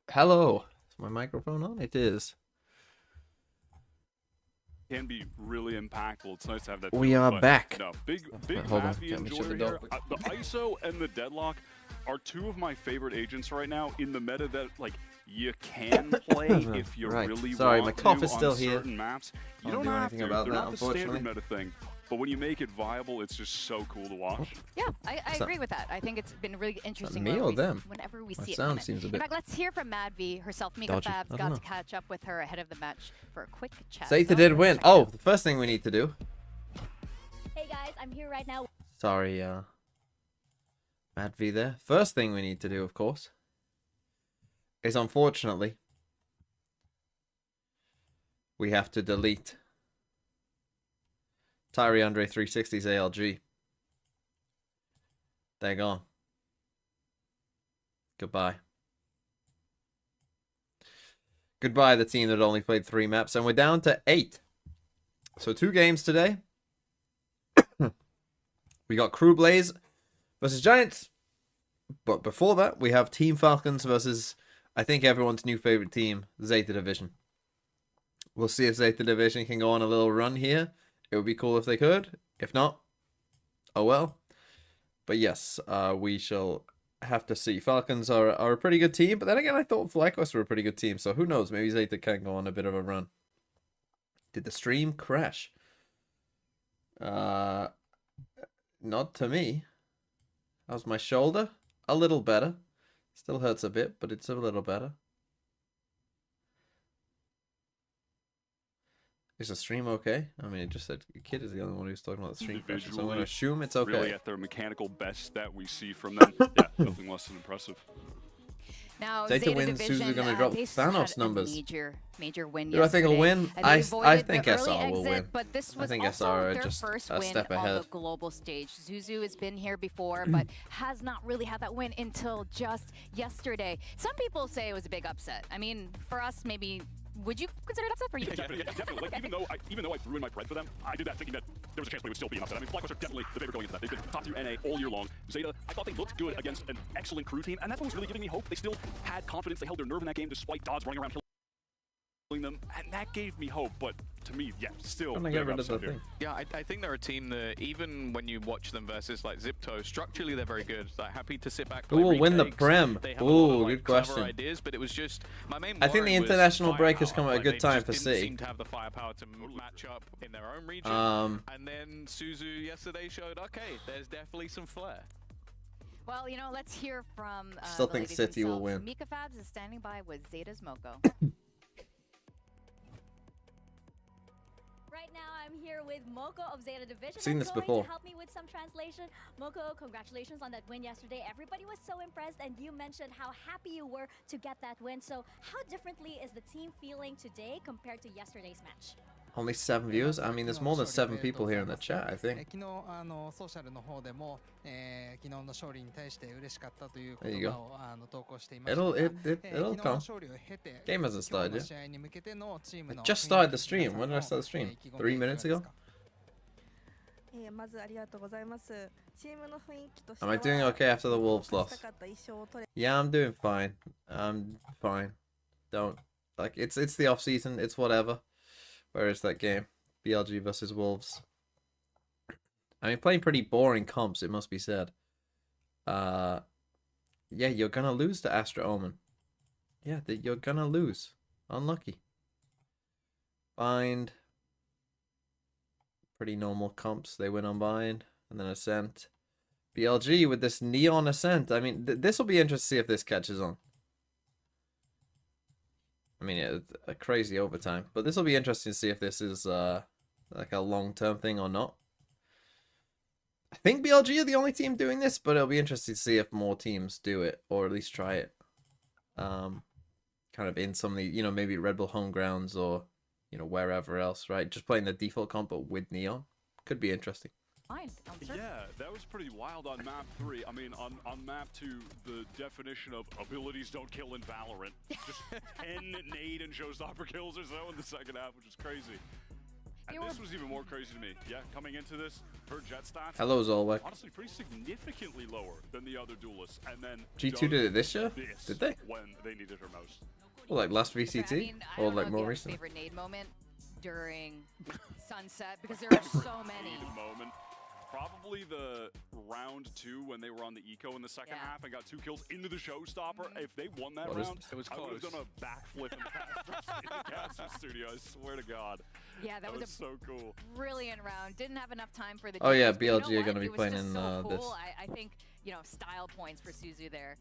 Hello. Is my microphone on? It is. Can be really impactful. It's nice to have that. We are back. No, big Hold on. Mavi Get me to enjoyer the here. door. The ISO and the Deadlock are two of my favorite agents right now in the meta that like you can play if you really Sorry, want my cough to is still on here. certain maps. You Don't don't do have anything to. about They're that, not the standard unfortunately. meta thing. But when you make it viable, it's just so cool to watch. Yeah, I agree with that. I think it's been really interesting me or them? whenever we My see it sound coming. seems a In bit fact, let's hear from Mad V herself. Mika dodgy. Fabs I don't got know. to catch up with her ahead of the match for a quick chat. ZETA So did win. check it Oh, out. the first thing we need to do. Hey guys, I'm here right now. Sorry, Mad V there. First thing we need to do, of course, is unfortunately we have to delete Tyree Andre 360's ALG. They're gone. Goodbye. Goodbye, the team that only played 3 maps, and we're down to 8. So 2 games today. We got Crew Blaze versus Giants. But before that, we have Team Falcons versus, I think, everyone's new favorite team, ZETA Division. We'll see if ZETA Division can go on a little run here. It would be cool if they could. If not, oh well. But yes, we shall have to see. Falcons are a pretty good team, but then again, I thought FlyQuest were a pretty good team. So who knows? Maybe ZETA can go on a bit of a run. Did the stream crash? Not to me. How's my shoulder? A little better. Still hurts a bit, but it's a little better. Is the stream okay? I mean, it just said Kid is the only one who's talking about the stream crashing, so I'm going to assume it's okay. Really at their mechanical best that we see from them. Yeah, nothing less than impressive. Now, ZETA wins, Division, Suzu gonna drop they Thanos had numbers. A major win Do I think yesterday. he'll win? And they I avoided think the SR early will exit, win. But this I was think also SR are their just first a win step on ahead. the global stage. Zuzu has been here before, but has not really had that win until just yesterday. Some people say it was a big upset. I mean, for us, maybe. Would you consider it upset for you? Yeah, definitely. Like, even though I threw in my bread for them, I did that thinking that there was a chance they would still be an upset. I mean, FlyQuest are definitely the favorite going into that. They've been top tier NA all year long. ZETA, I thought they looked good against an excellent crew team, and that's what was really giving me hope. They still had confidence. They held their nerve in that game despite Dodds running around killing them, and that gave me hope. But to me, yeah, still I'm gonna big get rid of upset the here. thing. Yeah, I think they're a team that even when you watch them versus like Zipto, structurally they're very good. Like happy to sit back. Who will win the retakes. Prem? They have a lot of, Ooh, like, good clever question. Ideas, but it was just my main. I think worry the was international break has firepower. come at a Like, good they time just for didn't City. seem to have the firepower to match up in their own region. And then Suzu yesterday showed, okay, there's definitely some flair. Well, you know, let's hear from Still the think ladies City will themselves. win. Mika Fabs is standing by with Zeta's Moko. Right now, I'm here with Moko of ZETA Division. Seen that's this going before. To help me with some translation. Moko, congratulations on that win yesterday. Everybody was so impressed, and you mentioned how happy you were to get that win. So, how differently is the team feeling today compared to yesterday's match? Only 7 viewers? I mean, there's more than 7 people here in the chat, I think. There you go. It'll come. Game hasn't started yet. I just started the stream. When did I start the stream? 3 minutes ago? Am I doing okay after the Wolves loss? Yeah, I'm doing fine. I'm fine. Don't like it's the off season. It's whatever. Where is that game? BLG versus Wolves. I mean, playing pretty boring comps, it must be said. Yeah, you're gonna lose to Astra Omen. Yeah, you're gonna lose. Unlucky. Bind. Pretty normal comps. They win on Bind. And then Ascent. BLG with this Neon Ascent. I mean, this will be interesting to see if this catches on. I mean, yeah, a crazy overtime. But this will be interesting to see if this is like a long-term thing or not. I think BLG are the only team doing this, but it'll be interesting to see if more teams do it, or at least try it. Kind of in some of the, you know, maybe Red Bull home grounds or, you know, wherever else, right? Just playing the default comp, but with Neon. Could be interesting. Yeah, that was pretty wild on map 3. I mean, on map 2, the definition of abilities don't kill in Valorant. Just 10 nade and showstopper kills or so in the second half, which is crazy. And this was even more crazy to me. Yeah, coming into this, her jet stats. Hello, Zolwek. Honestly, pretty significantly lower than the other duelists, and then G2 did it this year? this Did they? when they needed her most. Well, like last VCT? Okay, I mean, I or don't know like if more you have a recently? favorite nade moment during Sunset because there are so many. Need moment. Probably the round 2 when they were on the eco in the second Yeah. half and got 2 kills into the showstopper. If they won that What is round, this? It was I would have close. done a backflip in the Casper studio. I swear to God. Yeah, That was was a so cool. brilliant round. Didn't have enough time for the. Oh, yeah, duels, but you know BLG are what? gonna be It was playing just in, so this. cool. I think style points for Suzu there.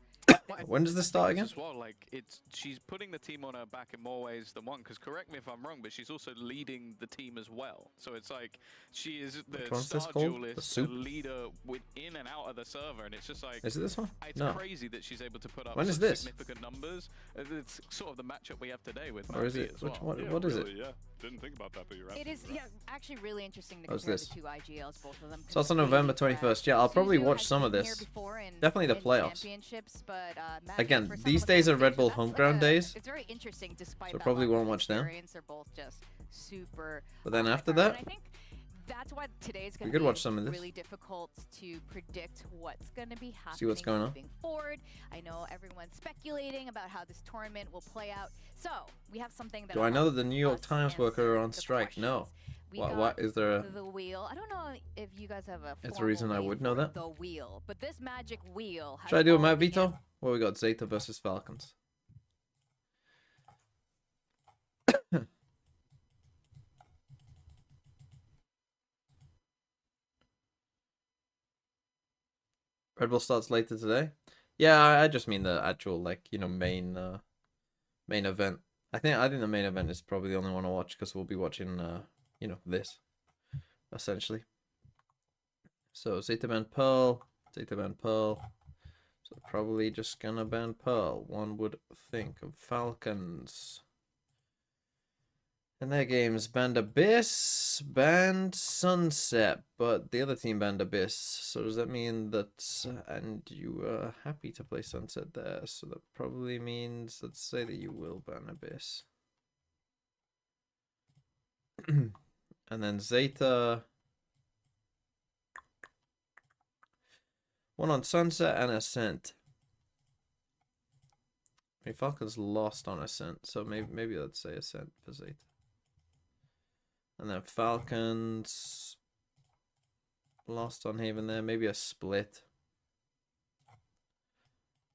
When does this start again? As well, like she's putting the team on her back in more ways than one. Because correct me if I'm wrong, but she's also leading the team as well. So it's like she is the one's this star called? The duelist, the soup? leader in and out of the server, and it's just like Is it this one? it's No. crazy that she's able to put up When is such this? significant numbers. It's sort of the matchup we have today with Or is Mappy it? as Which, well. what is it? really, Yeah, didn't think about that, but you're It is, absolutely right. actually really interesting to How's compare this? the two IGLs, both of them. So it's on November 21st. Yeah, I'll probably Suzu watch has some of been here this. before Definitely the in playoffs. championships, but, Magic Again, for some these of them days are stage, Red so Bull that's Homeground like days. It's very interesting despite So that probably lack of won't watch them. experience. They're both just super. But then on after fire. that, And I think that's why today's going we to could be watch some of this. really difficult to predict what's going to be happening See what's going on. moving forward. I know everyone's speculating about how this tournament will play out. So we have something that do I know that the help New York us Times worker are answer on the strike? No. questions. We What? got What is there? the wheel. I don't know if you guys have a. It's a reason I formal would name know for that. The wheel, but this magic wheel. Has Should I do a all Matt the Vito? Well, we got Zeta versus Falcons. Red Bull starts later today. Yeah, I just mean the actual main event. I think the main event is probably the only one I watch because we'll be watching this essentially. So Zeta ban Pearl, Zeta ban Pearl. So probably just gonna ban Pearl. One would think of Falcons. In their games, banned Abyss, banned Sunset, but the other team banned Abyss. So does that mean that, and you are happy to play Sunset there, so that probably means, let's say that you will ban Abyss. And then Zeta, one on Sunset and Ascent. I mean, Falcons lost on Ascent, so maybe let's say Ascent for Zeta. And then Falcons lost on Haven there. Maybe a split.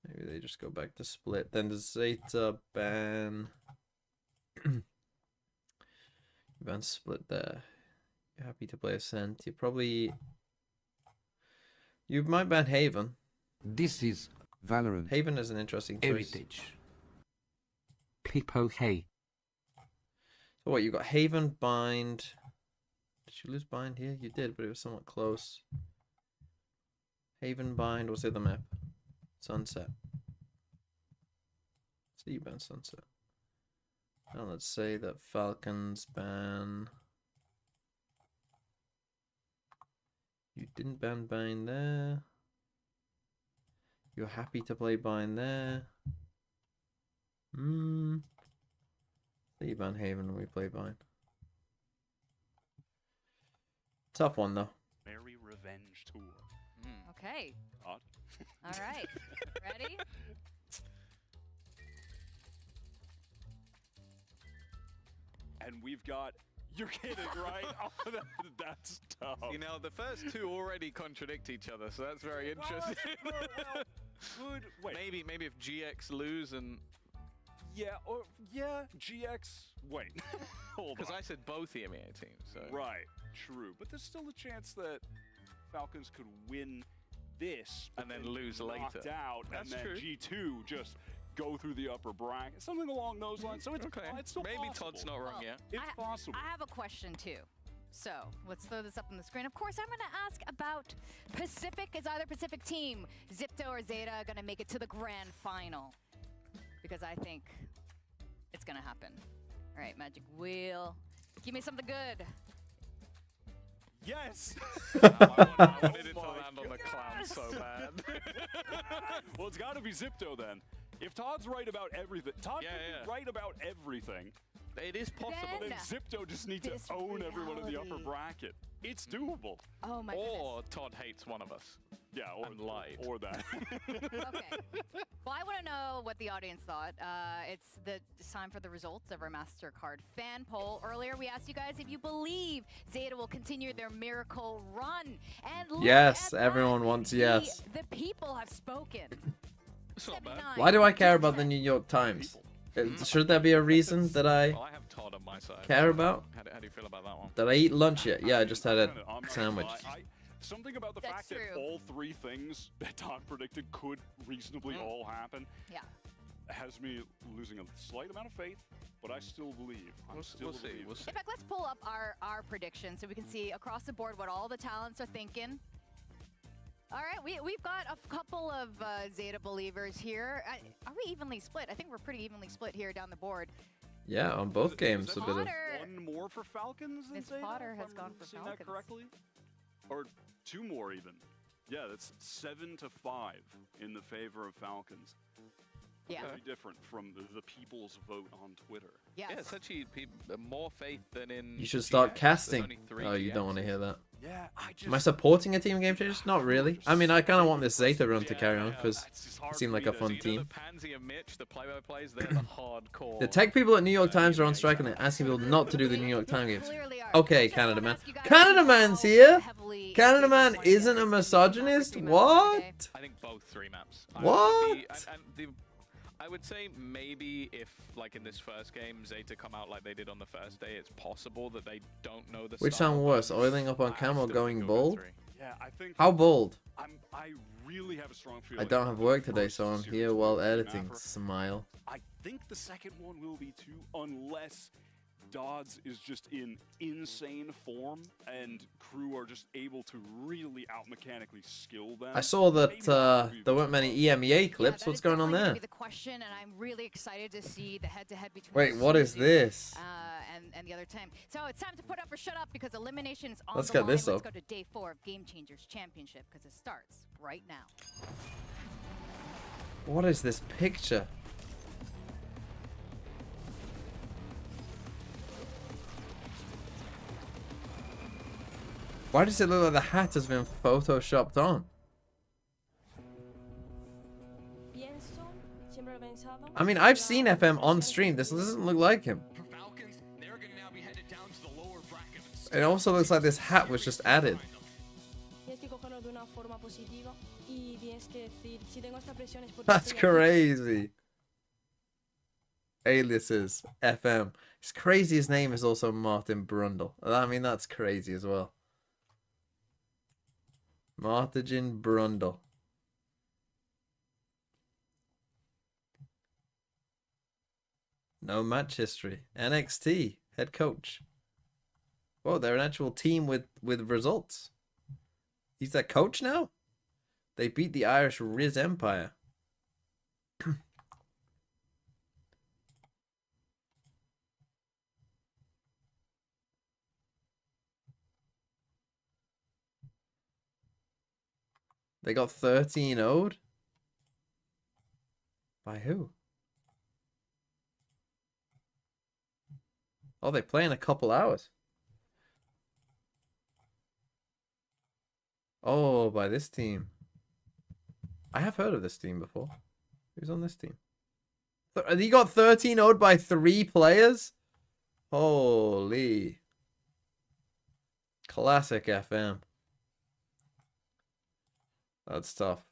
Maybe they just go back to split. Then does Zeta ban ban split there. You're happy to play Ascent. You might ban Haven. This is Valorant Haven is an interesting choice. Heritage. People hey. So what, you got Haven, Bind. Did you lose Bind here? You did, but it was somewhat close. Haven, Bind, what's the other map? Sunset. So you ban Sunset. Now let's say that Falcons ban... You didn't ban Bind there. You're happy to play Bind there. You ban Haven and we play Bind. Tough one though. Merry Revenge Tour. Okay. Odd. All right. Ready? And we've got. You're kidding, right? Oh, that's tough. You know, the first two already contradict each other, so that's very interesting. Good. Wait. Maybe if GX lose and Yeah, GX. Wait. Hold on. because I said both EMEA teams. So. Right. True. But there's still a chance that Falcons could win this And then lose knocked later. out, That's and then true. G2 just go through the upper bracket, something along those lines. So it's it's still Maybe possible. Todd's not wrong Well, yet. It's possible. I have a question too. So let's throw this up on the screen. Of course, I'm going to ask about Pacific. Is either Pacific team, Zipto or Zeta, going to make it to the grand final? Because I think it's going to happen. All right, Magic Wheel. Give me something good. Yes. I wanted it to my land on the clown so bad. Well, it's got to be Zipto then. If Todd's right about everything, Todd Yeah, could be yeah. right about everything. It is possible. Then Then Zipto just needs to this own everyone in the upper reality. bracket. It's doable. Oh my Or Todd hates one of us. Yeah, And lied. or that. goodness. Okay. Well, I want to know what the audience thought. It's time for the results of our MasterCard fan poll. Earlier, we asked you guys if you believe Zeta will continue their miracle run. And look Yes, at everyone that. wants yes. The people have spoken. It's not bad. 79. Why do I care about the New York Times? Should there be a reason that I Well, I have Todd on my side. care about? How do you feel about that one? Did I eat lunch yet? Yeah, I just had a I'm not gonna sandwich. lie, something about the That's fact that true. all three things that Todd predicted could reasonably all happen Yeah. has me losing a slight amount of faith, but I still believe. We'll see. We'll see. In fact, let's pull up our predictions so we can see across the board what all the talents are thinking. All right, we've got a couple of Zeta believers here. Are we evenly split? I think we're pretty evenly split here down the board. Yeah, on both games, a bit of. Potter. One more for Falcons than Miss Zeta, Potter if has I'm gone for seeing Falcons. that correctly? Or two more even. Yeah, that's 7-5 in the favor of Falcons. Yeah. Very different from the people's vote on Twitter. Yes. Yeah, it's actually more faith than in. You should start GX. casting. There's only 3 Oh, you don't want to GXs. hear that. Yeah, Am I supporting a team Game Changers? Not really. I mean, I kind of want this Zeta run to carry on because it seemed like a fun So you know team. the Pansy and Mitch, the play-by-plays, they're the hardcore. The tech people at New York Times are on strike and they're asking people not to do the New York Times games. Clearly are. Okay, So I Canada wanna Man. ask you guys Canada how Man's here? heavily Canada Zeta's Man playing isn't a this misogynist? three maps today. What? I think both 3 maps. What? I would say maybe if, like in this first game, Zeta come out like they did on the first day, it's possible that they don't know the Which style, sound worse, but oiling up on I camera or still going think bold? go 3. Yeah, I think How bold? I really have a strong feeling. I don't have work today, first so I'm series here will while be editing. Mapper. Smile. I think the second one will be too, unless Dodds is just in insane form and crew are just able to really out-mechanically skill them. I saw that Maybe that will be there weren't many EMEA clips. Yeah, that What's is going on definitely gonna there? be the question, and I'm really excited to see the head-to-head between. Wait, what is Suzy, this? and the other team. So it's time to put up or shut up because elimination is on Let's the get line. this Let's up. go to day 4 of Game Changers Championship because it starts right now. What is this picture? Why does it look like the hat has been photoshopped on? I mean, I've seen FM on stream. This doesn't look like him. For Falcons, they're going to now be headed down to the lower bracket. It also looks like this hat was just added. That's crazy. Aliases, FM. It's crazy his name is also Martin Brundle. I mean, that's crazy as well. Martin Brundle. No match history. NXT head coach. Whoa, they're an actual team with results. He's their coach now? They beat the Irish Riz Empire. They got 13-0'd? By who? Oh, they play in a couple hours. Oh, by this team. I have heard of this team before. Who's on this team? He got 13-0'd by 3 players? Holy. Classic FM. That's tough.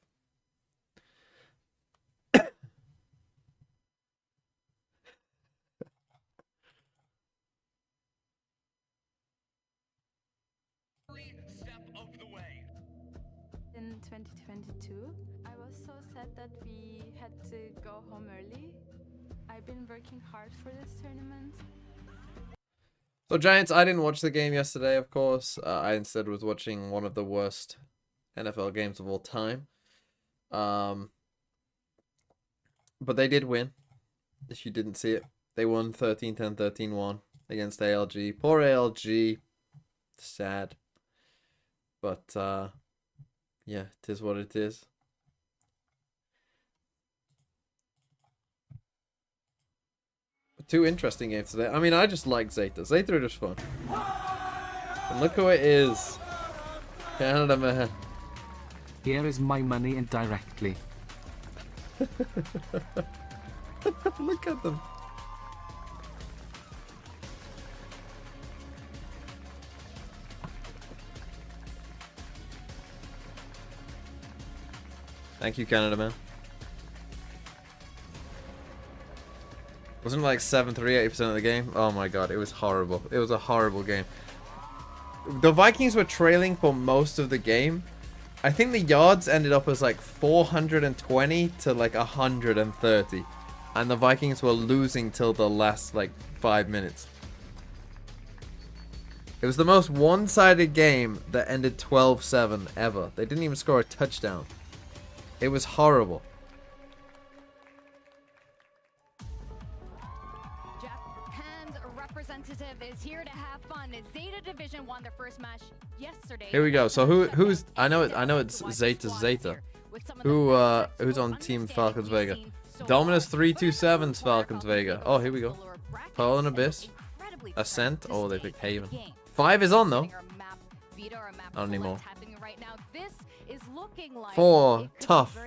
Step of the way. In 2022, I was so sad that we had to go home early. I've been working hard for this tournament. So Giants, I didn't watch the game yesterday, of course. I instead was watching one of the worst NFL games of all time. But they did win. If you didn't see it, they won 13-10, 13-1 against ALG. Poor ALG. Sad. But yeah, it is what it is. Two interesting games today. I mean, I just like Zeta. Zeta are just fun. And look who it is. Canada man. Here is my money indirectly. Look at them. Thank you, Canada man. Wasn't it like 73-80% of the game? Oh my god, it was horrible. It was a horrible game. The Vikings were trailing for most of the game. I think the yards ended up as like 420 to like 130. And the Vikings were losing till the last like 5 minutes. It was the most one-sided game that ended 12-7 ever. They didn't even score a touchdown. It was horrible. Japan's representative is here to have fun. Zeta Division won their first match yesterday. Here we go. So who's I know it's Zeta. Who's on Team Falcons Vega? Dominus 327's Falcons Vega. Oh, here we go. Pearl and Abyss. Ascent. Oh, they picked Haven. 5 is on though. Not anymore. 4 tough.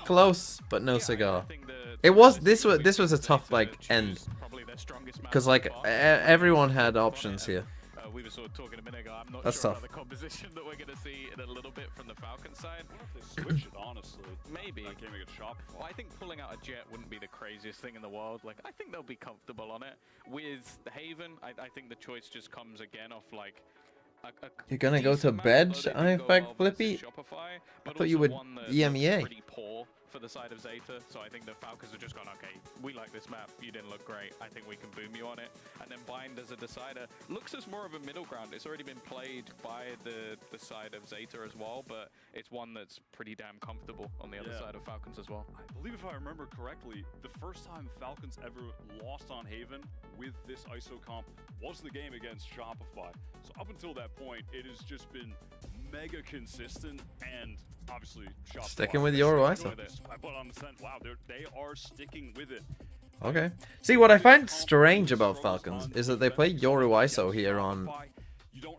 Close, but no cigar. It was this was a tough like end, because like everyone had options here. We were sort of talking a minute ago. I'm not That's sure tough. about the composition that we're going to see in a little bit from the Falcon side. What if they switch it, honestly? Maybe. That game against Shop. Well, I think pulling out a Jet wouldn't be the craziest thing in the world. Like, I think they'll be comfortable on it. With the Haven, I think the choice just comes again off like. You're gonna go to bed, I back Flippy? I thought you would EMEA. Pretty poor for the side of Zeta, so I think the Falcons have just gone, okay, we like this map, you didn't look great, I think we can boom you on it. And then Bind as a decider looks as more of a middle ground. It's already been played by the side of Zeta as well, but it's one that's pretty damn comfortable on the other side of Falcons as well. I believe if I remember correctly, the first time Falcons ever lost on Haven with this ISO comp was the game against Shopify. So up until that point, it has just been mega consistent, and obviously Shopify Sticking with Euro ISO. But on the sense, wow, they are sticking with it. Okay. See, what I find strange about Falcons is that they play Yoru ISO here on.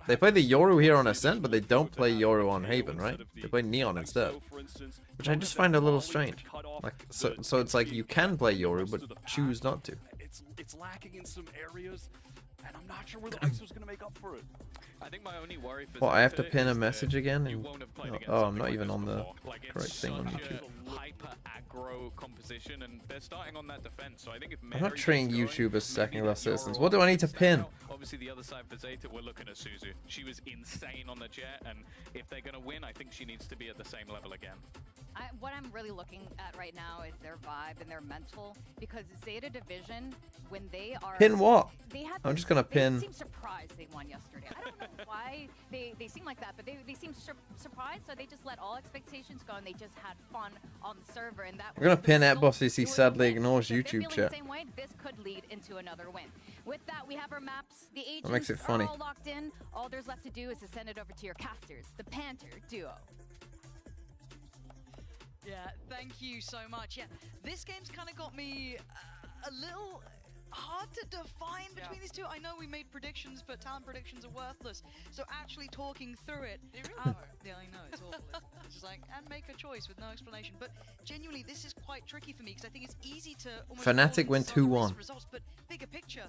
They play the Yoru here on Ascent, but they don't play Yoru on Haven, right? They play Neon instead, which I just find a little strange. Like, so it's like you can play Yoru, but choose not to. It's lacking in some areas, and I'm not sure where the ISO's going to make up for it. I think my only worry for Well, I have to Zeta pin a is that message again. you And, won't have played against oh, I'm something not like even this on the before. Like, it's correct thing on such YouTube. a hyper aggro composition, and they're starting on that defense. So I think if I'm not Mary treating gets going, YouTube as second class maybe citizens. Yoru What do I need to stands pin? out. Obviously, the other side for Zeta, we're looking at Suzu. She was insane on the Jet, and if they're going to win, I think she needs to be at the same level again. What I'm really looking at right now is their vibe and their mental, because Zeta Division, when they are Pin what? They had I'm just gonna pin. They seem surprised they won yesterday. I don't know why they seem like that, but they seem surprised, so they just let all expectations go and they just had fun on the server. And that I'm gonna was the pin at result. Boss CC It was sadly a win. ignores So if they're YouTube feeling chat. the same way, this could lead into another win. With that, we have our maps. The agents makes it funny. are all locked in. All there's left to do is to send it over to your casters, the Panther duo. Yeah, thank you so much. Yeah, this game's kind of got me a little hard to define between these two. I know we made predictions, but talent predictions are worthless. So actually talking through it, they really are. Yeah, I know, it's awful. It's just like, and make a choice with no explanation. But genuinely, this is quite tricky for me because I think it's easy to almost Fnatic fall win into some of the 2-1. recent results, but bigger picture,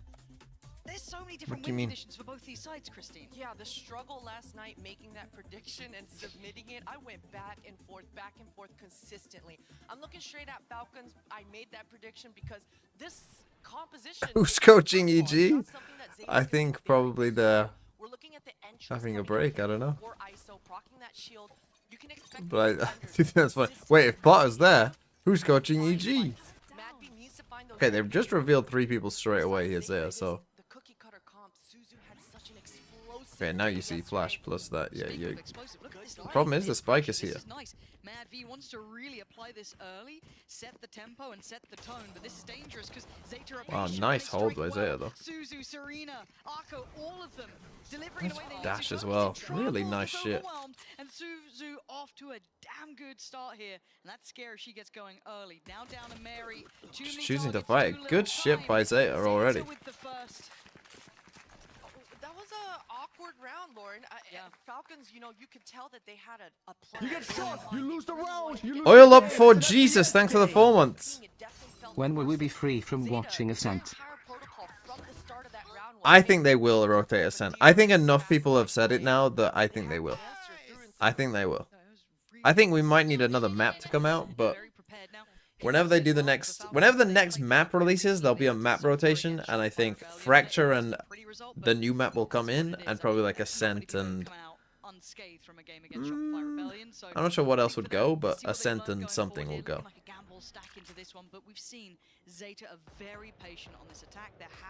there's so many different do you win mean? conditions for both these sides, Christine. Yeah, the struggle last night making that prediction and submitting it, I went back and forth consistently. I'm looking straight at Falcons. I made that prediction because this composition... Who's coaching EG? I think probably the We're looking at the entrance having a coming break. in I don't know. for ISO, proccing that shield. You can expect But I think that's funny. Wait, if Potter's there, who's coaching EG? Okay, they've just revealed 3 people straight away here, so. Okay, now you see Flash plus that. Yeah, yeah. The problem is the spike is here. Nice. Mad V wants to really apply this early, set the tempo and set the tone, but this is dangerous because Zeta are Wow, patient, nice they hold strike by Zeta, though. Suzu, Serena, Arco, all of them delivering in a way they need Dash to. as Focus well. in trouble, Really nice it's shit. overwhelmed, and Suzu off to a damn good start here, and that's scary. She gets going early. Now down to Mary. Too many Choosing to targets, fight. too little Good shit time. by Zeta already. With the first. a awkward round, Lauren. Falcons, you know, you could tell that they had a plan. You get shot, you lose the round. You lose Oil up for Jesus. Thanks for the 4 months. When will we be free from watching Ascent? I think they will rotate Ascent. I think enough people have said it now that I think they will. I think they will. I think we might need another map to come out, but whenever they do the next map releases, there'll be a map rotation, and I think Fracture and the new map will come in, and probably like Ascent and I'm not sure what else would go, but Ascent and something will go.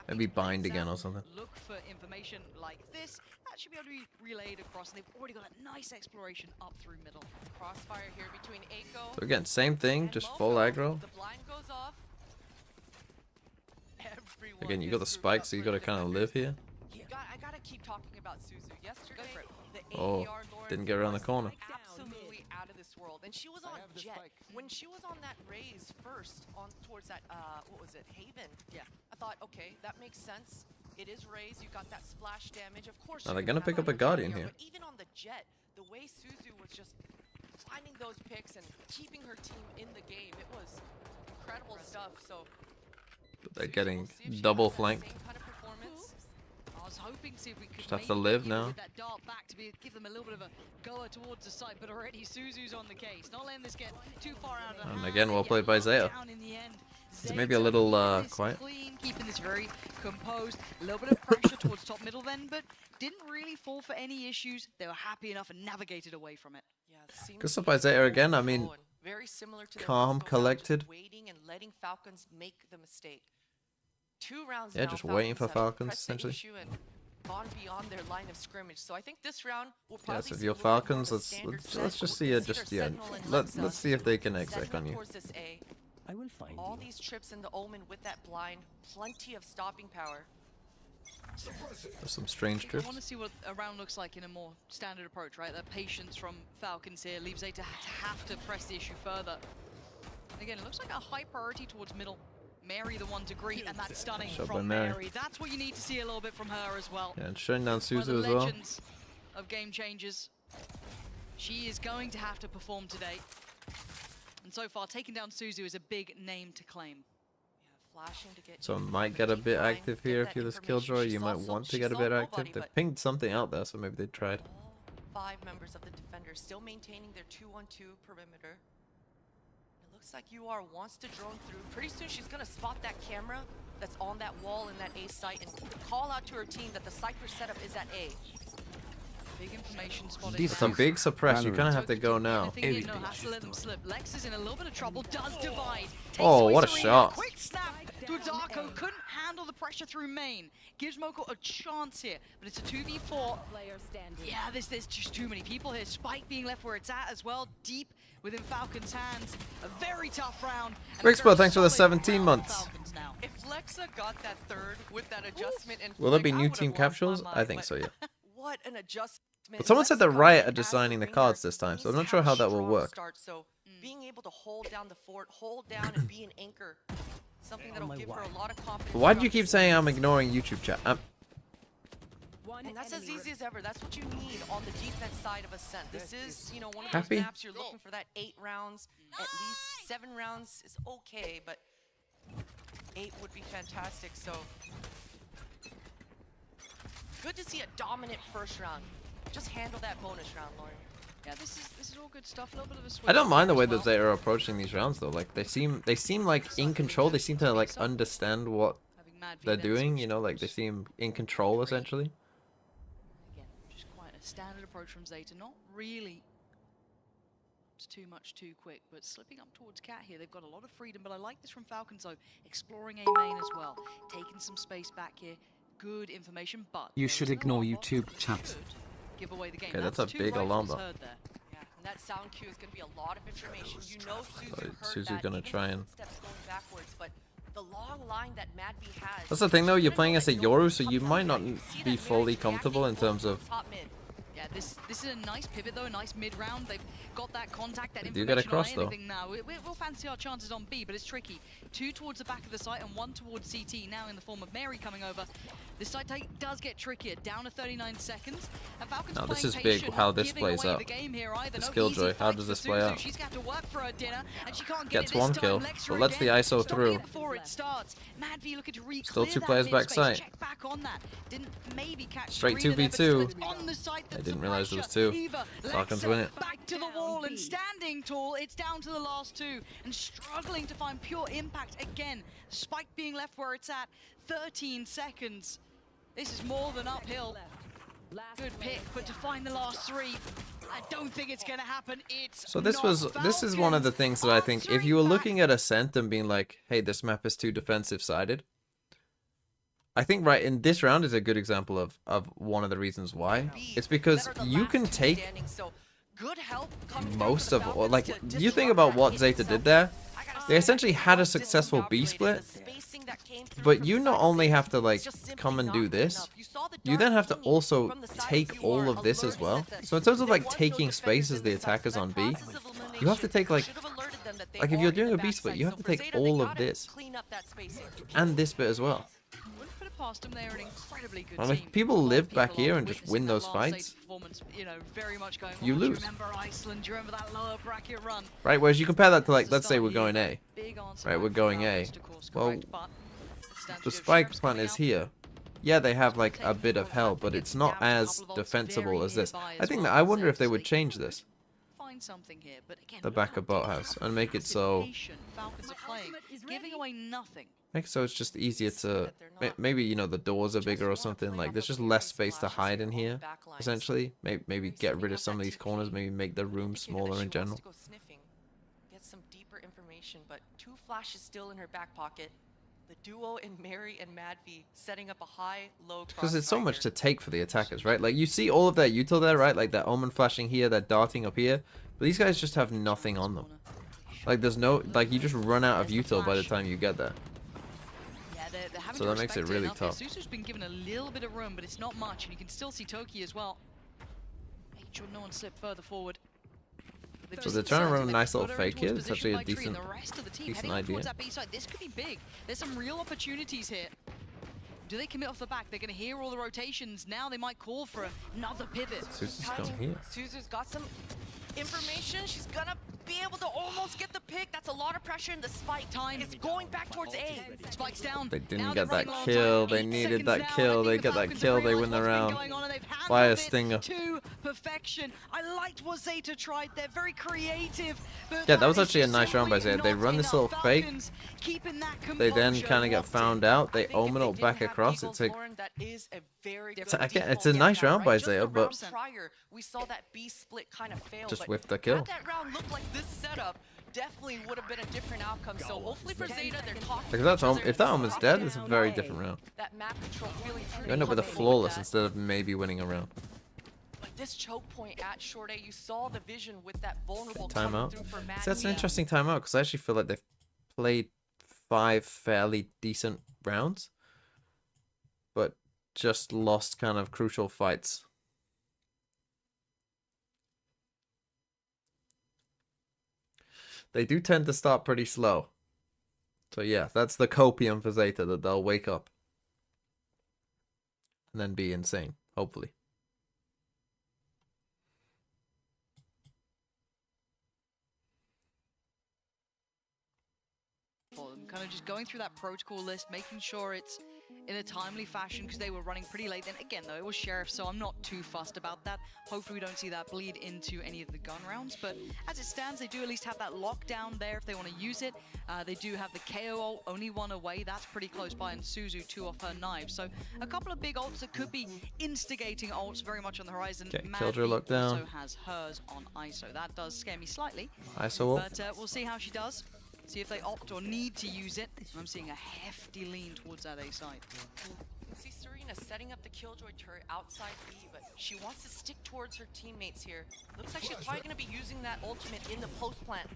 Maybe Bind again or something. Look for information like this. That should be able to be relayed across, and they've already got a nice exploration up through middle. Crossfire here between Echo. So again, same thing, just full aggro. The blind goes off. Again, you got the spike, so you got to kind of live here. I gotta keep talking about Suzu. Yesterday, the Oh, ADR Lauren didn't get around the corner. absolutely out of this world, and she was on Jet. When she was on that raise first, on towards that what was it, Haven? Yeah, I thought, okay, that makes sense. It is raise. You got that splash damage, of course. Now they're gonna pick up a Guardian here. But even on the Jet, the way Suzu was just finding those picks and keeping her team in the game, it was incredible stuff. So But they're getting double flanked. I was hoping to see if we could Just have to live now. with that dart back to give them a little bit of a goer towards the site, but already Suzu's on the case. Not letting this get too far out of And hand. again, well played by Zeta. Down in the end. Is it maybe a little quiet? Clean, keeping this very composed. A little bit of pressure towards top middle then, but didn't really fall for any issues. They were happy enough and navigated away from it. Yeah, Good stuff by Zeta again. I mean, very similar to their calm, first go round, just collected. waiting and letting Falcons make the mistake. 2 rounds Yeah, now, just waiting for have Falcons, pressed the essentially. issue and gone beyond their line of scrimmage. So I think this round will Yeah, probably so if see you're a little bit more of Falcons, a let's standard just set see it. with Just Cedar, yeah, Sentinel, and let's Lexa. see if they can exec Sentinel on you. towards this A. I will find All you. these trips in the Omen with that blind, plenty of stopping power. There's some strange I trips. want to see what a round looks like in a more standard approach, right? That patience from Falcons here leaves Zeta to have to press the issue further. Again, it looks like a high priority towards middle. Mary the one to greet, and that's stunning Shot by from Mary. Mary. That's what you need to see a little bit from her as well. Yeah, and shutting down One of the Suzu as well. legends of game changers. She is going to have to perform today. And so far, taking down Suzu is a big name to claim. Flashing to get So might get a bit active here if you're this Killjoy. You might want to get a bit active. They pinged something out there, so maybe they tried. 5 members of the defenders still maintaining their 2-on-2 perimeter. It looks like UR wants to drone through. Pretty soon she's gonna spot that camera that's on that wall in that A site and call out to her team that the Cypher setup is at A. Big information spotted. It's a big suppress. You kind of have to go now. Anything no, has to let them slip. Lex is in a little bit of trouble. Does divide. Takes Oh, away what a Serena. shot. Quick snap to Darko. Couldn't handle the pressure through main. Gives Moko a chance here, but it's a 2v4. Yeah, there's just too many people here. Spike being left where it's at as well, deep within Falcon's hands. A very tough round. and a Rixpo, very thanks for the solid 17 round months. Falcons now. If Lexa got that third with that adjustment and Will there flick, be I new would've team lost my capsules? mind, I think but so, yeah. What an adjustment. But someone said that Lexa Riot are as the designing the winger cards this time, so I'm not needs sure to how have a that will strong work. Start, so being able to hold down the fort, hold down and be an anchor, something that'll give her a lot of confidence. Why do you throughout keep the saying season. I'm ignoring YouTube chat? And that's as easy as ever. That's what you need on the defense side of Ascent. This is, you know, one of Happy? those maps you're looking for that 8 rounds. At least 7 rounds is okay, but 8 would be fantastic. So good to see a dominant first round. Just handle that bonus round, Lauren. Yeah, this is all good stuff. A little bit of a switch I don't mind the way as well. that they are approaching these rounds though. Like they seem like in control. They seem to like understand what Having mad they're V-Lens, doing. which You know, like they seem in control essentially. Again, just quite a standard approach from Zeta. Not really too much too quick, but slipping up towards Cat here. They've got a lot of freedom, but I like this from Falcons though. Exploring A main as well. Taking some space back here. Good information, but You should ignore YouTube chat. give away the game. Okay, that's a 2 big rifles alarm bell. heard there. Yeah, and that sound cue is going to be a lot of information. You know Suzu So heard Suzu's that, gonna even try the and- footsteps going backwards, but the long line that Mad V has. That's the thing though. You're playing as a Yoru, Yoru, so you might not be fully comfortable in terms of Yeah, this is a nice pivot though, a nice mid-round. They've got that contact, that They do get information on across, though. anything now. We'll fancy our chances on B, but it's tricky. 2 towards the back of the site and 1 towards CT now in the form of Mary coming over. This site take does get trickier, down to 39 seconds. And Falcon's Now, this playing is big patient, how not this giving plays away out. the game here either. This No Killjoy, easy how fights does for this play Suzu. out? She's got to work for her dinner, and she can't get Gets it this 1 time. kill, Lex but her lets the again. ISO Stopping through. it before it starts. Madvi looking to reclear Still 2 that players mid back space. site. Check back on that. Didn't maybe catch Straight Serena there, but still 2v2. it's on the site. I That's didn't the realize there was pressure. 2. Eva, Falcons Lexa win it. back to the wall and standing tall. It's down to the last 2 and struggling to find pure impact again. Spike being left where it's at. 13 seconds. This is more than uphill. Good pick, but to find the last 3, I don't think it's gonna happen. It's So this is one of the things that I think, if answering you were back. looking at Ascent and being like, hey, this map is too defensive sided, I think right in this round is a good example of one of the reasons why. It's because you can take most of, or like, you think about what ZETA did there, they essentially had a successful B split, but you not only have to like come and do this, you then have to also take all of this as well. So in terms of like taking space as the attackers on B, you have to take like if you're doing a B split, you have to take all of this and this bit as well. Wouldn't put it past them. They're an incredibly good And team. if people live back here and just witnessing win that those last fights, stage performance, you know, very much going, you "Oh, do lose." you remember Iceland? Do you remember that lower bracket run? Right, whereas you compare that to like, It's a let's say start we're here, going but A. big answer Right, back we're from going Falcons, A. of course, Well, correct, but it stands the to go. spike Sheriff's plant coming is out. here. Yeah, they have like a bit of hell, but it's not as defensible as this. I think that I wonder if they would change this, Find something here, but again, the back of Boathouse, and make it so Falcons are playing, giving away nothing. make it so it's just easier to maybe, you know, the doors are bigger or something. Like there's just less space to hide in here. Essentially, maybe get rid of some of these corners. Maybe make the room smaller in general. Get some deeper information, but 2 flashes still in her back pocket. The duo in Mary and Madvi setting up a high-low Because there's so much to take for the attackers, right? Like you see all of their util there, right? Like that Omen flashing here, that darting up here. But these guys just have nothing on them. Like there's no, like you just run out of util by the time you get there. Yeah, they're having So to that makes it respect really enough here. tough. Suzu's been given a little bit of room, but it's not much, and you can still see Toki as well. Making sure no one slipped further forward. So they're trying to run a nice little fake here. It's actually a decent decent idea. That B side. This could be big. There's some real opportunities here. Do they commit off the back? They're going to hear all the rotations. Now they might call for another pivot. Suzu's coming here. Suzu's got some information. She's gonna be able to almost get the pick. That's a lot of pressure in the spike. Time It's going back towards A. Spikes down. They didn't Now get they're that running long kill. time. They 8 needed seconds that now, and kill. I They think get the that Falcons kill. have They realized win the what's been round. going on, and they've By a handled it stinger. to perfection. I liked what ZETA tried. They're very creative. But Yeah, that was is actually a just nice round by simply ZETA. They not run this enough. little fake. Falcons keeping that They then composure kind of get locked in. found out. They I think omen if it they back didn't have across. Eagles, It's like Lauren, that is a very good again, it's default a nice get down, round by right? Just the ZETA, round but prior, we saw that B split kind of fail. just but whiffed the kill. had that round looked like this setup, definitely would have been a different outcome. So hopefully for ZETA, they're talking. Because that's to each if that other. omen's dead, it's a very different round. That map control really You end up with a flawless instead of maybe winning a round. But this choke point at short A, you saw the vision with that vulnerable Timeout. coming through for So Matt. that's an interesting timeout because I actually feel like they've played 5 fairly decent rounds, but just lost kind of crucial fights. They do tend to start pretty slow. So yeah, that's the copium for ZETA, that they'll wake up and then be insane, hopefully. Kind of just going through that protocol list, making sure it's in a timely fashion because they were running pretty late. Then again, though, it was Sheriff, so I'm not too fussed about that. Hopefully we don't see that bleed into any of the gun rounds, but as it stands, they do at least have that lockdown there if they want to use it. They do have the KO ult, only 1 away. That's pretty close by, and Suzu 2 off her knives. So a couple of big ults that could be instigating ults very much on the horizon. Okay, Madvi Killjoy lockdown. also has hers on ISO. That does scare me slightly, ISO ult. but we'll see how she does. See if they opt or need to use it. I'm seeing a hefty lean towards that A side. See Serena setting up the Killjoy turret outside B, but she wants to stick towards her teammates here. Looks like she's probably going to be using that ultimate in the post plant.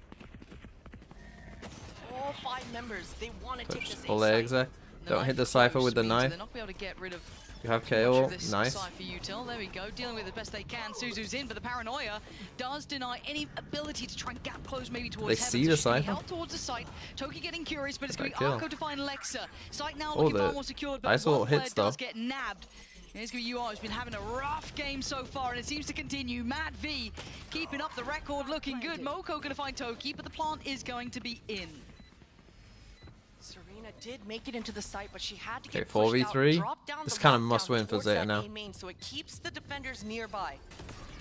All 5 members, they want to take this Pull A eggs site. there. Don't hit the Cypher with the knife. They're not going to be able to get rid of You have Much KO. of this Nice. side for Util. There we go. Dealing with it the best they can. Suzu's in, but the paranoia does deny any ability to try and gap close maybe towards They heaven. see So the she's gonna be Cypher? held towards the site. Toki getting curious, but it's going to That be kill. Arco to find Lexa. Site now Oh, looking far the more secured, but ice ult one player hits, does though. get nabbed. And it's going to be UR, who's been having a rough game so far, and it seems to continue. Mad V keeping up the record, looking good. Moko going to find Toki, but the plant is going to be in. Serena did make it into the site, but she had to Okay, get pushed 4v3. out, drop down This the kind of lockdown must win for towards Zeta that now. A main, so it keeps the defenders nearby.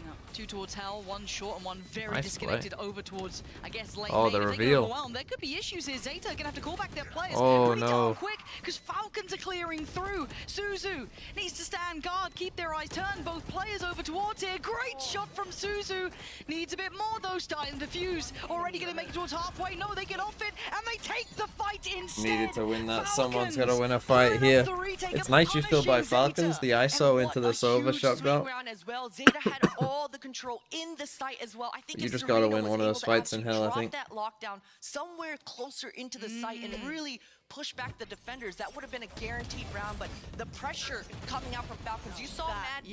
No, two towards Hell, one short, and one very Nice disconnected over towards, I guess, late Oh, main. the If they get reveal. overwhelmed, there could be issues here. Zeta are gonna have to call back their players Oh, pretty no. darn quick, because Falcons are clearing through. Suzu needs to stand guard, keep their eyes turned. Both players over towards here. Great shot from Suzu. Needs a bit more though, starting to defuse. Already gonna make it towards halfway. No, they get off it, and they take the fight instead. Needed to win that. Someone's Falcons got to win a fight pulling here. off the retake It's and nice you still by punishing Falcons. Zeta. The ISO into the Sova huge shot swing out. round as well. Zeta had all the control in the site as well. I think You if just gotta Serena win was one of able those to fights in actually hell, I drop think. that lockdown somewhere closer into the site and really push back the defenders, that would have been a guaranteed round. But the pressure coming out from Falcons, you saw Mad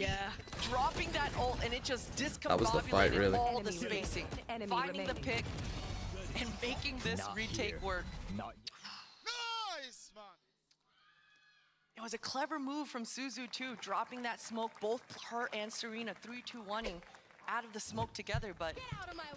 dropping that ult, and it just That was the fight, discombobulated really. all the spacing, finding the pick and making this retake work. Nice, man. It was a clever move from Suzu too, dropping that smoke, both her and Serena 3-2-1ing out of the smoke together, but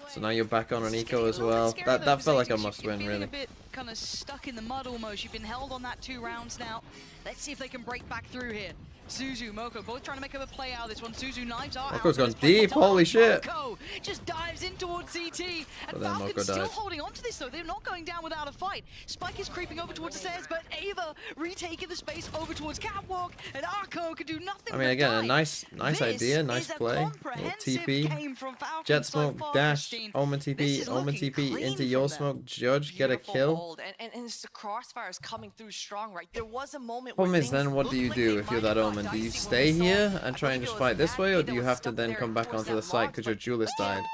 So now you're back on an eco as A little well. bit scary, though, That for felt like Zeta. a must You're win, feeling really. a bit kind of stuck in the mud almost. You've been held on that 2 rounds now. Let's see if they can break back through here. Suzu, Moko, both trying to make a play out of this one. Suzu knives are Moko's out. gone This play deep, on top. holy shit. Moko just dives in towards CT. But And then Falcons Moko still died. holding on to this though. They're not going down without a fight. Spike is creeping over towards the stairs, but Ava retaking the space over towards Catwalk. And Arco can do nothing I mean, but again, a die. nice This idea, nice is a play. Little comprehensive TP, game from Falcons jet so smoke, far, dash, Christine. Omen This TP, is Omen looking TP clean into from your them. smoke, Judge, get a beautiful kill. hold, and it's the crossfires coming through strong, right? There was a moment Problem where is then things what do you looked do like if they you're might that have got Omen? Do you dicey when stay we saw- here I and try and believe just it fight was this way, or Maddie do that you was have to stuck then there come back towards onto the that site log, because your but duelist died?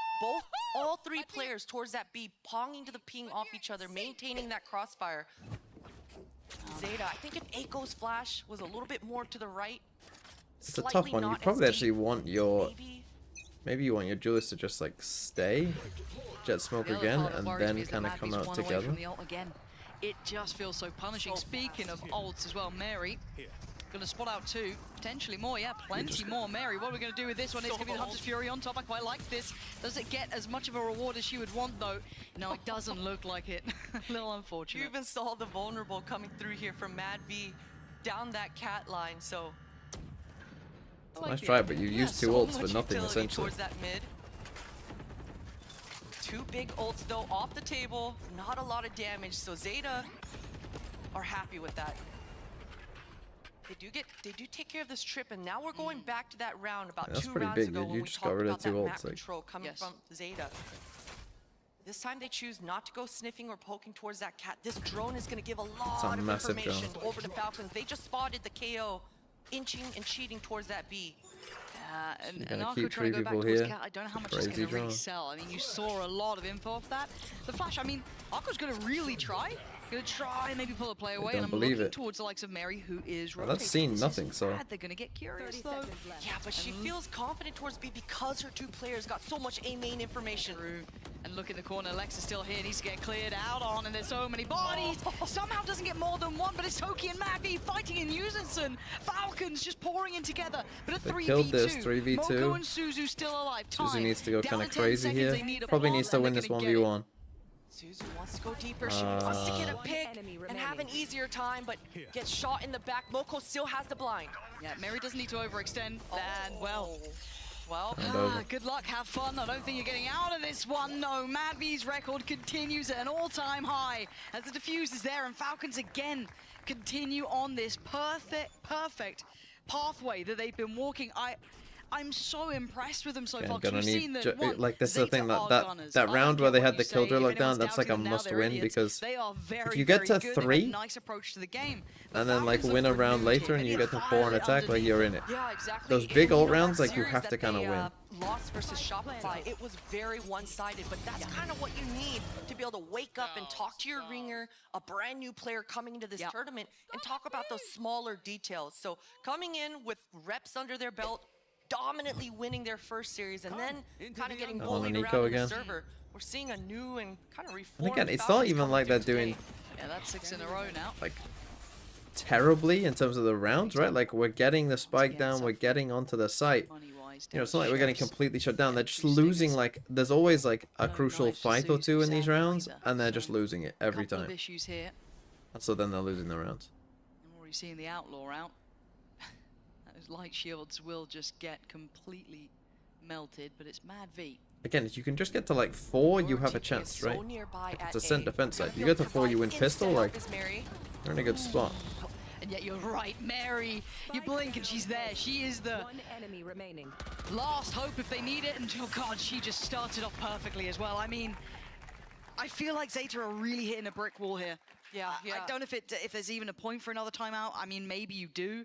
all 3 players towards that B, ponging to the ping off each other, maintaining that crossfire. Zeta, I think if Aiko's flash was a little bit more to the right, It's a tough slightly one. You not as probably deep, actually want your... maybe Maybe you want your duelist to just like stay, jet smoke The other again, part that and worries then me is that kind of Mad come V's out one away together. from the ult again. It just feels so punishing. Speaking of ults as well, Mary gonna spot out 2, potentially more. Yeah, plenty more. Mary, what are we gonna do with this one? It's gonna be the Hunter's Fury on top. I quite like this. Does it get as much of a reward as she would want though? No, it doesn't look like it. A little You unfortunate. even saw the vulnerable coming through here from Mad V down that cat line, so Nice try, but you used 2 so ults for much nothing utility essentially. towards that mid. 2 big ults though off the table, not a lot of damage, so Zeta are happy with that. They do take care of this trip, and now we're going back to that round about Yeah, that's 2 pretty rounds big, ago dude. when You we just talked got rid of about that 2 map ults, like- control coming from Zeta. This time they choose not to go sniffing or poking towards that cat. This drone is going to give a lot of massive information drone. over to Falcons. They just spotted the KO inching and cheating towards that B. And You're gonna Arco keep trying to 3 go back people towards here. Cat. I don't know how much it's Crazy going to really drone. sell. I mean, you saw a lot of info off that. The flash, I mean, Arco's going to really try. Going to try and maybe pull a play away. don't And I'm believe looking it. towards the likes of Mary, who is Well, rotating. that's seen This is nothing, so... bad. They're going to get curious, though. Yeah, but she feels confident towards B because her 2 players got so much A main information. True. And look in the corner, Lex is still here, needs to get cleared out on, and there's so many bodies. Somehow doesn't get more than 1, but it's Toki and Mavi fighting in unison. Falcons just pouring in together, but a They 3v2. killed this, 3v2. Moko and Suzu still alive. Suzu Time. needs to go Down kind of to 10 crazy seconds, here. they need a Probably plant, needs to and win they're this gonna get it. 1v1. Suzu wants to go deeper. She wants to get a pick and have an easier time, but gets shot in the back. Moko still has the blind. Yeah, Mary doesn't need to overextend, and well, And over. good luck, have fun. I don't think you're getting out of this one. No, Madvy's record continues at an all-time high as the defuse is there, and Falcons again continue on this perfect pathway that they've been walking. I'm so impressed with them so far. Gonna We've need seen that one, like this is the Zeta thing are that gunners. that I round don't where care they what had you the say. killjoy If lockdown, anyone's that's like a doubting them now, must they're win idiots. because they are very, if you get to very good. 3 They have a nice approach to the game. and then like win a round later and you get to 4 and attack, like you're in it. Yeah, exactly. Those big And, ult you know, rounds, that like you series have to that kind of they, win. lost versus Shopify, it was very one-sided, but that's kind of what you need to be able to wake up and talk to your ringer, a brand new player coming into this tournament, and talk about those smaller details. So coming in with reps under their belt, dominantly winning their first series, and then kind of getting bullied around in the server. We're seeing a new and kind of reformed. And again, it's not even like they're doing that's 6 in a row now. like terribly in terms of the rounds, right? Like we're getting the spike down, we're getting onto the site. You know, it's not like we're getting completely shut down. They're just losing. Like there's always like a crucial fight or two in these rounds, and they're just losing it every time. Issues here. And so then they're losing the rounds. I'm already seeing the outlaw out. Those light shields will just get completely melted, but it's Mad V. Again, if you can just get to like 4, you have a chance, right? Like, it's a cent defense side. You get to 4, you win pistol, like you're in a good spot. And yet you're right, Mary. You blink and she's there. She is the enemy remaining. Last hope if they need it. And oh god, she just started off perfectly as well. I mean, I feel like ZETA are really hitting a brick wall here. Yeah. I don't know if there's even a point for another timeout. I mean, maybe you do.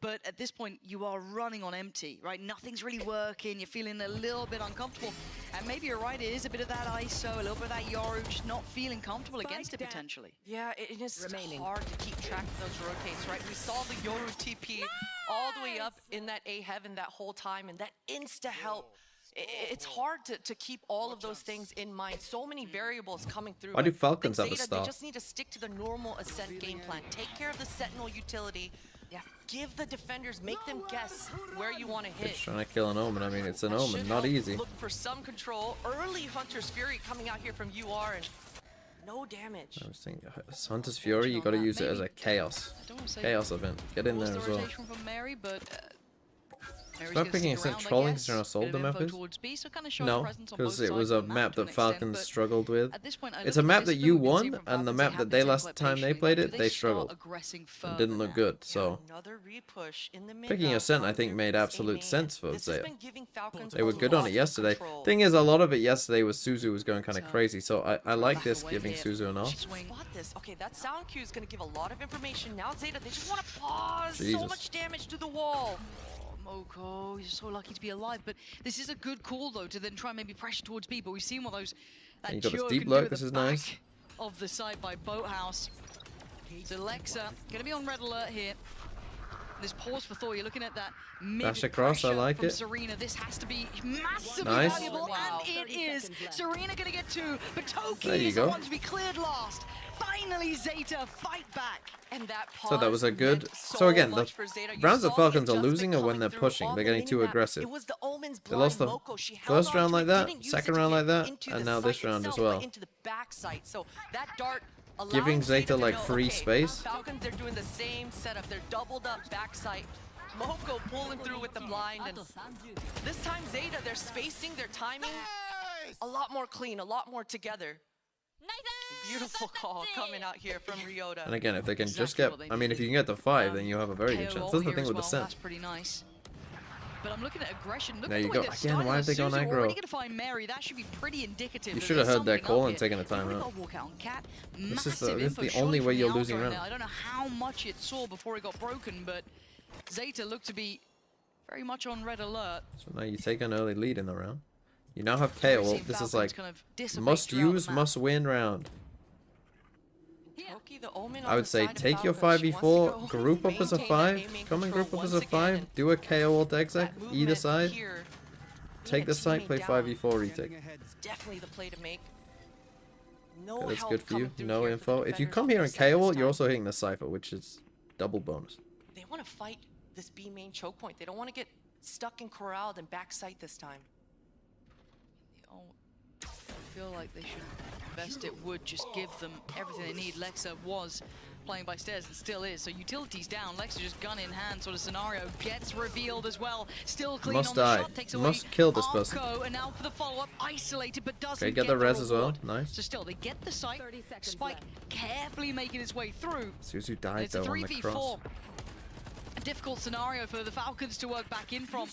But at this point, you are running on empty, right? Nothing's really working. You're feeling a little bit uncomfortable. And maybe you're right, it is a bit of that ISO, a little bit of that Yoru, just not feeling comfortable against it potentially. Yeah, it is hard to keep track of those rotates, right? We saw the Yoru TP all the way up in that A heaven that whole time, and that insta-help. It's hard to keep all of those things in mind. So many variables coming through. Why do Falcons have a ZETA, star? They just need to stick to the normal Ascent game plan. Take care of the Sentinel utility. Yeah, give the defenders, make them guess where you want to hit. Just trying to kill an Omen. I mean, it's an Omen, not easy. Look for some control. Early Hunter's Fury coming out here from UR and no damage. I was thinking, Hunter's Fury, you got to use it as a chaos event. Get in there as well. From Mary, but Start picking Ascent trolling because how sold the map is? No, because it was a map that Falcons struggled with. It's a map that you won, and the map that they last time they played it, they struggled. And didn't look good, so... Picking Ascent, I think, made absolute sense for ZETA. They were good on it yesterday. Thing is, a lot of it yesterday was Suzu was going kind of crazy, so I like this, giving Suzu an off. Okay, that sound cue is going to give a lot of information. Now ZETA, they just want to pause. So much damage to the wall. Moko, he's so lucky to be alive, but this is a good call though to then try and maybe pressure towards B. But we've seen what those that you got this Cure deep can lurk. do This at is the nice. back of the side by Boathouse. So Lexa gonna be on red alert here. There's pause for Thor. You're looking at that mid Dash across, I like from it. Serena. This has to be massively Nice. valuable, and it is. Serena gonna get 2, but Toki There you is go. the one to be cleared last. Finally, ZETA fight back. And that So that was a good... So again, the rounds that Falcons are losing are when they're pushing. They're getting too aggressive. They lost the first round like that, second round like that, and now this round as well. Giving ZETA like free space. Falcons, they're doing the same setup. They're doubled up backside. Moko pulling through with the blind, and this time ZETA, they're spacing, their timing a lot more clean, a lot more together. Beautiful call coming out here from Ryota. And again, if they can just get... I mean, if you can get to 5, then you have a very good chance. That's the thing with the Ascent. That's pretty nice. But I'm looking at aggression. Look There at you the way go. they've Again, why have they gone Suzu aggro? already gonna find Mary. That should be pretty indicative. You that should have there's heard their something call up and here. taken a timeout. Already got walk out on Cat. This is Massive the info only surely way from you're the losing Algor rounds. now. I don't know how much it saw before it got broken, but ZETA looked to be very much on red alert. So now you take an early lead in the round. You now have KO. This is like kind of dissipate must throughout the use, map. must win round. Toki, the Omen I on would the say side of take your Falcons. She wants to 5v4, go group up as a maintain that 5, A main come and control group up as a once 5, again. do a KO ult exec, That either movement side, here, take the site, play 5v4 retake. It's definitely the play to make. No Okay, that's help good for you, coming through no here for info. the If you defenders come on here the and side KO this ult, you're time. also hitting the Cypher, which is double bonus. They want to fight this B main choke point. They don't want to get stuck and corralled and backside this time. I feel like they should best it would just give them everything they need. Lexa was playing by stairs and still is, so utilities down. Lexa just gun in hand sort of scenario gets revealed as well. Still clean Must on the die. shot, takes You away must kill this person. Arco, and now for the follow-up, isolated but doesn't Okay, get the res as well, reward. nice. So still, they get the site. Spike carefully making its way through. Suzu And died it's a though on the 3v4. cross. A difficult scenario for the Falcons to work back in from.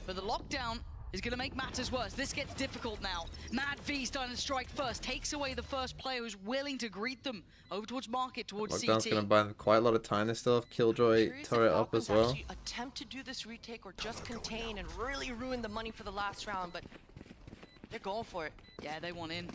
But the lockdown is going to make matters worse. This gets difficult now. Mad V starting to strike first, takes away the first player who's willing to greet them over towards Market, towards Lockdown's CT. going to buy them quite a lot of time. They still have Killjoy Curious if turret up Falcons as well. actually attempt to do this retake or just contain and really ruin the money for the last round, but they're going for it. Yeah, they want in.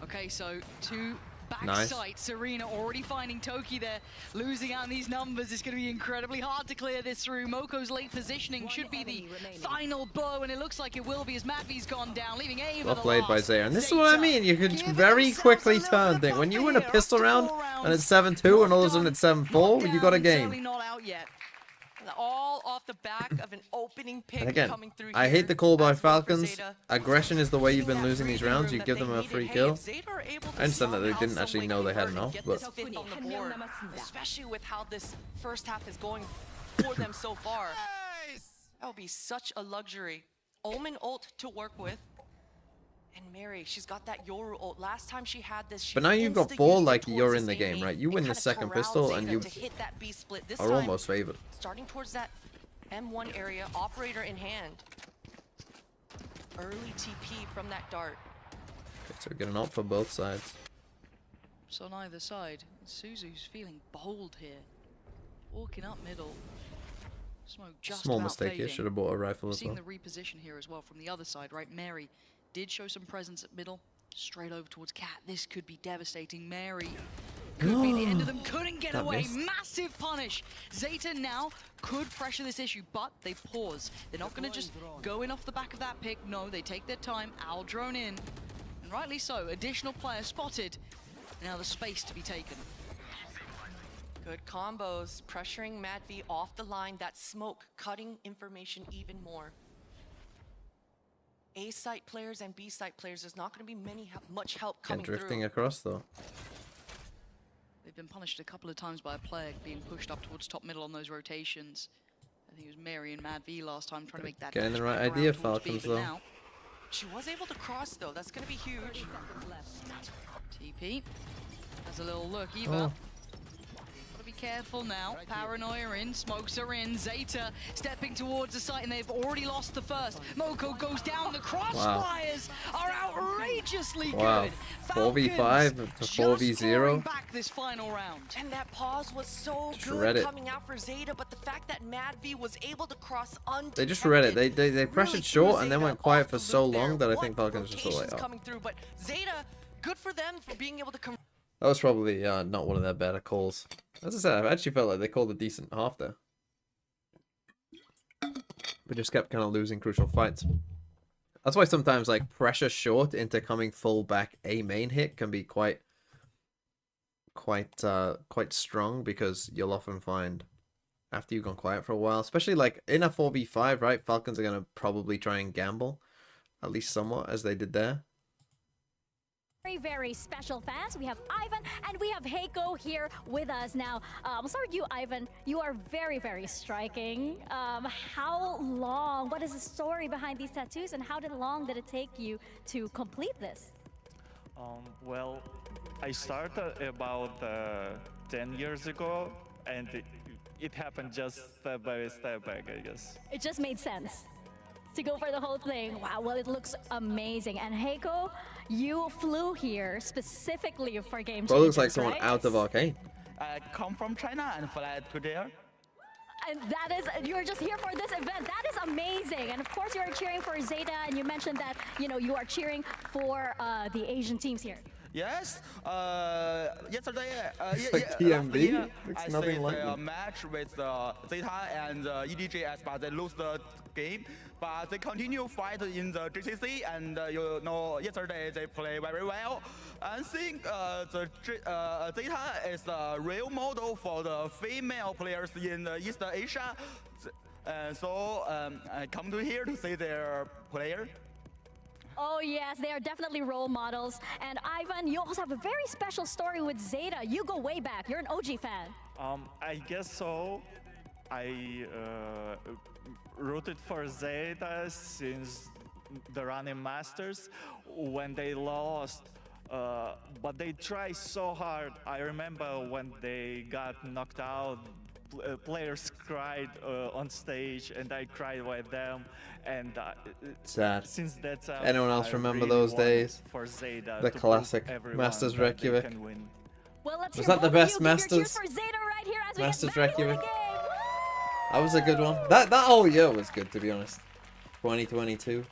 Okay, so two back Nice. sites. Serena already finding Toki there. Losing out on these numbers is going to be incredibly hard to clear this through. Moko's late positioning should be the final blow, and it looks like it will be as Mavi's gone down, leaving Ava Well the played by last. Zaya. And this is what I mean. You can Giving very themselves quickly a little turn bit things. of When you buffer win a here. pistol Up to round 4 rounds. and it's 7-2 and all of a sudden it's 7-4, you got a Certainly game. not out yet. All off the back of an opening pick And again, coming through I here. hate the call by That's well for Falcons. Zeta. Aggression is the way you've been Getting that losing these breathing rounds. room You that give they them a needed. free Hey, kill. if Zeta are able to I understand that they somehow, didn't actually some way know they had convert and enough, get but this fifth on the board, especially with how this first half is going for them so far. That would be such a luxury. Omen ult to work with. And Mary, she's got that Yoru ult. Last time she had this, she But now you've got insta-used ball it like towards you're this in the A game, main right? You and win the kinda second corralled pistol and Zeta you to hit that B split. This are time, almost favored. starting towards that M1 area, operator in hand. Early TP from that dart. Okay, so we're getting up for both sides. So on either side, Suzu's feeling bold here. Walking up middle. Smoke just Small about mistake here. fading. Should have bought a rifle as Seeing well. the reposition here as well from the other side, right? Mary did show some presence at middle. Straight over towards Cat. This could be devastating. Mary could be the end of them. Couldn't get That away. missed. Massive punish. Zeta now could pressure this issue, but they pause. They're not going to just go in off the back of that pick. No, they take their time. Owl drone in. And rightly so. Additional player spotted. Now the space to be taken. Good combos, pressuring Mad V off the line. That smoke cutting information even more. A site players and B site players, there's not going to be much help Again, coming drifting through. across though. They've been punished a couple of times by a player being pushed up towards top middle on those rotations. I think it was Mary and Mad V last time trying to make that. Getting the dash right back idea, around towards B, Falcons, but though. now, She was able to cross though. That's going to be huge. TP has a little look. Eva. Oh. Gotta be careful now. Paranoia in, smokes are in. Zeta stepping towards the site, and they've already lost the first. Moko goes down. The crossfires are outrageously Wow. good. 4v5 Falcons to just 4v0. clawing back this final round. And that pause was so Just good read it. coming out for Zeta, but the fact that Mad V was able to cross undetected. They just read it. They pressured really short threw and then Zeta went quiet off for the so loop long there. that I think What Falcons just thought like, rotations oh. coming through, but Zeta, good for them for being able to come. That was probably not one of their better calls. As I said, I actually felt like they called a decent half there. But just kept kind of losing crucial fights. That's why sometimes like pressure short into coming full back A main hit can be quite strong, because you'll often find after you've gone quiet for a while, especially like in a 4v5, right? Falcons are going to probably try and gamble, at least somewhat, as they did there. Very, very special fans. We have Ivan and we have Heiko here with us now. I'll start with you, Ivan. You are very, very striking. How long, what is the story behind these tattoos, and how long did it take you to complete this? Well, I started about 10 years ago, and it happened just step by step, I guess. It just made sense to go for the whole thing. Wow, well, it looks amazing. And Heiko, you flew here specifically for Game Bro looks like Changers, someone right? out of Arcane. I come from China and fly to there. And that is, you're just here for this event. That is amazing. And of course, you're cheering for Zeta, and you mentioned that, you know, you are cheering for the Asian teams here. Yes, yesterday, like TMB? last year, Looks I nothing see like the them. match with Zeta and EDGS, but they lose the game. But they continue fight in the GCC, and you know, yesterday they play very well. I think Zeta is the real model for the female players in East Asia. So I come to here to see their player. Oh yes, they are definitely role models. And Ivan, you also have a very special story with Zeta. You go way back. You're an OG fan. I guess so. I rooted for Zeta since the running masters when they lost. But they tried so hard. I remember when they got knocked out players cried on stage, and I cried with them. And Sad. since that time, Anyone else I remember really those want days? For ZETA The to classic prove everyone Masters that they Reykjavik. can win. Well, let's Was hear that the both of best you give your cheer Masters? for Zeta right here as we Masters get back into the Reykjavik. game. That was a good one. That whole year was good, to be honest. 2022.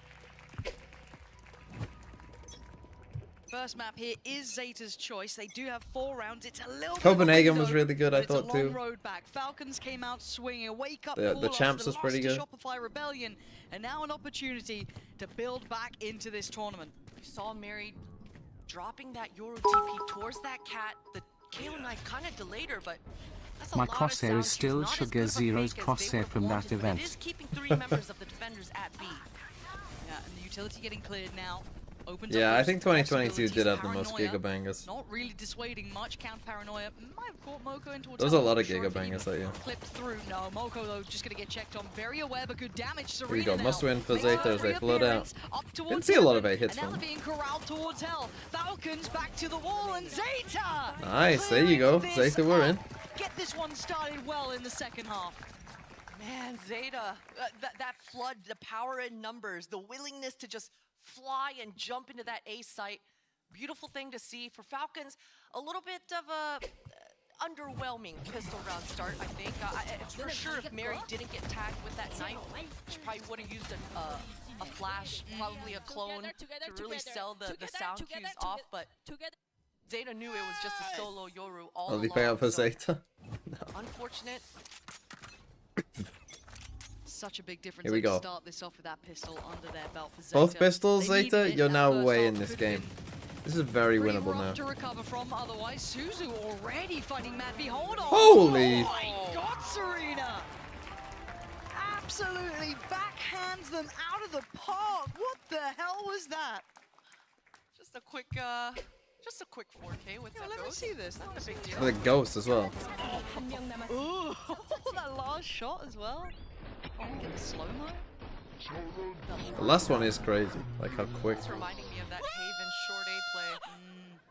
First map here is Zeta's choice. They do have 4 rounds. It's a little bit Copenhagen of a was window, really good, I but thought, it's a long too. road back. Falcons came out swinging. A wake-up The call Champs after was the pretty loss good. to Shopify Rebellion, and now an opportunity to build back into this tournament. You saw Mary dropping that Yoru TP towards that cat. The KO knife kind of delayed her, but that's a My lot of crosshair sound. is She's still not as Sugar good of a Zero's fake as they crosshair would've from that wanted, but event. It is keeping 3 members of the defenders at B. Yeah, and the utility getting cleared now. Opens Yeah, up I those think 2022 did possibilities. have the most Paranoia, gigabangers. Not really dissuading much. Count Paranoia might have caught Moko into a There was a tunnel. lot of Not sure if he gigabangers that year. clipped through. No, Moko though just gonna get checked on. Very aware, but good damage. Here we go. Serena Must now win for makes Zeta her as they float out. reappearance up Didn't towards see a lot of heaven, 8 hits and now from they're them. being corralled towards hell. Falcons back to the wall, and Zeta. Nice, there you go. clearing Zeta, this we're up. in. Get this one started well in the second half. Man, Zeta, that flood, the power in numbers, the willingness to just fly and jump into that A site. Beautiful thing to see. For Falcons, a little bit of a underwhelming pistol round start, I think. For sure, if Mary didn't get tagged with that knife, she probably would have used a flash, probably a clone, to really sell the sound cues off, but Zeta knew it was just a solo Yoru all Will he along. pay out for so Zeta? No. unfortunate. Such a big difference. Here we to go. start this off with that pistol under their belt for Zeta. Both pistols, They needed Zeta, it. you're That now first way half in this could game. have This is very pretty winnable now. rough to recover from. Otherwise, Suzu already fighting Matt. Hold on. Holy. Oh my God, Serena! Absolutely backhands them out of the park. What the hell was that? Just a quick 4K with Yeah, that let me ghost. see this. Not a big deal. The ghost as well. Ooh, that last shot as well. Oh, get the slow-mo. The last one is crazy. Like how quick. It's reminding me of that Haven short A play.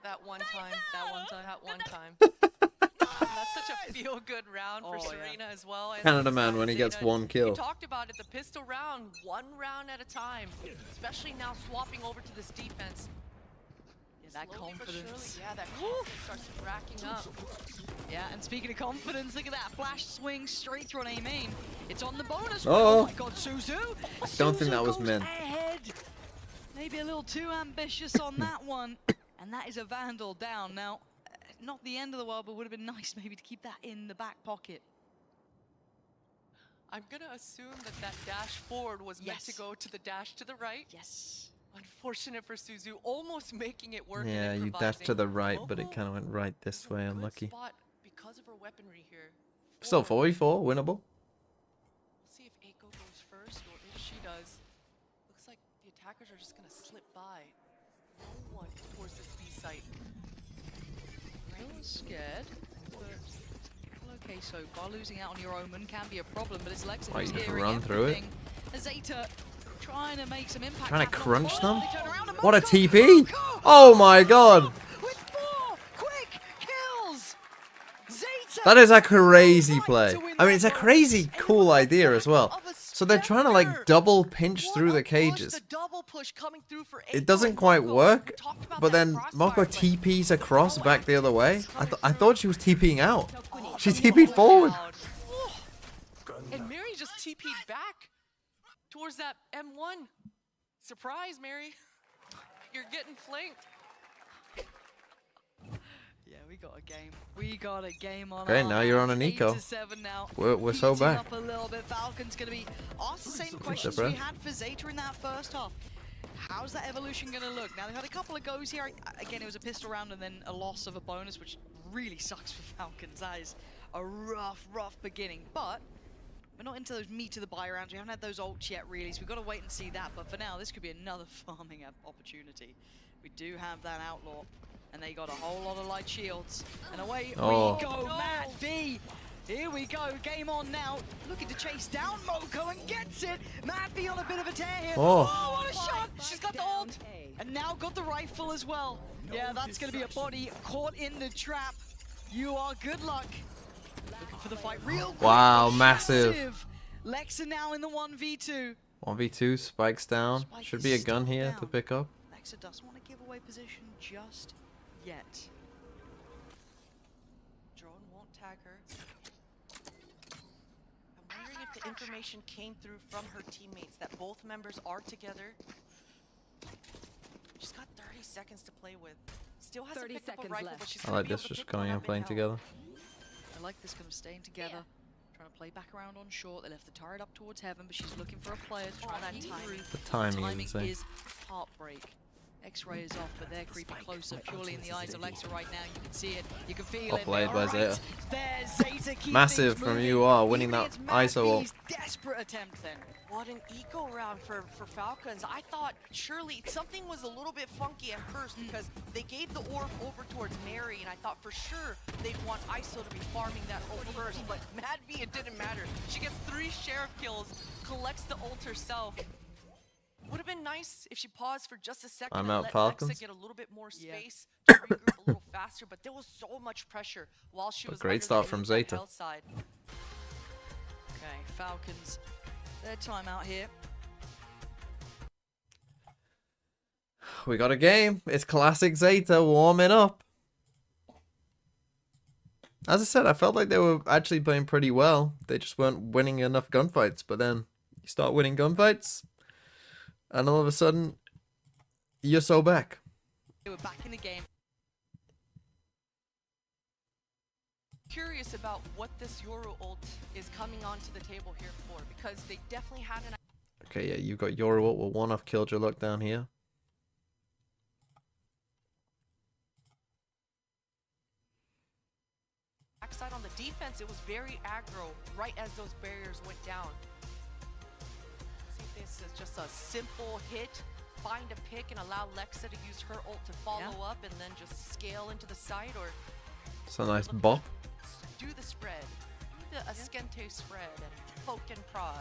That one time. That's such a feel-good round for Serena as well. And Canada man when he gets Zeta, 1 kill. We talked about it, the pistol round, 1 round at a time. Especially now swapping over to this defense. Yeah, that Slowly but confidence. surely, yeah, that confidence starts racking up. Yeah, and speaking of confidence, look at that flash swing straight through an A main. It's on the bonus. Oh. Oh my God, Suzu! I don't think Suzu that was goes meant. ahead. Maybe a little too ambitious on that one, and that is a Vandal down. Now, not the end of the world, but would have been nice maybe to keep that in the back pocket. I'm gonna assume that dash forward was meant to Yes. go to the dash to the right. Yes. Unfortunate for Suzu, almost making it work. Yeah, and you dashed to improvising. the right, but it Momo, kind of went right this way. good Unlucky. spot because of her weaponry here. Still Forward. 44, winnable. We'll see if Eiko goes first or if she does. Looks like the attackers are just gonna slip by. No one towards this B site. A little scared, but well, okay so far. Losing out on your Omen can be a problem, but it's Lexa Oh, who's you just hearing run through it? everything. Zeta trying to make some impact. Trying to happen on the crunch ball. them? They turn around and What a Moko! TP! Moko! Oh my God! With 4 quick kills! Zeta That is a crazy right play. to win I mean, that it's a round. crazy And it cool was idea as well. of a So they're trying to like Spectre. double pinch What through a the push, cages. the double push coming through for It Eiko doesn't and quite Moko. work, We talked about but that then crossfire, Moko but TPs across no back the other way. access I thought she was TPing out. She Oh, TP'd forward. loud. And Mary just TP'd back towards that M1. Surprise, Mary. You're getting flanked. Yeah, we got a game. We got a game on. Okay, our now you're on an hands. eco. 8-7 now. We're so Heating back. up a little bit. Falcon's gonna be asked the same Catch questions that we breath. had for Zeta in that first half. How's that evolution gonna look? Now they've had a couple of goes here. Again, it was a pistol round and then a loss of a bonus, which really sucks for Falcons. That is a rough beginning. But we're not into those meat of the buy rounds. We haven't had those ults yet, really, so we've got to wait and see that. But for now, this could be another farming opportunity. We do have that outlaw, and they got a whole lot of light shields. And away Oh. we go, Matt V. Here we go, game on now. Looking to chase down Moko and gets it. Matt V on a bit of a tear here. Oh. What a shot! She's got the ult, and now got the rifle as well. Yeah, that's going to be a body caught in the trap. You are good luck. Looking for the fight real quick. Wow, massive. Lexa now in the 1v2. 1v2, spikes down. Spike Should is be a gun still here down. to pick up. Lexa doesn't want to give away position just yet. Drone won't tag her. I'm wondering if the information came through from her teammates that both members are together. She's got 30 seconds to play with. Still hasn't 30 picked up a seconds rifle, left. but she's I gonna like be able this, to just pick coming one and up in playing hell. together. I like this, kind of staying together. Trying to play back around on short. They left the turret up towards heaven, but she's looking for a player to try that timing. The timing is insane. is heartbreak. X-ray is off, but they're creeping closer purely in the eyes of Lexa right now. You can see it. You can feel Well it. played by Zeta. There's Zeta keep Massive things from moving. UR, winning Even that against ISO ult. Madbee's desperate attempt then. What an eco round for Falcons. I thought surely something was a little bit funky at first because they gave the orb over towards Mary, and I thought for sure they'd want ISO to be farming that ult first, but Madbee, it didn't matter. She gets 3 sheriff kills, collects the ult herself. Would have been nice if she paused for just a second I'm and out let Falcons. Lexa get a little bit more space to regroup a little faster, but there was so much pressure while she was great under start the from aim of that Zeta. hell side. Okay, Falcons, their timeout here. We got a game. It's classic Zeta warming up. As I said, I felt like they were actually playing pretty well. They just weren't winning enough gunfights. But then you start winning gunfights, and all of a sudden, you're so back. They were back in the game. Curious about what this Yoru ult is coming onto the table here for, because they definitely had an Okay, yeah, you've got Yoru ult with 1 off Killjoy luck down here. backside on the defense. It was very aggro right as those barriers went down. See if this is just a simple hit, find a pick and allow Lexa to use her ult to follow up and then just scale into the side, or It's a nice bop. do the spread, do the Ascente spread and poke and prod.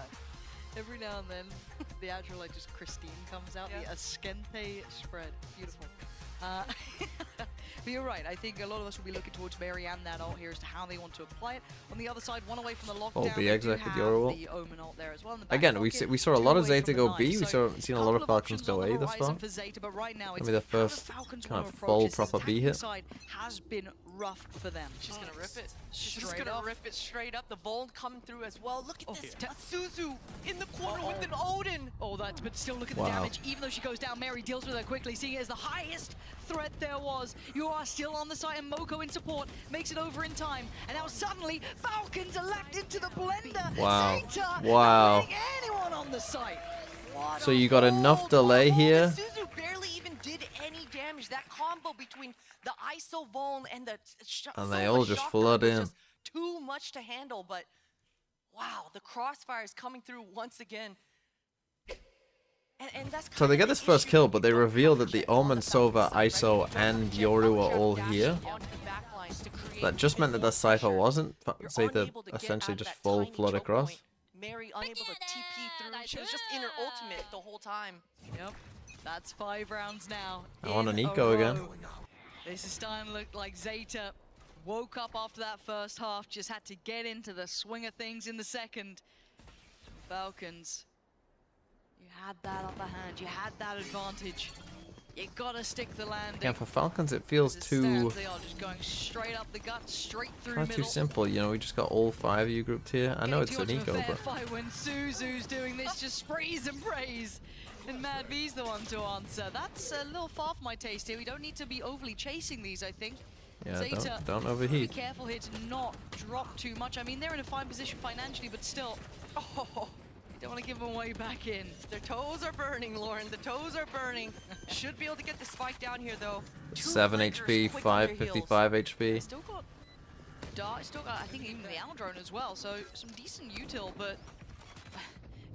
Every now and then, the actual like just Christine comes out, the Ascente spread. Beautiful. But you're right, I think a lot of us will be looking towards Mary and that ult here as to how they want to apply it. On the other side, one away from the lockdown, Oh, B they exec do with have Yoru ult. the Omen ult there as well in the back Again, pocket, we saw a 2 lot of away Zeta from go the B. knife. We So, seen a lot of couple Falcons options go on the A thus horizon far. for Zeta, but right now Maybe it's the how first Falcons kind wanna of approach full this. proper This B attacking hit. side has been rough for them. She's gonna rip it. She's just Straight gonna up. rip it straight up. The Vold coming through as well. Look at this. yeah. A Suzu in the corner with an Odin. Oh, that's, but still look at the Wow. damage. Even though she goes down, Mary deals with her quickly, seeing it as the highest threat there was. You are still on the site, and Moko in support makes it over in time. And now suddenly, Falcons are left into the blender. Wow. Zeta Wow. not letting anyone on the site. What So a you got enough Vold, delay Vold, here. Suzu barely even did any damage. That combo between the ISO Vold and the And they all just flood in. Just too much to handle, but wow, the crossfire is coming through once again. And that's So they kind get of this the first issue kill, when but you they don't reveal have that the check on Omen, the Falcon Sova, side, right? ISO, You don't have and check Yoru on are all dash here. onto the back lines to create That just meant that the more Cypher pressure. wasn't. You're Zeta unable to get essentially out just that full tiny flood choke across. point. Mary unable to TP through. She was just in her ultimate the whole time. Yep, that's 5 rounds now. I want in an a eco again. row. This is starting to look like Zeta woke up after that first half, just had to get into the swing of things in the second. Falcons, you had that upper hand, you had that advantage. You gotta stick the landing. Again, for Falcons, it feels As it too stands, they are just going straight up the gut, straight through kind of too middle. simple. You know, we just got all 5 of you grouped here. I know it's Getting an too much eco, of a fair but fight when Suzu's doing this, just sprays and prays. And Mad V's the one to answer. That's a little far for my taste here. We don't need to be overly chasing these, I think. yeah, Zeta, don't be overheat. careful here to not drop too much. I mean, they're in a fine position financially, but still, you don't want to give them way back in. Their toes are burning, Lauren. The toes are burning. Should be able to get the spike down here, though. 7 HP, 555 HP. Still got Dart, still got, I think, even the Aldrone as well, so some decent util, but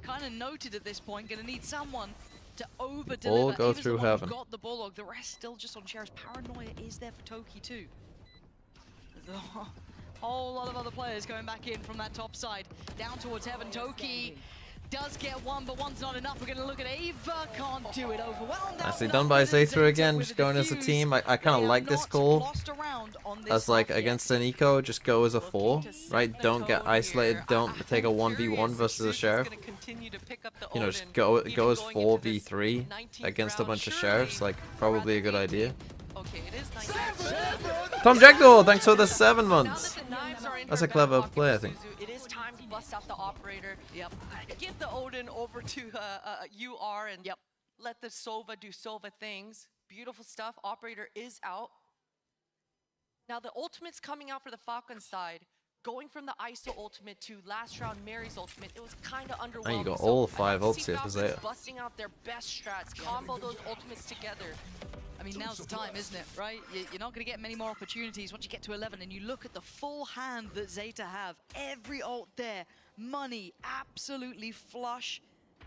kind of noted at this point, gonna need someone to over-deliver. All go Ava's the through one who's heaven. got the Bulldog, the rest still just on Cher's. Paranoia is there for Toki too. There's a whole lot of other players going back in from that top side. Down towards heaven, Toki does get one, but one's not enough. We're going to look at Ava. Can't do it. Overwhelmed. Nicely done by ZETA again, just going as a team. I kind of like this call as like against an eco, just go as a 4, right? Don't get isolated, don't take a 1v1 versus a sheriff. You know, just go as 4v3 against a bunch of sheriffs, like probably a good idea. Tom Jackdaw, thanks for the 7 months. That's a clever play, I think. It is time to bust out the operator. Yep. Give the Odin over to UR and let the Sova do Sova things. Beautiful stuff. Operator is out. Now the ultimate's coming out for the Falcon side. Going from the ISO ultimate to last round Mary's ultimate, it was kind of underwhelming. And you got all 5 ults here for ZETA. Busting out their best strats, combo those ultimates together. I mean, now's the time, isn't it, right? You're not going to get many more opportunities once you get to 11, and you look at the full hand that ZETA have. Every ult there, money, absolutely flush.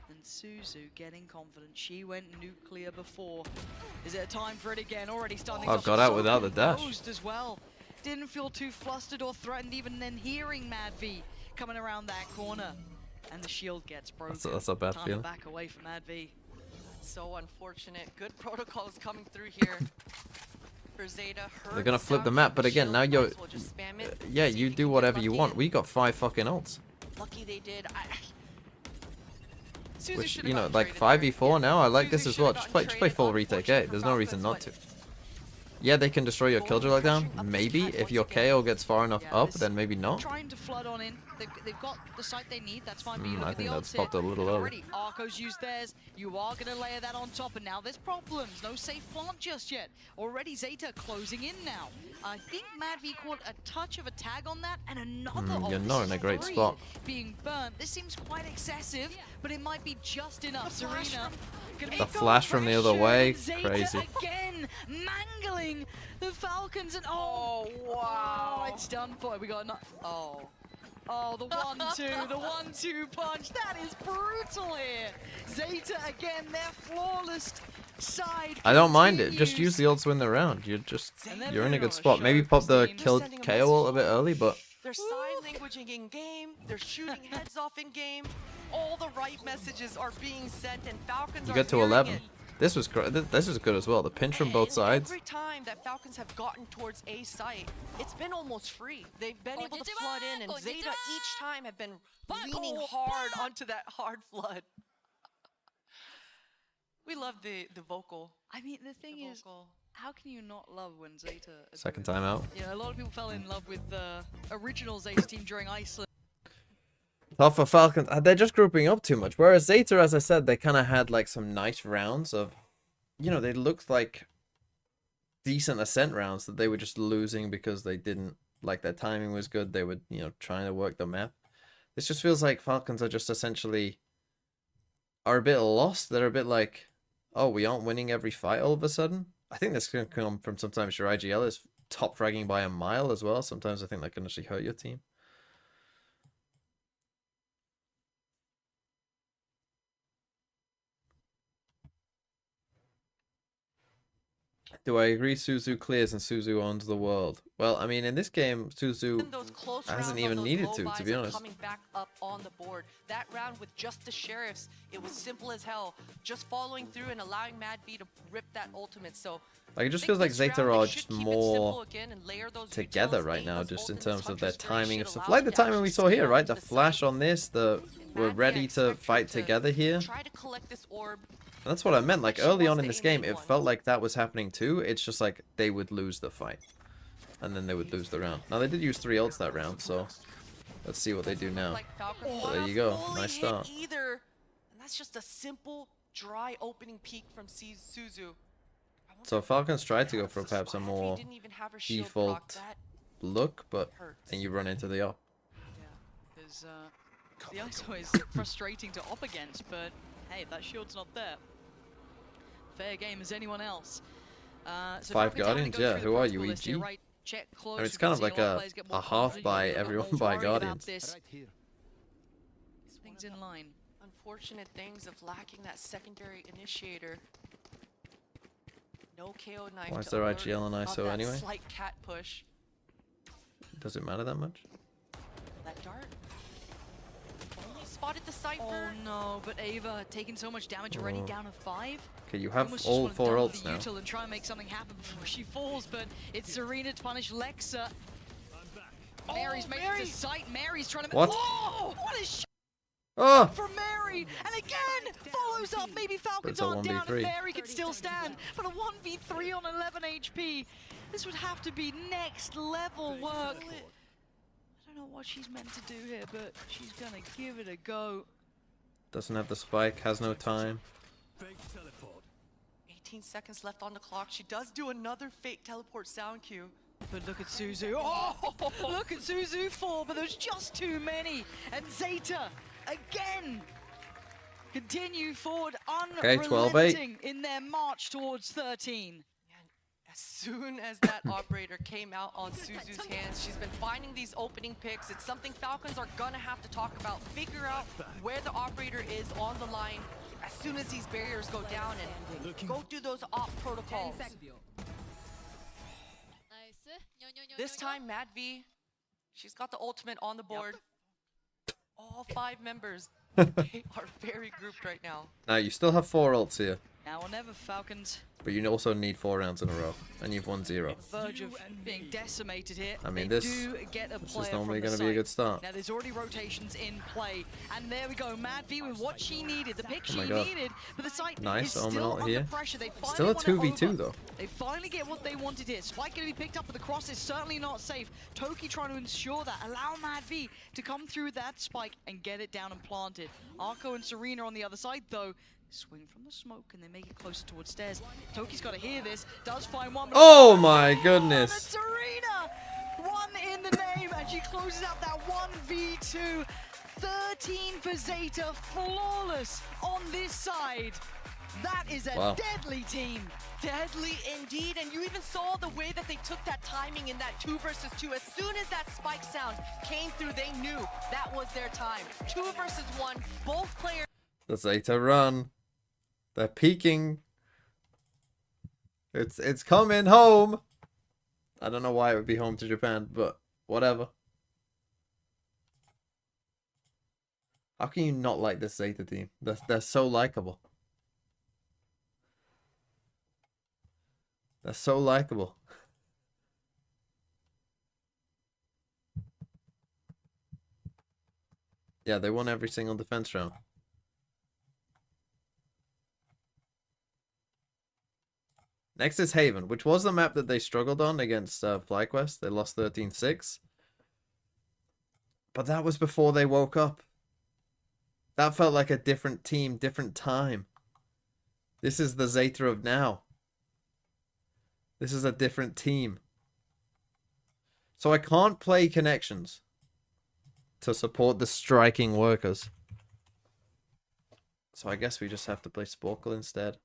And Suzu getting confident. She went nuclear before. Is it a time for it again? Already starting. Oh, got out without the dash. As well. Didn't feel too flustered or threatened, even then hearing Mad V coming around that corner. And the shield gets broken. That's a bad time feeling. To back away from Mad V. So unfortunate. Good protocols coming through here for ZETA. They're gonna flip the map, but again, now you're... yeah, you do whatever you want. We got 5 fucking ults. Lucky they did. Which, you know, like 5v4 now, I like this as well. Just play full retake A. There's no reason not to. Yeah, they can destroy your Killjoy lockdown. Maybe if your KO gets far enough up, then maybe not. Trying to flood on in. They've got the site they need. That's fine. But you look I at think the that's ults popped a here. little early. Arco's used theirs. You are going to layer that on top, and now there's problems. No safe plant just yet. Already ZETA closing in now. I think Mad V caught a touch of a tag on that, and another You're not in a great spot. being burnt. This seems quite excessive, but it might be just enough. Serena. The flash from the other way, crazy. Again, mangling the Falcons, and oh wow, it's done for. We got oh, the 1-2, the 1-2 punch. That is brutal here. ZETA again, their flawless side. I don't mind it. Just use the ults to win the round. You're in a good spot. Maybe pop the KO ult a bit early, but they're side languaging in game. They're shooting heads off in game. All the right messages are being sent, and Falcons you get to 11. This was good as well. The pinch from both sides. Every time that Falcons have gotten towards A site, it's been almost free. They've been able to flood in, and ZETA each time have been leaning hard onto that hard flood. We love the vocal. I mean, the thing is, how can you not love when ZETA... Second time out. Yeah, a lot of people fell in love with the original ZETA team during Iceland. Tough for Falcons. They're just grouping up too much. Whereas ZETA, as I said, they kind of had like some nice rounds of, you know, they looked like decent Ascent rounds that they were just losing because they didn't, like, their timing was good. They were, you know, trying to work the map. This just feels like Falcons are just essentially are a bit lost. They're a bit like, oh, we aren't winning every fight all of a sudden. I think this can come from sometimes your IGL is top fragging by a mile as well. Sometimes I think that can actually hurt your team. Do I agree Suzu clears and Suzu owns the world? Well, I mean, in this game, Suzu hasn't even needed to be honest. Coming back up on the board. That round with just the sheriffs, it was simple as hell. Just following through and allowing Mad V to rip that ultimate. So like, it just feels like ZETA are just more together right now, just in terms of their timing of stuff. Like the timing we saw here, right? The flash on this, we're ready to fight together here. Try to collect this orb. And that's what I meant. Like, early on in this game, it felt like that was happening too. It's just like they would lose the fight. And then they would lose the round. Now, they did use 3 ults that round, so let's see what they do now. But there you go. Nice start. And that's just a simple, dry opening peek from Suzu. So Falcons tried to go for perhaps a more default look, but then you run into the op. Yeah, there's, the ISO is frustrating to op against, but hey, that shield's not there. Fair game as anyone else. So 5 Guardians? Yeah, who are you, EG? Right, check close. I mean, it's kind of like a half by everyone by Guardians. Things in line. Unfortunate things of lacking that secondary initiator. No KO knife. Why is there IGL on ISO anyway? Slight cat push. Does it matter that much? That dart. Only spotted the Cypher. Oh no, but Ava taking so much damage already, down to 5. Okay, you have Almost all just wanna 4 dump ults the now. util and try and make something happen before she falls, but it's Serena to punish Lexa. Mary's made it to sight. Mary's trying to. What? Oh, what a shot Oh! from Mary! And again, follows up. Maybe Falcons It's a aren't down and 1v3. Mary can still stand. But a 1v3 on 11 HP. This would have to be next level work. I don't know what she's meant to do here, but she's gonna give it a go. Doesn't have the spike, has no time. 18 seconds left on the clock. She does do another fake teleport sound cue. But look at Suzu. Oh, look at Suzu fall, but there's just too many. And ZETA, again, continue forward, Okay, 12-8. unrelenting in their march towards 13. As soon as that operator came out on Suzu's hands, she's been finding these opening picks. It's something Falcons are gonna have to talk about. Figure out where the operator is on the line as soon as these barriers go down and go through those op protocols. This time, Mad V, she's got the ultimate on the board. All 5 members, they are very grouped right now. Now, you still have 4 ults here, Now or never, Falcons. but you also need 4 rounds in a row, and you've won 0. Verge of being decimated here. I mean, They this do get a is player normally from the going to be a site. good start. Now there's already rotations in play, and there we go. Mad V with what she needed, the pick Oh she my God. needed, but the site Nice, is Omen still ult under here. pressure. They finally Still a won it 2v2 over. though. They finally get what they wanted here. Spike going to be picked up, but the cross is certainly not safe. Toki trying to ensure that, allow Mad V to come through that spike and get it down and planted. Arco and Serena on the other side though. Swing from the smoke and they make it closer towards stairs. Toki's got to hear this. Does find one. But Oh my and goodness! Serena! 1 in the name, and she closes out that 1v2. 13 for ZETA, flawless on this side. That is a Wow. deadly team. Deadly indeed, and you even saw the way that they took that timing in that 2 versus 2. As soon as that spike sound came through, they knew that was their time. 2 versus 1, both players. The Zeta run. They're peeking. It's coming home. I don't know why it would be home to Japan, but whatever. How can you not like this Zeta team? They're so likable. They're so likable. Yeah, they won every single defense round. Next is Haven, which was the map that they struggled on against FlyQuest. They lost 13-6. But that was before they woke up. That felt like a different team, different time. This is the Zeta of now. This is a different team. So I can't play connections to support the striking workers. So I guess we just have to play Sporkle instead.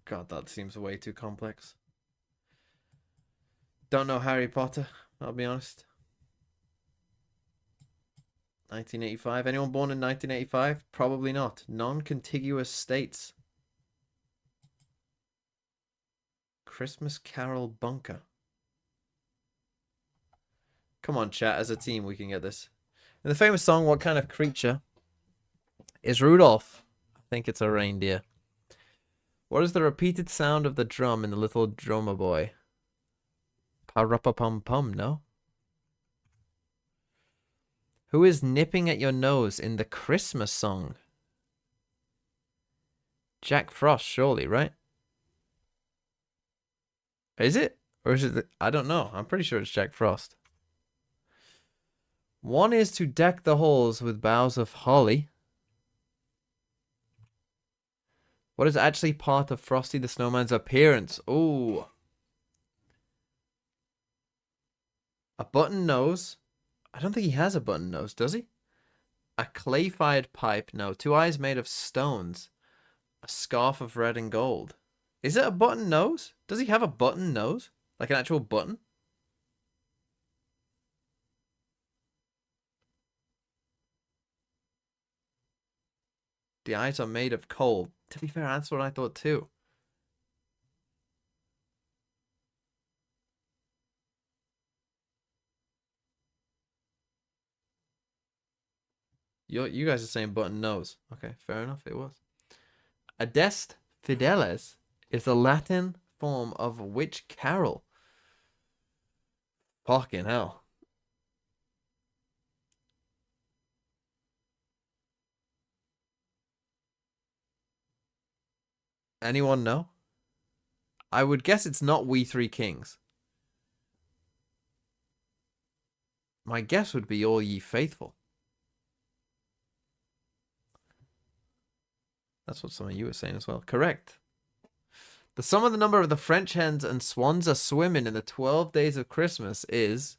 God, that seems way too complex. Don't know Harry Potter, I'll be honest. 1985. Anyone born in 1985? Probably not. Non-contiguous states. Christmas Carol Bunker. Come on, chat. As a team, we can get this. In the famous song, What Kind of Creature is Rudolph? I think it's a reindeer. What is the repeated sound of the drum in The Little Drummer Boy? Pa-ra-pa-pum-pum, no? Who is nipping at your nose in the Christmas song? Jack Frost, surely, right? Is it? Or is it? I don't know. I'm pretty sure it's Jack Frost. One is to deck the halls with boughs of holly. What is actually part of Frosty the Snowman's appearance? Ooh. A button nose. I don't think he has a button nose, does he? A clay-fired pipe. No. 2 eyes made of stones. A scarf of red and gold. Is it a button nose? Does he have a button nose? Like an actual button? The eyes are made of coal. To be fair, that's what I thought too. You guys are saying button nose. Okay, fair enough, it was. Adest Fideles is the Latin form of which carol? Fucking hell. Anyone know? I would guess it's not We Three Kings. My guess would be All Ye Faithful. That's what some of you were saying as well. Correct. The sum of the number of the French hens and swans are swimming in the 12 days of Christmas is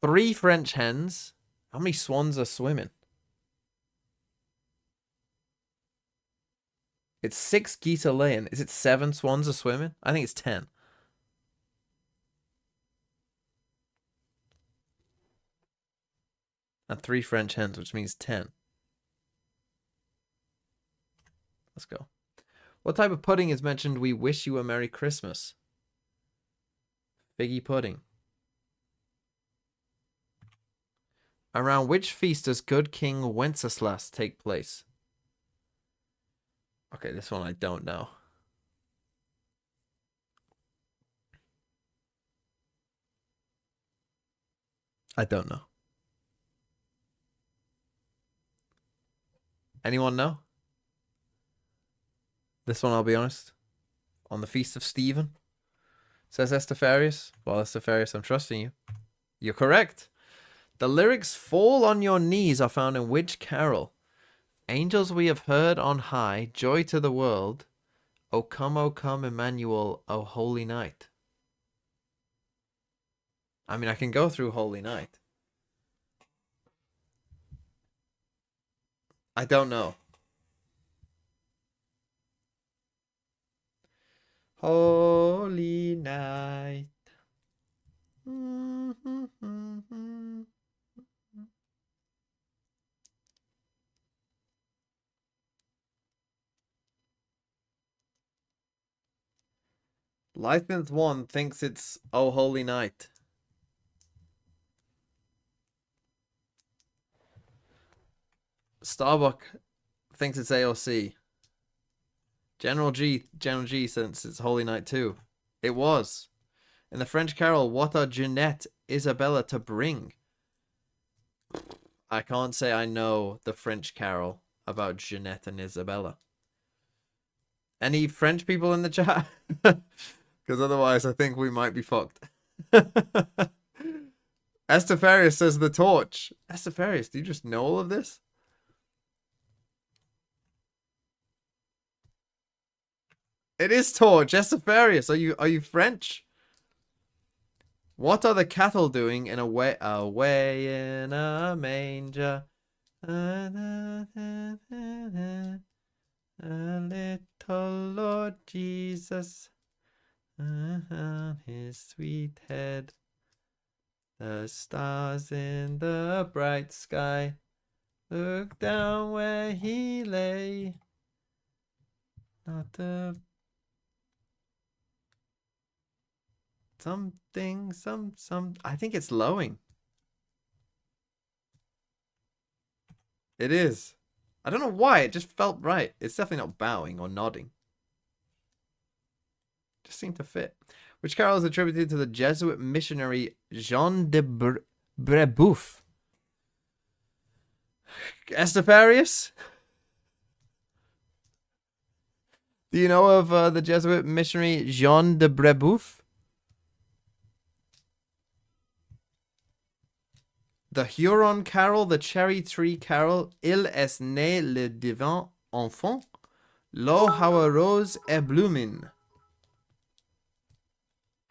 3 French hens. How many swans are swimming? It's 6 geese are laying. Is it 7 swans are swimming? I think it's 10. And 3 French hens, which means 10. Let's go. What type of pudding is mentioned? We wish you a Merry Christmas. Figgy pudding. Around which feast does good King Wenceslas take place? Okay, this one I don't know. I don't know. Anyone know? This one, I'll be honest. On the Feast of Stephen. Says Estefarius. Well, Estefarius, I'm trusting you. You're correct. The lyrics "Fall on your knees" are found in which carol? Angels we have heard on high, joy to the world. O come, Emmanuel, O holy night. I mean, I can go through Holy Night. I don't know. Holy night. Lightmouth 1 thinks it's Oh Holy Night. Starbuck thinks it's AOC. General G thinks it's Holy Night too. It was. In the French carol, what are Jeanette, Isabella to bring? I can't say I know the French carol about Jeanette and Isabella. Any French people in the chat? Because otherwise I think we might be fucked. Estefarius says the torch. Estefarius, do you just know all of this? It is torch. Estefarius, are you French? What are the cattle doing in away in a manger? A little Lord Jesus on his sweet head. The stars in the bright sky look down where he lay. Not a something, some. I think it's lowing. It is. I don't know why. It just felt right. It's definitely not bowing or nodding. Just seemed to fit. Which carol is attributed to the Jesuit missionary Jean de Brebeuf? Estefarius? Do you know of the Jesuit missionary Jean de Brebeuf? The Huron carol, the Cherry Tree carol, Il est né le divin enfant, Lo how a rose est bloomin'.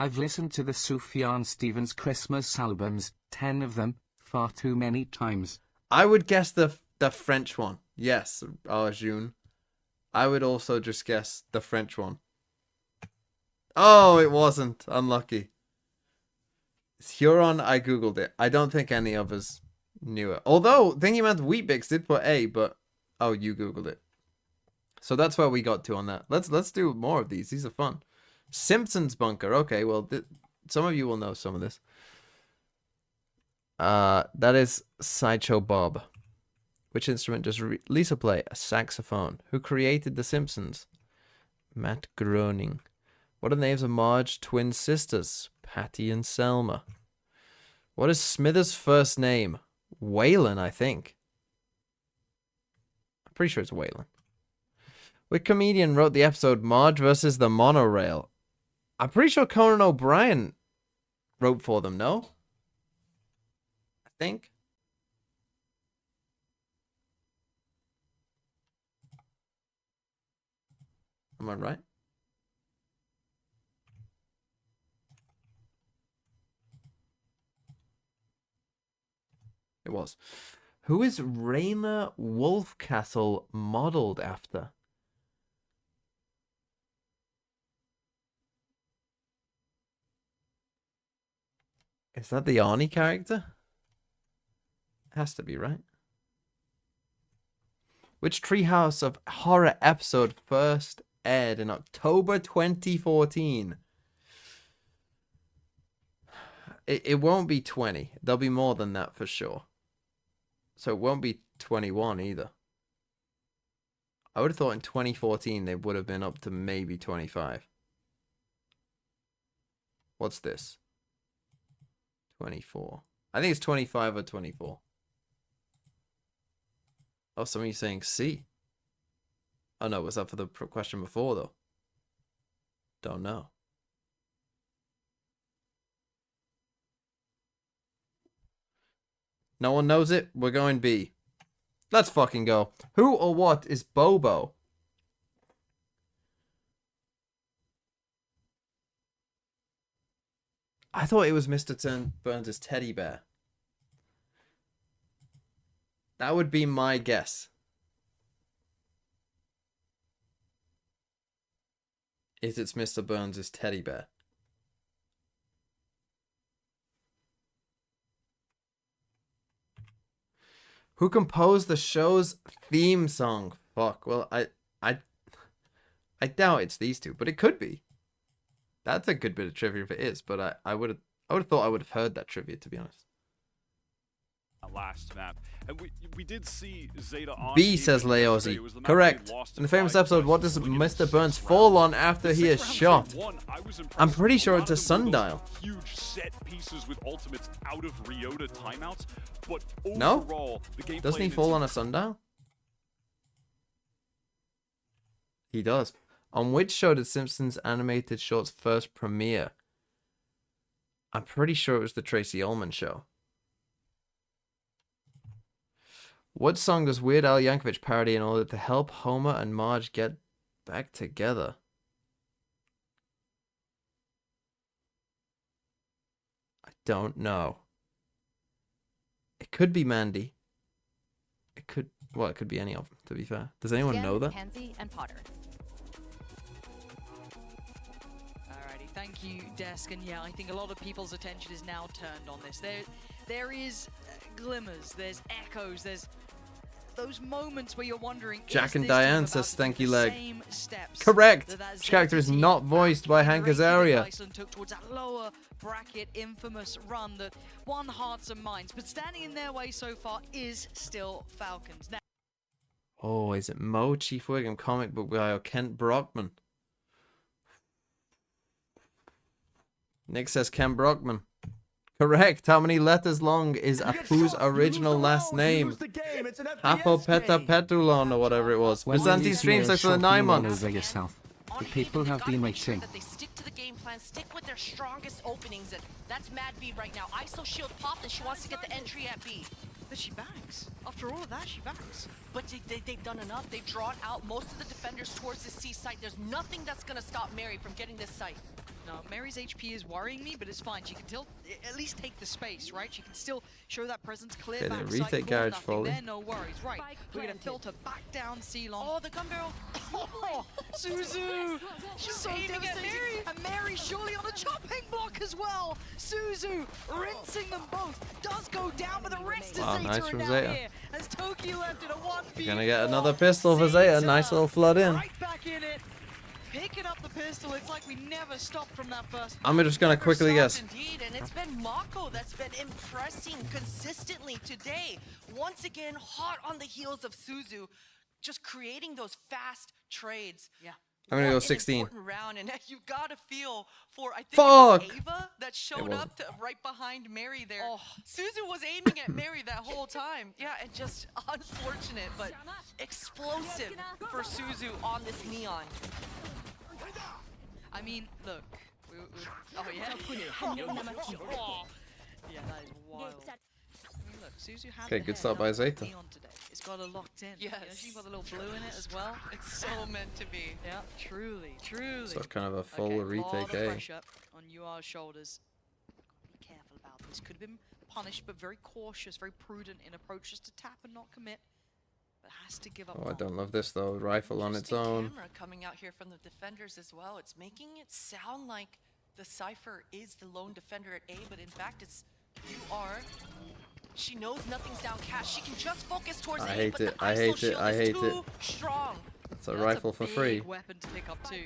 I've listened to the Sufjan Stevens Christmas albums, 10 of them, far too many times. I would guess the French one. Yes, June. I would also just guess the French one. Oh, it wasn't. Unlucky. It's Huron, I googled it. I don't think any of us knew it. Although, Thingy Man's Wheatbix did put A, but Oh, you Googled it. So that's where we got to on that. Let's do more of these. These are fun. Simpsons bunker. Okay, well, some of you will know some of this. That is Sideshow Bob. Which instrument does Lisa play? A saxophone. Who created The Simpsons? Matt Groening. What are the names of Marge's twin sisters? Patty and Selma. What is Smithers' first name? Waylon, I think. I'm pretty sure it's Waylon. Which comedian wrote the episode Marge versus the Monorail? I'm pretty sure Conan O'Brien wrote for them, no? I think. Am I right? It was. Who is Raina Wolfcastle modeled after? Is that the Arnie character? Has to be, right? Which Treehouse of Horror episode first aired in October 2014? It won't be 20. There'll be more than that for sure. So it won't be 21 either. I would have thought in 2014 they would have been up to maybe 25. What's this? 24. I think it's 25 or 24. Oh, some of you saying C. Oh no, was that for the question before though? Don't know. No one knows it? We're going B. Let's fucking go. Who or what is Bobo? I thought it was Mr. Burns' teddy bear. That would be my guess. It's Mr. Burns' teddy bear. Who composed the show's theme song? Fuck. Well, I doubt it's these two, but it could be. That's a good bit of trivia if it is, but I would have thought I would have heard that trivia, to be honest. Last map, and we did see Zeta on B, says Leozi. Correct. In the famous episode, what does Mr. Burns fall on after he is shot? I'm pretty sure it's a sundial. Huge set pieces with ultimates out of Ryota timeouts, but No? overall, the game Doesn't he fall on a sundial? He does. On which show did Simpsons animated shorts first premiere? I'm pretty sure it was the Tracy Ullman show. What song does Weird Al Yankovic parody in order to help Homer and Marge get back together? I don't know. It could be Mandy. It could be any of them, to be fair. Does anyone know that? Pansy and Potter. Alrighty, thank you, Desk. And yeah, I think a lot of people's attention is now turned on this. There is glimmers, there's echoes, there's those moments where you're wondering. Jack and Diane says Stanky Leg. Correct. Which character is not voiced by Hank Azaria? Iceland took towards that lower bracket infamous run that won hearts and minds, but standing in their way so far is still Falcons. Now, Oh, is it Mo, Chief Wiggum, comic book guy, or Kent Brockman? Nick says Ken Brockman. Correct. How many letters long is Apu's original last name? Apo Peta Petulon or whatever it was. Byzantine streams like for the 9 months. Over yourself. The people have been waiting. That they stick to the game plan, stick with their strongest openings, and that's Mad B right now. ISO shield popped, and she wants to get the entry at B. but she bangs. After all of that, she bangs. But they've done enough. They've drawn out most of the defenders towards the C site. There's nothing that's gonna stop Mary from getting this site. No, Mary's HP is worrying me, but it's fine. She can still at least take the space, right? She can still show that presence clear Okay, back the site, retake cause garage nothing folly. there, no worries. Right, we're gonna filter back down Ceylon. Oh, the gun barrel. Oh, Suzu! She's so devastating. And Mary surely on the chopping block as well. Suzu rinsing them both. Does go down, but the rest Wow, of Zeta nice are from now Zeta. here. As Toki left in a 1v4. Gonna get another pistol for Zeta. Nice little flood in. Right back in it. Picking up the pistol. It's like we never stopped from that first. I'm just gonna quickly guess. Indeed, and it's been Mako that's been impressing consistently today. Once again, hot on the heels of Suzu, just creating those fast trades. Yeah. I'm gonna go What an 16. important round, and you gotta feel for, I think Fuck! it was Ava that showed wasn't. up right behind Mary there. Oh. Suzu was aiming at Mary that whole time. Yeah, and just unfortunate, but explosive for Suzu on this Neon. I mean, look. Oh, yeah. Yeah, that is wild. I mean, look, Suzu had Okay, the good hair start by of Zeta. Neon today. It's got it locked in. Yes. You know, she's got a little blue in it as well. It's so meant to be. Yeah, truly, truly. So kind of a full okay, retake, lot of eh? pressure on UR's shoulders. Be careful about this. Could have been punished, but very cautious, very prudent in approach, just to tap and not commit. But has to give up. Oh, I don't love this though. Rifle on its own. Camera coming out here from the defenders as well. It's making it sound like the Cypher is the lone defender at A, but in fact it's UR. She knows nothing's downcast. She can just focus towards I A, hate but it, the I ISO hate it, shield I is hate too it. strong. It's a That's rifle for big free. weapon to pick up too.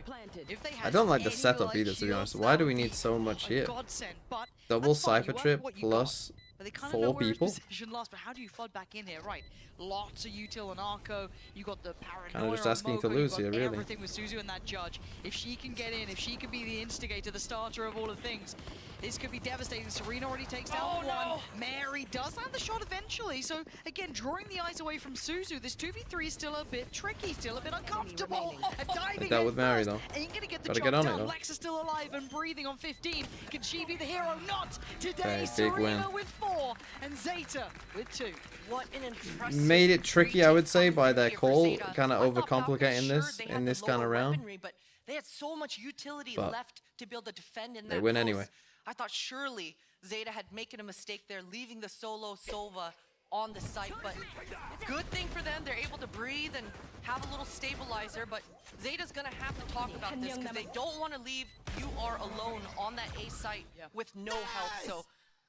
If they I had don't like the any setup light either, to be honest. shields, Why that do we would need be so much a here? godsend, but Double that's fine. Cypher You work trip with what you plus got. But they kind of know 4 where his people? position lost, but how do you flood back in here? Right, lots of util and Arco. You got the paranoia. Kinda just on asking to Moko, lose you got here, really. Everything with Suzu and that judge. If she can get in, if she can be the instigator, the starter of all of things, this could be devastating. Serena already takes down one. Mary does land the shot eventually. So again, drawing the eyes away from Suzu. This 2v3 is still a bit tricky, still a bit uncomfortable. And diving That in with Mary, first though. ain't gonna get the Gotta job get on it, done. though. Lex is still alive and breathing on 15. Can she be the hero? Not today. Okay, big Serena win. with 4 and Zeta with 2. What an impressive Made it tricky, I would say, by their here for call, Zeta. kind of I thought Falcons, overcomplicating sure, this they in had this the kind of lower round. weaponry, but they had so much utility But left to be able to defend in they that win post. anyway. I thought surely Zeta had making a mistake there, leaving the solo Sova on the site, but good thing for them. They're able to breathe and have a little stabilizer, but Zeta's gonna have to talk about this because they don't want to leave UR alone on that A site with no help. So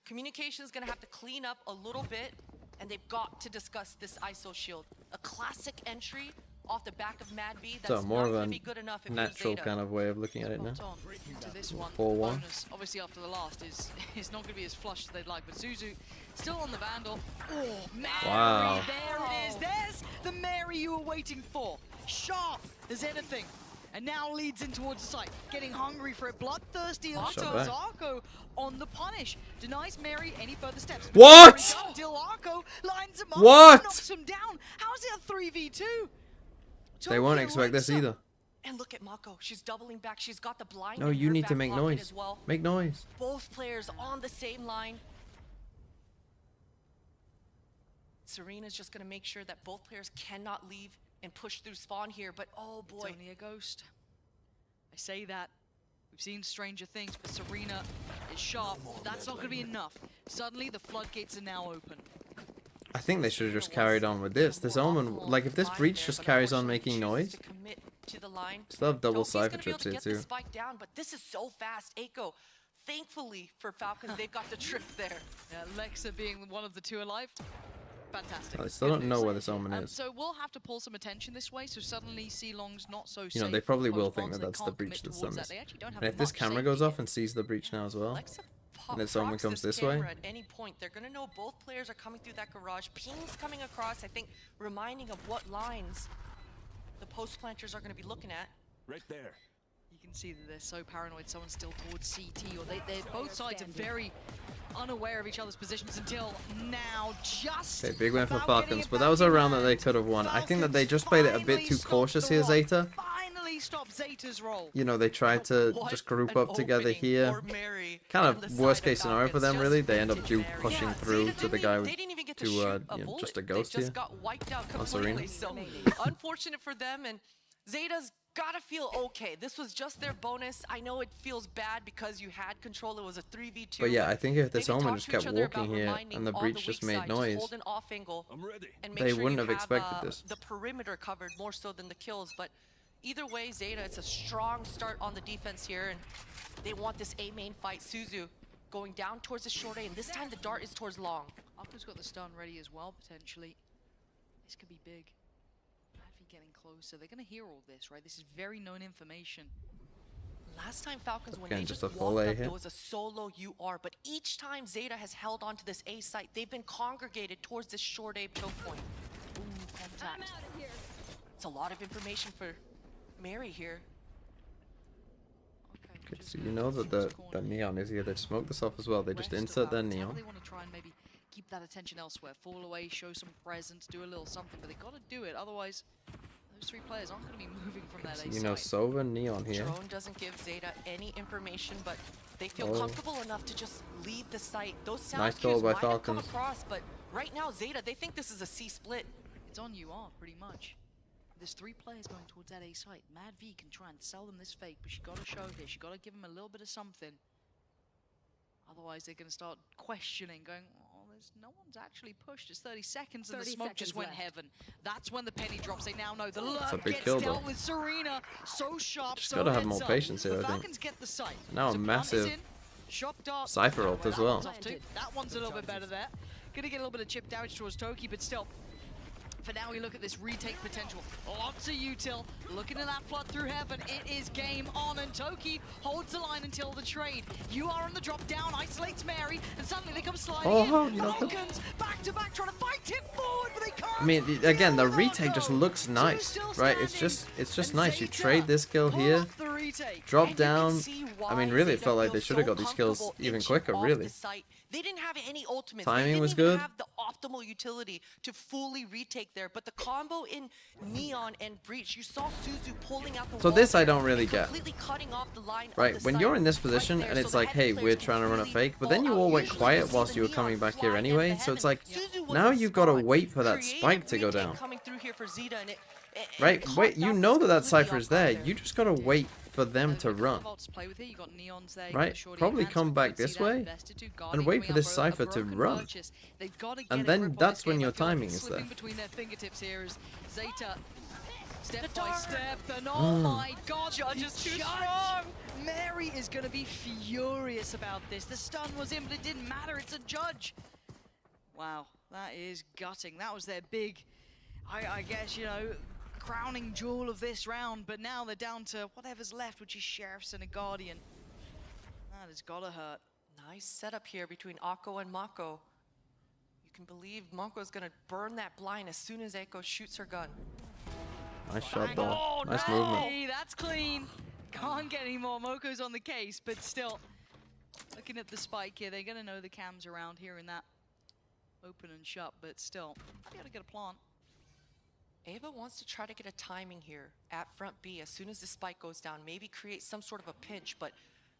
communication's gonna have to clean up a little bit, and they've got to discuss this ISO shield. A classic entry off the back of Mad B. That's So more not of gonna a be good enough if natural Zeta. kind of way of looking at it now. Spot on into this one. 4-1. Bonus, obviously after the last is not going to be as flush as they'd like, but Suzu still on the Vandal. Oh, Mary, Wow. there it is. There's the Mary you were waiting for. Sharp as anything. And now leads in towards the site, getting hungry for it. Bloodthirsty Shot Arco. back. Arco on the punish. Denies Mary any further steps. What? Until Arco lines him up. What? Knocks him down. How is it a 3v2? They won't Toki expect this lights up. either. And look at Mako. She's doubling back. She's got the blind. No, in you her need to back make pocket noise. as well. Make noise. Both players on the same line. Serena's just going to make sure that both players cannot leave and push through spawn here, but oh boy. It's only a ghost. I say that. We've seen stranger things, but Serena is sharp. That's not going to be enough. Suddenly, the floodgates are now open. I think they should have just carried on with this. This Omen, like if this breach just carries on making noise, To the line. still have double Toki's Cypher gonna be able trips to here get this too. spike down, but this is so fast. Eiko, thankfully for Falcons, they've got the trip there. Yeah, Lexa being one of the 2 alive. Fantastic. I still don't know where this Omen is. So we'll have to pull some attention this way, so suddenly C-Long's not so safe. You know, they probably with will close think bonds, that they that's the can't breach commit that's towards done that. this. They actually don't have And if this much camera safety goes here. off and sees the breach now as well, Lexa and this Omen procs comes this way, camera at any point. They're gonna know both players are coming through that garage. Pings coming across, I think, reminding of what lines the post planters are gonna be looking at. Right there. You can see that they're so paranoid. Someone's still towards CT, or they're both sides are very unaware of each other's positions until now. Just okay, big win for about Falcons, getting it but that back was a in round that hand. they could have won. I think that they just played it a bit Finally too stopped cautious the here, run. Zeta. Finally stopped Zeta's roll. You know, they tried to What just group an up together opening here. for Mary Kind on the of worst side of case scenario for Falcons. them, Just really. They end up vintage Mary. pushing Yeah, through Zeta to the didn't guy even- they didn't even get to to shoot a you know, bullet. just a They ghost just here. got wiped out On Serena. completely. So unfortunate for them, and Zeta's gotta feel okay. This was just their bonus. I know it feels bad because you had control. It was a 3v2. But yeah, I think if this maybe Omen talk just to each kept other about walking here reminding and the on breach weak just made side, noise, hold an off angle I'm ready. and make they sure wouldn't you have expected this. the perimeter covered more so than the kills. But either way, Zeta, it's a strong start on the defense here, and they want this A main fight. Suzu going down towards the short A, and this time the dart is towards long. Arco's got the stun ready as well, potentially. This could be big. Madvi getting closer. They're going to hear all this, right? This is very known information. Last time Falcons, when Again, they just just a full walked A up, here. it was a solo UR. But each time Zeta has held onto this A site, they've been congregated towards this short A choke point. Ooh, contact. It's a lot of information for Mary here. Okay, so you know that the neon is here. They smoke this off as well. They just Rest of insert their Falcons, how neon. They want to try and maybe keep that attention elsewhere. Fall away, show some presence, do a little something, but they got to do it. Otherwise, those three players aren't going to be moving from that So A you know, site. Sova neon here. Drone doesn't give Zeta any information, but they feel Oh. comfortable enough to just leave the site. Those sound Nice cues goal by might have come Falcons. across, but right now Zeta, they think this is a C split. It's on UR, pretty much. There's three players going towards that A site. Mad V can try and sell them this fake, but she got to show this. She got to give them a little bit of something. Otherwise, they're going to start questioning, going, oh, no one's actually pushed. It's 30 seconds, and the 30 smoke just seconds went left. heaven. That's when the penny drops. They now know the a lurk big gets kill, dealt though. with Serena. So sharp, Just so gotta have heads more up. patience here, The I think. Falcons get the site. Now a So Blunt is massive in. Shop dart. Cypher ult as That well. one's off too. That one's a little bit better there. Gonna get a little bit of chip damage towards Toki, but still. For now, we look at this retake potential. Lots of util. Looking at that flood through heaven. It is game on, and Toki holds the line until the trade. You are on the drop down, isolates Mary, and suddenly they come sliding Oh, in. you know, Falcons back to back, trying to fight it forward, but they can't. I mean, again, the retake just looks nice, right? It's just nice. You trade this kill here, drop down. I mean, really, it felt like they should have got these kills even quicker, really. They didn't have any ultimates. Timing they was didn't even good. have the optimal utility to fully retake there, but the combo in Neon and Breach, you saw Suzu pulling out the So wall this I there don't really and get. completely cutting off the line of Right, the when site you're in this right position there, and it's so the like, heavy hey, players we're can trying to run a really fake, but then you all all out. went Usually quiet this is whilst the you were Neon coming back here flying anyway, at the so it's heaven. like, Suzu was now the you gotta spot. wait for that Creative spike to go retake down. coming through here for Zeta, and it Right, caught wait, you Falcons know that that completely Cypher is off guard there. You just gotta wait for them to run. Right, probably come back this way and wait for this Cypher to run. And then that's when your timing is there. Between their fingertips here is Zeta. Step by step, and oh my god, Judge is too strong! Mary is gonna be furious about this. The stun was in, but it didn't matter, it's a judge. Wow, that is gutting. That was their big, I guess, you know, crowning jewel of this round, but now they're down to whatever's left, which is Sheriffs and a Guardian. That has gotta hurt. Nice setup here between Akko and Mako. You can believe Mako's gonna burn that blind as soon as Echo shoots her gun. Nice shot, though. Oh, Nice no! movement. That's clean. Can't get any more. Moko's on the case, but still, looking at the spike here, they're gonna know the cams around here in that open and shut, but still, you gotta get a plant. Ava wants to try to get a timing here at front B as soon as the spike goes down, maybe create some sort of a pinch, but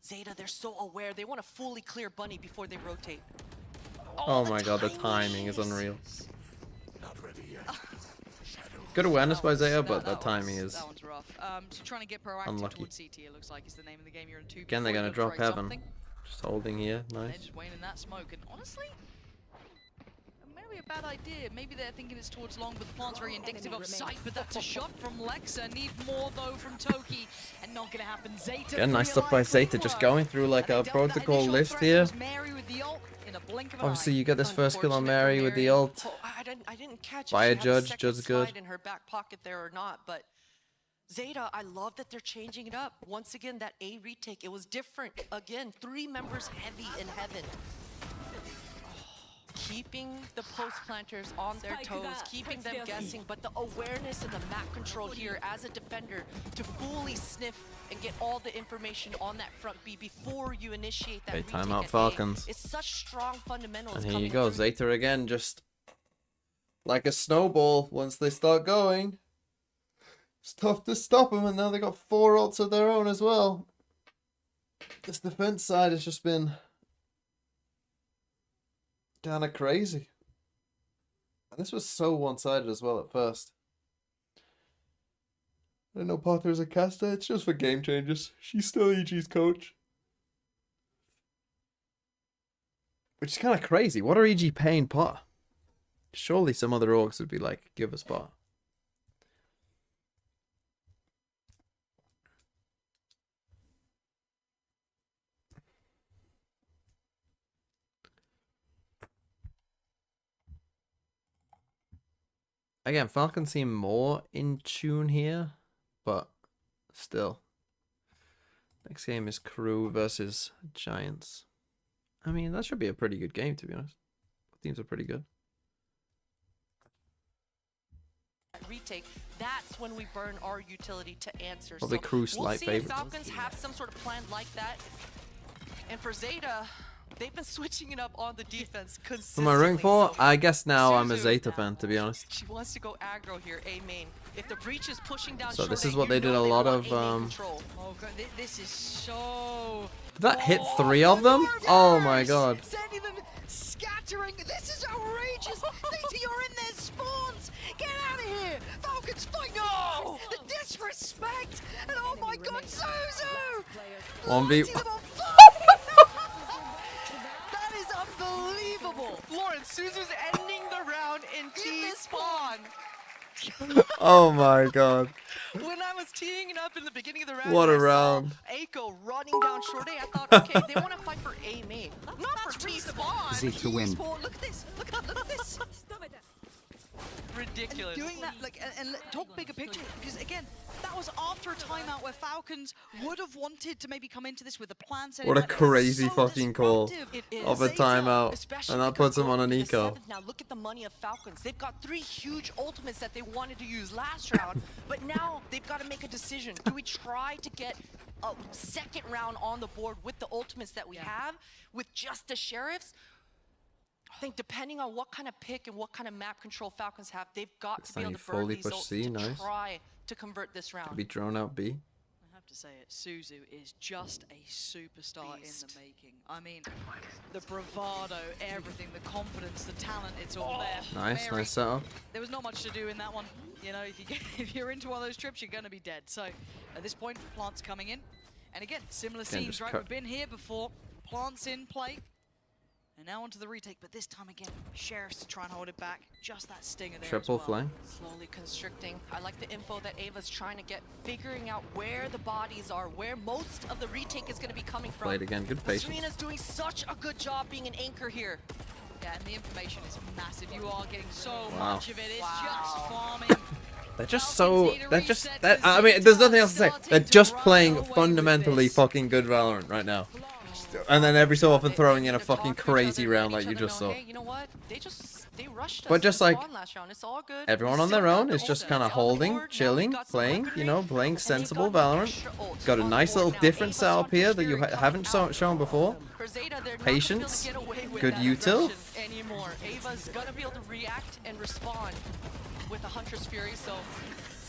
Zeta, they're so aware. They want to fully clear Bunny before they rotate. Oh my god, the timing is unreal. Good awareness by Zeta, but the timing is That one's rough. So trying to get proactive unlucky. towards CT, it looks like is the name of the game. You're in 2. Again, they're gonna drop heaven. Just holding here, They're nice. just waiting in that smoke, and honestly, maybe a bad idea. Maybe they're thinking it's towards long, but the plant's very indicative of sight. But that's a shot from Lexa. Need more though from Toki, and not gonna happen. Zeta. Again, nice stuff by Zeta, just going through like a protocol list here. Mary with the ult in a blink of an Obviously, eye. you get this first kill on Mary with the ult. Oh, I didn't catch By if a she had judge, second judge good. slide in her back pocket there or not, but Zeta, I love that they're changing it up. Once again, that A retake, it was different. Again, 3 members heavy in heaven. Keeping the post planters on their toes, keeping them guessing, but the awareness and the map control here as a defender to fully sniff and get all the information on that front B before you initiate that Okay, retake timeout at A. Falcons. It's such strong fundamentals. And here coming you go, through. Zeta again, just like a snowball. Once they start going, it's tough to stop them, and now they got 4 ults of their own as well. This defense side has just been kind of crazy. And this was so one-sided as well at first. I didn't know Potter is a caster. It's just for game changes. She's still EG's coach. Which is kind of crazy. What are EG paying Potter? Surely some other orgs would be like, give us Potter. Again, Falcons seem more in tune here, but still. Next game is KRU versus Giants. I mean, that should be a pretty good game, to be honest. Both teams are pretty good. Retake, that's when we burn our utility to answer. Probably so KRU slight we'll see favorites. if Falcons have some sort of plan like that. And for ZETA, they've been switching it up on the defense For consistently. my ring for, so I guess now I'm a Suzu, ZETA fan, to be honest. she wants to go aggro here, A main. If the breach is pushing down So short this A, is what you they did know a they lot want of. A main control. Oh god, this is so. Did that hit 3 of them? Oh my god. Sending them scattering. This is outrageous. ZETA, you're in their spawns. Get out of here. Falcons fight. No, the disrespect. And oh my god, Suzu. 1v. That is unbelievable. Lauren, Suzu's ending the round in T-spawn. Oh my god. When I was teeing it up in the beginning of the round, What a and I saw round. Aiko running down short A, I thought, okay, they want to fight for A main, not for T-spawn. ZETA win. Look at this. Look at this. Ridiculous. Doing that, like, and talk bigger picture, because again, that was after a timeout where Falcons would have wanted to maybe come into this with a plan. What a crazy fucking call of a timeout. Especially And that because puts them on an going into the eco. seventh Now look at the money of Falcons. They've got 3 huge ultimates that they wanted to use last round, but now they've got to make a decision. Do we try to get a second round on the board with the ultimates that we have, with just the sheriffs? I think depending on what kind of pick and what kind of map control Falcons have, they've got to be able to burn fully these push ults C, to nice. try to convert this round. Could be drone out B. I have to say it, Suzu is just a superstar in the making. I mean, the bravado, everything, the confidence, the talent, it's all there. Nice, Mary, nice setup. there was not much to do in that one. You know, if you're into one of those trips, you're going to be dead. So at this point, Plant's coming in. And again, similar scenes, just right? cut. We've been here before. Plant's in play. And now onto the retake, but this time again, Sheriffs to try and hold it back. Just that stinger there Triple as well. flank. Slowly constricting. I like the info that Ava's trying to get, figuring out where the bodies are, where most of the retake is going to be coming from. Played again, good patience. Serena's doing such a good job being an anchor here. Yeah, and the information is massive. You are getting so Wow. much of it. It's just farming. They're just so. They're just. I mean, there's nothing else to say. They're just playing fundamentally fucking good Valorant right now. And then every so often throwing in a fucking crazy round like you just saw. Hey, you know what? They rushed us. But just in like, spawn last round. It's all good. everyone We on still their got own the is just ultimates kind of on the holding, board. Now chilling, we've got some playing, weaponry, you know, playing and they've sensible got Valorant. extra ults Got a on nice board little now. different Ava's setup on here that you Fury haven't coming out. shown before. For ZETA, they're not gonna be able to Patience, get away with good that util. aggression anymore. Ava's gonna be able to react and respond with a Hunter's Fury, so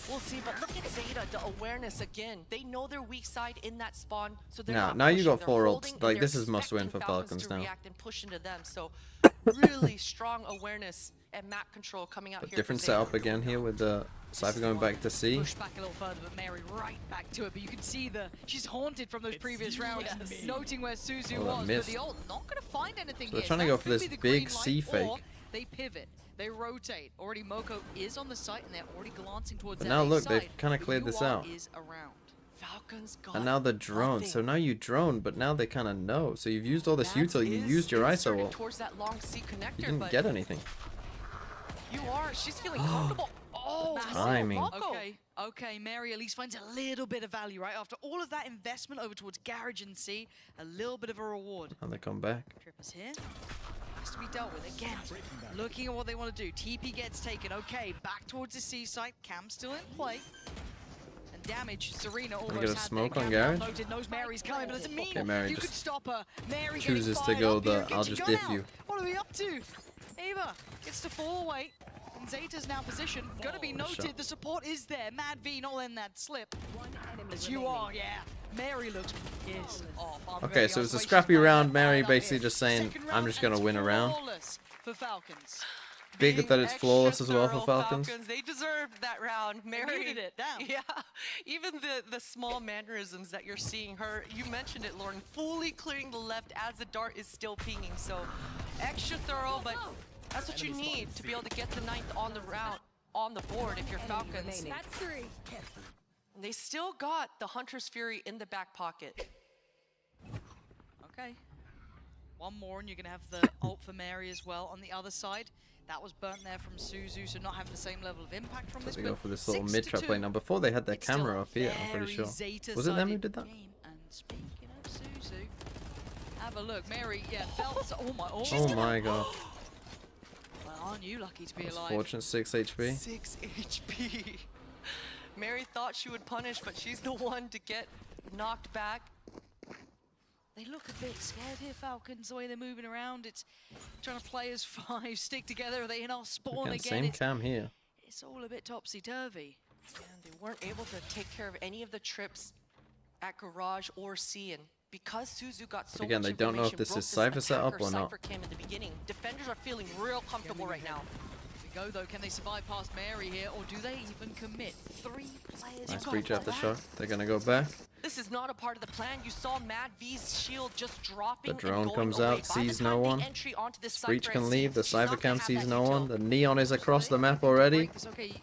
we'll see. But look at ZETA, the awareness again. They know their weak side in that spawn, so they're not Now you pushing. got They're 4 holding, ults. and Like, they're this is must win expecting for Falcons Falcons to now. react and push into them. So really strong awareness and map control coming out But here. different for ZETA. setup again here with the Cypher going back to C. Push back a little further, but Mary right back to it. But you can see she's haunted from those previous rounds, noting where Suzu Oh, that was. But missed. the ult not going to find anything So they're here. trying to go That for could this be the big green C light, fake. or they pivot. They rotate. Already Moko is on the site, and they're already glancing towards But that now A look, they've side, kinda but cleared this UR out. is around. Falcons got And now the drone. So now you drone, but now they kind of know. So you've used all this That util. You is used your ISO inserted ult. towards that long C connector, You didn't but get anything. she's feeling comfortable. Oh, Timing. Moko. Okay, Mary at least finds a little bit of value, right? After all of that investment over towards Garage and C, a little bit of a reward. And they come back. Trippers here. Has to be dealt with. Again, looking at what they want to do. TP gets taken. Okay, back towards the C site. Cam still in play. And damage. Serena almost get a had smoke there. on Cam Garage? noted, knows Mary's coming, but doesn't mean Okay, Mary you just could stop her. Mary chooses to getting go fired up here. the, Get "I'll your just gun diff out." you. What are we up to? Ava gets to fall away. And ZETA's now positioned. Gonna be Shot. noted. The support is there. Mad V not letting that slip. As you are, yeah. Mary looks pissed off. I'm Okay, very so it's a honest. scrappy round. Mary Fired up basically here. just saying, Second I'm just going to win a round. flawless for Falcons. Big Being that it's flawless as extra well for thorough, Falcons. They deserved that round. Mary muted it down. Yeah, even the small mannerisms that you're seeing her. You mentioned it, Lauren. Fully clearing the left as the dart is still pinging. So extra thorough, but that's what you need to be able to get the 9th on the round on the board if you're Falcons. That's 3. They still got the Hunter's Fury in the back pocket. Okay. One more, and you're going to have the ult for Mary as well. On the other side, That was burnt there from Suzu, so not having the same level of impact from this. They go for this little 6 mid to trap 2. play. Now before they had their It's still camera a up here, I'm pretty very sure. Zeta Was it them who sided did that? game. And speaking of Suzu, have a look. Mary, yeah, felt. Oh my god. Well, aren't you lucky to be alive? Unfortunate 6 HP. 6 HP. Mary thought she would punish, but she's the one to get knocked back. They look a bit scared here, Falcons, the way they're moving around. It's trying to play as 5, stick together. Are they in our spawn Again, again? same cam here. It's all a bit topsy-turvy. And they weren't able to take care of any of the trips at Garage or C. And because Suzu got so Again, much they don't know if information, this broke is Cypher setup attacker or not. Cypher cam in the beginning. Defenders are feeling real comfortable right now. We go though, can they survive past Mary here, or do they even commit? 3 players. Nice breach after shot. They're gonna go back. This is not a part of the plan. You saw Mad V's shield just dropping. The drone and going comes away. out, By the sees time no the one. entry onto this Breach Cypher can is- leave. The she's not Cypher gonna cam have sees that no util. one. The neon is across the map already. It's okay.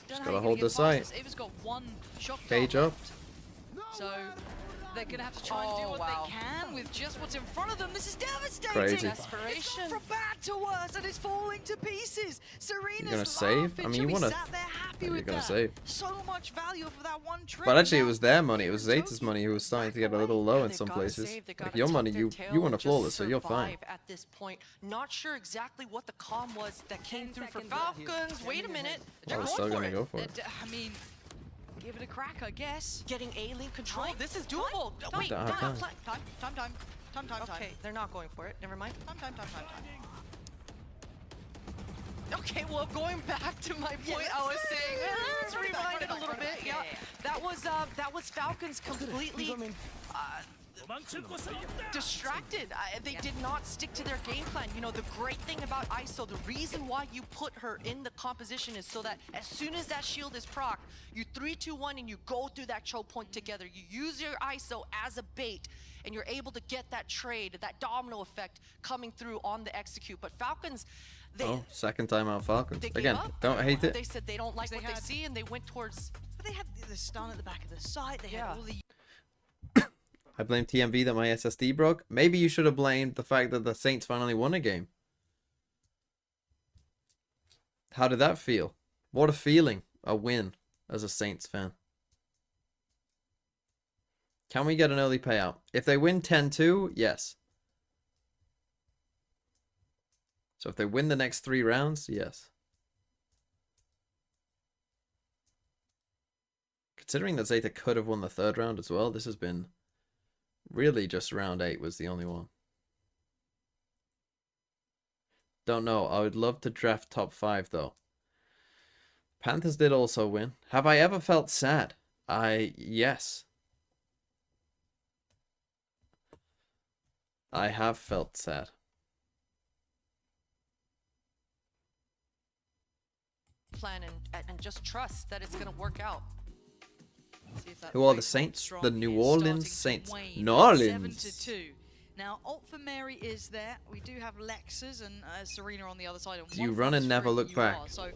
Just gotta hold the site. Ava's got 1 shot Cage dart up. left. So they're gonna have to try and do what they can with just what's in front of them. This is devastating. Crazy. It's gone from bad to worse, and it's falling to pieces. Serena's You're gonna save? laughing. I mean, She'll you be wanna. sat there happy You're with gonna that. save. So much value for that one trip. But actually, it Now was their money. It was Zeta's money who was starting to get a little low in some places. Like your money, you won a flawless, so you're fine. At this point, not sure exactly what the comm was that came through for Falcons. Wait a minute, they're Oh, going still for gonna it. go for it. I mean, give it a crack, I guess. Getting A-Link control. This is doable. Time, Wait, time, time. time. Okay, they're not going for it. Never mind. Time. Okay, well, going back to my point, I was saying, let's rewind it a little bit. Yeah, that was Falcons completely distracted. They did not stick to their game plan. You know, the great thing about ISO, the reason why you put her in the composition is so that as soon as that shield is procced, you 3-2-1 and you go through that choke point together. You use your ISO as a bait, and you're able to get that trade, that domino effect coming through on the execute. But Falcons, Oh, second time out Falcons. they gave Again, up. don't hate it. They said they don't like what they had- see, and they went towards. But they had the stun at the back of the site. They had all the. I blame TMV that my SSD broke. Maybe you should have blamed the fact that the Saints finally won a game. How did that feel? What a feeling. A win as a Saints fan. Can we get an early payout? If they win 10-2, yes. So if they win the next 3 rounds, yes. Considering that Zeta could have won the 3rd round as well, this has been really just round 8 was the only one. Don't know. I would love to draft top 5 though. Panthers did also win. Have I ever felt sad? Yes. I have felt sad. Plan and just trust that it's gonna work out. Who are the Saints? The New Orleans Saints. New 7-2. Now, ult for Mary is there. We do have Lexus and Serena on the other side. And You one run and from never three look you back. are. So,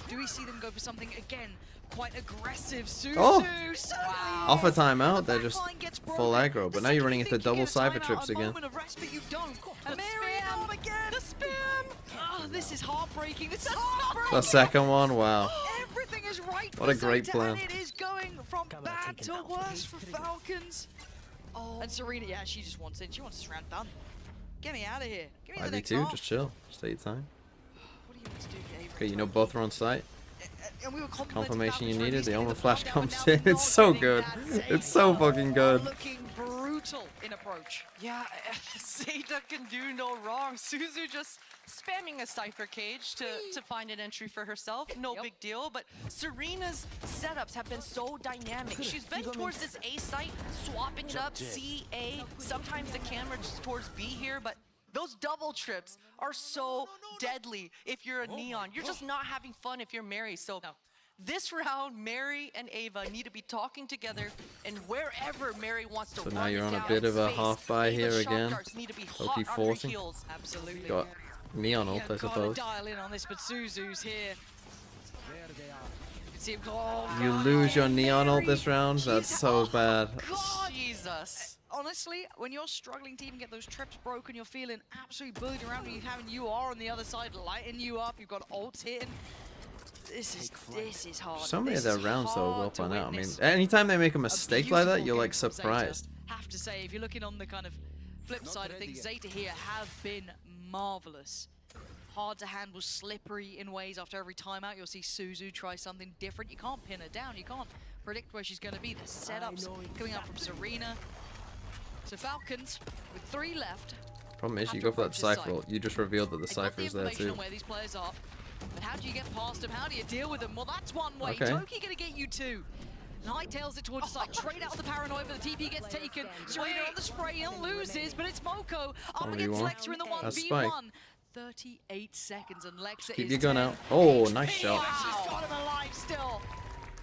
do we see them go for something again? Quite aggressive. Suzu. Oh! Certainly Off a is. timeout, The they're just backline gets full broken. aggro. The But now you're second running you into think you double get a cypher timeout, trips a again. moment of respite, you don't. And The Mary spam. out again. The spam. Oh, this is heartbreaking. This is heartbreaking. The second one, wow. Everything is right. What a for great Zeta, plan. And it is going from bad to worse for Falcons. Oh, And Serena, yeah, she just wants it. She wants this round done. Get me out of here. Give me the next IB2, half. just chill. Just take your time. What do you want to do, Gabe? Okay, you know both are on site. And we were Confirmation you Falcons needed. The trying to Omen get Flash the comes countdown, in. but now It's so not good. getting that It's so save. fucking good. Looking brutal in approach. yeah, Zeta can do no wrong. Suzu just spamming a Cypher cage to find an entry for herself. No big deal, but Serena's setups have been so dynamic. She's been towards this A site, swapping it up, C, A. Sometimes the camera just towards B here, but those double trips are so deadly if you're a Neon. You're just not having fun if you're Mary. So this round, Mary and Ava need to be talking together, and wherever Mary wants to So run now you're it on a down bit of a space, half buy Ava's here shot again. darts need to be Loki hot on her forcing. heels. Absolutely. Got Neon ult, I Gotta suppose. dial in on this, but Suzu's here. You can see him go. You lose your Neon ult this round? That's so bad. Jesus. honestly, when you're struggling to even get those trips broken, you're feeling absolutely bullied around, and you're having UR on the other side lighting you up. You've got ults hitting. This is hard. So many of This their is rounds though well hard to planned out. I mean, witness. anytime they make a mistake like that, beautiful you're game like from Zeta. surprised. Have to say, if you're looking on the kind of flip side of things, Zeta here have been marvelous. Hard to handle, slippery in ways. After every timeout, you'll see Suzu try something different. You can't pin her down. You can't predict where she's going to be. The setups coming out from Serena. So Falcons with 3 left. Problem is, have you to go for that approach this Cypher. site. You just revealed that the They've got Cypher is there information too. on where these players are. But how do you get past them? How do you deal with them? Well, that's one way. Okay. Toki gonna get you 2. And hightails it towards the side. Trade out of the paranoia, but the TP gets taken. Serena on the spray and loses, but it's Moko up against 1v1. Lexa in the That's Spike. 1v1. 38 seconds and Lexa Keep is your gun 10 out. Oh, HP. nice shot. She's got him alive still.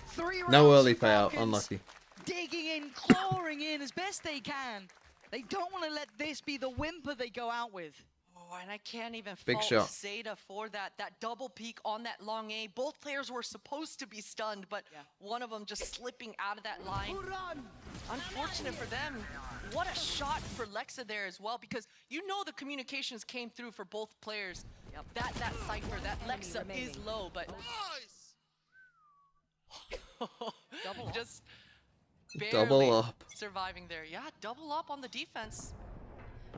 3 No rounds early for payout. Falcons. Unlucky. Digging in, clawing in as best they can. They don't want to let this be the whimper they go out with. Oh, and I can't even Big fault shot. Zeta for that double peek on that long A. Both players were supposed to be stunned, but one of them just slipping out of that line. Unfortunate for them. What a shot for Lexa there as well, because you know the communications came through for both players. That Cypher, that Lexa is low, but just Double barely up. surviving there. Yeah, double up on the defense.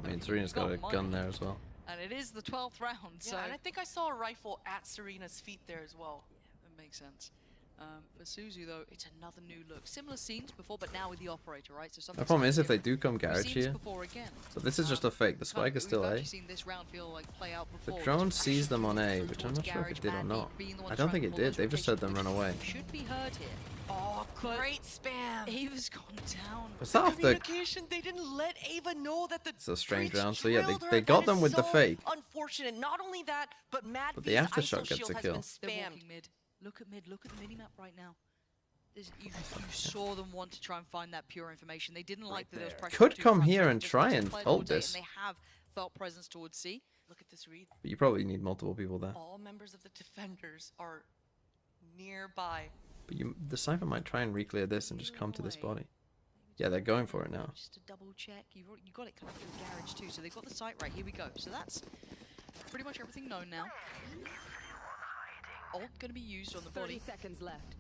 I mean, Serena's got a gun there as well. And it is the 12th round, so Yeah, and I think I saw a rifle at Serena's feet there as well. that makes sense. For Suzu, though, it's another new look. Similar scenes before, but now with the operator, right? So something The problem is if they different. do come We've garage seen this here. before again. So this is just a fake. The spike is still We've A. actually seen this round feel like play out The before. drone It's sees them on A, pushing which I'm towards not sure if garage, it did or Mandy not. being the one I don't trying think to it pull did. They've just rotation. said them run away. Should be heard here. Oh, But great spam. Ava's gone down. Was The that off the... communication, they didn't let Ava know that the It's a strange breach round. So yeah, drilled her. they got That them is with the so fake. Unfortunate. Not only that, but Mad But the V's aftershock ISO gets shield a has kill. been They're spammed. walking mid. Look at mid. Look at the mini-map right now. You saw them want to try and find that pure information. They didn't like that there was pressure. Could to come front here line, and just try to and play hold towards A, this. And they have felt presence towards C. Look at this read. But you probably need multiple people there. All members of the defenders are nearby. But the Cypher might try and re-clear this and just come to this body. Yeah, they're going for it now. Just to double check. You got it coming through the garage too. So they've got the site right. Here we go. So that's pretty much everything known now. Ult going to be used on the body. 30 seconds left.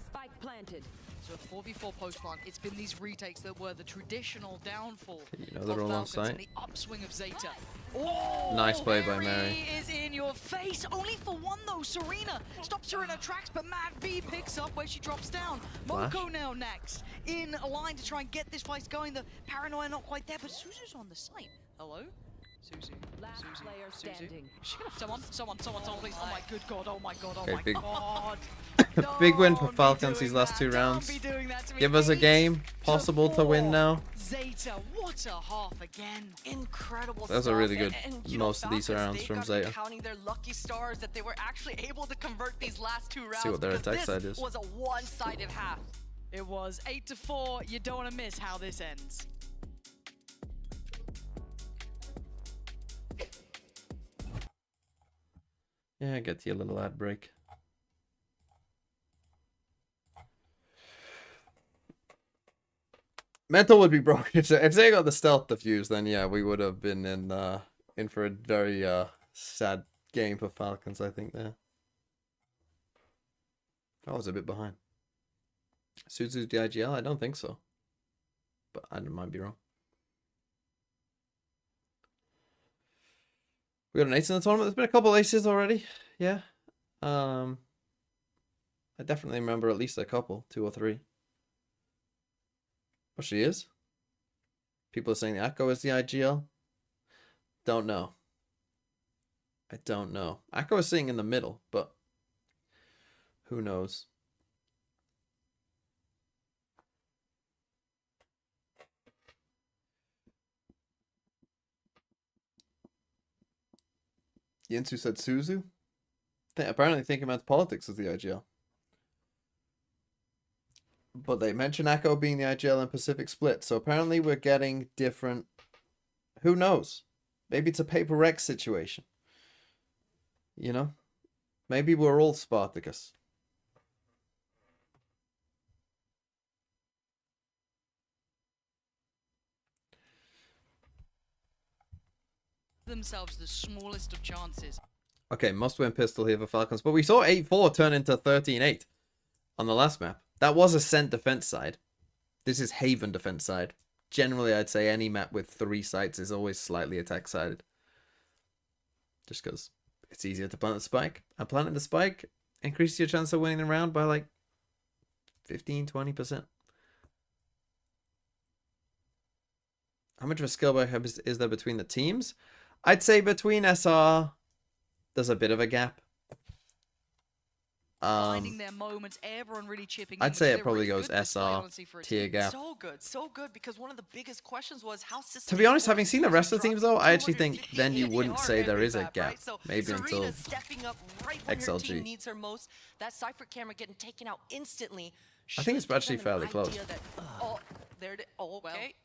Spike planted. So a 4v4 post plant. It's been these retakes that were the traditional downfall. You know they're of all on Falcons site. and the upswing of Zeta. Oh, Nice play by Harry Mary. is in your face. Only for one though. Serena stops her in her tracks, but Mad V picks up where she drops down. Flash. Moko now next in a line to try and get this fight going. The paranoia not quite there, but Suzu's on the site. Hello? Suzu. Last Suzu. player Suzu. standing. Is she gonna someone, please. Oh my good god, oh my god, oh Okay, my big- god. Big win for Don't be Falcons doing these last that. 2 Don't rounds. be doing that to me. Give us a 8 game. Possible to win 4. now. Zeta, what a half again. Incredible Those are stuff. really good, you know, most of these Falcons, rounds they've from gotta be Zeta. counting their lucky stars that they were actually able to convert these last 2 rounds. See what their because attack this side is. was a one-sided half. It was 8-4. You don't want to miss how this ends. Yeah, get you a little ad break. Mental would be broken if they got the stealth defuse. Then yeah, we would have been in for a very sad game for Falcons. I think there. I was a bit behind. Suzu's the IGL? I don't think so, but I might be wrong. We got an ace in the tournament. There's been a couple aces already. Yeah. I definitely remember at least a couple, 2 or 3. Oh, she is? People are saying the Akko is the IGL? Don't know. I don't know. Akko is sitting in the middle, but who knows? Yinsu said Suzu? Apparently thinking about politics is the IGL. But they mention Akko being the IGL and Pacific split. So apparently we're getting different... Who knows? Maybe it's a Paper X situation. You know? Maybe we're all Spartacus. themselves the smallest of chances. Okay, must-win pistol here for Falcons. But we saw 8-4 turn into 13-8 on the last map. That was Ascent defense side. This is Haven defense side. Generally, I'd say any map with 3 sites is always slightly attack-sided. Just because it's easier to plant the spike. And planting the spike increases your chance of winning the round by like 15-20%. How much of a skill gap is there between the teams? I'd say between SR, there's a bit of a gap. Finding their moments, everyone really chipping in. I'd say it They're probably really goes good display, SR honestly, for a tier team. gap. So good, because one of the biggest questions was how To be honest, having seen the rest of the teams though, I actually think then you wouldn't say there is a gap. Maybe until stepping up right when her team XLG. needs her most. That Cypher camera getting taken out instantly. I think it's should give actually them an fairly close. idea that, oh, there it is. Oh, okay.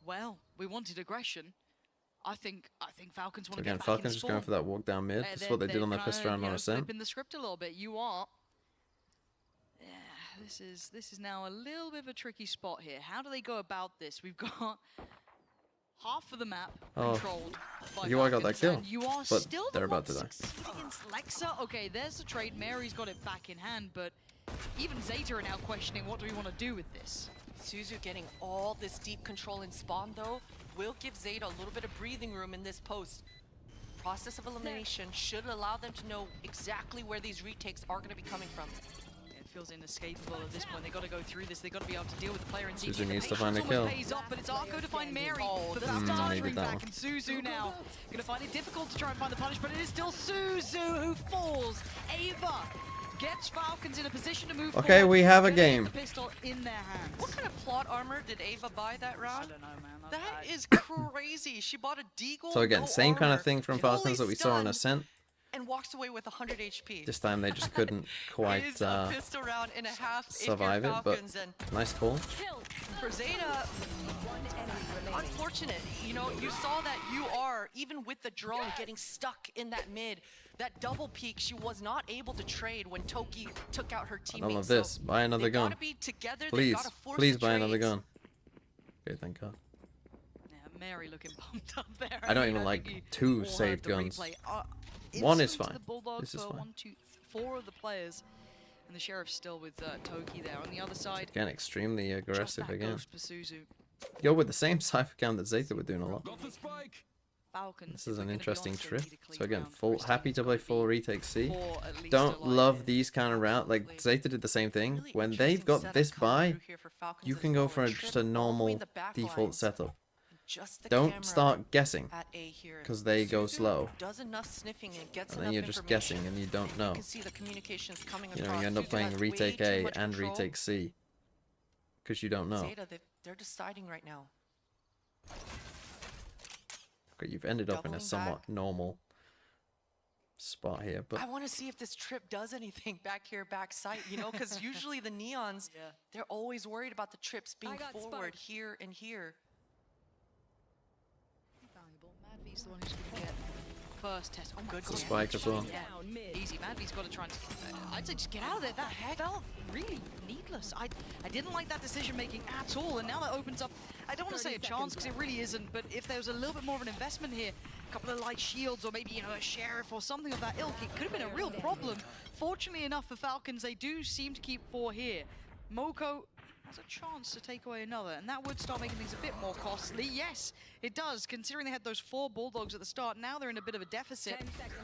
Well, we wanted aggression. I think Falcons want So to get again, back Falcons in just going for that walk down mid. This is what they did on their pistol round on Ascent. Flipping the script a little bit. You are. Yeah, this is now a little bit of a tricky spot here. How do they go about this? We've got half of the map controlled by you all got that Falcons, kill, and you are but still they're the about one to die. succeeding against Lexa. Okay, there's the trade. Mary's got it back in hand, but even Zeta are now questioning what do we want to do with this. Suzu getting all this deep control in spawn though will give Zeta a little bit of breathing room in this post. Process of elimination should allow them to know exactly where these retakes are going to be coming from. It feels inescapable at this point. They got to go through this. They got to be able to deal with the player in Suzu needs to find a kill. Pays off, but it's Arco to find Mary. Oh, The Falcons are needed entering that back, one. and Suzu now going to find it difficult to try and find the punish, but it is still Suzu who falls. Ava gets Falcons in a position to move Okay, forward. we have a Gonna get game. The pistol in their hands. What kind of plot armor did Ava buy that round? I don't know, man. That is crazy. She bought a deagle. So again, no same kind of armor, thing from fully Falcons that we saw on stunned, Ascent. and walks away with 100 HP. This time they just couldn't quite It is a pistol round and a half if you're survive it, but Falcons, and nice call. for Zeta, unfortunate. You know, you saw that UR, even with the drone, getting stuck in that mid. That double peek, she was not able to trade when Toki took out her I teammates. love this. So Buy another they gun. gotta be together, they Please, gotta force please the buy another trades. gun. Okay, thank God. Yeah, Mary looking pumped up there. I don't mean, even think like you 2 all saved heard the guns. replay. One is Instant to fine. The Bulldog This is for fine. 1, 2, 4 of the players, and the Sheriff's still with Toki there. On the other side, Again, extremely just aggressive that again. goes for Suzu. Yo, with the same cypher cam that Zeta were doing a lot. Falcons. This is if they're an gonna be interesting honest, they trip. need a clean So again, round. full First happy team's to play gotta full be retake C. 4 at least Don't alive love here. these kind of round. Like Zeta did the same thing. Really When interesting they've got setup this coming buy, through here for Falcons you as can go well. for Trip just a all the way normal the back default lines. setup. Just the Don't camera start guessing, at A here. because they go Suzu slow. Does enough sniffing and gets And then enough you're just information. guessing and you don't know. You can see the communications coming You know, across. you end up Suzu playing has way retake too A much and control. retake C. Because you don't know. Zeta, they're deciding right now. Okay, you've ended up in a Doubling somewhat back. normal spot here, but I want to see if this trip does anything back here, back site, you know, because usually the Neons, they're always worried about the trips being forward here and here. Valuable. Madvy's the one who's going to get first test. Oh, Good it's a spike as well. Yeah, easy. Madvy's got to try and... I'd say just get out of there. That felt really needless. I didn't like that decision making at all, and now that opens up... I don't want to say a chance, because it really isn't, but if there was a little bit more of an investment here, a couple of light shields, or maybe, you know, a sheriff or something of that ilk, it could have been a real problem. Fortunately enough for Falcons, they do seem to keep 4 here. Moko has a chance to take away another, and that would start making things a bit more costly. Yes, it does, considering they had those 4 Bulldogs at the start. Now they're in a bit of a deficit.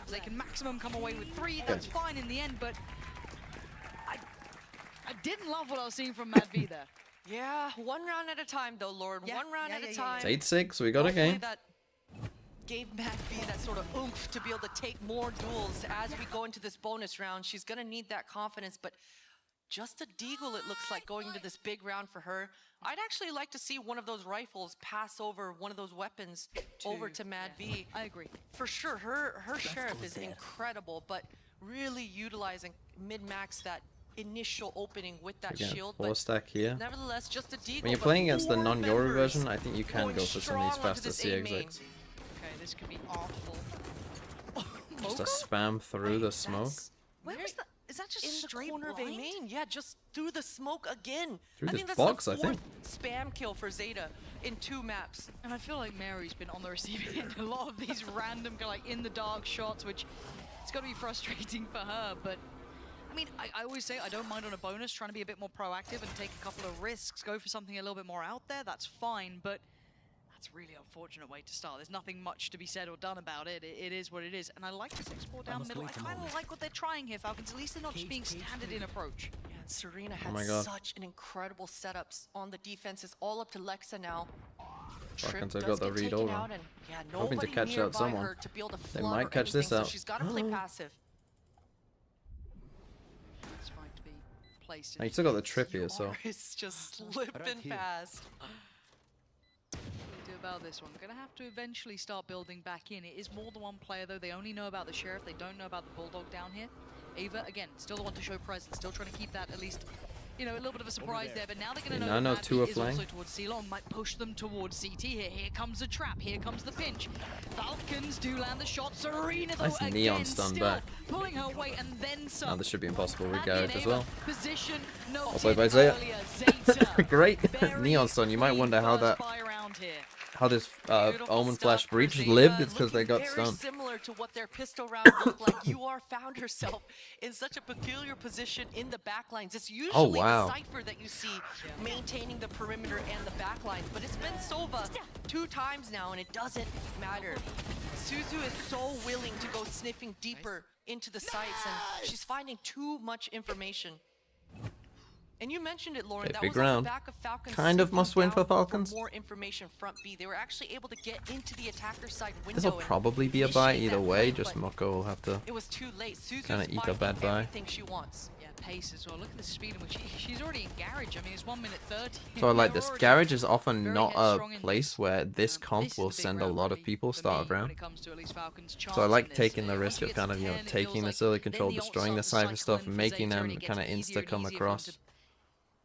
They can maximum come away with 3. That's fine in the end, but I didn't love what I was seeing from Madv there. Yeah, 1 round at a time, though, Lord. Yeah, 1 round at a time. It's 8-6, so we got a Hopefully game. that gave Madv that sort of oomph to be able to take more duels as we go into this bonus round. She's going to need that confidence, but just a deagle, it looks like, going into this big round for her. I'd actually like to see one of those rifles pass over one of those weapons over to Madv. I agree. For sure, her sheriff is incredible, but really utilizing mid-max that initial opening with that Again, shield. 4 But stack here. nevertheless, just a deagle. When you're but playing against the 4 non-Yoru members version, I think you can going go for some of strong these onto faster this A main. CXX. Okay, this could be awful. Just to spam through the smoke. Where was the... Is Was that just in the straight corner of A blind? main. Yeah, just through the smoke again. Through I this think that's box, the I think. fourth spam kill for ZETA in 2 maps. And I feel like Mary's been on the receiving end a lot of these random like in the dark shots, which it's got to be frustrating for her. But I mean, I always say I don't mind on a bonus trying to be a bit more proactive and take a couple of risks, go for something a little bit more out there. That's fine, but that's a really unfortunate way to start. There's nothing much to be said or done about it. It is what it is. And I like this export down the middle. I kind of like what they're trying here, Falcons. At least they're not just being standard in approach. Yeah, and Serena Oh had my God. such an incredible setups on the defense. It's all up to Lexa now. Falcons Trip have does got the get read taken over. out and, yeah, Hoping to nobody catch out nearby someone. her to be able to They flood might or catch this anything, out. So she's got to play passive. It's fine to be placed. Now, you still got the trip here, so It's just slipping past. What do about this one? Gonna have to eventually start building back in. It is more than one player though. They only know about the Sheriff. They don't know about the Bulldog down here. Ava, again, still the one to show presence. Still trying to keep that at least, you know, a little bit of a surprise there. But now they're gonna know that two are is flying. also towards C-Long. Might push them towards CT here. Here comes the trap. Here comes the pinch. Falcons do land the shot. Serena though Nice again neon stun still back. pulling her weight and then some. now this should be impossible with Maddie garage and as well. Ava, position I'll noted play by Zeta. earlier. Zeta, Great very neon stun. You might clean wonder how first that buy round here. how this Beautiful Omen stuff Flash for breach Zeta, lived. It's because they looking got very stunned. similar to what their pistol round looked like. UR found herself in such a peculiar position in the backlines. It's usually wow. the Cypher that you see maintaining the perimeter and the backlines, but it's been Sova 2 times now, and it doesn't matter. Suzu is so willing to go sniffing deeper into the sites, and she's finding too much information. And you mentioned it, Lauren. Okay, that big was on round. the back of Falcons. Kind of sitting must win down for Falcons. more information front B. They were actually able to get into the attacker side window. This will and probably be a buy initiate either that way. play, Just but Moko will have to it was too late. Suzu's kind of eat a finding bad buy. everything she wants. Yeah, pace as well. Look at the speed in which she's already in garage. I mean, it's 1 minute 30. So I like They're this. already Garage is often very not headstrong a in place this. where this This comp is will the big send a round, lot of really, people for start me, of when round. it comes to at least Falcons' So I chance like in this. taking the Once risk you of get kind to of, you know, 10, it taking feels the like silly then control, the ult destroying the starts to cypher cycle stuff, in for making Zeta, them and it kind of gets easier insta and come easier for them across. to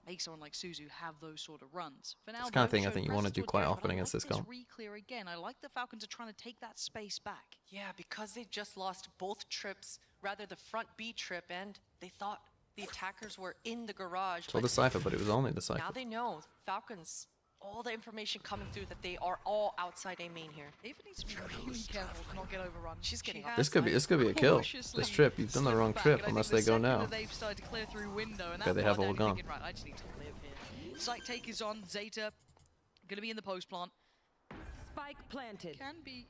make someone like Suzu have those sort of runs. For now, It's the kind of both thing I show think you want to presence do towards quite Gareth, often but I against like this comp. Re-clear again. I like the Falcons are trying to take that space back. Yeah, because they just lost both trips, rather the front B trip, and they thought the attackers were in the garage. So the cypher, but it was only the cypher. Now they know Falcons. All the information coming through that they are all outside A main here. Ava needs to be really careful to not get overrun. She's getting This could be a kill. This trip, you've done the wrong trip unless they go now. They've started to clear through window, and Okay, they have all you're gone. thinking, right, I just need to live here. Site take is on. Zeta gonna be in the post plant. Spike planted. Can be.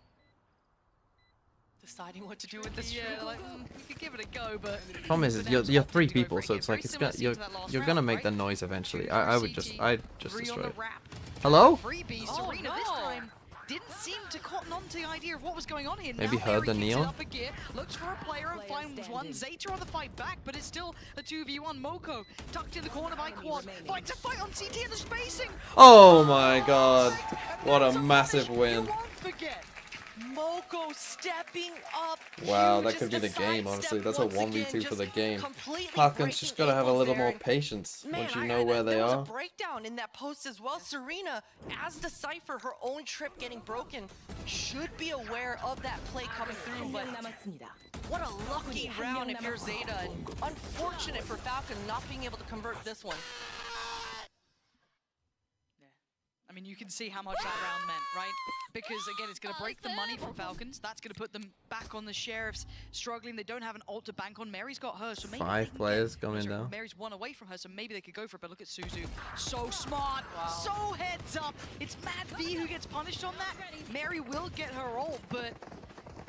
Deciding what to do with this. Yeah, like you could give it a go, but Problem is, for now you're it's you're opting 3 to go people, for so it. it's Very like it's similar got scene to that last you're gonna round, make the right? noise eventually. Two I for would just CT, I'd just 3 on destroy the it. wrap. Hello? Freebie, Oh, Serena this no. time didn't seem to cotton on to the idea of what was going on here. Maybe Now heard Mary the kicks it neon? up a gear, looks for a player and finds one. Zeta on the fight back, but it's still a 2v1. Moko tucked in the corner by Quad. Fights a fight on CT and the spacing. Oh my god. What a massive You win. won't forget. Moko stepping up. Wow, huge. that could be the It's game, honestly. sidestep That's a once again, 1v2 for the just game. completely Falcons just breaking gotta have a Abel's little there. more patience Man, once you know where they there was are. a breakdown in that post as well. Serena, as the Cypher, her own trip getting broken, should be aware of that play coming through, but what a lucky round if you're Zeta, and unfortunate for Falcon not being able to convert this one. I mean, you can see how much that round meant, right? Because, again, it's going to break the money from Falcons. That's going to put them back on the Sheriffs, struggling. They don't have an ult to bank on. Mary's got hers, so maybe 5 players coming sorry, down. Mary's 1 away from her, so maybe they could go for it. But look at Suzu. So smart. So heads up. It's Mad V who gets punished on that. Mary will get her ult, but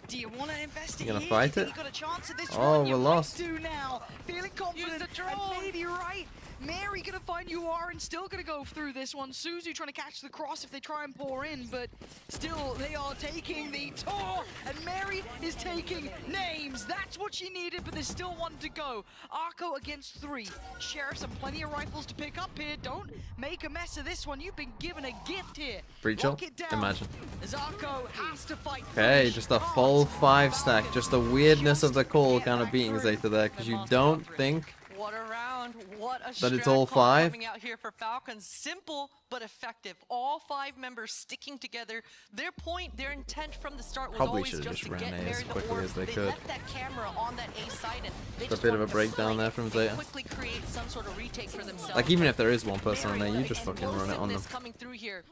do you want to invest in You gonna here? fight Do you it? think you got a chance at this Oh, one? You we're might lost. do now. Feeling confident and maybe right. Mary gonna find UR and still gonna go through this one. Suzu trying to catch the cross if they try and pour in, but still they are taking the tour, and Mary is taking names. That's what she needed, but there's still 1 to go. Arco against 3. Sheriffs have plenty of rifles to pick up here. Don't make a mess of this one. You've been given a gift here. Breach Lock ult? it down. Imagine. As Arco has to fight. Okay, finish just a hard. full 5 stack. Just the weirdness of the call kind of beating Zeta there, because you don't think What a round. What a Then it's strat all call 5. coming out here for Falcons. Simple but effective. All 5 members sticking together. Their point, their intent from the start was Probably always should've just just to ran get A as Mary the quickly orb. as they They could. left that camera on that A side, and they It's a just bit of a wanted to breakdown flank there it from and Zeta. quickly create some sort of retake for themselves. Like, even if there is one person on there, Mary you just and fucking run it on them. explosiveness coming through here.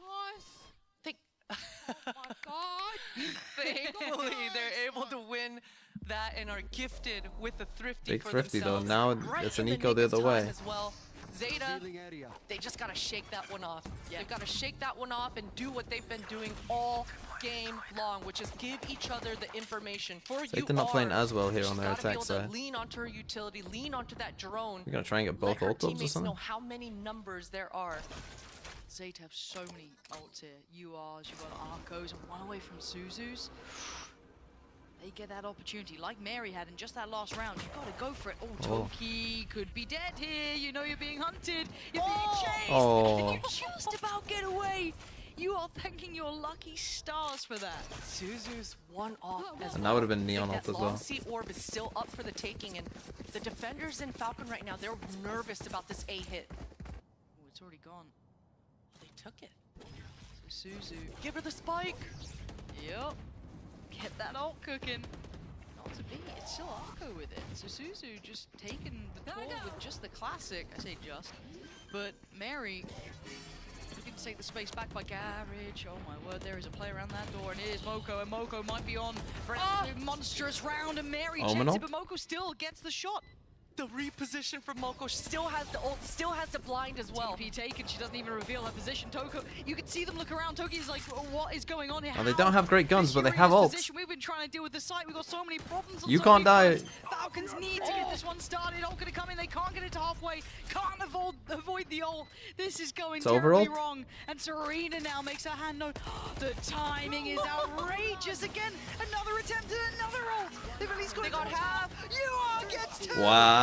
Think Thankfully, they're able to win that and are gifted with the thrifty Big for thrifty though. themselves. Now Right it's an in eco nick the of other time way. as well. Zeta, they just gotta shake that one off. They've gotta shake that one off and do what they've been doing all game long, which is give each other the information. For Zeta you not playing are, as well here she's on their gotta be attack able side. to lean onto her utility, lean onto that drone. We're gonna try and get both Let her ult ups or teammates something. know how many numbers there are. Zeta have so many ults here. URs, you've got Arcos, and one away from Suzu's. They get that opportunity, like Mary had in just that last round. You've got to go for it. Oh, Toki could be dead here. You know you're being hunted. You're being chased. Oh. And you just about get away. You are thanking your lucky stars for that. Suzu's one off as And that would have been Neon That ult as long well. sea orb is still up for the taking, and the defenders in Falcon right now, they're nervous about this A hit. Oh, it's already gone. They took it. So Suzu. Give her the spike. Yep. Get that ult cooking. Not to be, it's still Arco with it. So Suzu just taking the call with just the classic. I say just. But Mary looking to take the space back by Garage. Oh my word, there is a play around that door, and it is Moko, and Moko might be on for an absolute monstrous round, and Mary checks Omen it, but Moko still gets the shot. The reposition from Moko still has the ult, still has the blind as well. TP taken, she doesn't even reveal her position. Toko, you can see them look around. Toki's like, what is going on here? Well, they don't have great guns, but they have ults. ults. We've been trying to deal with the site. We've got so many problems. On You so can't many die. fronts. Falcons need to get this one started. Ult gonna come in. They can't get it to halfway. Can't avoid the ult. This is going It's terribly overult. wrong. And Serena now makes her hand known. The timing is outrageous again. Another attempt at another ult. They've at least got it. half. UR gets two. Wow.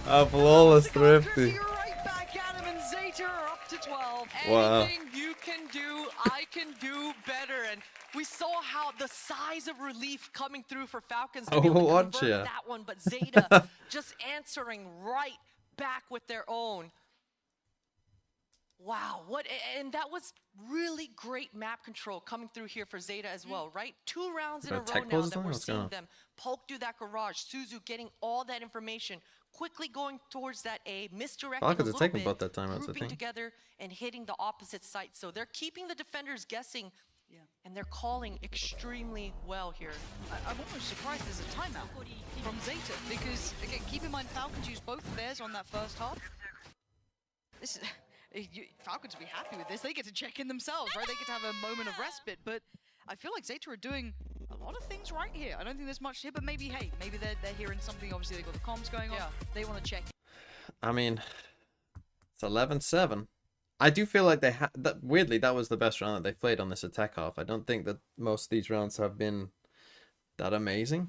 A flawless thrifty. Right back at him, and Zeta are up to 12. Wow. Anything you can do, I can do better. And we saw how the size of relief coming through for Falcons to be able to Overwatch, convert yeah. that one, but Zeta just answering right back with their own. Wow, and that was really great map control coming through here for Zeta as well, right? 2 rounds in a row tech now pulls that we're What's going seeing on? them poke through that garage. Suzu getting all that information, quickly going towards that A, misdirecting Falcons a are little taking bit, both that timeouts, I grouping think. together and hitting the opposite site. So they're keeping the defenders guessing, and they're calling extremely well here. I'm almost surprised there's a timeout from Zeta because, again, keep in mind Falcons used both of theirs on that first half. This is, Falcons will be happy with this. They get to check in themselves, right? They get to have a moment of respite, but I feel like Zeta are doing a lot of things right here. I don't think there's much here, but maybe, hey, maybe they're hearing something. Obviously, they've got the comms going on. They want to check. I mean, it's 11-7. I do feel like they had that. Weirdly, that was the best round that they played on this attack half. I don't think that most of these rounds have been that amazing,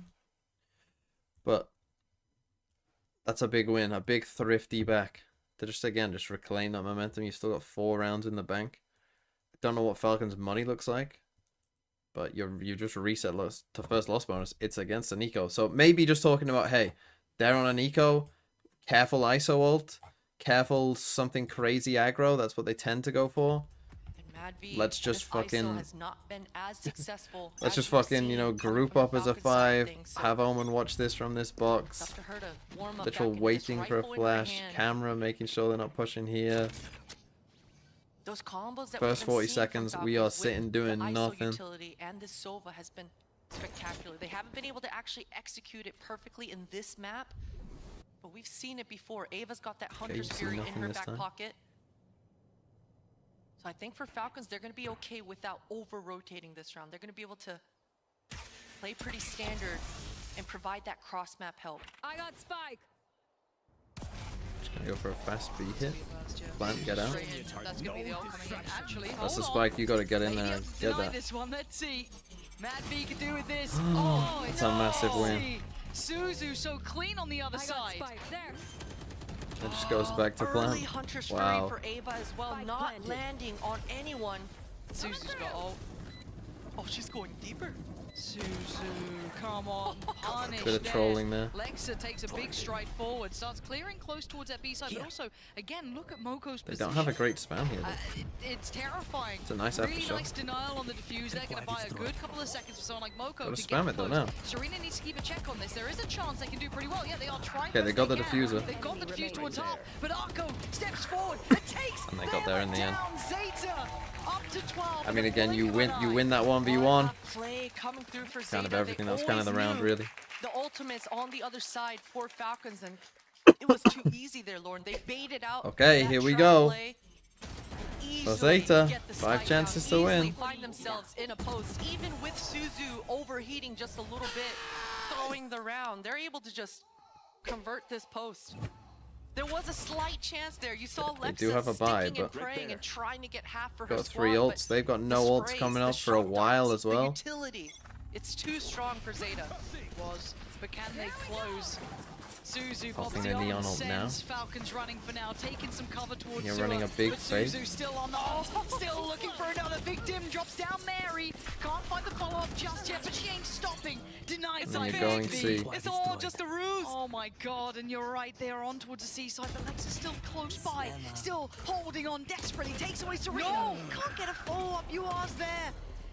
but that's a big win, a big thrifty back to just reclaim that momentum. You still got 4 rounds in the bank. Don't know what Falcons' money looks like, but you just reset to first loss bonus. It's against an eco, so maybe just talking about, hey, they're on an eco. Careful ISO ult. Careful something crazy aggro. That's what they tend to go for. Let's just fucking. Has not been as successful Let's as just we've fucking, seen you know, coming group from up the as a Falcons side of 5. things. Have Omen watch this from this box. Up to her to warm up Literal back into this waiting for a rifle in her flash. hand. Camera making sure they're not pushing here. Those combos that First we've been 40 seeing seconds, from we Falcons are with sitting doing the ISO nothing. utility and this Sova has been spectacular. They haven't been able to actually execute it perfectly in this map, but we've seen it before. Ava's got that Hunter's you see Fury in nothing her this back time? pocket. So I think for Falcons, they're going to be okay without over-rotating this round. They're going to be able to play pretty standard and provide that cross-map help. I got Spike. Just gonna go for a fast B hit. Plant, get out. That's going to be the ult coming in. Actually, That's the hold spike. on. You gotta get in Maybe there able and to get deny that. this one. Let's see. Mad B can do with this. Oh, It's a massive win. Suzu so clean on the other I got side. Spike. There. It just goes back to Early plant. Hunter's Wow. Fury for Ava as well, Spike not planted. landing on anyone. Suzu's got ult. Oh, she's going deeper. Suzu, come on, punish Bit of there. trolling there. Lexa takes a big stride forward, starts clearing close towards that B side, but also, again, look at Moko's They position. don't have a great spam here, though. It's terrifying. It's a nice really aftershock. nice denial on the defuse. They're going to buy a good couple of seconds for someone like Moko Gotta to spam get it though close. now. Serena needs to keep a check on this. There is a chance they can do pretty well. Yeah, they are trying. Okay, they got the diffuser. They got the diffuse towards top, but Arco steps forward and takes. And they got there in the end. Down Zeta up to 12. I mean, again, you win that 1v1. Play coming through for Kind of Zeta. everything. They That was kind of the always round, knew really. The ultimates on the other side for Falcons, and it was too easy there, Lauren. They baited out. Okay, that here we trap go. play. For Easily Zeta, get the 5 spike chances down, to easily win. Find themselves in a post, even with Suzu overheating just a little bit, throwing the round. They're able to just convert this post. There was a slight chance there. You saw They Lexa do have a buy, sticking and but praying and trying to get half for her got squad, 3 but ults. They've got no the ults sprays, coming the up for a shock while darts, as well. The utility, it's too strong for Zeta. Was, but can they close? Suzu Popping pops the the neon on ult now. sense. Falcons running for now, taking some cover towards You're Sewer, running a big but fake. Suzu still on the still looking for another. Big Dim drops down Mary. Can't find the follow-up just yet, but she ain't stopping. Denied And then by you're going Big C. It's all just a ruse. Oh my god, and you're right, they are on towards the seaside, but Lex is still close by, still holding on desperately. Takes away Serena. No, can't get a follow-up. You asked there.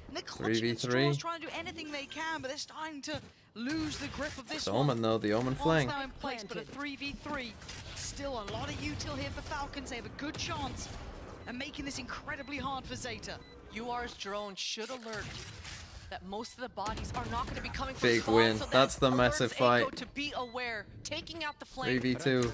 And they're clutching at 3v3. straws, trying to do anything they can, but they're starting to lose the grip of this The one. Omen, though. The Omen Wall's flank. now in place, but a 3v3. Still a lot of util here for Falcons. They have a good chance at making this incredibly hard for Zeta. UR's drone should alert that most of the bodies are not going to be coming from Big spawn, win. so That's the alerts massive Echo fight. to be aware, taking out the flank. 3v2.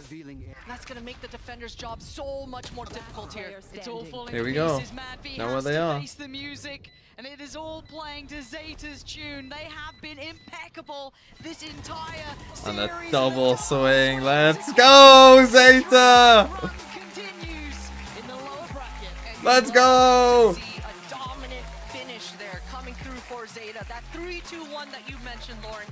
That's going to make the defender's job so much more difficult here. It's all falling Here to we go. pieces. Mad V Know where has they to are. face the music, and it is all playing to Zeta's tune. They have been impeccable this entire And series. a double swing. Let's go, Zeta! Continues in the lower bracket. And Let's you go! See a dominant finish there coming through for Zeta. That 3-2-1 that you mentioned, Lauren.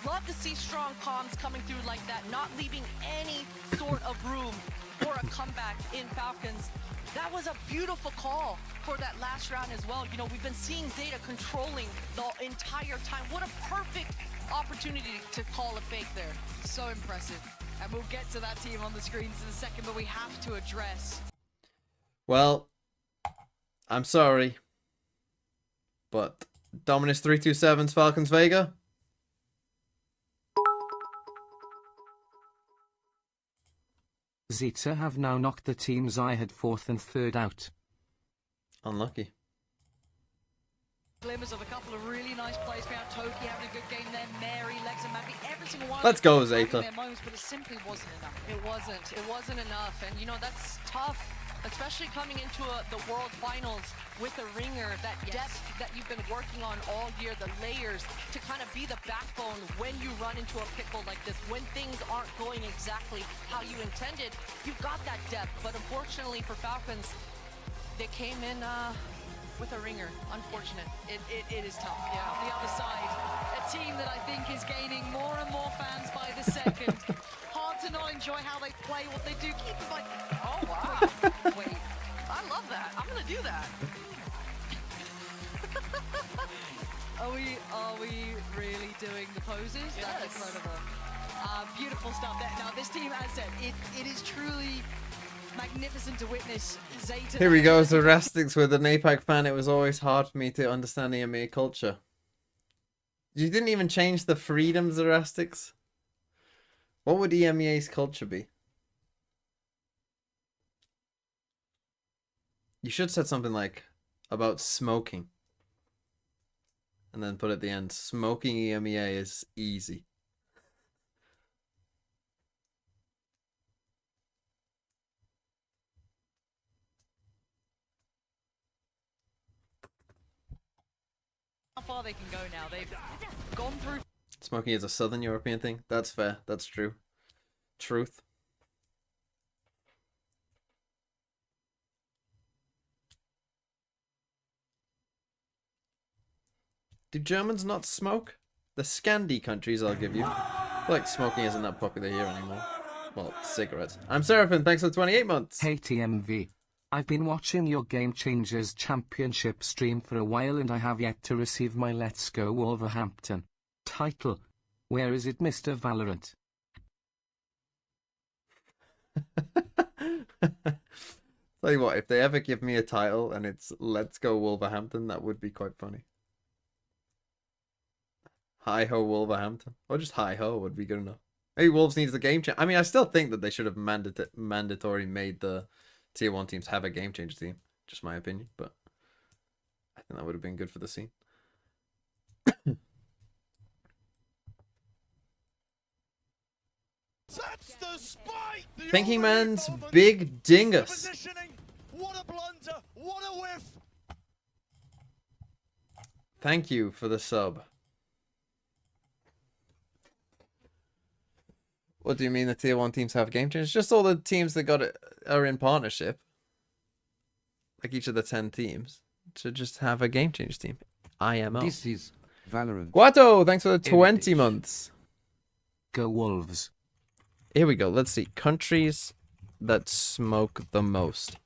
Love to see strong comms coming through like that, not leaving any sort of room for a comeback in Falcons. That was a beautiful call for that last round as well. You know, we've been seeing Zeta controlling the entire time. What a perfect opportunity to call a fake there. So impressive. And we'll get to that team on the screens in a second, but we have to address. Well, I'm sorry. But Dominus 327's Falcons Vega. Zeta have now knocked the teams I had 4th and 3rd out. Unlucky. Glimmers of a couple of really nice plays from Toki having a good game there. Mary, Lex, and Mappy, every single one. Let's go, having Zeta. their moments, but it simply wasn't enough. It wasn't enough. And you know, that's tough, especially coming into the World Finals with a ringer, that depth that you've been working on all year, the layers to kind of be the backbone when you run into a pickle like this, when things aren't going exactly how you intended. You've got that depth, but unfortunately for Falcons, they came in with a ringer. Unfortunate. It is tough. Yeah, on the other side, a team that I think is gaining more and more fans by the second. Hard to not enjoy how they play, what they do. Keep it like, oh wow. Wait, I love that. I'm gonna do that. Are we really doing the poses? Yes. That's incredible. Beautiful stuff there. Now this team, as I said, it is truly magnificent to witness. Zeta. Here we go, Zerastics with an APAC fan. It was always hard for me to understand EMEA culture. You didn't even change the freedom, Zerastics. What would EMEA's culture be? You should have said something like about smoking. And then put at the end, smoking EMEA is easy. How far they can go now. They've gone through. Smoking is a Southern European thing. That's fair. That's true. Truth. Do Germans not smoke? The Scandi countries, I'll give you. I feel like smoking isn't that popular here anymore. Well, cigarettes. I'm Seraphim, thanks for 28 months. Hey TMV. I've been watching your Game Changers Championship stream for a while and I have yet to receive my Let's Go Wolverhampton title. Where is it, Mr. Valorant? Tell you what, if they ever give me a title and it's Let's Go Wolverhampton, that would be quite funny. Hi ho Wolverhampton. Or just hi ho would be good enough. Maybe Wolves needs the game change. I mean, I still think that they should have mandatory made the tier 1 teams have a game changer team. Just my opinion, but I think that would have been good for the scene. That's the spike! Thinking Man's Big Dingus. What a blunder! What a whiff! Thank you for the sub. What do you mean the tier 1 teams have game changers? Just all the teams that got it are in partnership. Like each of the 10 teams. To just have a game change team. IMO. This is Valorant. Guato, thanks for the 20 months. Go Wolves. Here we go. Let's see. Countries that smoke the most.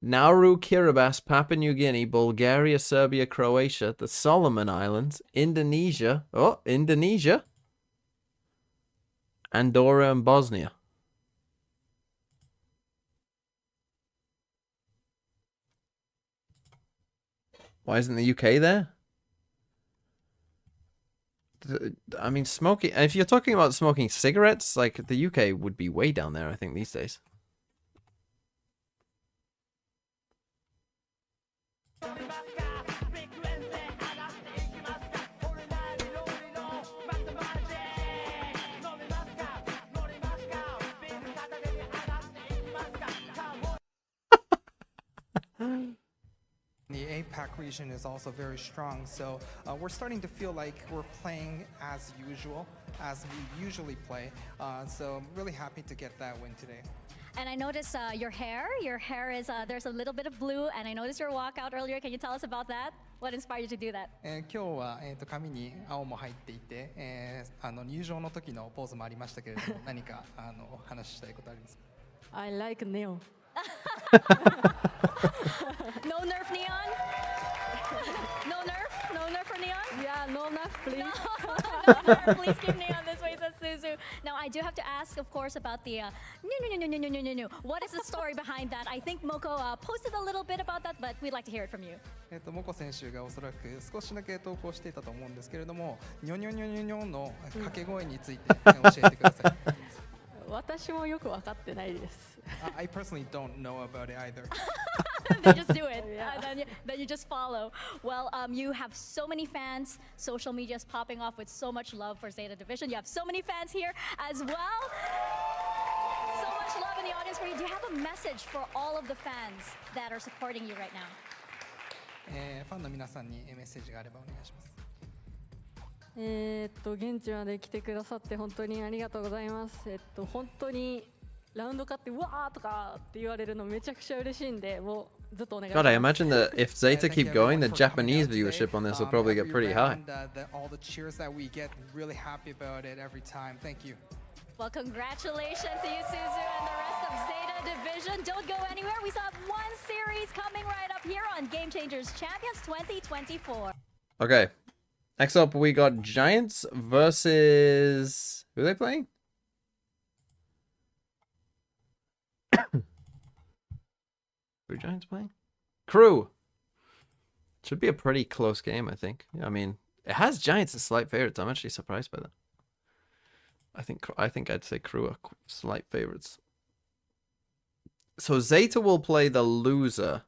Nauru, Kiribati, Papua New Guinea, Bulgaria, Serbia, Croatia, the Solomon Islands, Indonesia. Oh, Indonesia. Andorra and Bosnia. Why isn't the UK there? I mean, smoking. If you're talking about smoking cigarettes, like the UK would be way down there, I think, these days. The APAC region is also very strong, so we're starting to feel like we're playing as usual, as we usually play. So I'm really happy to get that win today. And I noticed your hair is, there's a little bit of blue, and I noticed your walkout earlier. Can you tell us about that? What inspired you to do that? 今日は髪に青も入っていて、入場の時のポーズもありましたけれども、何か話したいことありますか? I like neon. No nerf neon? No nerf? No nerf for neon? Yeah, no nerf, please. No nerf, please keep neon this way, says Suzu. Now, I do have to ask, of course, about the no. What is the story behind that? I think Moko posted a little bit about that, but we'd like to hear it from you. モコ選手がおそらく少しだけ投稿していたと思うんですけれども、ニョニョニョニョニョの掛け声について教えてください。私もよく分かってないです。I personally don't know about it either. They just do it. Then you just follow. Well, you have so many fans. Social media is popping off with so much love for Zeta Division. You have so many fans here as well. So much love in the audience for you. Do you have a message for all of the fans that are supporting you right now? ファンの皆さんにメッセージがあればお願いします。現地まで来てくださって本当にありがとうございます。本当にラウンド勝ってうわーとかって言われるのめちゃくちゃ嬉しいんで、もうずっとお願いします。God, I imagine that if Zeta keep going, the Japanese viewership on this will probably get pretty high. All the cheers that we get, really happy about it every time. Thank you. Well, congratulations to you, Suzu, and the rest of Zeta Division. Don't go anywhere. We still have one series coming right up here on Game Changers Champions 2024. Okay. Next up, we got Giants versus... Who are they playing? Who are Giants playing? KRU! Should be a pretty close game, I think. I mean, it has Giants as slight favorites. I'm actually surprised by that. I think I'd say KRU are slight favorites. So Zeta will play the loser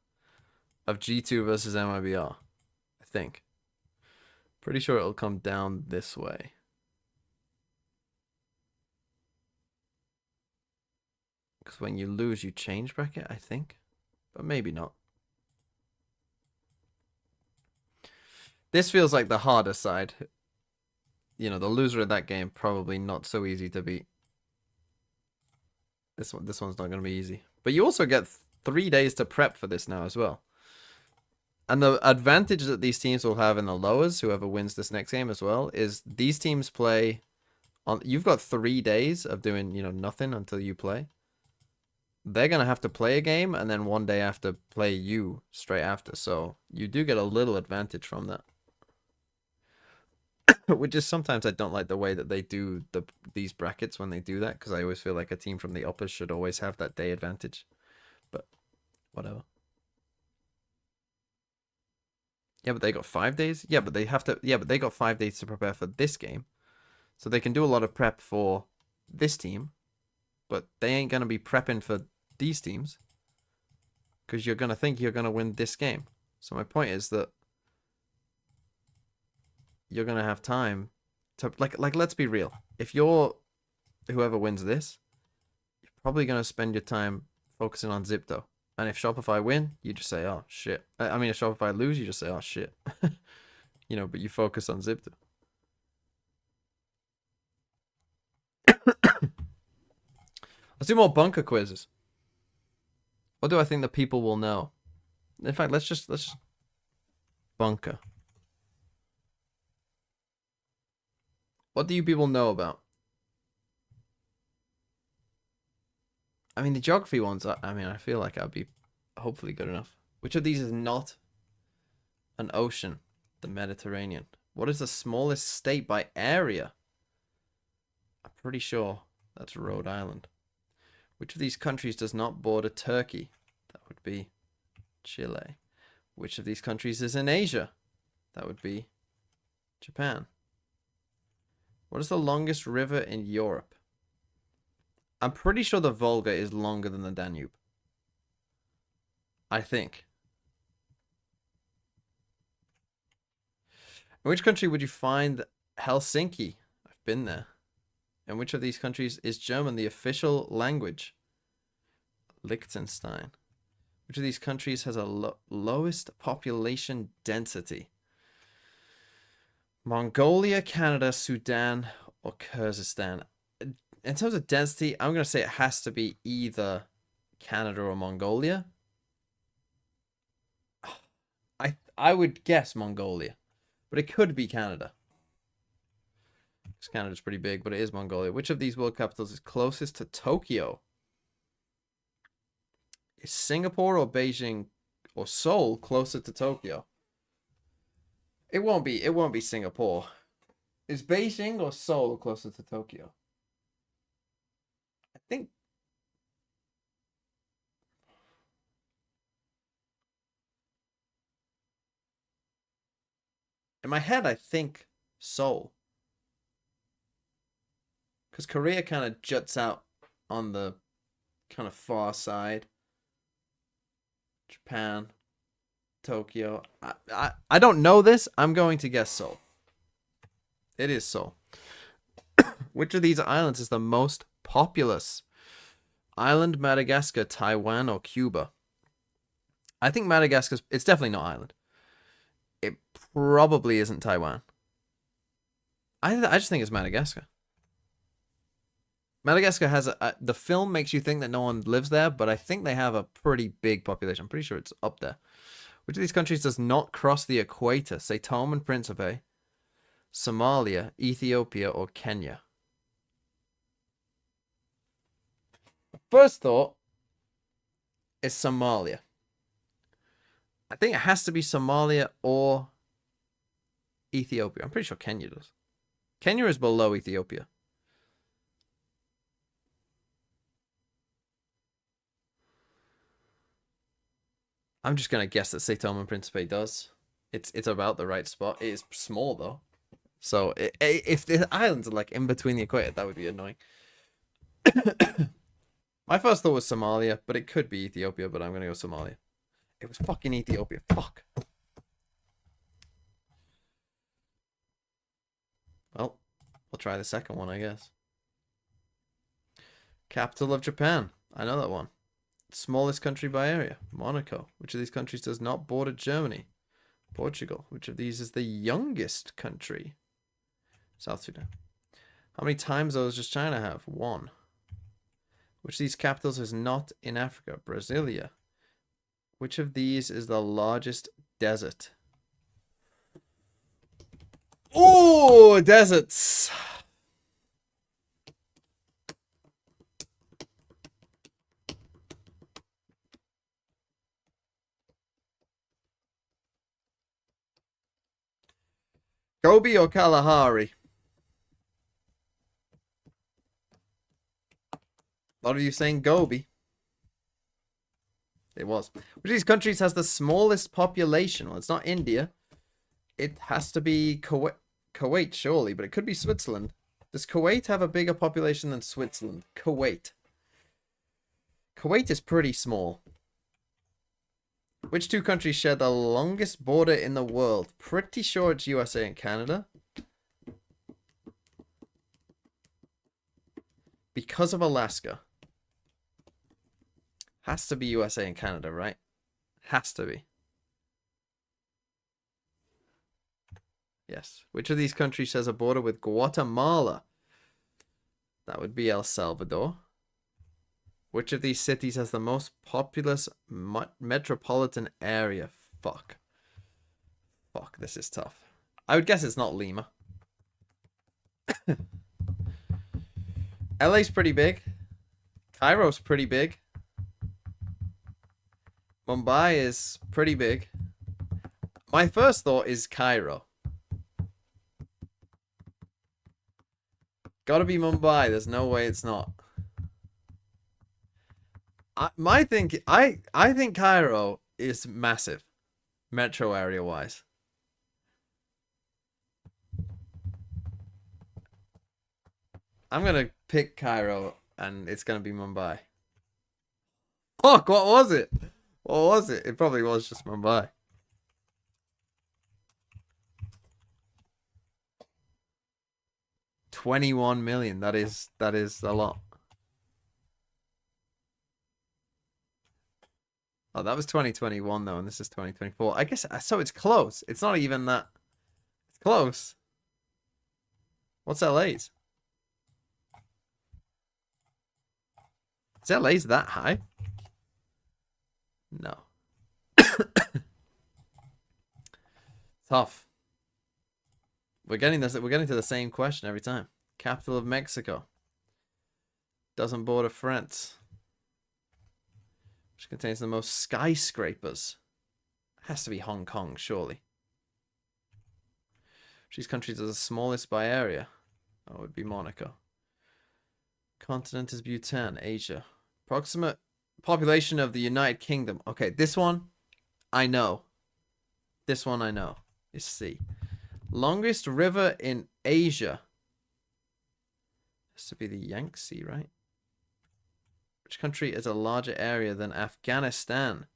of G2 versus MIBR, I think. Pretty sure it'll come down this way. Because when you lose, you change bracket, I think. But maybe not. This feels like the harder side. You know, the loser of that game, probably not so easy to beat. This one's not going to be easy. But you also get 3 days to prep for this now as well. And the advantage that these teams will have in the lowers, whoever wins this next game as well, is these teams play you've got 3 days of doing, nothing until you play. They're going to have to play a game and then 1 day after play you straight after. So you do get a little advantage from that. Which is sometimes I don't like the way that they do these brackets when they do that, because I always feel like a team from the uppers should always have that day advantage. But whatever. Yeah, but they got 5 days. Yeah, but they got 5 days to prepare for this game. So they can do a lot of prep for this team, but they ain't going to be prepping for these teams because you're going to think you're going to win this game. So my point is that you're going to have time to, like let's be real. If you're whoever wins this, you're probably going to spend your time focusing on Zipto. And if Shopify win, you just say, oh, shit. I mean, if Shopify lose, you just say, oh, shit. But you focus on Zipto. Let's do more bunker quizzes. What do I think the people will know? In fact, let's just bunker. What do you people know about? I mean, the geography ones, I feel like I'd be hopefully good enough. Which of these is not an ocean? The Mediterranean. What is the smallest state by area? I'm pretty sure that's Rhode Island. Which of these countries does not border Turkey? That would be Chile. Which of these countries is in Asia? That would be Japan. What is the longest river in Europe? I'm pretty sure the Volga is longer than the Danube. I think. In which country would you find Helsinki? I've been there. In which of these countries is German the official language? Liechtenstein. Which of these countries has a lowest population density? Mongolia, Canada, Sudan, or Kyrgyzstan? In terms of density, I'm going to say it has to be either Canada or Mongolia. I would guess Mongolia, but it could be Canada. Because Canada's pretty big, but it is Mongolia. Which of these world capitals is closest to Tokyo? Is Singapore or Beijing or Seoul closer to Tokyo? It won't be Singapore. Is Beijing or Seoul closer to Tokyo? I think in my head I think Seoul. Because Korea kind of juts out on the kind of far side. Japan, Tokyo. I don't know this. I'm going to guess Seoul. It is Seoul. Which of these islands is the most populous? Island, Madagascar, Taiwan, or Cuba? I think Madagascar. It's definitely not island. It probably isn't Taiwan. I just think it's Madagascar. Madagascar has the film makes you think that no one lives there, but I think they have a pretty big population. I'm pretty sure it's up there. Which of these countries does not cross the equator? Say Tom and Principe, Somalia, Ethiopia, or Kenya? First thought is Somalia. I think it has to be Somalia or Ethiopia. I'm pretty sure Kenya does. Kenya is below Ethiopia. I'm just gonna guess that Seitom and Principe does. It's about the right spot. It is small though, so if the islands are like in between the equator, that would be annoying. My first thought was Somalia, but it could be Ethiopia. But I'm gonna go Somalia. It was fucking Ethiopia. Fuck. Well, we'll try the second one, I guess. Capital of Japan. I know that one. Smallest country by area, Monaco. Which of these countries does not border Germany? Portugal. Which of these is the youngest country? South Sudan. How many time zones does China have? 1. Which of these capitals is not in Africa? Brasilia. Which of these is the largest desert? Oh, deserts. Gobi or Kalahari? A lot of you saying Gobi. It was. Which of these countries has the smallest population? Well, it's not India. It has to be Kuwait, surely, but it could be Switzerland. Does Kuwait have a bigger population than Switzerland? Kuwait. Kuwait is pretty small. Which two countries share the longest border in the world? Pretty sure it's USA and Canada. Because of Alaska. Has to be USA and Canada, right? Has to be. Yes. Which of these countries shares a border with Guatemala? That would be El Salvador. Which of these cities has the most populous metropolitan area? Fuck. Fuck, this is tough. I would guess it's not Lima. LA's pretty big. Cairo's pretty big. Mumbai is pretty big. My first thought is Cairo. Gotta be Mumbai. There's no way it's not. I think Cairo is massive, metro area wise. I'm gonna pick Cairo, and it's gonna be Mumbai. Fuck! What was it? What was it? It probably was just Mumbai. $21 million. That is a lot. Oh, that was 2021 though, and this is 2024. I guess so. It's close. It's not even that. It's close. What's LA's? Is LA's that high? No. Tough. We're getting this. We're getting to the same question every time. Capital of Mexico. Doesn't border France. Which contains the most skyscrapers. Has to be Hong Kong, surely. Which of these countries are the smallest by area? Oh, it would be Monaco. Continent is Bhutan, Asia. Approximate population of the United Kingdom. Okay, this one, I know. This one I know. Is C. Longest river in Asia. Has to be the Yangtze, right? Which country is a larger area than Afghanistan?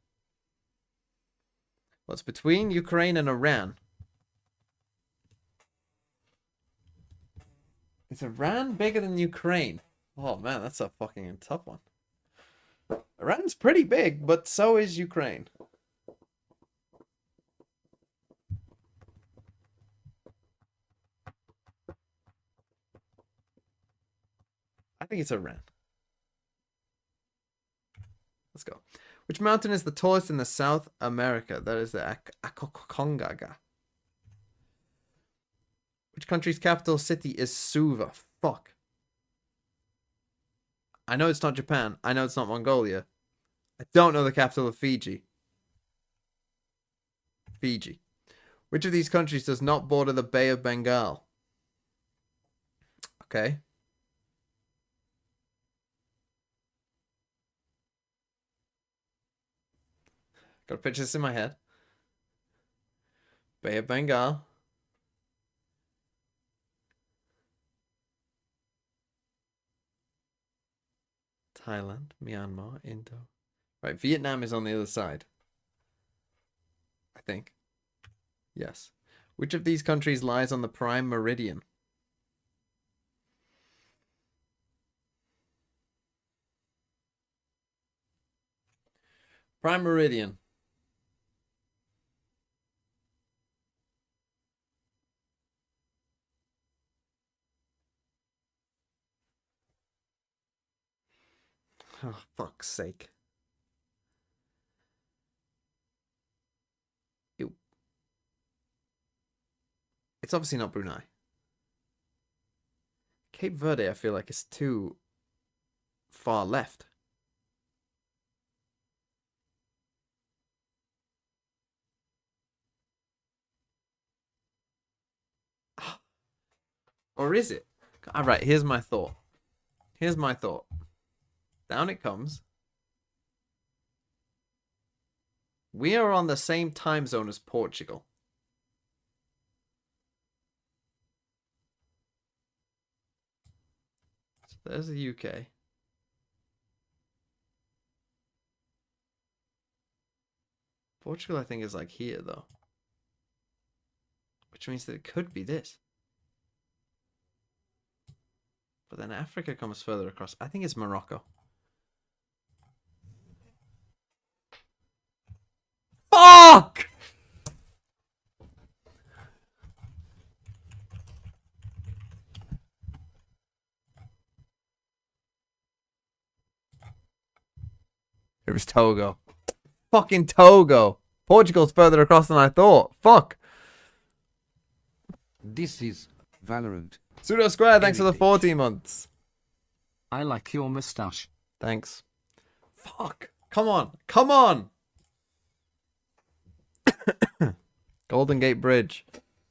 Well, it's between Ukraine and Iran. Is Iran bigger than Ukraine? Oh man, that's a fucking tough one. Iran's pretty big, but so is Ukraine. I think it's Iran. Let's go. Which mountain is the tallest in the South America? That is the Aconcagua. Which country's capital city is Suva? Fuck. I know it's not Japan. I know it's not Mongolia. I don't know the capital of Fiji. Fiji. Which of these countries does not border the Bay of Bengal? Okay. Got to picture this in my head. Bay of Bengal. Thailand, Myanmar, Indo. Right, Vietnam is on the other side. I think. Yes. Which of these countries lies on the prime meridian? Prime meridian. Oh, fuck's sake. Ew. It's obviously not Brunei. Cape Verde, I feel like, is too far left. Or is it? All right, here's my thought. Here's my thought. Down it comes. We are on the same time zone as Portugal. So there's the UK. Portugal, I think, is like here, though. Which means that it could be this. But then Africa comes further across. I think it's Morocco. Fuck! It was Togo. Fucking Togo. Portugal's further across than I thought. Fuck. This is Valorant. Pseudo Square, thanks for the 14 months. I like your mustache. Thanks. Fuck. Come on. Come on. Golden Gate Bridge.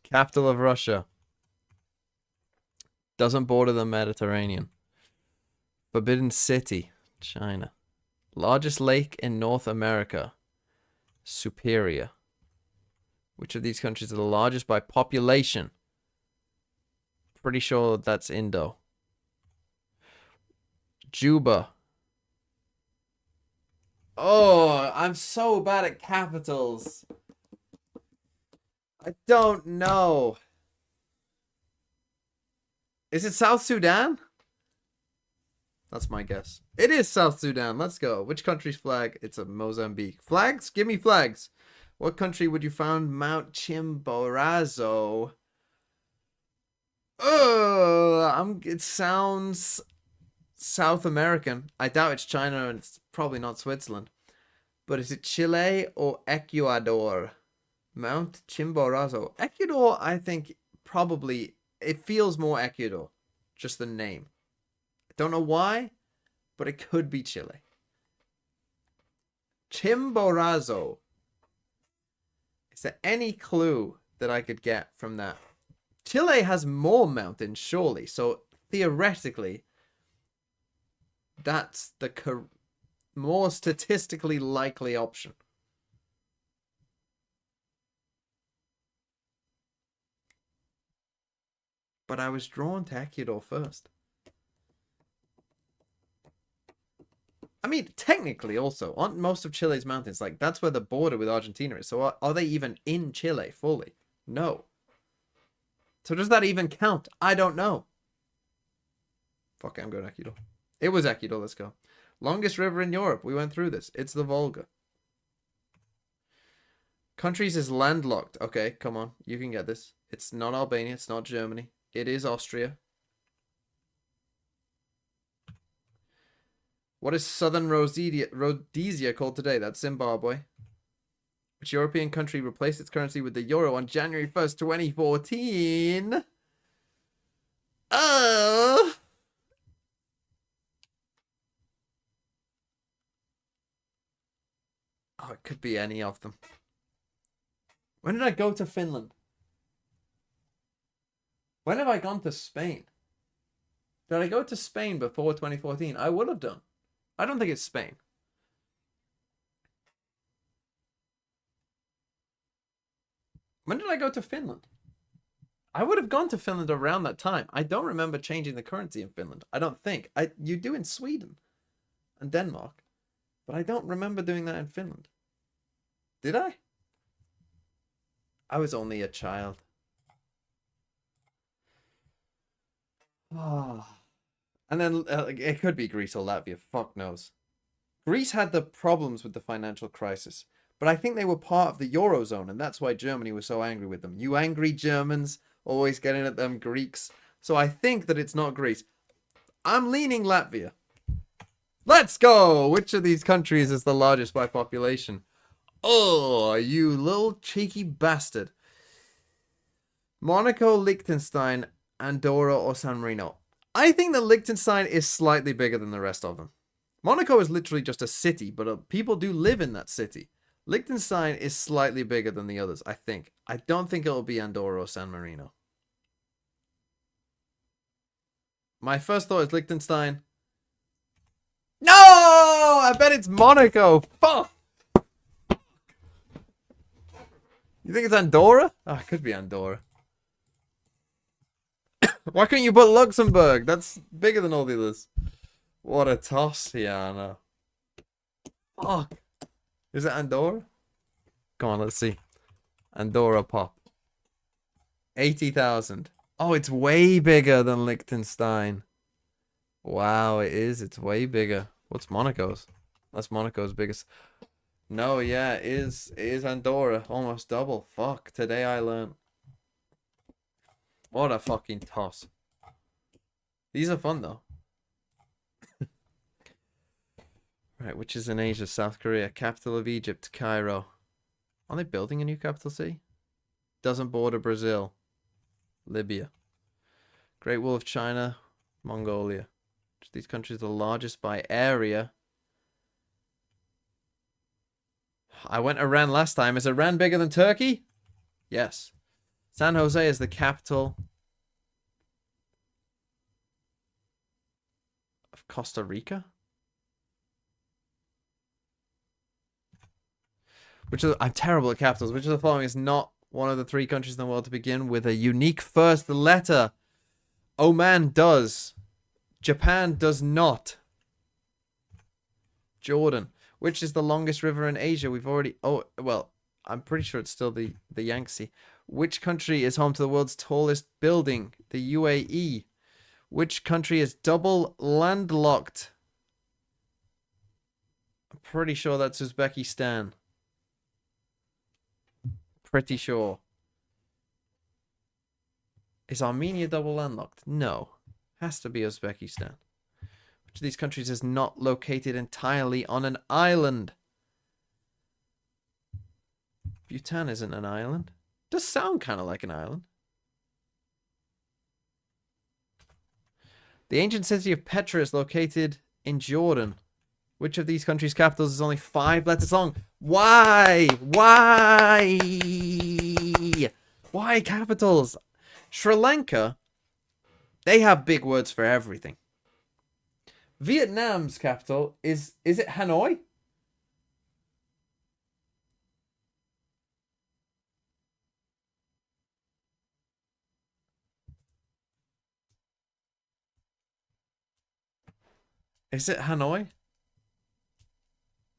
Capital of Russia. Doesn't border the Mediterranean. Forbidden City. China. Largest lake in North America. Superior. Which of these countries are the largest by population? Pretty sure that's Indo. Juba. Oh, I'm so bad at capitals. I don't know. Is it South Sudan? That's my guess. It is South Sudan. Let's go. Which country's flag? It's a Mozambique. Flags? Give me flags. What country would you found Mount Chimborazo? It sounds South American. I doubt it's China, and it's probably not Switzerland. But is it Chile or Ecuador? Mount Chimborazo. Ecuador, I think, probably... It feels more Ecuador. Just the name. I don't know why, but it could be Chile. Chimborazo. Is there any clue that I could get from that? Chile has more mountains, surely. So, theoretically, that's the more statistically likely option. But I was drawn to Ecuador first. I mean, technically also, aren't most of Chile's mountains, like, that's where the border with Argentina is. So are they even in Chile fully? No. So does that even count? I don't know. Fuck it, I'm going to Ecuador. It was Ecuador, let's go. Longest river in Europe. We went through this. It's the Volga. Countries is landlocked. Okay, come on. You can get this. It's not Albania. It's not Germany. It is Austria. What is Southern Rhodesia called today? That's Zimbabwe. Which European country replaced its currency with the euro on January 1st, 2014? Oh, it could be any of them. When did I go to Finland? When have I gone to Spain? Did I go to Spain before 2014? I would have done. I don't think it's Spain. When did I go to Finland? I would have gone to Finland around that time. I don't remember changing the currency in Finland. I don't think. You do in Sweden and Denmark. But I don't remember doing that in Finland. Did I? I was only a child. And then it could be Greece or Latvia. Fuck knows. Greece had the problems with the financial crisis. But I think they were part of the Eurozone, and that's why Germany was so angry with them. You angry Germans, always getting at them Greeks. So I think that it's not Greece. I'm leaning Latvia. Let's go! Which of these countries is the largest by population? Oh, you little cheeky bastard. Monaco, Liechtenstein, Andorra, or San Marino. I think that Liechtenstein is slightly bigger than the rest of them. Monaco is literally just a city, but people do live in that city. Liechtenstein is slightly bigger than the others, I think. I don't think it'll be Andorra or San Marino. My first thought is Liechtenstein. No! I bet it's Monaco. Fuck! You think it's Andorra? Oh, it could be Andorra. Why couldn't you put Luxembourg? That's bigger than all the others. What a toss. Yeah, I know. Fuck. Is it Andorra? Come on, let's see. Andorra pop. 80,000. Oh, it's way bigger than Liechtenstein. Wow, it is. It's way bigger. What's Monaco's? That's Monaco's biggest. No, yeah, it is Andorra. Almost double. Fuck. Today I learned. What a fucking toss. These are fun, though. Right, which is in Asia? South Korea. Capital of Egypt, Cairo. Are they building a new capital city? Doesn't border Brazil. Libya. Great Wall of China, Mongolia. These countries are the largest by area. I went Iran last time. Is Iran bigger than Turkey? Yes. San Jose is the capital of Costa Rica. I'm terrible at capitals. Which of the following is not one of the 3 countries in the world to begin with a unique first letter? Oman does. Japan does not. Jordan. Which is the longest river in Asia? We've already... Oh, well, I'm pretty sure it's still the Yangtze. Which country is home to the world's tallest building? The UAE. Which country is double landlocked? I'm pretty sure that's Uzbekistan. Pretty sure. Is Armenia double landlocked? No. Has to be Uzbekistan. Which of these countries is not located entirely on an island? Bhutan isn't an island. Does sound kind of like an island. The ancient city of Petra is located in Jordan. Which of these countries' capitals is only 5 letters long? Why? Why? Why capitals? Sri Lanka, they have big words for everything. Vietnam's capital is it Hanoi? Is it Hanoi?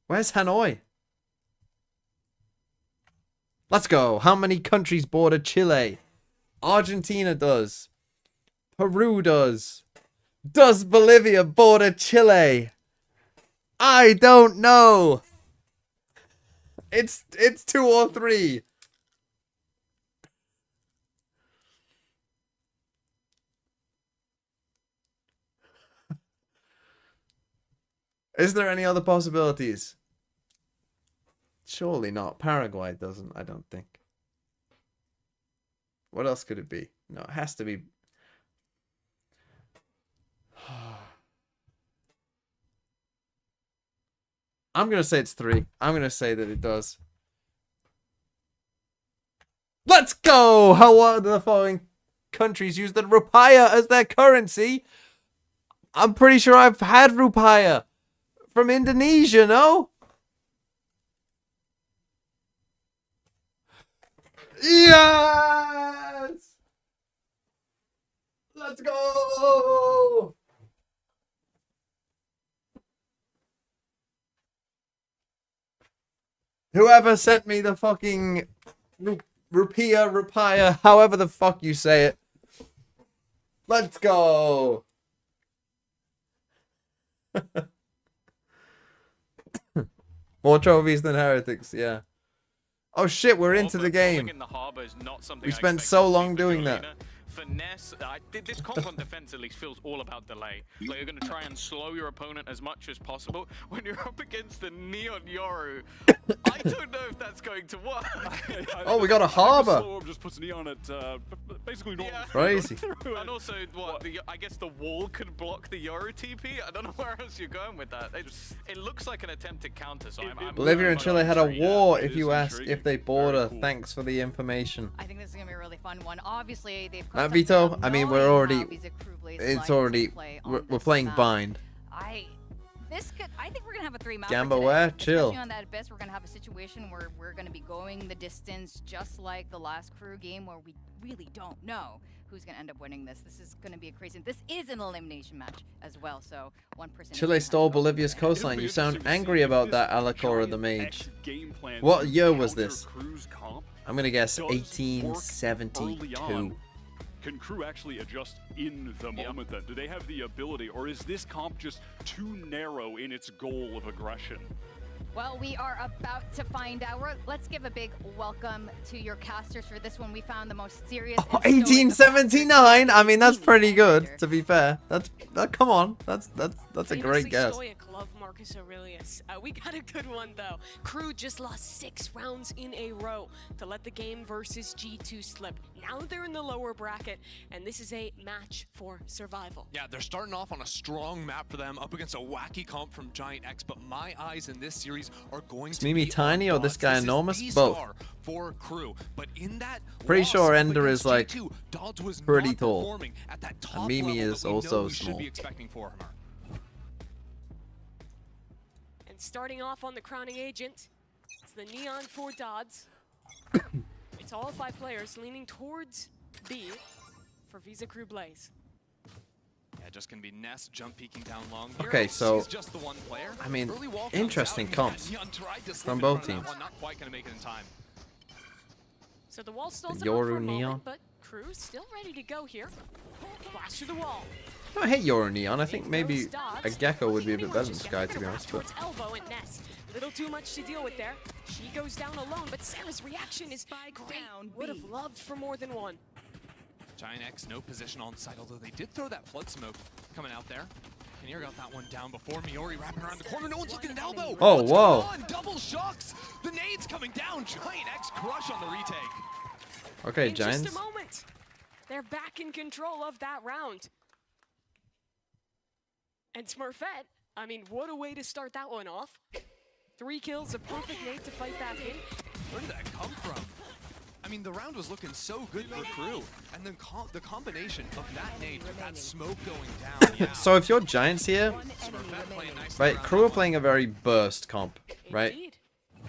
Where's Hanoi? Let's go. How many countries border Chile? Argentina does. Peru does. Does Bolivia border Chile? I don't know. It's 2 or 3. Is there any other possibilities? Surely not. Paraguay doesn't, I don't think. What else could it be? No, it has to be... I'm going to say it's 3. I'm going to say that it does. Let's go! How are the following countries use the rupiah as their currency? I'm pretty sure I've had rupiah from Indonesia, no? Yes! Let's go! Whoever sent me the fucking rupiah, however the fuck you say it. Let's go! More trophies than heretics, yeah. Oh shit, we're into the game. We spent so long doing that. Finesse, this comp on defense at least feels all about delay. Like you're going to try and slow your opponent as much as possible. When you're up against the Neon Yoru, I don't know if that's going to work. Oh, we got a harbor. Just puts Neon at basically normal. Yeah. Crazy. And also, I guess the wall could block the Yoru TP. I don't know where else you're going with that. It looks like an attempted counter, so I'm Bolivia and Chile had a war if you ask if they border. Cool. Thanks for the information. I think this is going to be a really fun one. Obviously, they've Vito, I mean, we're already... it's like already to play on we're this playing map. bind. I think we're gonna have a 3-mapper Gamba today. where? Chill. Especially on that abyss, we're gonna have a situation where we're gonna be going the distance, just like the last crew game, where we really don't know who's gonna end up winning this. This is gonna be a crazy. This is an elimination match as well, so one person. Chile stole Bolivia's coastline. You sound angry about that, Alacora the Mage. What year was this? I'm gonna guess 1872. Can crew actually adjust in the moment then? Do they have the ability, or is this comp just too narrow in its goal of aggression? Well, we are about to find out. Let's give a big welcome to your casters for this one. We found the most serious. Oh, 1879. I mean, that's pretty good. To be fair, come on, that's a great guess. Love Marcus Aurelius. We got a good one though. Crew just lost 6 rounds in a row to let the game versus G2 slip. Now they're in the lower bracket, and this is a match for survival. Yeah, they're starting off on a strong map for them, up against a wacky comp from Giant X, but my eyes in this series are going Is to Mimi be tiny or this guy Dodds. enormous? This is Both. B-star for crew, but in that Pretty loss sure up Ender against is like G2, Dodds was pretty not tall, performing at that top and Mimi level is that we know also we should small. be expecting for him. And starting off on the crowning agent, it's the Neon for Dodds. It's all 5 players leaning towards B for Visa Crew Blaze. Yeah, just gonna be Ness jump peeking down long. Okay, so He's just the one player. I mean, Early wall comes interesting out, and comps Neon tried to slip from in both front of teams. that one, not quite gonna make it in time. So the wall stalls The him out for Yoru a Neon. moment, but Crew still ready to go here. Flash through the wall. I hate Yoru Neon. I think maybe a Gecko would be a bit better than Sky, to be honest. But Elbow and Ness. Little too much to deal with there. She goes down alone, but Sarah's reaction is great. Would have loved for more than one. Giant X, no position on site, although they did throw that flood smoke coming out there. Kinnear got that one down before. Miori wrapping around the corner. No one's looking at elbow. Oh, What's whoa. going on? Double shocks. The nades coming down. Giant X crush on the retake. okay, In Giants. just a moment, they're back in control of that round. And Smurfette, I mean, what a way to start that one off. 3 kills, a perfect nade to fight back in. Where did that come from? I mean, the round was looking so good for crew, and then the combination of that nade with that smoke going down. Yeah. So if you're Giants here, right, crew are playing a very burst comp, right?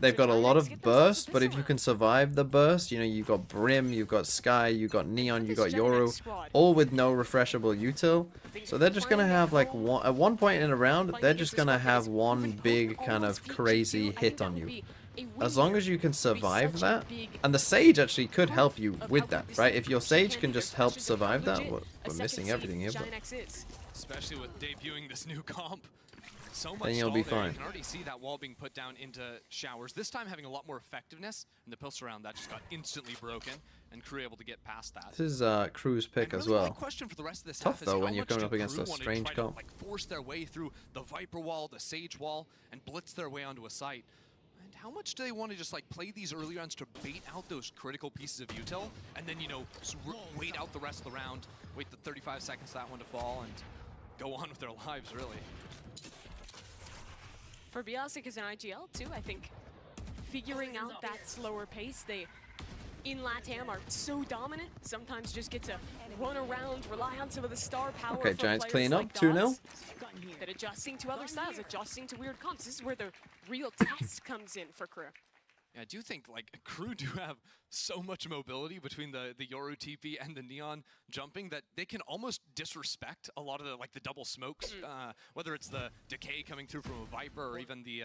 They've got a lot of burst, but if you can survive the burst, you know, you've got Brim, you've got Sky, you've got Neon, you've got Yoru, all with no refreshable util. So they're just going to have like at one point in a round, they're just going to have one big kind of crazy hit on you. As long as you can survive that, and the Sage actually could help you with that, right? If your Sage can just help survive that, we're missing everything here, but Especially with debuting this new comp. So much then you'll be stall there. fine. You can already see that wall being put down into showers. This time having a lot more effectiveness, and the pulse around that just got instantly broken, and crew able to get past that. this is Crew's pick as My well. question for the rest of this Tough half is though how when you're much coming do up against Crew a want to strange try to, comp. like, force their way through the Viper wall, the Sage wall, and blitz their way onto a site. And how much do they want to just like play these early rounds to bait out those critical pieces of util, and then, you know, wait out the rest of the round, wait the 35 seconds for that one to fall, and go on with their lives, really. For Biasic as an IGL too, I think figuring out that slower pace, they in LATAM are so dominant, sometimes just get to run around, rely on some of the star power. Okay, from Giants players clean up, like 2-0. Dodds, but adjusting to other styles, adjusting to weird comps. This is where the real test comes in for Crew. Yeah, I do think like crew do have so much mobility between the Yoru TP and the Neon jumping that they can almost disrespect a lot of the double smokes, whether it's the decay coming through from a Viper or even the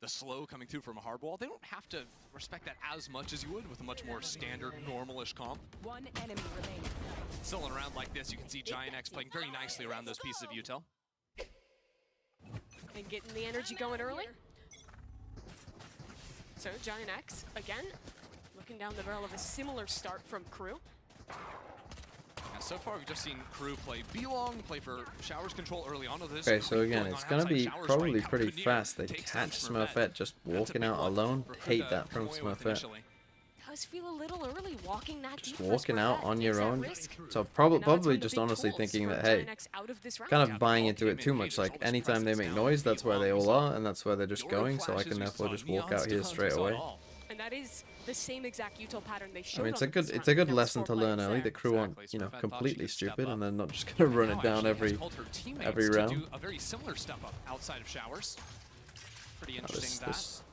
slow coming through from a hardball. They don't have to respect that as much as you would with a much more standard normalish comp. One enemy remaining. Still in a round like this, you can see Giant X playing very nicely around those pieces of util. And getting the energy going early. So Giant X, again, looking down the barrel of a similar start from Crew. Yeah, so far we've just seen Crew play B-Long, play for Showers control early on. Okay, so again, it's going to be probably pretty fast. They catch Smurfette just walking out alone. Hate that from Smurfette. Does feel a little early walking that Just deep for walking out Smurfette. on Is your that own. risk? So And now it's probably one of the just big honestly tools thinking for that, hey, Giant X out of this round. kind of buying into it too much. Like anytime they make noise, that's where they all are, and that's where they're just going. So I can therefore just walk out here straight away. And that is the same exact util pattern they showed. I mean, on the it's front a good against lesson 4 to learn players early. there. The crew aren't, you know, completely stupid, and they're not just gonna run it down every round. To do a very similar step up outside of showers. Pretty interesting This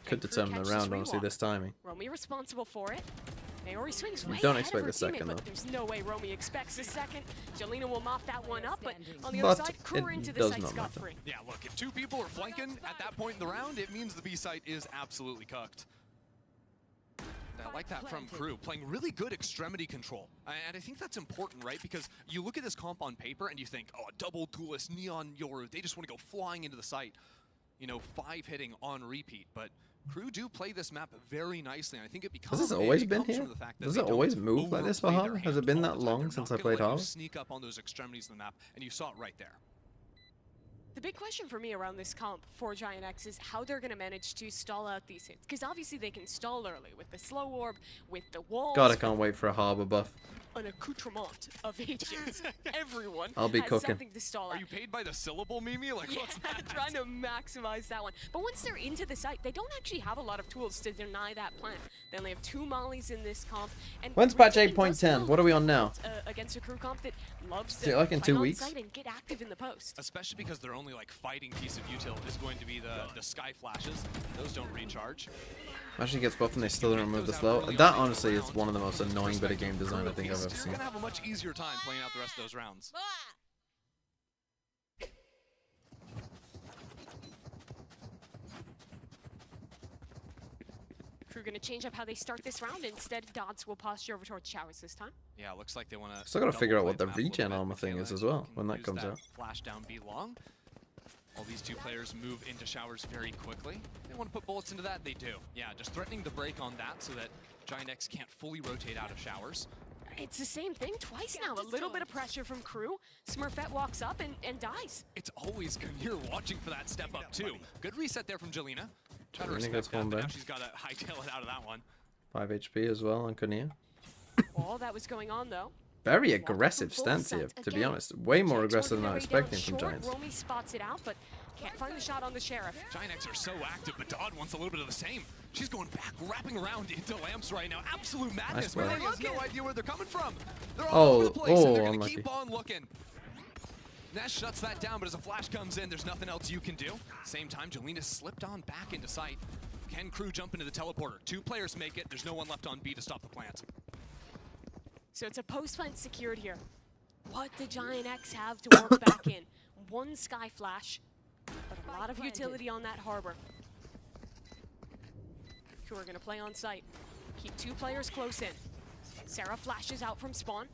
could determine the round, honestly. This timing. Romy responsible for it. Naori swings You way don't ahead expect of her the second, teammate, but though. there's no way Romy expects the second. Jelena will mop that one up, but on the But other side, crew it into the does site not scot-free. Yeah, look, if 2 people are flanking at that point in the round, it means the B site is absolutely cooked. I like that from Crew, playing really good extremity control. And I think that's important, right? Because you look at this comp on paper and you think, oh, double duelist, Neon, Yoru, they just want to go flying into the site. You know, 5 hitting on repeat. But Crew do play this map very nicely, and I think it becomes. Has this always been here? Does it always move like this for Harbor? Has it been that long since I played Harbor? Sneak up on those extremities of the map, and you saw it right there. The big question for me around this comp for Giant X is how they're going to manage to stall out these hits. Because obviously they can stall early with the slow orb, with the walls. God, I can't wait for a Harbor buff. An accoutrement of agents. Everyone I'll be has cooking. something to stall out. Are you paid by the syllable, Mimi? Like, Yeah, what's that? trying to maximize that one. But once they're into the site, they don't actually have a lot of tools to deny that plan. They only have 2 mollies in this comp. And When's patch Riven does 8.10? well What are we on now? against a crew comp that loves Is it to like in play 2 on weeks? site and get active in the post. Especially because their only like fighting piece of util is going to be the sky flashes. Those don't recharge. Actually gets buffed and they still don't remove the slow. That honestly is one of the most annoying bit of game design I think I've ever You're seen. gonna have a much easier time playing out the rest of those rounds. Crew gonna change up how they start this round. Instead, Dots will posture over towards showers this time. Yeah, looks like they want to. Still gotta figure out what the regen armor thing is as well when that use comes out. Flash down B long. All these 2 players move into showers very quickly. They want to put bullets into that, they do. Yeah, just threatening the break on that so that Giant X can't fully rotate out of showers. It's the same thing twice now. A little bit of pressure from Crew. Smurfette walks up and dies. It's always Kunir watching for that step up too. Good reset there from Jelena. Try to Jelena respect gets that, one but now back. she's got to hightail it out of that one. 5 HP as well on Kunir. All that was going on though. Very aggressive stance here, to be honest. Way more aggressive than I was expecting from Giants. Romy spots it out, but can't find the shot on the Sheriff. Giant X are so active, but Dodd wants a little bit of the same. She's going back, wrapping around into lamps right now. Absolute madness. play. Mary has no idea where they're coming from. They're all over the place, and they're going to unlucky. keep on looking. Nesh shuts that down, but as a flash comes in, there's nothing else you can do. Same time, Jelena slipped on back into sight. Can Crew jump into the teleporter? 2 players make it. There's no one left on B to stop the plant. So it's a post plant secured here. What did Giant X have to work back in? 1 Sky Flash, but a lot of utility on that Harbor. Crew are going to play on site. Keep 2 players close in. Sarah flashes out from spawn.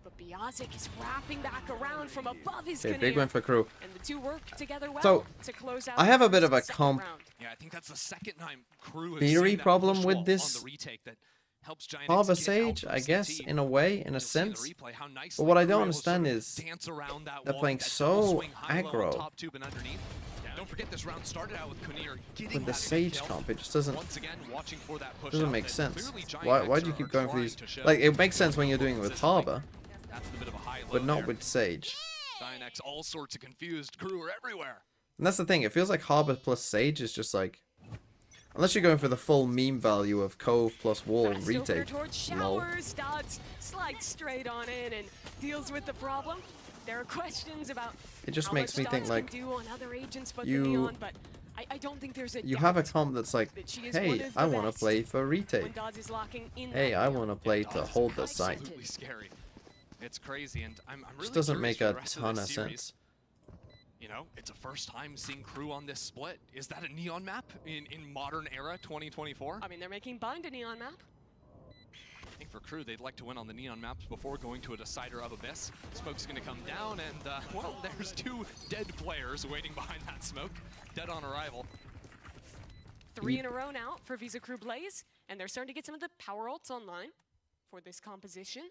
But Biazik is wrapping back around from above his Okay, Canary. big win for Crew. And the 2 work together well So, to close out I have a bit the of a second comp round. Yeah, I think that's the second time Crew has theory seen that problem push with wall this on the retake that helps Giant Harbor X get out Sage, from I guess, CT. in a way, in a You'll see in the sense. replay how nicely But what I Crew don't able to sort understand of is dance around that they're wall, playing that double so swing high low on aggro. top tube and underneath. Yeah, don't forget this round started out with Kunir getting With the that Sage kill. comp, it just doesn't Once again, watching for that push doesn't out make that sense. clearly Giant Why X do you are keep going for trying these? to show Like, it makes sense when you're doing it with Harbor, That's the bit of a high low but not there. with Sage. Giant X all sorts of confused. Crew are everywhere. And that's the thing, it feels like Harbor plus Sage is just like, unless you're going for the full meme value of Cove plus Wall Fast over retake. towards Lol. showers. Dots slides straight on in and deals with the problem. There are questions about It just how makes much me think, Dots like, can do on other agents but you- the Neon, but I don't think there's a You doubt have a comp that's like, that she is one hey, of the I want to best play for when retake. Dots is locking in Hey, that I Neon. want to play to hold the site. Absolutely scary. It's crazy, and I'm really Just doesn't curious make for a the rest of ton this of series. sense. You know, it's a first time seeing Crew on this split. Is that a Neon map in modern era 2024? I mean, they're making Bind a Neon map. I think for Crew, they'd like to win on the Neon maps before going to a decider of Abyss. Smoke's going to come down, and, well, there's 2 dead players waiting behind that smoke. Dead on arrival. 3 in a row now for Visa Crew Blaze, and they're starting to get some of the power ults online for this composition.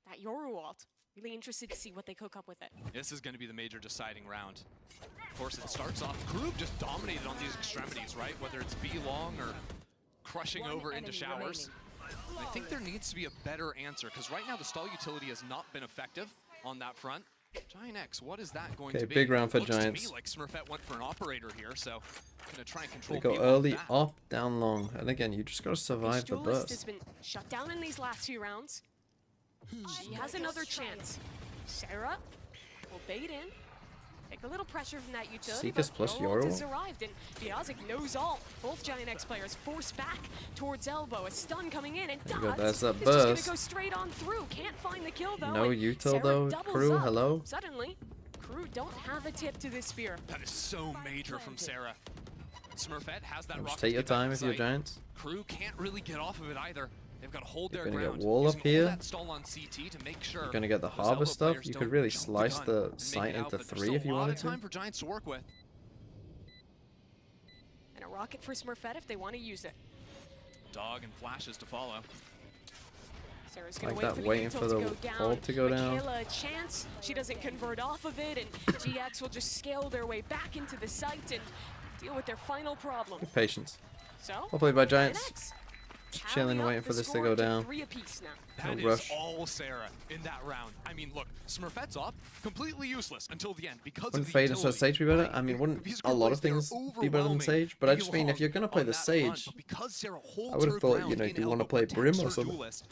That Yoru ult. Really interested to see what they cook up with it. This is going to be the major deciding round. Of course, it starts off, Crew just dominated on these extremities, right? Whether it's B long or crushing over into showers. I think there needs to be a better answer, because right now the stall utility has not been effective on that front. Giant X, what is that going Okay, to be? big round for Looks Giants. to me like Smurfette went for an operator here, so gonna try and control They go people early, with that. up, down, long. And again, you just gotta survive the Duelist has burst. been shut down in these last few rounds. She has another chance. Sarah will bait in. Take a little pressure from that utility, Seekers but plus no ult Yoro? has arrived, and Biazic knows all. Both Giant X players forced back towards elbow. A stun coming in, and There you go, Dots there's that is just gonna burst. go straight on through. Can't find the kill though. No and util Sarah though, doubles crew, up. hello? Suddenly, crew don't have a tip to this spear. That is so major from Sarah. Smurfette has that Just rocket take your to get back time to if you're site. Giants. Crew can't really get off of it either. They've got to hold You're their gonna get ground. wall up using all here. that stall on CT to make sure You're gonna get the those harbor elbow stuff. players You could don't really jump slice gun the and make site it out, into but there's 3 still if you a lot wanted of time to. for Giants to work with. And a rocket for Smurfette if they want to use it. Dog and flashes to follow. Sarah's gonna Like wait that, for the waiting util for to the go down. hold to go down. Michaela a chance. She doesn't convert off of it, and GX will just scale their way back into the site and deal with their final problem. Good patience. So, Well played by Giants. X Just chilling, tallying waiting up for the this to score go down. 3 apiece now. That No is rush. all Sarah in that round. I mean, look, Smurfette's up, completely useless until the end because Wouldn't of the Fade instead utility. of Sage be better? I mean, wouldn't These a lot group of plays, they're things be better than overwhelming. Sage? But I Big just mean, if you're gonna play on the that front, Sage, but because Sarah holds I would her have thought, ground you know, in you want to elbow, play Brim protects or her something. Duelist,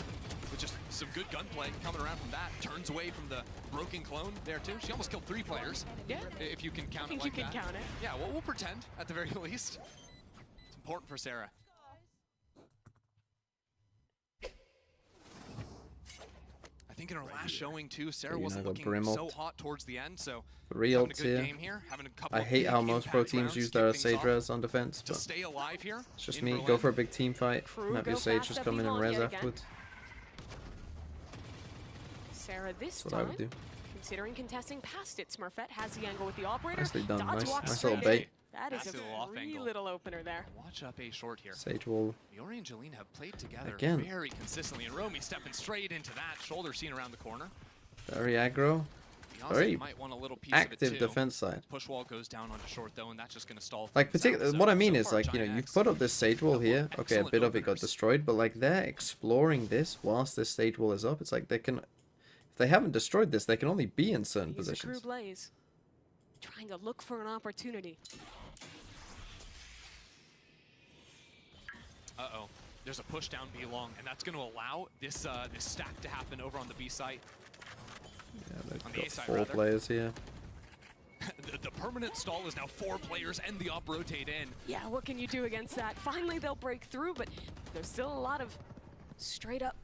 with just some good gunplay coming around from that, turns away from the broken clone there too. She almost killed 3 players. Yeah, if you can count I think it like you can that. count it. Yeah, well, we'll pretend at the very least. It's important for Sarah. I think in her last showing too, Sarah You wasn't know, looking Brim so ult. hot towards the end, so 3 having a ults good here. game here, having a couple I of hate how big most pro impact teams rounds use to their kick things Sage off. res on defense, To but stay alive here. it's just in me. Berlin. Go for a big team fight Crew and have go your Sage fast just up come in and Yvonne res yet again. afterwards. Sarah this That's what I time, would do. considering contesting past it, Smurfette has the angle with the operator. Nicely done. Dots Nice, walks nice straight little in. bait. That is Nice little a off free angle. little opener there. Watch up A short here. Sage wall. Yori and Jolene have played together Again. very consistently, and Romy stepping straight into that shoulder seen around the corner. Very aggro. Beyonce Very might want a little piece active of it too. defense side. Push wall goes down onto short though, and that's just going to stall. Like, things out. particular, So- what I mean so is, far, like, you know, Giant you X put up this Sage wall here. Okay, a excellent bit of it got openers. destroyed, but like they're exploring this whilst this Sage wall is up. It's like they can, if they haven't destroyed this, they can only be in certain He's a Crew positions. Blaze, trying to look for an opportunity. Uh-oh. There's a push down B long, and that's going to allow this this stack to happen over on the B site. Yeah, On they've the got A side, 4 rather. players here. the permanent stall is now 4 players, and the up rotate in. Yeah, what can you do against that? Finally, they'll break through, but there's still a lot of straight up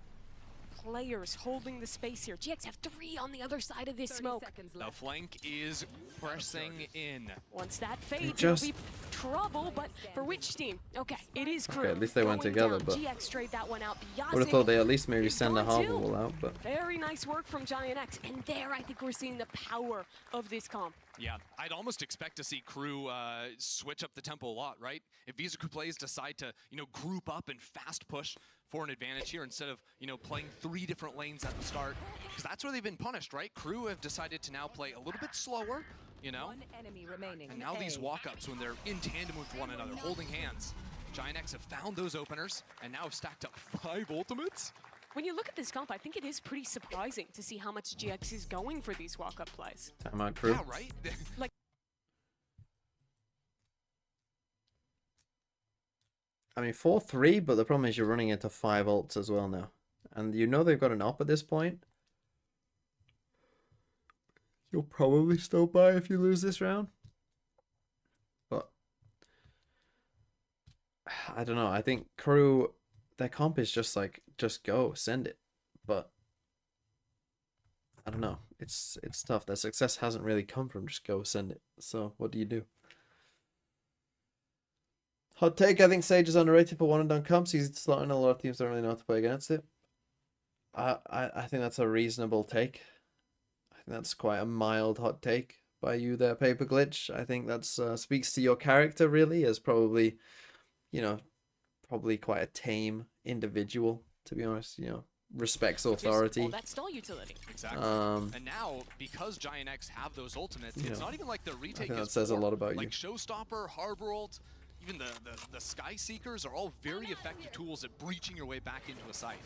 players holding the space here. GX have 3 on the other side of this smoke. The flank is pressing in. Once that fades, just- it'll be trouble, but for which team? Okay, it is Crew. Okay, at least they went going together, down. but GX straight that one out. would have thought Biazic they at least maybe is send a gone harbor too. wall out, but Very nice work from Giant X, and there I think we're seeing the power of this comp. Yeah, I'd almost expect to see Crew switch up the tempo a lot, right? If Visaku plays decide to, you know, group up and fast push for an advantage here instead of, you know, playing 3 different lanes at the start, because that's where they've been punished, right? Crew have decided to now play a little bit slower, you know? One enemy remaining. And now these A. walk-ups when they're in tandem with one another, holding hands. Giant X have found those openers and now have stacked up 5 ultimates. When you look at this comp, I think it is pretty surprising to see how much GX is going for these walk-up plays. timeout crew. Yeah, right? Like, I mean, 4-3, but the problem is you're running into 5 ults as well now. And you know they've got an up at this point. You'll probably still buy if you lose this round. But I don't know. I think Crew, their comp is just like, just go, send it. But I don't know. It's tough. Their success hasn't really come from just go, send it. So what do you do? Hot take, I think Sage is underrated for one and done comps. He's slotting, a lot of teams don't really know how to play against it. I think that's a reasonable take. I think that's quite a mild hot take by you there, Paper Glitch. I think that's speaks to your character really, as probably, you know, probably quite a tame individual, to be honest, you know, respects authority. all that stall utility. Exactly. And now, because Giant X have those ultimates, You it's know, not even like the retake think is that says a poor. lot about like you. Showstopper, Harbor Ult, even the Sky Seekers are all very effective tools at breaching your way back into a site.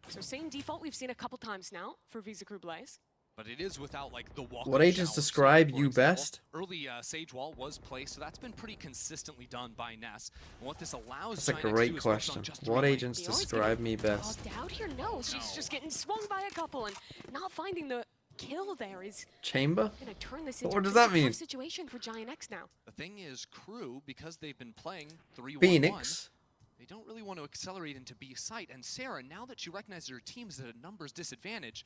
So same default we've seen a couple times now for Visa Crew Blaze. But it is without like the walk. What agents describe you best? Early Sage Wall was placed, so that's been pretty consistently done by Ness. And what this allows That's a Giant X to great do is focus question. on just What three agents lanes. describe me best? Dogged out here? No, she's just getting swung by a couple and not finding the kill there is Chamber? gonna turn this into What does a that pretty mean? tough situation for Giant X now. The thing is, Crew, because they've been playing 3-1-1, Phoenix. they don't really want to accelerate into B site. And Sarah, now that she recognizes her team's at a numbers disadvantage,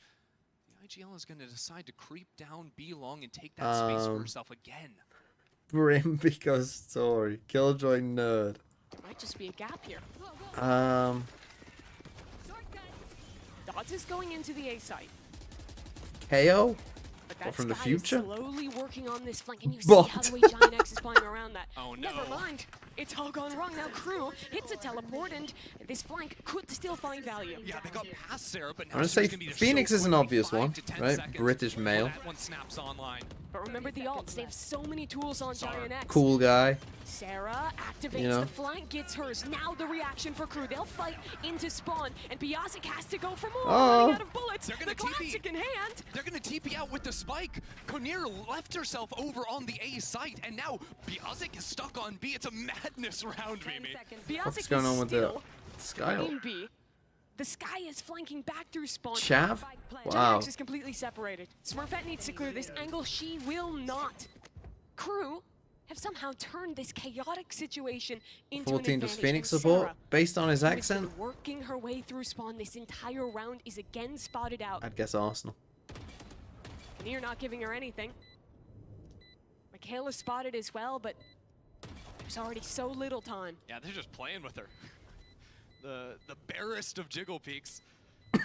the IGL is going to decide to creep down B long and take that space for herself again. Brim because story. Killjoy nerd. Might just be a gap here. Dodds is going into the A site. KO? But Or that from the Sky is future? slowly working on this flank, and you see Bot. how the way Giant X is playing around that. Oh no. Never mind. It's all gone wrong. Now Crew hits a teleport, and this flank could still find value. Yeah, they got past Sarah, but now I'm gonna Sarah's say gonna be there Phoenix so is an quickly, obvious 5 one, to 10 right? seconds British before male. That one snaps online. But remember the ults, they have so many tools on Giant X. Cool guy. Sarah activates You know. the flank, gets hers. Now the reaction for Crew. They'll fight into spawn, and Biasic has to go for more. Oh. Running out of bullets. They're gonna The classic in hand. They're gonna TP out with the spike. Konir left herself over on the A site, and now Biasic is stuck on B. It's a madness round, baby. What's going on with the Sky Sky? B. The Sky is flanking back through spawn. Chav? Giant Wow. X is completely separated. Smurfette needs to clear this angle. She will not. Crew have somehow turned this chaotic situation into 14 an does advantage. Phoenix And support Sarah, based on his who has been accent? working her way through spawn this entire round, is again spotted out. I'd guess Arsenal. And you're not giving her anything. Michaela's spotted as well, but there's already so little time. Yeah, they're just playing with her. The barest of jiggle peaks.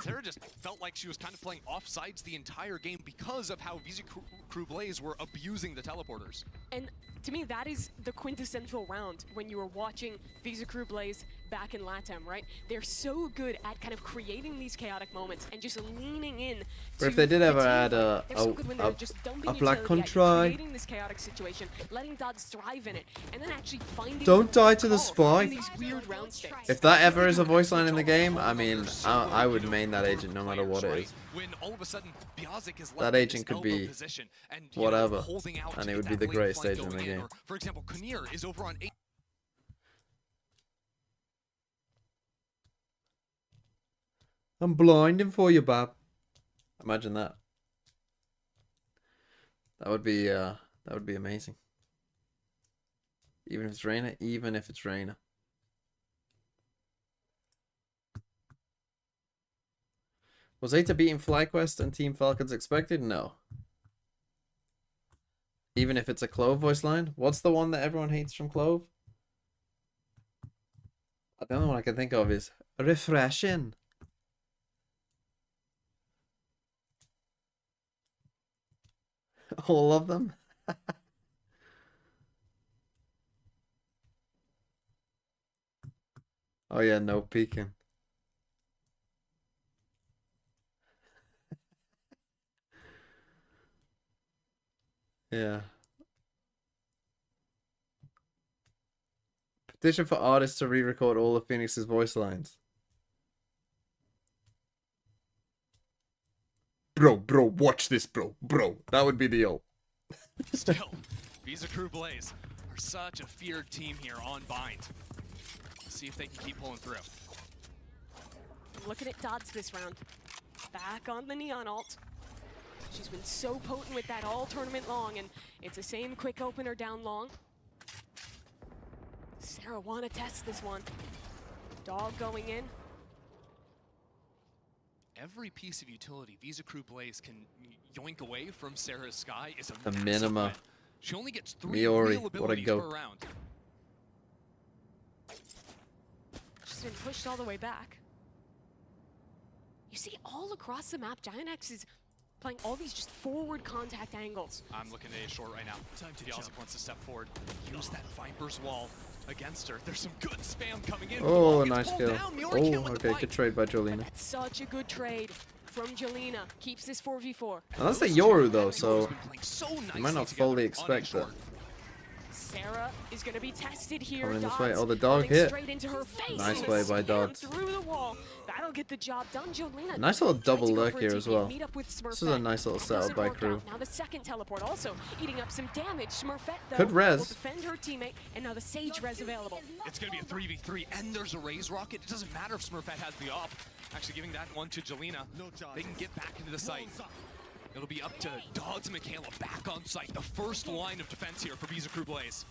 Sarah just felt like she was kind of playing offsides the entire game because of how Visa Crew Blaze were abusing the teleporters. And to me, that is the quintessential round when you were watching Visa Crew Blaze back in LATAM, right? They're so good at kind of creating these chaotic moments and just leaning in. But if they did ever add a black country, creating this chaotic situation, letting Dodds thrive in it, and then actually finding don't die to the in spy. these weird round states. If that ever is a voice line in the game, I mean, I would main that agent no matter what it is. When all of a sudden Biasic is That agent could be position and, whatever, holding out and to it get would be that the late greatest flank agent in the going game. Or, for example, Konir is over on 8. I'm blinding for you, Bob. Imagine that. That would be amazing. Even if it's Reyna, even if it's Reyna. Was ZETA beating FlyQuest and Team Falcons expected? No. Even if it's a Clove voice line? What's the one that everyone hates from Clove? The only one I can think of is refreshing. All of them? Oh yeah, no peeking. Yeah. Petition for artists to re-record all of Phoenix's voice lines. Bro, watch this, bro. That would be the ult. Still, Visa Crew Blaze are such a feared team here on Bind. Let's see if they can keep pulling through. Looking at Dodds this round. Back on the Neon ult. She's been so potent with that all tournament long, and it's the same quick opener down long. Sarah wanna test this one. Dog going in. Every piece of utility Visa Crew Blaze can yoink away from Sarah's Sky is The a massive minima. win. She only gets 3 Miori, real what a abilities goat. per round. She's been pushed all the way back. You see all across the map, Giant X is playing all these just forward contact angles. I'm looking at A short right now. Biasic wants to step forward. Use that Viper's wall against her. There's some good spam coming in. Oh, Ball gets nice pulled kill. down. Miori kill Oh, with the okay, bite. good trade by Jolina. That's such a good trade from Jelena. Keeps this 4v4. Now, that's the Yoru though, so So you nicely might not together fully on A expect that. short. Sarah is going to be tested here. Coming this Dodds way. Oh, the dog running hit. straight into her face. Nice and play a by spam Dodds. through the wall. That That'll get the job done. Jolina. Nice little double tried to go lurk for a here TP, as well. meet up with This is a Smurfette. nice little That setup doesn't by work KRU. out. Now the second teleport also eating up some damage. Smurfette though Could res. will defend her teammate, and now the Sage res available. It's going to be a 3v3, and there's a raise rocket. It doesn't matter if Smurfette has the op. Actually giving that one to Jelena. They can get back into the site. It'll be up to Dodds and Michaela back on site. The first line of defense here for Visa Crew Blaze.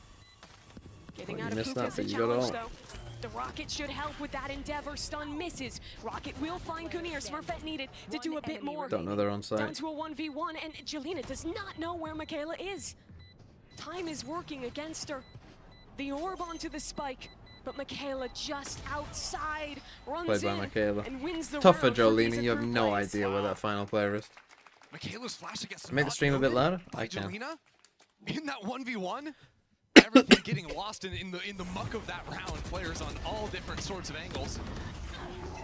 Getting you out of missed Puka that, is a but you got it challenge all. though. The Rocket should help with that endeavor. Stun misses. Rocket will find Kunir. Smurfette needed to do a bit more. Don't know they're on Down site. to a 1v1, and Jelena does not know where Michaela is. Time is working against her. The orb onto the spike, but Michaela just outside runs Played by in Michaela. and wins the Tough for round for Jolene, Visa you have Crew no Blaze. idea where that final player is. Michaela's flash against Make the stream a bit louder? by I can. Jelena in that 1v1. Everything getting lost in the muck of that round. Players on all different sorts of angles.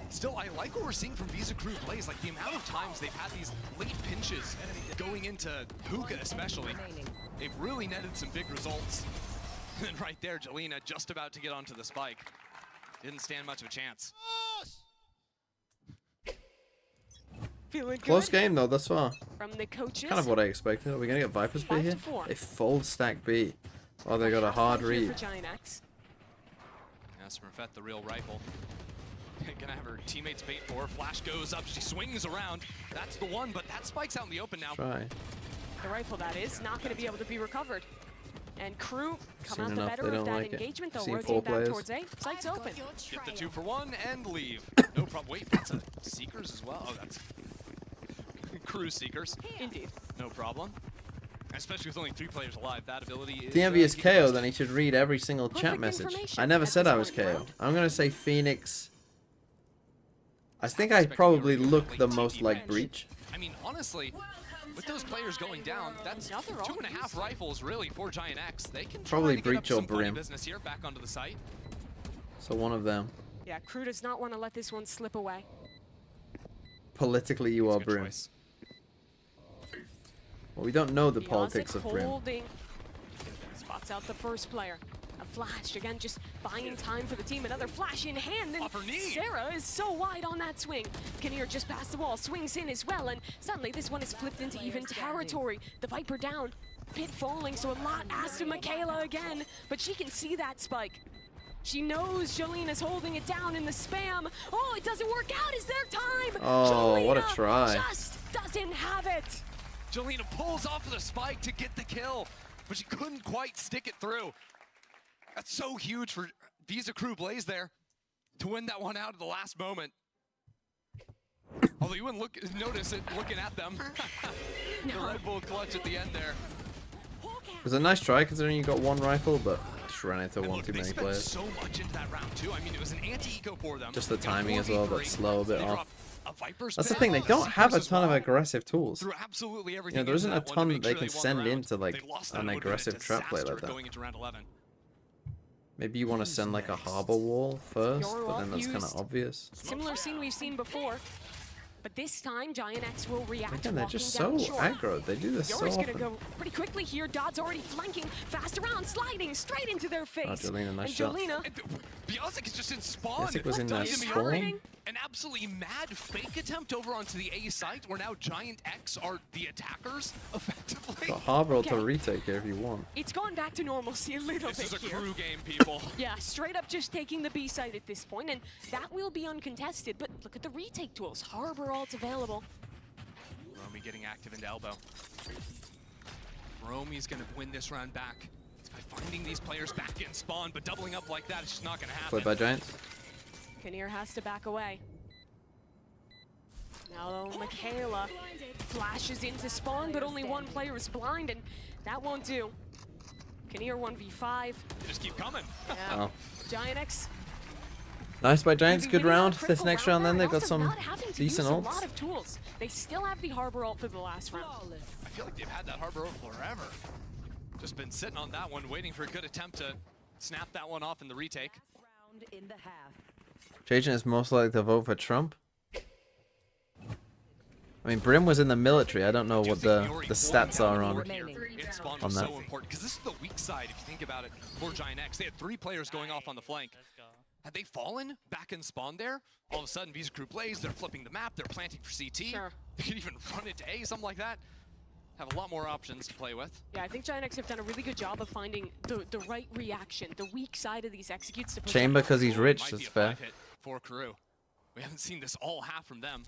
Still, I like what we're seeing from Visa Crew Blaze. Like the amount of times they've had these late pinches going into Hookah especially. They've really netted some big results. And right there, Jelena just about to get onto the spike. Didn't stand much of a chance. Feeling Close good game though, thus far. from the coaches. Kind of what I expected. Are we gonna get Viper's B 5 to here? 4. A full stack B. Oh, they got a hard Here read. for Giant X. Now Smurfette, the real rifle. Gonna have her teammates bait for her. Flash goes up, she swings around. That's the one, but that spike's out in the open now. Try. The rifle, that is, not going to be able to be recovered. And Crew come Seen out the enough, better they of don't that like it. engagement, though. Seen Rotating 4 back players. towards A. Site's open. Get the 2 for 1 and leave. No problem. Wait, that's a Seekers as well. Oh, that's Crew Seekers. Indeed. No problem. Especially with only 3 players alive, that ability is... The envious keep KO, posted. then he should read every single chat Perfect message. information I never at said this I was point in the KO. round. I'm gonna say Phoenix. I think I probably look the most like Breach. I mean, honestly, with those players going down, that's Now they're all 2.5 rifles really for Giant X. They can Probably try to get up Breach or some funny Brim. business here back onto the site. So one of them. Yeah, Crew does not want to let this one slip away. Politically, you are Good Brim. choice. Well, we don't know the Biozic politics of Brim. holding. Spots out the first player. A flash, again, just buying time for the team. Another flash in hand, and Off her knee. Sarah is so wide on that swing. Kinnear just past the wall, swings in as well, and suddenly this one is flipped into even territory. The Viper down, Pit falling, so a lot asked of Michaela again, but she can see that spike. She knows Jolena's holding it down in the spam. Oh, it doesn't work out. Is there time? Oh, what a Jolena try. just doesn't have it. Jelena pulls off of the spike to get the kill, but she couldn't quite stick it through. That's so huge for Visa Crew Blaze there to win that one out at the last moment. Although you wouldn't notice it looking at them. The Red Bull clutch at the end there. It was a nice try considering you got one rifle, but just ran into And one look, too they many spent players. so much into that round too. I mean, it was an anti-eco for them. Just the Got a timing as well, 4v3. but slow a bit They off. dropped a Viper's That's the pit, thing, they don't have a Seekers as ton of well. aggressive tools. Threw absolutely You everything know, there isn't into a that one ton to that make they sure can won the send round. into They like lost that, an it would've been a aggressive trap play like disaster that. going into round 11. Maybe you want to send like a harbor wall first, You're but then that's kind of used. obvious. Similar scene we've seen before, but this time Giant X will react. Again, they're walking just down so short. aggro. They do this so Yori's gonna often. go pretty quickly here. Dodd's already flanking, fast around, sliding straight into their face. Jolena, nice and shot. Jolena, Biozic is just in spawn. Biozic was in What that does it spawn? mean? An absolutely mad fake attempt over onto the A site where now Giant X are the attackers, effectively. Got harbor Okay. to retake here if you want. it's gone back to normalcy a little This bit is a here. crew game, people. Yeah, straight up just taking the B side at this point, and that will be uncontested. But look at the retake tools. Harbor ult's available. Romy getting active into elbow. Romy's gonna win this round back. It's by finding these players back in spawn, but doubling up like that is just not gonna happen. Played by Giants. Kinnear has to back away. Now though, Michaela flashes into spawn, but only one player is blind, and that won't do. Kinnear 1v5. They just keep coming. Yeah. Oh. Giant X. Nice by Giants, good winning that round. This critical next round then there, they've and got also some not having to decent use a ults. lot of tools. They still have the Harbor ult for the last round. I feel like they've had that harbor ult forever. Just been sitting on that one, waiting for a good attempt to snap that one off in the retake. Round in the half. Jason is most likely to vote for Trump. I mean, Brim was in the military. I don't know what the stats are on Spawn on was that. so important because this is the weak side if you think about it for Giant X. They had 3 players going off on the flank. Had they fallen back and spawned there, all of a sudden Visa Crew Blaze, they're flipping the map, they're planting for CT. Sure. They could even run it to A, something like that. Have a lot more options to play with. Yeah, I think Giant X have done a really good job of finding the right reaction, the weak side of these executes to push Chamber them. because he's rich, Might that's be a fair. 5-hit for KRU. We haven't seen this all half from them.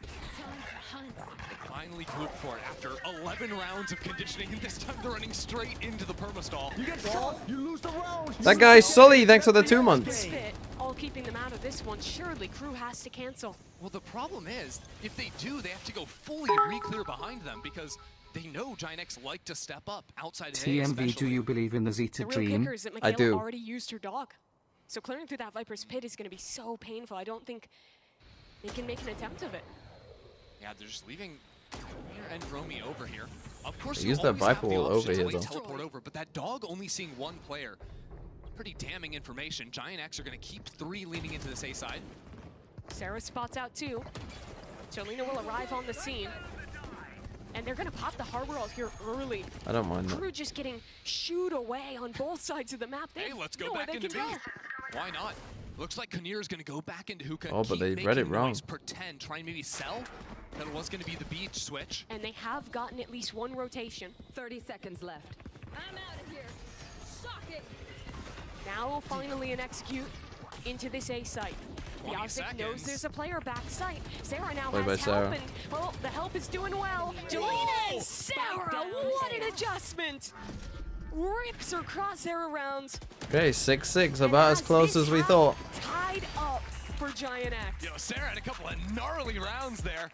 They finally go for it after 11 rounds of conditioning, and this time they're running straight into the permastall. You get shot, you lose the round. That guy's Sully, thanks for the 2 months. All keeping them out of this one. Surely KRU has to cancel. Well, the problem is, if they do, they have to go fully re-clear behind them because they know Giant X like to step up outside of A TMV, especially. do you believe in the ZETA The real dream? kicker is that I Michaela do. already used her dog. So clearing through that Viper's pit is going to be so painful. I don't think they can make an attempt of it. Yeah, they're just leaving Amir and Romy over here. Of course, They you use their always have Viper the wall option over to here, late though. teleport over, but that dog only seeing one player. Pretty damning information. Giant X are going to keep 3 leaning into this A side. Sarah spots out 2. Jolina will arrive on the scene. And they're going to pop the harbor ult here early. I don't mind that. KRU just getting shooed away on both sides of the map. They Hey, have let's go nowhere back they into can B. go. Why not? Looks like Kinnear is going to go back into hookah. Oh, but keep they making read it wrong. noise, pretend, try and maybe sell that it was going to be the beach switch. And they have gotten at least 1 rotation. 30 seconds left. I'm out of here. Suck it. Now finally an execute into this A site. 20 Yazik knows seconds. there's a player back site. Sarah now Played by has Sarah. help, and well, the help is doing well. Jolina and Sarah, what an adjustment! Rips her crosshair around. Okay, 6-6, and about as has close this as we half thought. Tied up for Giant X. You know, Sarah had a couple of gnarly rounds there.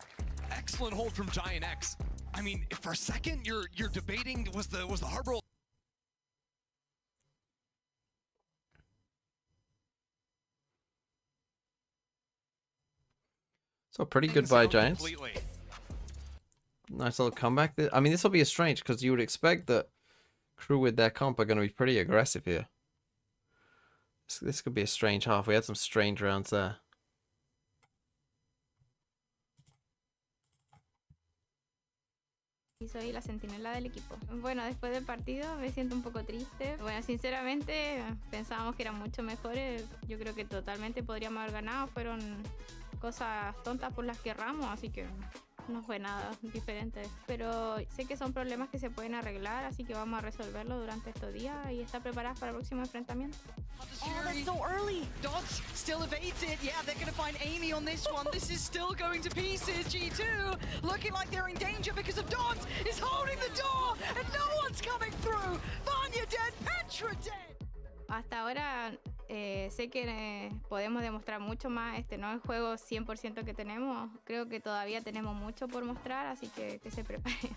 Excellent hold from Giant X. I mean, if for a second you're debating was the harbor ult. So pretty good by Giants. Completely. Nice little comeback. I mean, this will be a strange because you would expect that KRU with their comp are going to be pretty aggressive here. This could be a strange half. We had some strange rounds there. Y soy la centinela del equipo. Bueno, después del partido me siento un poco triste. Bueno, sinceramente pensábamos que eran mucho mejores. Yo creo que totalmente podríamos haber ganado. Fueron cosas tontas por las que erramos, así que no fue nada diferente. Pero sé que son problemas que se pueden arreglar, así que vamos a resolverlo durante estos días y estar preparadas para el próximo enfrentamiento. Oh, that's so early. Dots still evades it. Yeah, they're going to find Amy on this one. This is still going to pieces. G2 looking like they're in danger because of Dots is holding the door and no one's coming through. Vanya dead, Petra dead. Hasta ahora sé que podemos demostrar mucho más. Este no es el juego 100% que tenemos. Creo que todavía tenemos mucho por mostrar, así que se preparen.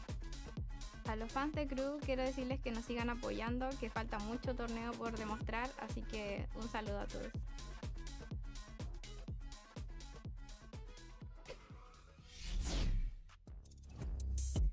A los fans de KRU quiero decirles que nos sigan apoyando, que falta mucho torneo por demostrar, así que un saludo a todos.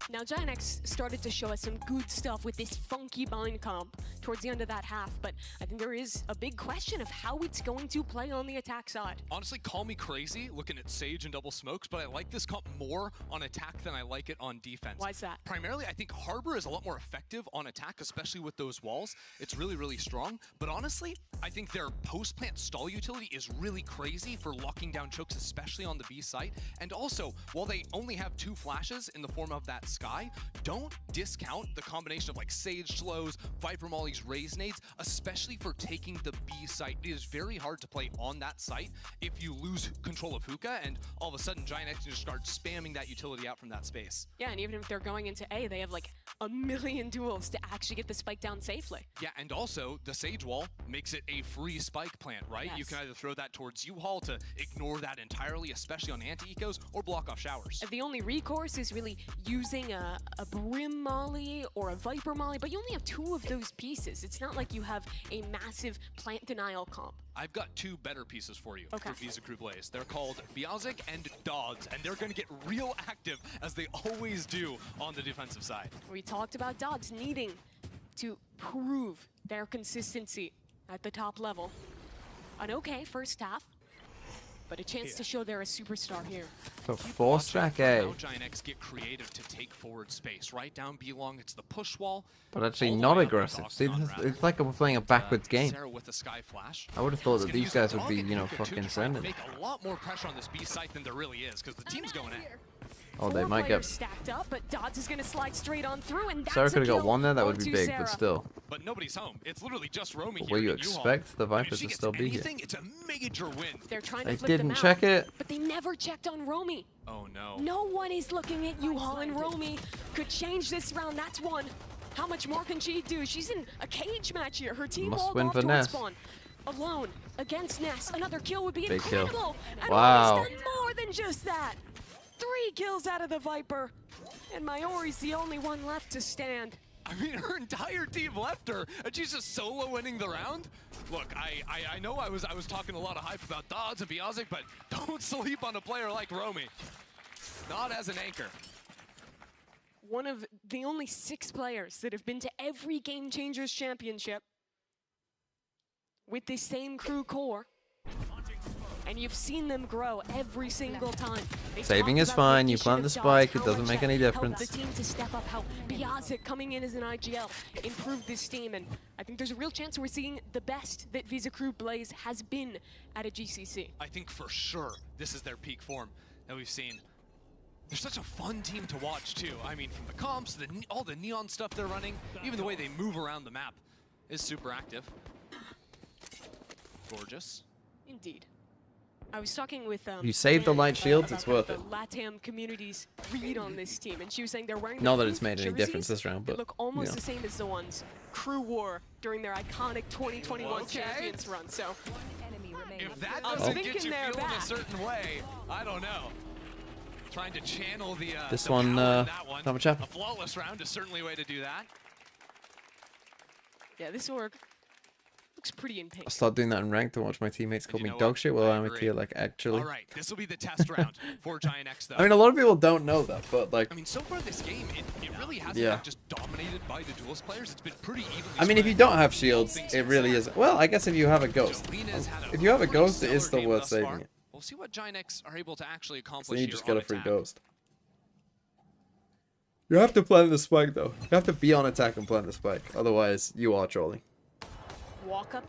Now, Giant X started to show us some good stuff with this funky bind comp towards the end of that half, but I think there is a big question of how it's going to play on the attack side. Honestly, call me crazy looking at Sage and double smokes, but I like this comp more on attack than I like it on defense. Why is that? Primarily, I think Harbor is a lot more effective on attack, especially with those walls. It's really, really strong. But honestly, I think their post-plant stall utility is really crazy for locking down chokes, especially on the B site. And also, while they only have 2 flashes in the form of that Sky, don't discount the combination of like Sage slows, Viper Molly's raise nades, especially for taking the B site. It is very hard to play on that site if you lose control of hookah, and all of a sudden Giant X just start spamming that utility out from that space. Yeah, and even if they're going into A, they have like a million duels to actually get the spike down safely. Yeah, and also the Sage wall makes it a free spike plant, right? Yes. You can either throw that towards U-Haul to ignore that entirely, especially on anti-ecos, or block off showers. The only recourse is really using a Brim Molly or a Viper Molly, but you only have 2 of those pieces. It's not like you have a massive plant denial comp. I've got 2 better pieces for you Okay. for Visa Crew Blaze. They're called Biazik and Dogs, and they're going to get real active as they always do on the defensive side. We talked about Dogs needing to prove their consistency at the top level. An okay first half. but a chance to show they're a superstar here. So 4-stack A. Now Giant X get creative to take forward space. Right down B long, it's the push wall. But actually not aggressive. See, it's like we're playing a backwards game. Sarah with a sky flash. I would have thought that these guys would be, you know, fucking sending. Make a lot more pressure on this B site than there really is, because the team's going in. Oh, they 4 might players get. stacked up, but Dodds is gonna slide straight on through, and that's Sarah a could have got kill one there. That would be onto big, Sarah. but still. But nobody's home. It's literally just Romy Will here you in U-Haul. expect the I mean, if Vipers she to gets still be here? anything, it's a major win. They're trying They to flip didn't them out, check it. but they never checked on Romy. Oh no. No one is looking at U-Haul, and Romy could change this round. That's one. How much more can she do? She's in a cage match here. Her team Must walled win off for towards Ness. spawn. Alone against Ness. Another kill would be Big kill. incredible. And Wow. Rory's done more than just that. 3 kills out of the Viper. And Mayori's the only one left to stand. I mean, her entire team left her, and she's just solo winning the round. Look, I know I was talking a lot of hype about Dodds and Biazic, but don't sleep on a player like Romy. Not as an anchor. One of the only 6 players that have been to every Game Changers Championship with the same crew core. And you've seen them grow every single time. They Saving talked is about fine, the you addition plant of the Dodds, spike, it how doesn't much make that any helped difference. the team to step up, how Biazic coming in as an IGL improved this team, and I think there's a real chance we're seeing the best that Visa Crew Blaze has been at a GCC. I think for sure this is their peak form that we've seen. They're such a fun team to watch too. I mean, from the comps, all the neon stuff they're running, even the way they move around the map is super active. Gorgeous. Indeed. I was talking with You save the light shields, it's worth the it. LATAM community's read on this team, and she was saying they're wearing Not the that it's pink made any jerseys difference this round, that but, look almost you know. the same as the ones Crew wore during their iconic 2021 Okay. Champions run. So If that I was doesn't get thinking you they're feeling back. a certain way, I don't know. Trying to channel the This the one, power in that one. not much happened. A flawless round is certainly a way to do that. Yeah, this org looks pretty in pace. I started doing that in ranked to watch my teammates call you me know dog what? shit while I I'm agree. here, like, actually. All right, this will be the test round for Giant X, though. I mean, a lot of people don't know that, but, like, I mean, so far this game, it really hasn't Yeah. been just dominated by the duelist players. It's been pretty evenly I mean, if you spread. don't have shields, it really is. Well, I guess if you have a ghost. If you have a ghost, it is still worth saving it. We'll see what Giant X are able to actually So accomplish you here just on get a free attack. ghost. You have to plant the spike, though. You have to be on attack and plant the spike. Otherwise, you are trolling. Walk up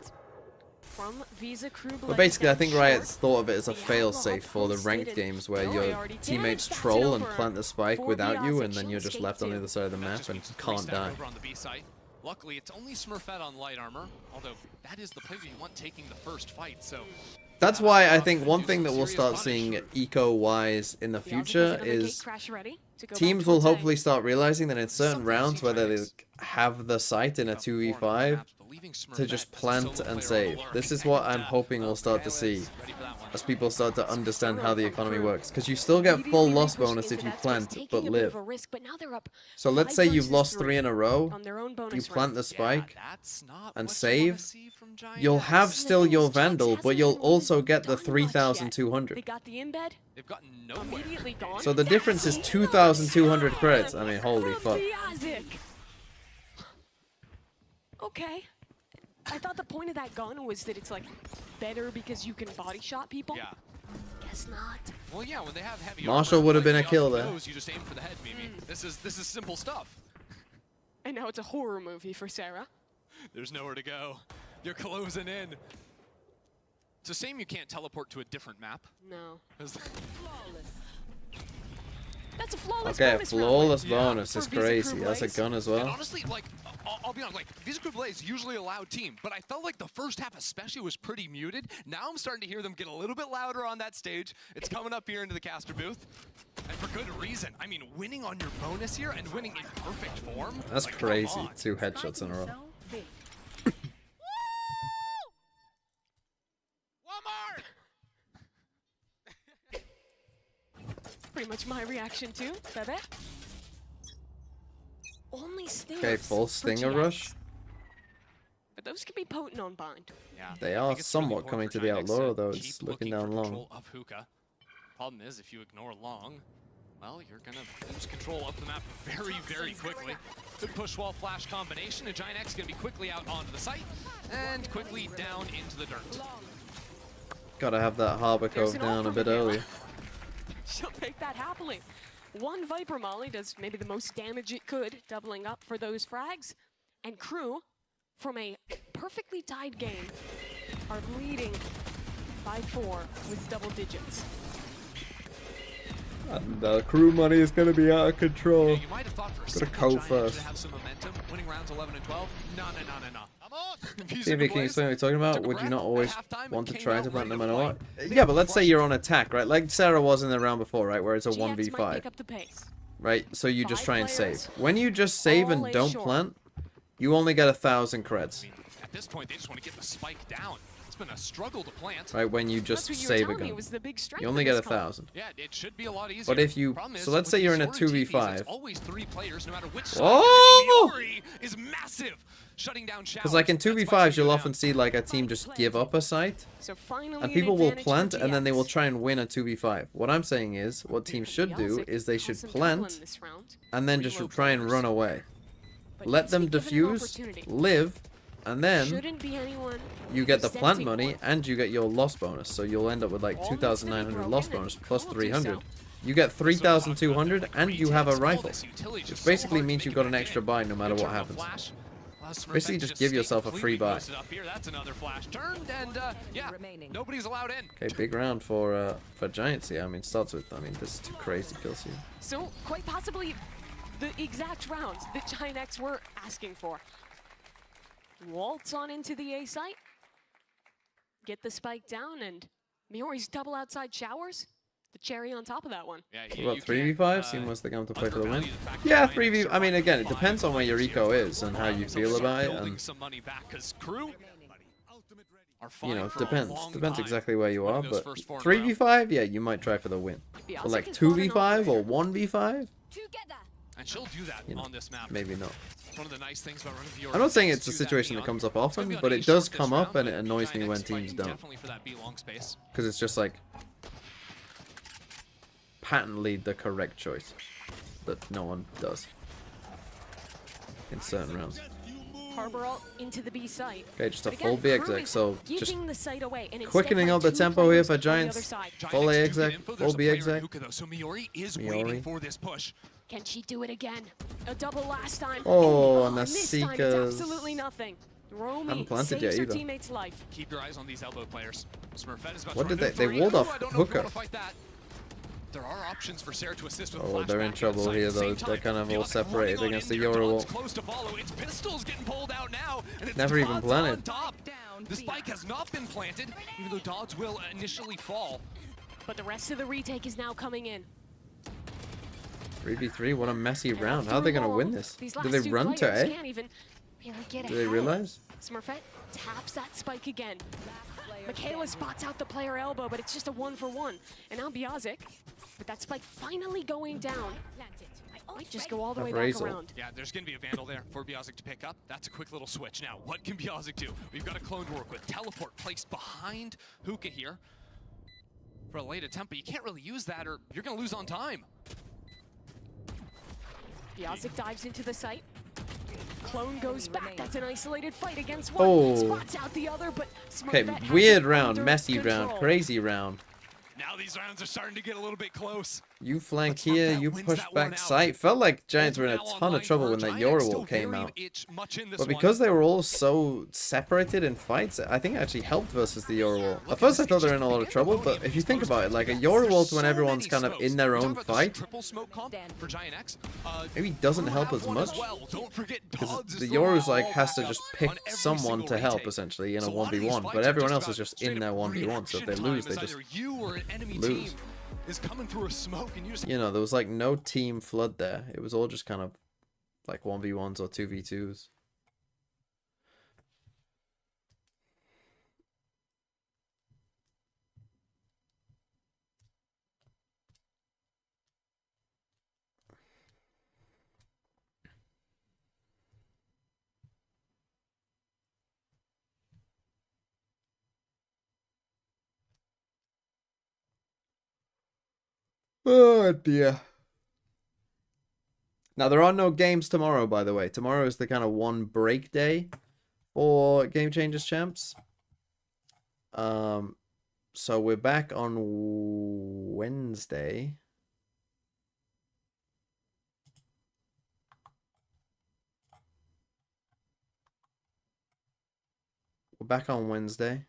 from Visa Crew Blaze. But basically, I think down Riot's short. thought of it as a The fail-safe for the outlaw ranked posted games where Roy your already teammates damaged. That's troll and over plant the spike for without you, Biazic. and then you're She'll just left on the escape other side of the That map just and means three can't stack die. over on the B site. Luckily, it's only Smurfette on light armor, although that is the player you want taking the first fight, so... That's why I think one thing that we'll start seeing eco-wise in the Biazic future has another gate is crash ready to go back teams will towards A. hopefully start realizing that in certain rounds where they have the site in a 2v5 to just plant and save. This is what I'm hoping we'll start to see as people start to understand how the economy works. Because you still get full loss bonus if you plant but live. So let's say you've lost 3 in a row, you plant the spike and save, you'll have still your Vandal, but you'll also get the 3,200. They got the embed. They've gotten Immediately gone. So the difference is 2,200 credits. I mean, holy fuck. Biazic. Okay. I thought the point of that gun was that it's like better because you can body shot people. Yeah. Guess not. Well, yeah, when they have heavy Marshall armor, would have like been a the kill other there. goes, you just aim for the head, Mimi. This is simple stuff. And now it's a horror movie for Sarah. There's nowhere to go. You're closing in. It's a shame you can't teleport to a different map. No. 'Cause- That's a flawless Okay, a bonus round flawless win. bonus For is Visa Crew crazy. That's a Blaze. gun as And well. honestly, like, I'll be honest, like, Visa Crew Blaze usually a loud team, but I felt like the first half especially was pretty muted. Now I'm starting to hear them get a little bit louder on that stage. It's coming up here into the caster booth, and for good reason. I mean, winning on your bonus here and winning in perfect form. That's like, come crazy. on. 2 headshots in a row. One more! Pretty much my reaction too, Bebe. Only stingers. Okay, full for stinger GX. rush. But those can be potent on bind. Yeah, They I are think it's really somewhat important coming for to the Giant X outlaw, to though. keep It's looking for down long. control of Hookah. Problem is, if you ignore long, well, you're gonna lose control of the map very, very quickly. Good push wall flash combination, and Giant X gonna be quickly out onto the site and quickly down into the dirt. Gotta have that Harbor There's Cove an down a offer bit from earlier. She'll take that happily. One Viper Molly does maybe the most damage it could, doubling up for those frags. And KRU, from a perfectly tied game, are leading by 4 with double digits. And the crew money is going to be out of control. Yeah, you might have thought for a Gotta second Cove Giant first. should have some momentum, winning rounds 11 and 12. No. TV, can you explain what you're talking about? Would you not always want to try to plant no matter what? Yeah, but let's say you're on attack, right? Like Sarah was in the round before, right? Where it's a 1v5. Right? So you just try and save. When you just save and don't plant, you only get 1,000 creds. At this point, they just want to get the spike down. It's been a struggle to plant. Right, when you just save a gun. You only get 1,000. Yeah, it should be a lot easier. But if you... So let's say you're in a 2v5. It's always 3 players, no matter which side. Oh! Miori is massive, shutting down showers. Because like in 2v5s, you'll often see like a team just give up a site. And people will plant and then they will try and win a 2v5. What I'm saying is, what teams should do is they should plant and then just try and run away. Let them defuse, live, and then you get the plant money and you get your loss bonus. So you'll end up with like 2,900 loss bonus plus 300. You get 3,200 and you have a rifle. Which basically means you've got an extra buy no matter what happens. Basically just give yourself a free buy. That's another flash turned, and yeah, nobody's allowed in. Okay, big round for Giants here. I mean, starts with, this is too crazy kills here. So quite possibly the exact rounds that Giant X were asking for. Waltz on into the A site, get the spike down, and Miori's double outside showers. The cherry on top of that one. Yeah, what about 3v5? Seeing what's the game to play for the win? Yeah, 3v. I mean, again, it depends on where your eco is and how you feel about it. And, you know, depends exactly where you are. But 3v5, yeah, you might try for the win. But like 2v5 or 1v5? And she'll do that on this map. Maybe not. One of the nice things about running the I'm not saying it's a situation that comes up often, but it does come up and it annoys me when teams don't. Because it's just like patently the correct choice that no one does in certain rounds. Harbor ult into the B site. Okay, just a full B exec, so just the site away, and quickening up the tempo here for Giants. Full A exec, full B exec. So Miori is waiting for this push. Can she do it again? A double last time. Oh, and the this time it's Seekers. absolutely nothing. Romy Haven't planted yet saves her either. teammate's life. Keep your eyes on these elbow players. Smurfette is about What to did run they in for walled Ooh, off I don't know if you Hooker. wanna fight that. There are options for Sarah to assist with Oh, flashback they're in trouble here though. They're kind of all separated against the Euro wall. Close to follow. It's pistols getting pulled out now, and it's Never even Dodds planted. on top. The spike has not been planted, even though Dodds will initially fall. But the rest of the retake is now coming in. 3v3, what a messy round. How are they going to win this? These Do last they two run to players A? can't even really get Do they ahead. realize? Smurfette taps that spike again. Michaela spots out the player elbow, but it's just a 1-for-1. And now Biazic, with that spike finally going down, might just go all the way back around. Yeah, there's going to be a Vandal there for Biazic to pick up. That's a quick little switch. Now, what can Biazic do? We've got a clone to work with. Teleport placed behind Hookah here for a late attempt, but you can't really use that or you're going to lose on time. Biazic dives into the site. Clone goes back. That's an isolated fight against one. Oh. Spots out the other, but Okay, Smurfette has weird it round, under messy control. round, crazy round. Now these rounds are starting to get a little bit close. You flank here, you push back site. Felt like Giants were in a ton of trouble when that Euro wall came out. But because they were all so separated in fights, I think it actually helped versus the Euro wall. At first I thought they were in a lot of trouble, but if you think about it, like a Euro wall's when everyone's kind of in their own fight, maybe doesn't help as much. Because the Euro's like has to just pick someone to help essentially in a 1v1, but everyone else is just in their 1v1, so if they lose, they just lose. Is coming through a smoke and you You know, there was like no team flood there. It was all just kind of like 1v1s or 2v2s. Oh dear. Now there are no games tomorrow, by the way. Tomorrow is the kind of one break day for Game Changers Champs. So we're back on Wednesday. We're back on Wednesday.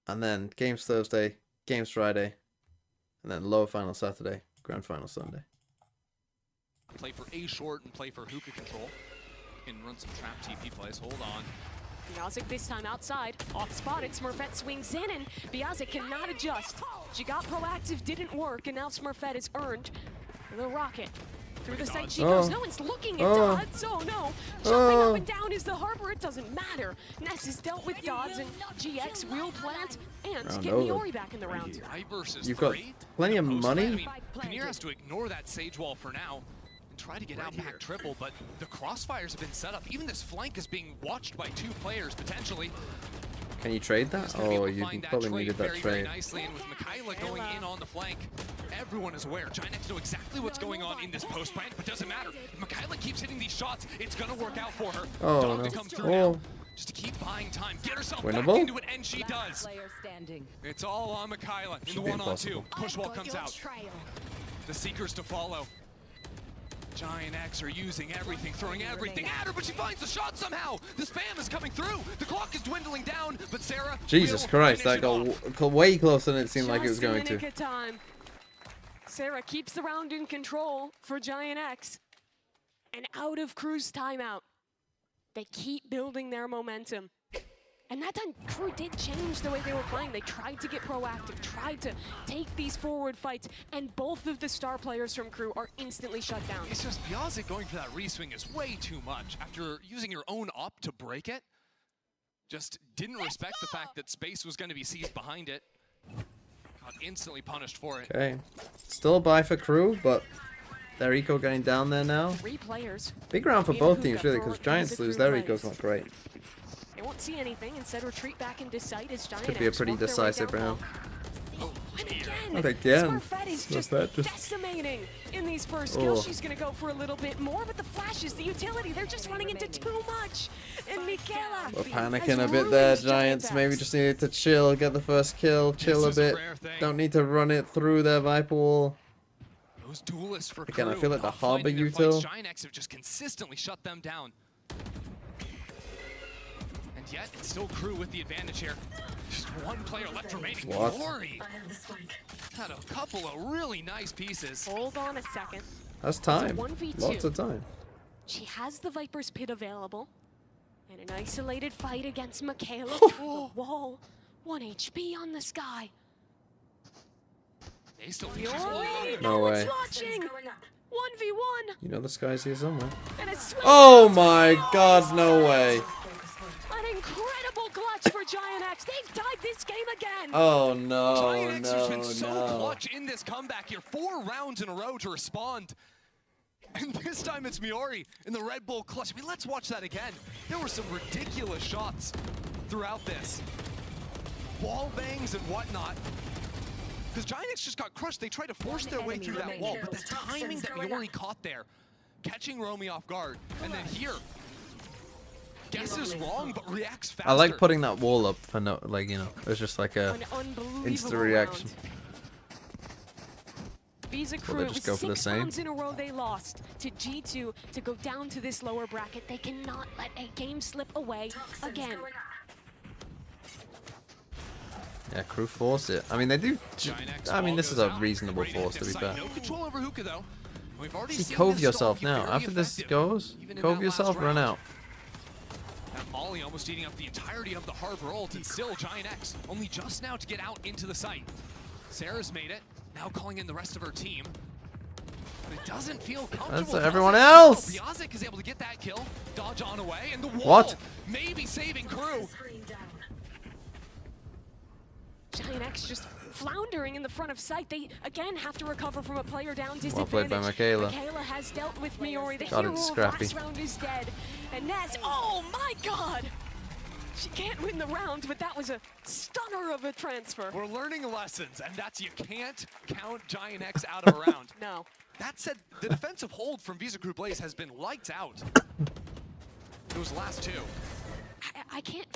And then games Thursday, games Friday, and then lower final Saturday, grand final Sunday. Play for A short and play for hookah control. Can run some trap TP plays. Hold on. Biazic this time outside. Off spotted. Smurfette swings in and Biazic cannot adjust. She got proactive, didn't work, and now Smurfette is earned the rocket. Through the site she goes. No one's looking at Dodds. Oh no. Jumping up and down is the harbor. It doesn't matter. Ness is dealt with Dodds and GX will plant and Round get over. Miori back in the round. You've got plenty of money. Kinnear has to ignore that Sage Wall for now and try to get out back triple, but the crossfires have been set up. Even this flank is being watched by 2 players potentially. Can you trade that? Oh, you probably needed that very trade. nicely, and with Mikaela going in on the flank, everyone is aware. Giants know exactly what's going on in this post plant, but doesn't matter. If Mikaela keeps hitting these shots, it's gonna work out for her. Oh, Dog no. to come through Oh. now, just to keep buying time, get herself Winnable? back into it, and she does. Player standing. It's all on Mikaela in Should the be 1-on-2. impossible. Push wall comes out. The Seekers to follow. Giant X are using everything, throwing everything at her, but she finds the shot somehow. The spam is coming through. The clock is dwindling down, but Sarah Jesus will Christ, finish that it got off. way closer than it seemed like it was Just in going the to. nick of time. Sarah keeps the round in control for Giant X. And out of Crew's timeout. They keep building their momentum. And that time, Crew did change the way they were playing. They tried to get proactive, tried to take these forward fights, and both of the star players from Crew are instantly shut down. It's just Biazic going for that re-swing is way too much. After using your own op to break it, just didn't respect the fact that space was going to be seized behind it. Got instantly punished for it. Okay. Still a buy for Crew, but their eco getting down there now. 3 players. Big round for in both hookah teams, really, for because as Giants a lose Crew their plays. ecos not great. They won't see anything, instead retreat back into sight as Giant Could be a X pretty work their way decisive down round. low. And again, Okay, again. Smurfette is just Smurfette just- decimating in these first kills. Oh. She's gonna go for a little bit more, but the flashes, the utility, they're just running into too much. And Mikaela We're has panicking a bit there, ruined Giants. Giant Maybe X. just needed to chill, get the first kill, chill a is a bit. rare thing. Don't need to run it through their Viper wall. Those duelists for Again, I Crew feel like the not harbor finding their fights. util. Giant X have just consistently shut them down. And yet, it's still Crew with the advantage here. Just one player left remaining. What? Miori had a couple of really nice pieces. Hold on a second. That's It's a time. 1v2. Lots of time. She has the Viper's Pit available. And an isolated fight against Mikaela through the wall. 1 HP on the sky. They still think she's fully loaded. No way. One's watching. 1v1. You know the sky's here somewhere. And a swing. Oh my god, no way. An incredible clutch for Giant X. They've tied this game again. Oh no, Giant X has been no, so no. clutch in this comeback here. 4 rounds in a row to respond. And this time it's Miori in the Red Bull clutch. I mean, let's watch that again. There were some ridiculous shots throughout this. Wall bangs and whatnot. Because Giant X just got crushed. They tried to force their way through that wall, but the timing that Miori caught there, catching Romy off guard, and then here, guesses wrong, but reacts faster. I like putting that wall up for no, like, you know, it's just like a An unbelievable instant reaction. Visa Will Crew, they it was just go for the 6 same? rounds in a row they lost to G2 to go down to this lower bracket. They cannot let a game slip away again. Yeah, Crew force it. I mean, they do. I mean, this is a reasonable force, to be fair. No control over Hookah though. We've already See, seen cove this yourself stall be now. very After this effective, goes, even in cove that yourself, last run round. out. That Molly almost eating up the entirety of the Harbor ult, and still Giant X only just now to get out into the site. Sarah's made it, now calling in the rest of her team. But it doesn't feel comfortable. That's does everyone it? else. No, Biazic is able to get that kill, dodge on away, and the wall What? maybe saving Crew. Giant X just floundering in the front of sight. They again have to recover from a player down disadvantage. Well played by Mikaela. Mikaela has dealt with Miori. The God, hero it's of scrappy. last round is dead. And Ness, oh my god! She can't win the round, but that was a stunner of a transfer. We're learning lessons, and that's you can't count Giant X out of a round. No. That said, the defensive hold from Visa Crew Blaze has been lights out. Those last two. I can't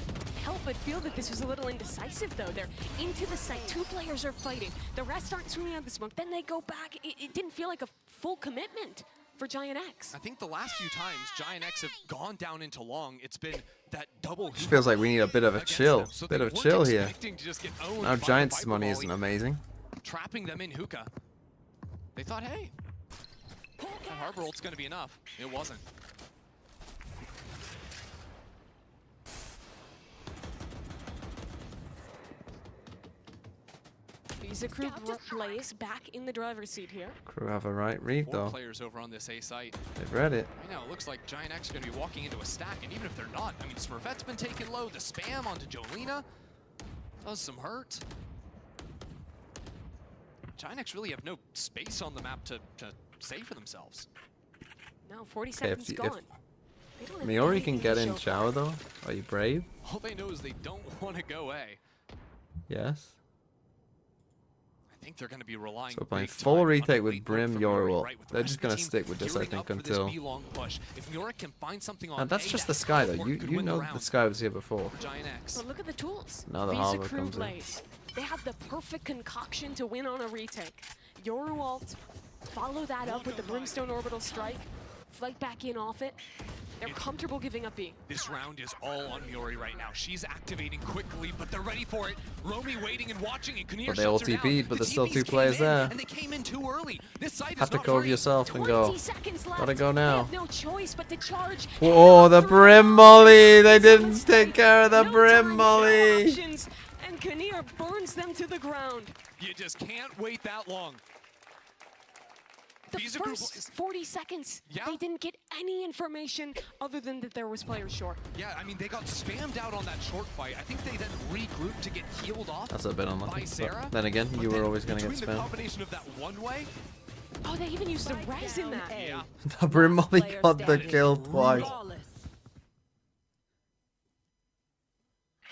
help but feel that this was a little indecisive, though. They're into the site. 2 players are fighting. The rest aren't swinging out the smoke. Then they go back. It didn't feel like a full commitment for Giant X. I think the last few times Giant X have gone down into long, it's been that double. Just feels like we need a bit of a chill. So Bit they of a weren't chill here. expecting to just get owned Now by Giants' Viper money Volley, isn't amazing. trapping them in hookah. They thought, hey, that harbor ult's going to be enough. It wasn't. Visa Crew Blaze back in the driver's seat here. Crew have a right read 4 though. players over on this A site. They've read it. Right now, it looks like Giant X are going to be walking into a stack, and even if they're not, I mean, Smurfette's been taken low. The spam onto Jolena does some hurt. Giant X really have no space on the map to save for themselves. Now 40 Okay, seconds gone. They don't have Miori can anything get to in show for shower it. though. Are you brave? All they know is they don't want to go A. Yes. I think they're going to be relying. So we're playing big full time on retake a with late Brim look from Miori, Yorwell. right, with the They're rest just of the gonna team stick with this, I gearing think, up for this until. B-long push. If Miori can find something on And that's A, just that the Sky though. teleport could You win the know round the Sky was here before. for Giant X. But look at the tools. Now the Visa Harbor Crew comes in. Blaze. They have the perfect concoction to win on a retake. Yoru ult, follow that up with the Brimstone Orbital Strike, flight back in off it. They're comfortable giving up B. This round is all on Miori right now. She's activating quickly, but they're ready for it. Romy waiting and watching, and Kinnear But they all shuts her down. TP'd, but The there's still TPs 2 came players in, there. And they came in too early. This site Have is to not cove free. yourself and go. 20 seconds left. Gotta go They now. have no choice but to charge. Oh, the Brim Molly! They didn't take care of the Brim Molly! Options, and Kinnear burns them to the ground. You just can't wait that long. The Visa Crew first 40 seconds, Yeah. they didn't get any information other than that there was players short. Yeah, I mean, they got spammed out on that short fight. I think they then regrouped to get healed off. That's a bit unlucky. By Sarah. But then again, But you were then always gonna get between the spammed. combination of that one way. Oh, they even used the res in that. Yeah. The Brim Molly got the kill twice.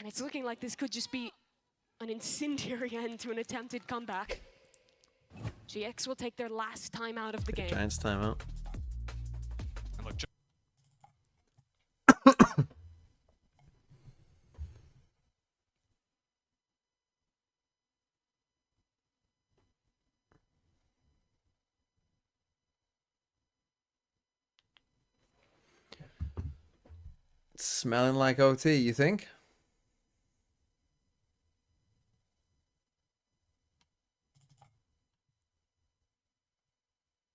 And it's looking like this could just be an incendiary end to an attempted comeback. GX will take their last time out of the game. Giants timeout. And look, Smelling like OT, you think?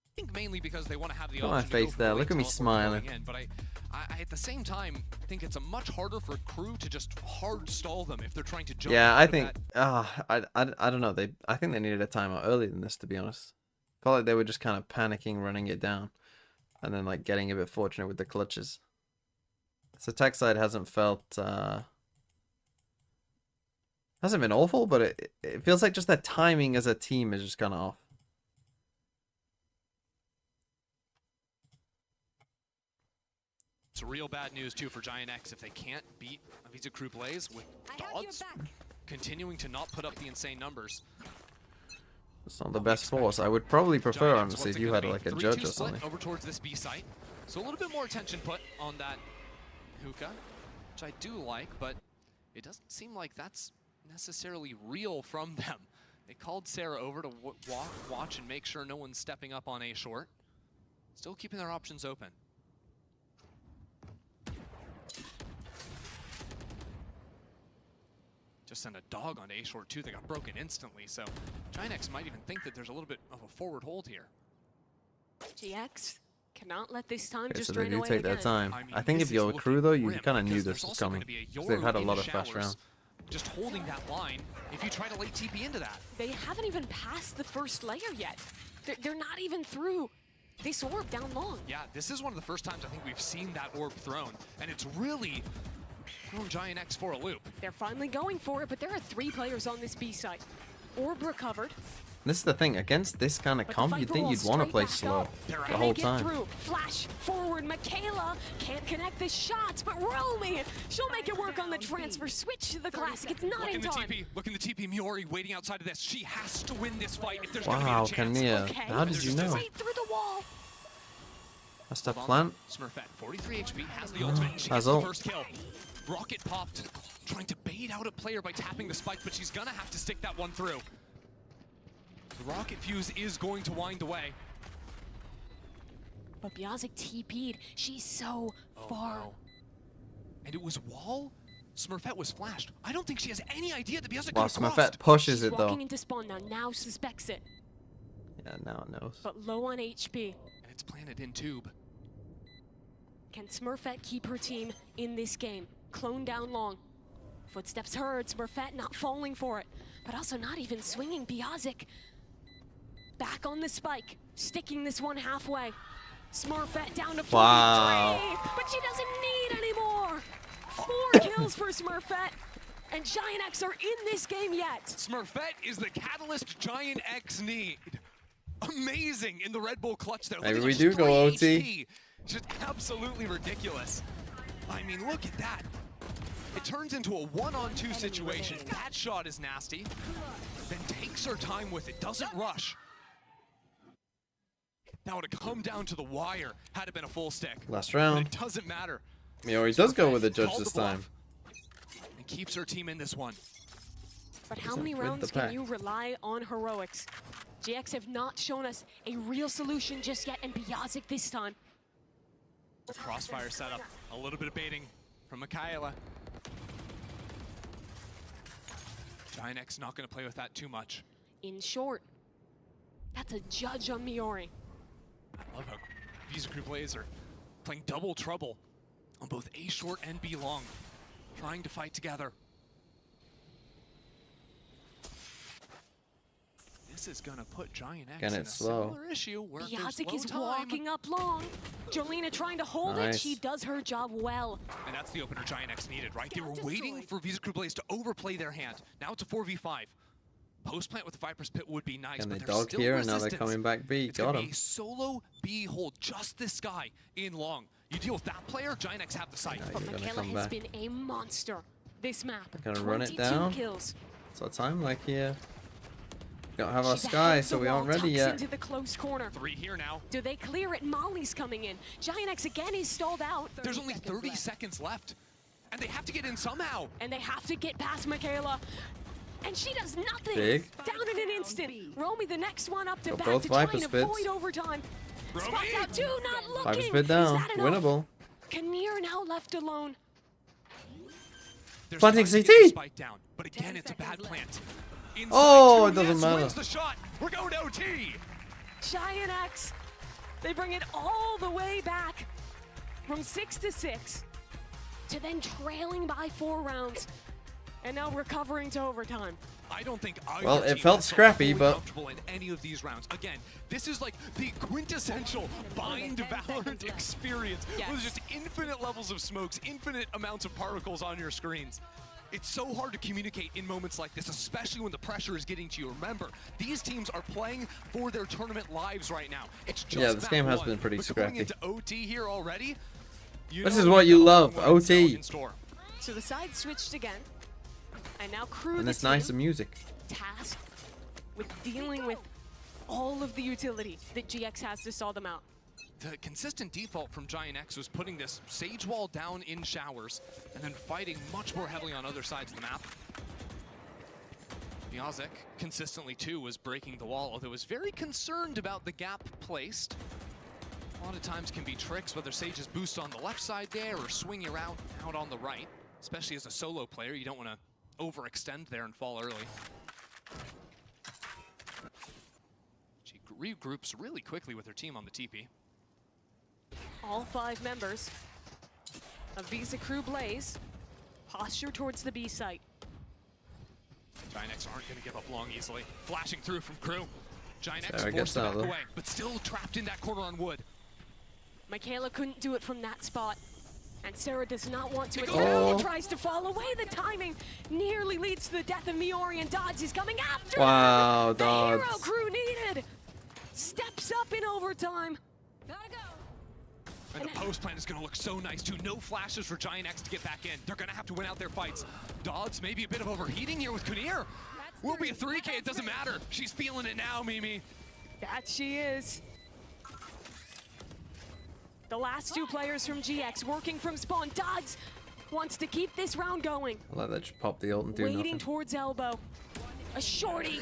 I think mainly because they want to have the Look at my option to go face for there. the Look at me teleport smiling. going in, but I at the same time think it's a much harder for Crew to just hard stall them if they're trying to jump. Yeah, out I of think. that. I don't know. I think they needed a timeout earlier than this, to be honest. Felt like they were just kind of panicking, running it down, and then like getting a bit fortunate with the clutches. So tech side hasn't felt hasn't been awful, but it feels like just that timing as a team is just kind of off. It's real bad news too for Giant X if they can't beat Visa Crew Blaze with dogs continuing to not put up the insane numbers. It's not the best force. I would probably prefer, Giant X, honestly, what's if it you gonna had be? like a 3-2 judge or split something. over towards this B site. So a little bit more attention put on that hookah, which I do like, but it doesn't seem like that's necessarily real from them. They called Sarah over to watch and make sure no one's stepping up on A short. Still keeping their options open. Just sent a dog on A short too. They got broken instantly, so Giant X might even think that there's a little bit of a forward hold here. GX cannot let this time Okay, just so they drain do away take their again. time. I mean, I think this if you're is a Crew though, you grim kind of knew because this there's was also coming. gonna be a 'Cause they've had a Yoru lot in of fast showers, rounds. just holding that line if you try to late TP into that. They haven't even passed the first layer yet. They're not even through this orb down long. Yeah, this is one of the first times I think we've seen that orb thrown, and it's really thrown Giant X for a loop. They're finally going for it, but there are 3 players on this B site. Orb recovered. This is the thing, against this kind of comp, you'd think you'd want to play slow the whole time. Flash forward, Michaela can't connect the shots, but Romy, she'll make it work on the transfer. Switch to the classic, it's not in time. Look in the TP, Miori waiting outside of this. She has to win this fight if there's Wow, going to be a chance. Kania, Okay. how did you know? Right through the wall. That's the plant. Smurfette, 43 HP, has the ultimate. She gets Has the ult. first kill. Rocket popped, trying to bait out a player by tapping the spike, but she's gonna have to stick that one through. The rocket fuse is going to wind away. But Biazik TP'd. She's so far. No. And it was wall? Smurfette was flashed. I don't think she has any idea that Biazik Wow, could have Smurfette crossed. pushes She's it though. walking into spawn now suspects it, Yeah, now it knows. but low on HP. And it's planted in tube. Can Smurfette keep her team in this game? Clone down long. Footsteps heard, Smurfette not falling for it, but also not even swinging. Biazik back on the spike, sticking this one halfway. Smurfette down to 43, Wow. but she doesn't need any more. 4 kills for Smurfette, and Giant X are in this game yet. Smurfette is the catalyst Giant X need. Amazing in the Red Bull clutch there. Maybe Look at we those do go 3 OT. HP. Just absolutely ridiculous. I mean, look at that. It turns into a 1-on-2 situation. That shot is nasty. Then takes her time with it, doesn't rush. That would have come down to the wire had it been a full stick. Last But round. it doesn't matter. Miori does go with the judge Called this the bluff time. And keeps her team in this one. But how Isn't many with the rounds can pack. you rely on heroics? GX have not shown us a real solution just yet, and Biazik this time. Crossfire setup. A little bit of baiting from Michaela. Giant X not going to play with that too much. In short, that's a judge on Miori. I love how these group plays are playing double trouble on both A short and B long, trying to fight together. This is gonna put Giant X Again, in a it's slow. similar issue where there's Biazik low is time. walking up long. Jolena trying to hold it. Nice. She does her job well. And that's the opener Giant X needed, right? They were waiting for Visa Crew Blaze to overplay their hand. Now it's a 4v5. Post plant with the Viper's Pit would be nice, And but they there's dog still here, and now they're resistance. coming back B. It's Got gonna him. be a solo B hold, just this guy in long. You deal with that player, Giant X have the site. Yeah, But you're gonna Michaela come has back. been a monster this map. They're gonna run it 22 down. kills. What's our time like here? Don't have our She's sky, ahead of so the we aren't wall, ready tucks yet. into the close corner. 3 here now. Do they clear it? Molly's coming in. Giant X again is stalled out. There's only 30 seconds left. And they have to get in somehow. And they have to get past Michaela. And she does nothing. Big. Down in an instant. Romy, the next one up to Got back both to try Viper and Spits. avoid overtime. Spots out two, not looking. Viper Spit Is down. that enough? Winnable. Kinnear now left alone. There's Planting time to get the CT. spike down, but again, it's a bad plant. Inside Oh, two, it doesn't yes, matter. wins the shot. We're going to OT. Giant X, they bring it all the way back from 6-6 to then trailing by 4 rounds and now recovering to overtime. I don't think either Well, it team felt has scrappy, fully but- comfortable in any of these rounds. Again, this is like the quintessential Bind Valorant experience with just infinite levels of smokes, infinite amounts of particles on your screens. It's so hard to communicate in moments like this, especially when the pressure is getting to you. Remember, these teams are playing for their tournament lives right now. It's just Yeah, this map game has one, been pretty but scrappy. Going into OT here already, you This know is we what got you a love, lot more OT. in store. So the side switched again, and now Crew And the it's nice team music. tasked with dealing with all of the utility that GX has to stall them out. The consistent default from Giant X was putting this Sage Wall down in showers and then fighting much more heavily on other sides of the map. Biazik consistently too was breaking the wall, although was very concerned about the gap placed. A lot of times can be tricks, whether Sage is boost on the left side there or swing around out on the right. Especially as a solo player, you don't want to overextend there and fall early. She regroups really quickly with her team on the TP. All 5 members of Visa Crew Blaze posture towards the B site. Giant X aren't going to give up long easily. Flashing through from Crew. Giant X Sarah forced gets to out, back though. away, but still trapped in that corner on wood. Michaela couldn't do it from that spot. And Sarah does not want to. Big It ol'. tries to fall away. The timing nearly leads leads to the death of Miori, and Dodds is coming after Wow, him. The hero Dodds. crew needed. Steps up in overtime. And the post plan is going to look so nice too. No flashes for Giant X to get back in. They're going to have to win out their fights. Dodds maybe a bit of overheating here with Kunir. Will be a 3K, it doesn't matter. She's feeling it now, Mimi. That she is. The last two players from GX working from spawn. Dodds wants to keep this round going. I'll let that just pop the ult and do Waiting nothing. towards elbow. A shorty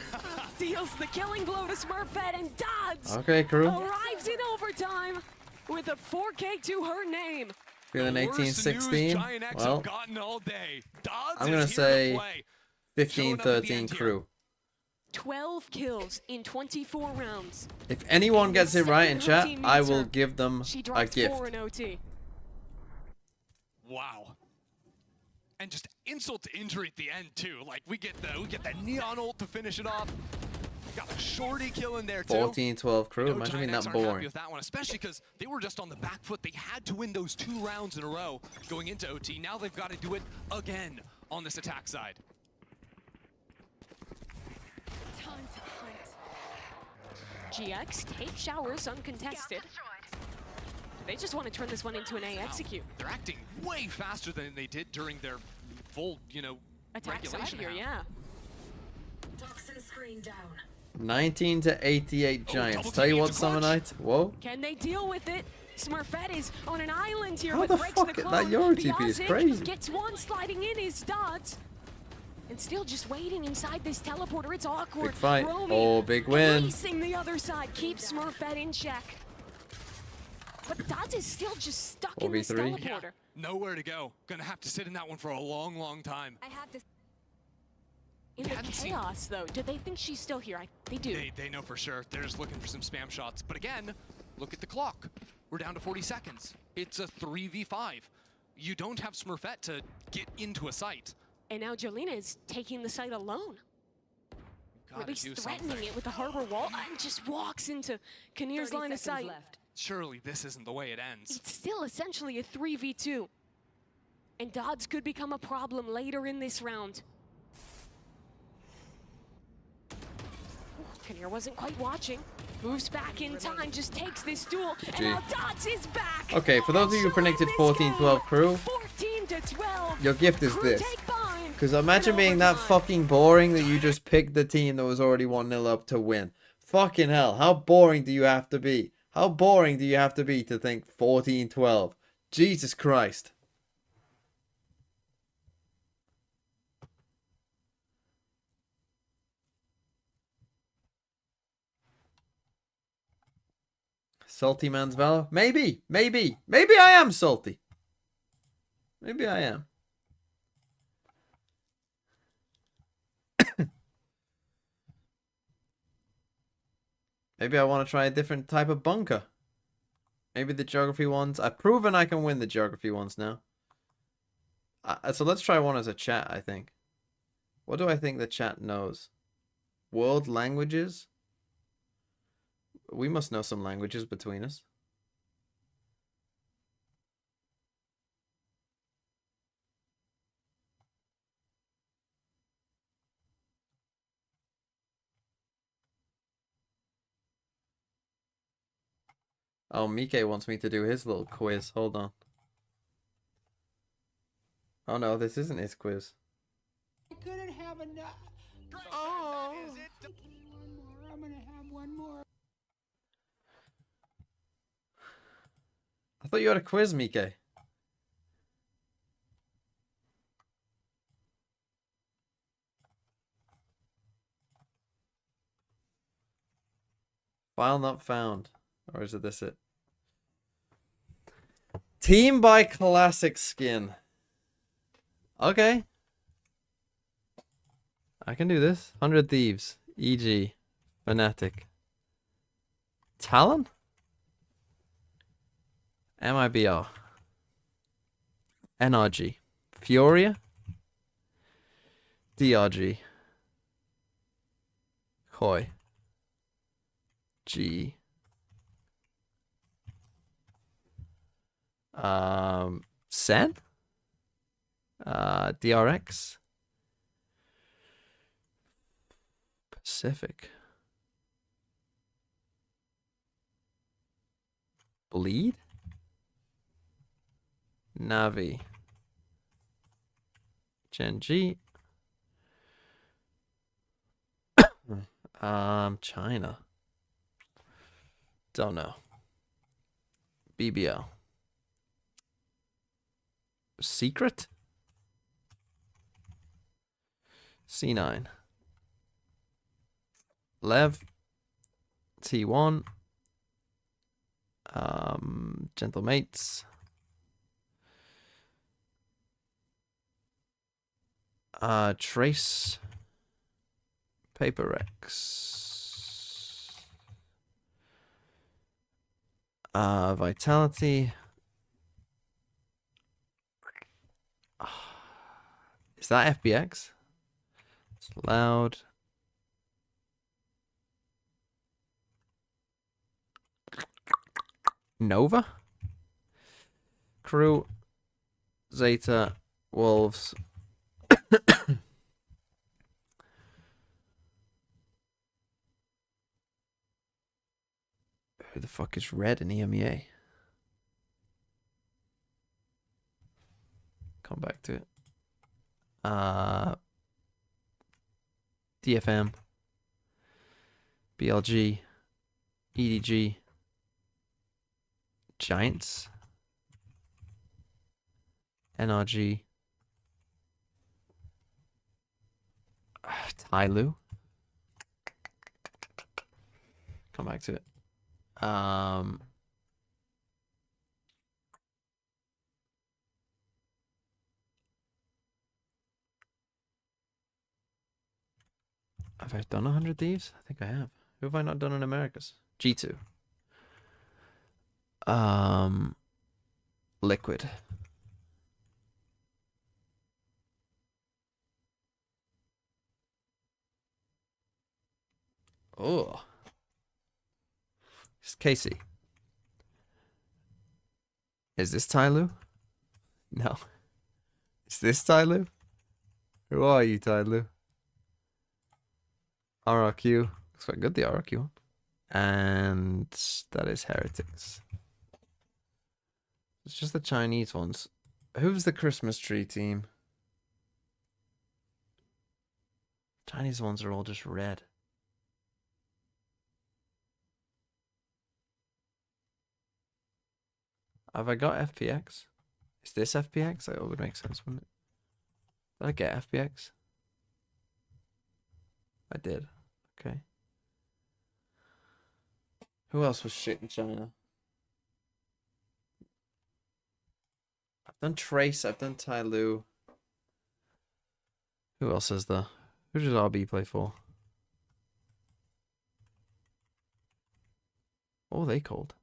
deals the killing blow to Smurfette, and Dodds Okay, crew. arrives in overtime with a 4K to her name. Feeling Worst news 18-16. Giant X Well, have gotten all day. Dodds I'm gonna is here say to play. 15-13 crew. 12 kills in 24 rounds. If anyone gets it right in Her chat, team I meets will her. give them She a drops gift. 4 in OT. Wow. And just insult to injury at the end too. Like we get the neon ult to finish it off. Got a shorty kill in there too. 14-12 crew. No, Imagine Giant being X that aren't happy boring. with that one, especially because they were just on the back foot. They had to win those 2 rounds in a row going into OT. Now they've got to do it again on this attack side. GX take showers uncontested. They just want to turn this one into an A execute. They're acting way faster than they did during their full, you know, Attack side regulation here, round. yeah. Toxin screen down. 19-88 Giants. double Tell you team what, into Summer clutch. Knight. Whoa. Can they deal with it? Smurfette is on an island here, How but the breaks fuck- the that clone. Euro The TP is Ozic crazy. Gets one sliding in is Dodds. And still just waiting inside this teleporter. It's awkward. Big fight. Romy Oh, big win. racing the other side, keeps Smurfette in check. But Dodds is still just stuck in this 4v3. teleporter. Yeah, nowhere to go. Gonna have to sit in that one for a long, long time. I have this. In the hadn't seen- chaos, though, do they think she's still here? They do. They know for sure. They're just looking for some spam shots. But again, look at the clock. We're down to 40 seconds. It's a 3v5. You don't have Smurfette to get into a site. And now Jolena is taking the site alone. Or Gotta at least do threatening something. it with the harbor wall and just walks into Kinnear's line of sight. Surely this isn't the way it ends. It's still essentially a 3v2. And Dodds could become a problem later in this round. Kinnear wasn't quite watching. Moves back in time, just takes this duel, and Gee. now Dodds is back! Okay, for those of you who predicted 14-12 crew, 14 to 12. your gift is Crew this. take bind. Because imagine being that fucking boring that you just picked the team that was already 1-0 up to win. Fucking hell, how boring do you have to be? How boring do you have to be to think 14-12? Jesus Christ. Salty man's valor? Maybe I am salty. Maybe I am. Maybe I want to try a different type of bunker. Maybe the geography ones. I've proven I can win the geography ones now. So let's try one as a chat, I think. What do I think the chat knows? World languages? We must know some languages between us. Oh, Mike wants me to do his little quiz. Hold on. Oh no, this isn't his quiz. I couldn't have enough. Oh. I'm gonna have one more. I thought you had a quiz, Mike. File not found. Or is it this it? Team by classic skin. Okay. I can do this. 100 Thieves. EG. Fnatic. Talon? MIBR. NRG. Furia. DRG. Koi. G. Sen. DRX. Pacific. Bleed? Navi. Genji. China. Don't know. BBL. Secret? C9. Lev. T1. Gentle Mates. Trace. Paper Rex. Vitality. Is that FBX? It's loud. Nova? Crew. Zeta. Wolves. Who the fuck is red in EMEA? Come back to it. DFM. BLG. EDG. Giants. NRG. Tyloo. Come back to it. Have I done 100 Thieves? I think I have. Who have I not done in Americas? G2. Liquid. Oh. It's Casey. Is this Tyloo? No. Is this Tyloo? Who are you, Tyloo? RRQ. Looks quite good, the RRQ one. And that is Heretics. It's just the Chinese ones. Who's the Christmas tree team? Chinese ones are all just red. Have I got FPX? Is this FPX? That would make sense, wouldn't it? Did I get FPX? I did. Okay. Who else was shit in China? I've done Trace. I've done Tyloo. Who else is there? Who does RB play for? What were they called?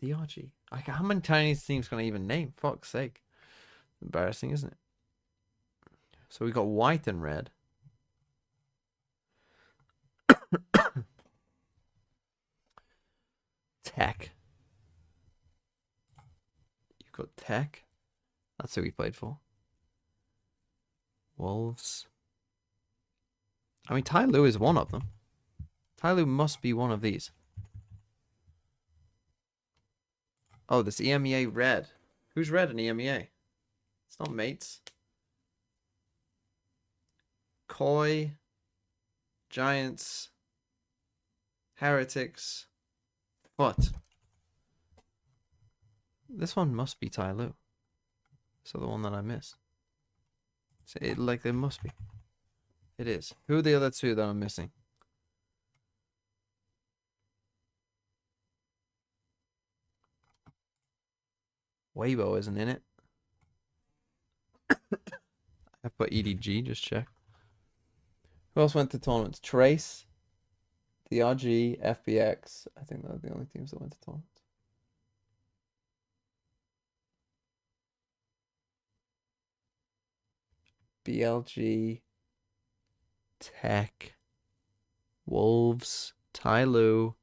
DRG. How many Chinese teams can I even name? Fuck's sake. Embarrassing, isn't it? So we got white and red. Tech. You've got Tech. That's who we played for. Wolves. I mean, Tyloo is one of them. Tyloo must be one of these. Oh, this EMEA red. Who's red in EMEA? It's not Mates. Koi. Giants. Heretics. What? This one must be Tyloo. So the one that I missed. So there must be. It is. Who are the other two that I'm missing? Weibo isn't in it. I put EDG, just check. Who else went to tournaments? Trace, DRG, FBX. I think those are the only teams that went to tournaments. BLG, Tech, Wolves, Tyloo.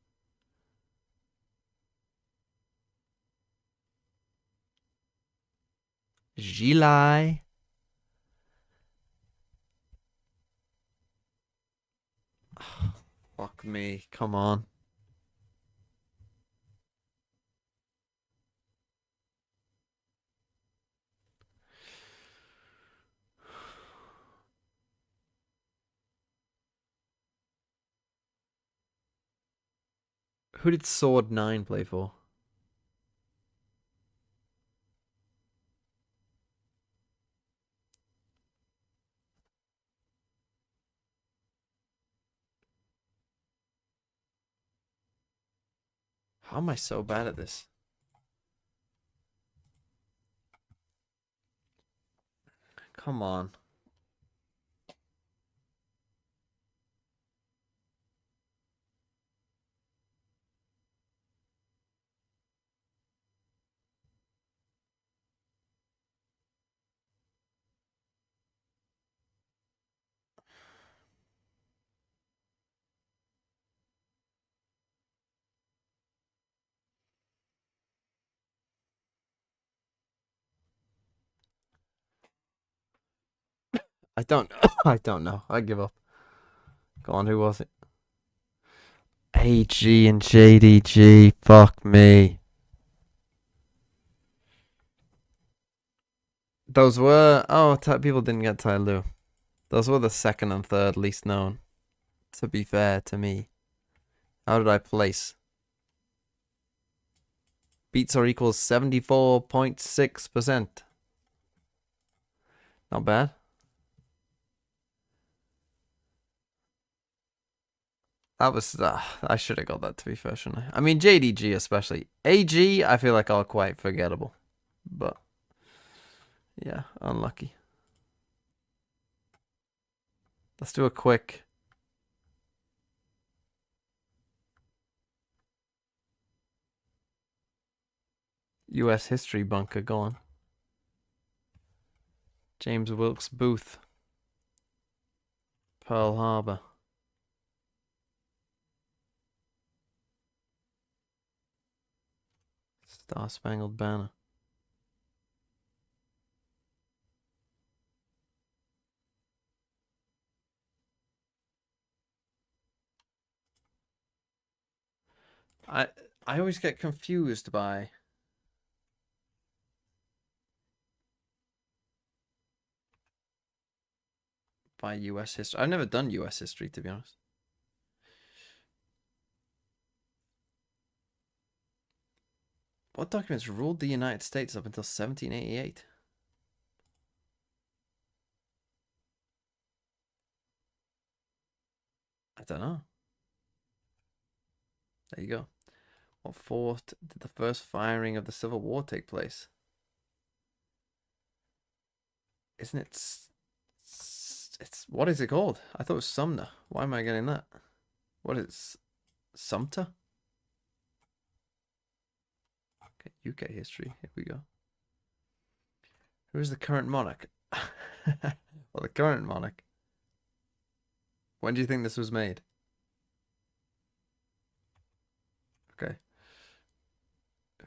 Jilai. Fuck me. Come on. Who did Sword 9 play for? How am I so bad at this? Come on. I don't I don't know. I give up. Go on, who was it? AG and JDG. Fuck me. Those were... Oh, people didn't get Tai Lu. Those were the second and third least known. To be fair to me. How did I place? Beats or equals 74.6%. Not bad. That was... I should have got that, to be fair, shouldn't I? I mean, JDG especially. AG, I feel like are quite forgettable. But... yeah, unlucky. Let's do a quick... US history bunker, go on. James Wilkes Booth. Pearl Harbor. Star Spangled Banner. I always get confused by US history. I've never done US history, to be honest. What documents ruled the United States up until 1788? I don't know. There you go. What fort did the first firing of the Civil War take place? Isn't it... It's what is it called? I thought it was Sumner. Why am I getting that? What is Sumter? Okay, UK history. Here we go. Who is the current monarch? Well, the current monarch. When do you think this was made? Okay.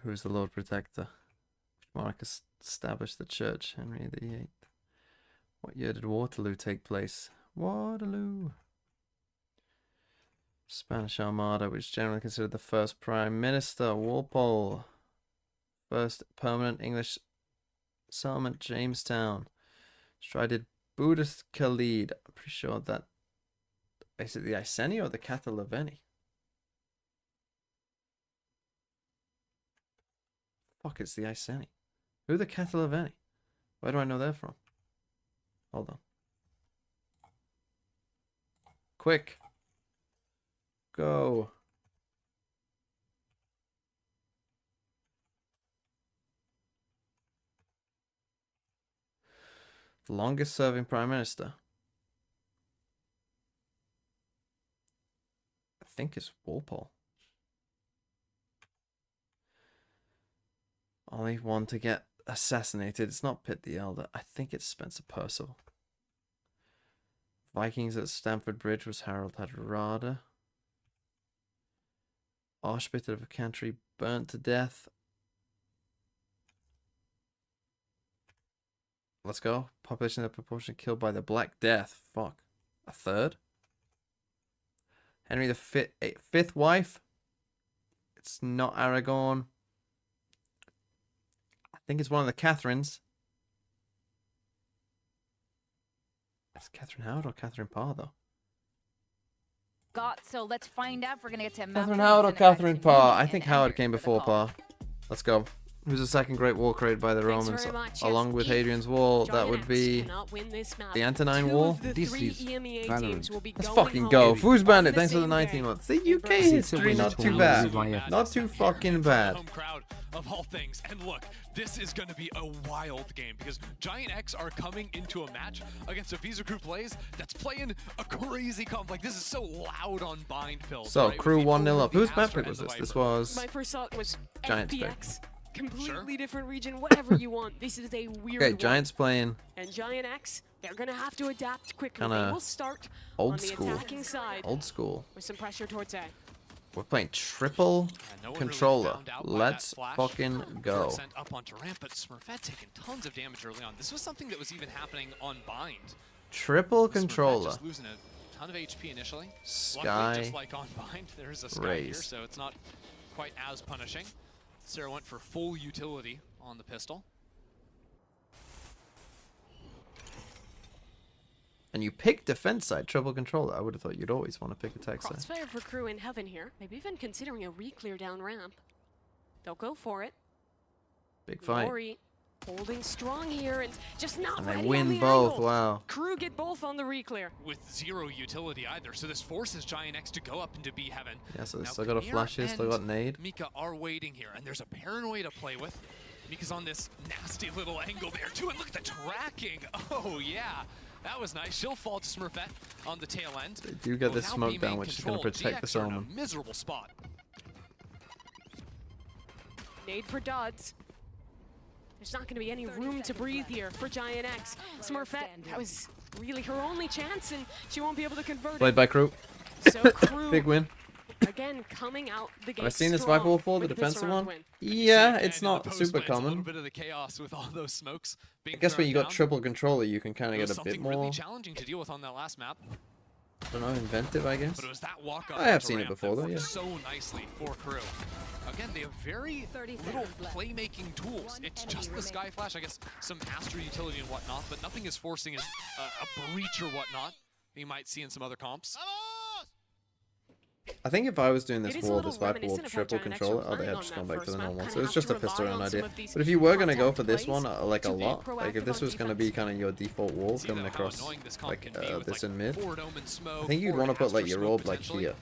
Who is the Lord Protector? Which monarch established the church? Henry VIII. What year did Waterloo take place? Waterloo. Spanish Armada, which is generally considered the first Prime Minister. Walpole. First permanent English settlement, Jamestown. Strided Buddhist Khalid. I'm pretty sure that... Is it the Iceni or the Catalaveni? Fuck, it's the Iceni. Who are the Catalaveni? Where do I know they're from? Hold on. Quick. Go. The longest serving Prime Minister. I think it's Walpole. Only one to get assassinated. It's not Pitt the Elder. I think it's Spencer Perceval. Vikings at Stamford Bridge was Harold Hardrada. Archbishop of Canterbury burnt to death. Let's go. Population of proportion killed by the Black Death. Fuck. A third? Henry the fifth wife. It's not Aragorn. I think it's one of the Catherines. Is Catherine Howard or Catherine Parr though? So let's find out if we're gonna get to Catherine Howard or Catherine Parr? I think Howard came before Parr. Let's go. Who's the second great wall created by the Romans, along with Hadrian's Wall? That would be the Antonine Wall. This is Valorant. Let's fucking go. Foos Bandit, thanks for the 19 months. The UK history, not too bad. Not too fucking bad. Home crowd of all things. And look, this is going to be a wild game because Giant X are coming into a match against a Visa Crew plays that's playing a crazy comp. Like, this is so loud on bind pills. So, right? Crew 1-0 up. Whose map pick was this? This was My first thought was Giants FPX. Completely different region, whatever you want. This is a weird Okay, one. Giants playing And Giant X, they're going to have to adapt quickly. Kinda They will start old on the school. attacking side Old school. with some pressure towards A. We're playing triple controller. Let's fucking go. Sent up onto ramp, but Smurfette taking tons of damage early on. This was something that was even happening on bind. Triple Smurfette controller. just losing a ton of HP initially. Sky Luckily, just like on bind, there's a Sky here, raised. so it's not quite as punishing. Sarah went for full utility on the pistol. And you pick defense side, triple controller. I would have thought you'd always want to pick attack side. Crossfire for Crew in heaven here. Maybe even considering a re-clear down ramp. They'll go for it. Big fight. Mori holding strong here and just not And ready they on win the both. angle. Wow. Crew get both on the re-clear. With zero utility either, so this forces Giant X to go up into B heaven. Yeah, so they Now, still got a Kinnear flashes, still got and nade. Mika are waiting here, and there's a paranoia to play with. Mika's on this nasty little angle there too, and look at the tracking. Oh yeah, that was nice. She'll fall to Smurfette on the tail end. They do get this Now smoke B down, main which is going to control. protect the GX are in a Solomon. miserable spot. Nade for Duds. There's not going to be any room to breathe here for Giant X. Smurfette, that was really her only chance, and she won't be able to convert Played it. by Crew. So Crew, Big win. again, coming out the gate Have I seen this strong Viper before, the with this defensive round one? win. Yeah, And it's in the not post super play, it's a little common. bit of the chaos with all those smokes being I guess when thrown you got down. triple controller, you can kind It of was get a bit something more, really challenging to deal with on that last map. I don't know, inventive, I guess. But it was that walk up I have onto seen it ramp before, that though, worked yeah. so nicely for Crew. Again, they have very little playmaking tools. It's just the Sky Flash, I guess some Astra utility and whatnot, but nothing is forcing a breach or whatnot you might see in some other comps. I think if I was doing this It is a wall, little this Viper wall reminiscent of how triple Giant X controller, were oh, they playing had on just that gone back to first the map. normal. Kinda So it's have just to a pistol rely round on some idea. of these But if you were going to go for contact this plays one, like a to be lot, like if this proactive was on going to be defense. kind of your default wall See coming though how across, annoying this comp like can be with, this like, in mid, forward omen smoke, I think you'd forward want to put Astra like your smoke orb like potentially. here.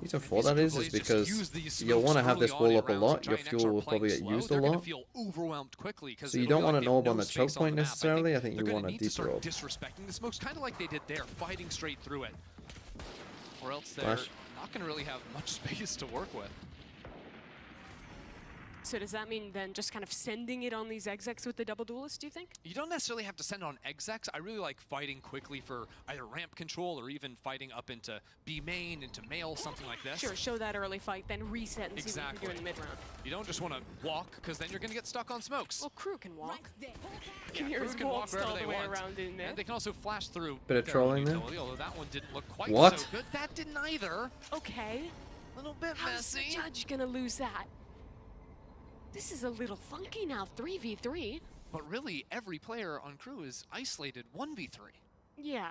Reason for Visa that is Crew plays just because use these you'll want to smokes have this early wall on up a in lot, rounds, your and Giant X fuel are will probably playing get slow. used a They're gonna lot. feel overwhelmed quickly 'cause So you it'll don't be want like an they have orb on no the choke space on point the map. necessarily, I think they're you gonna want a need to deeper start orb. disrespecting the smokes, kind of like they did there, fighting straight through it. Or else they're Flash. not going to really have much space to work with. So does that mean then just kind of sending it on these execs with the double duelist, do you think? You don't necessarily have to send on execs. I really like fighting quickly for either ramp control or even fighting up into B main, into male, something like this. Sure, show that early fight, then reset and see what you can do in the mid-round. You don't just want to walk, because then you're going to get stuck on smokes. Well, Crew can walk. Yeah, Kinnear's Crew can walk waltzed wherever all they the way want. around in there. And they can also flash through Bit of their own trolling there. utility, although that one didn't look quite What? so good. That didn't either. Okay. A little bit How's the messy. judge gonna lose that? This is a little funky now, 3v3. But really, every player on Crew is isolated 1v3. Yeah.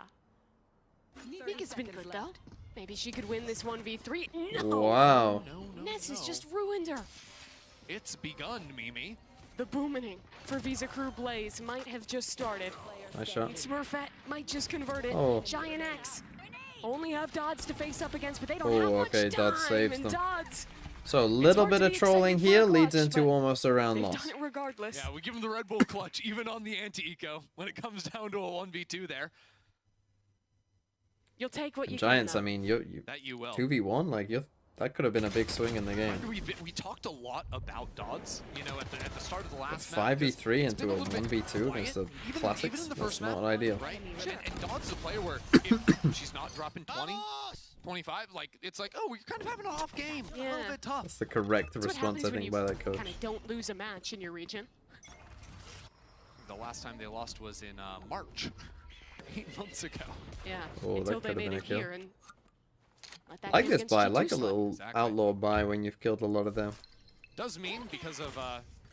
Mika's been good though. Maybe she could win this 1v3. No! Wow. Ness has just ruined her. It's begun, Mimi. The boomening for Visa Crew Blaze might have just started. Nice shot. Smurfette might just convert it. Oh. Giant X only have Dodds to face up against, but they don't Oh, have much okay, time. Dodds saves and them. Dodds, So a little hard bit to of be trolling excited for here a leads clutch, into but almost a round they've loss. done it regardless. Yeah, we give them the Red Bull clutch, even on the anti-eco, when it comes down to a 1v2 there. You'll take what And you Giants, can. I mean, you That you will. 2v1, like that could have been a big swing in the game. We talked a lot about Dodds, you know, at the start of the last But map. 5v3 It's been into a little bit 1v2 quiet, against the even classics, in the that's first not map, ideal. right? And Dodds is a player where if she's not dropping 20, 25, like, it's like, oh, you're kind of having an off game. A little bit tough. That's the correct That's what response, I happens when think, you by that coach. kind of don't lose a match in your region. The last time they lost was in March, 8 months ago. Yeah, Oh, that until could they have made been a it kill. here, and I like this buy. I like a little outlaw buy when you've killed a lot of them. Does mean, because of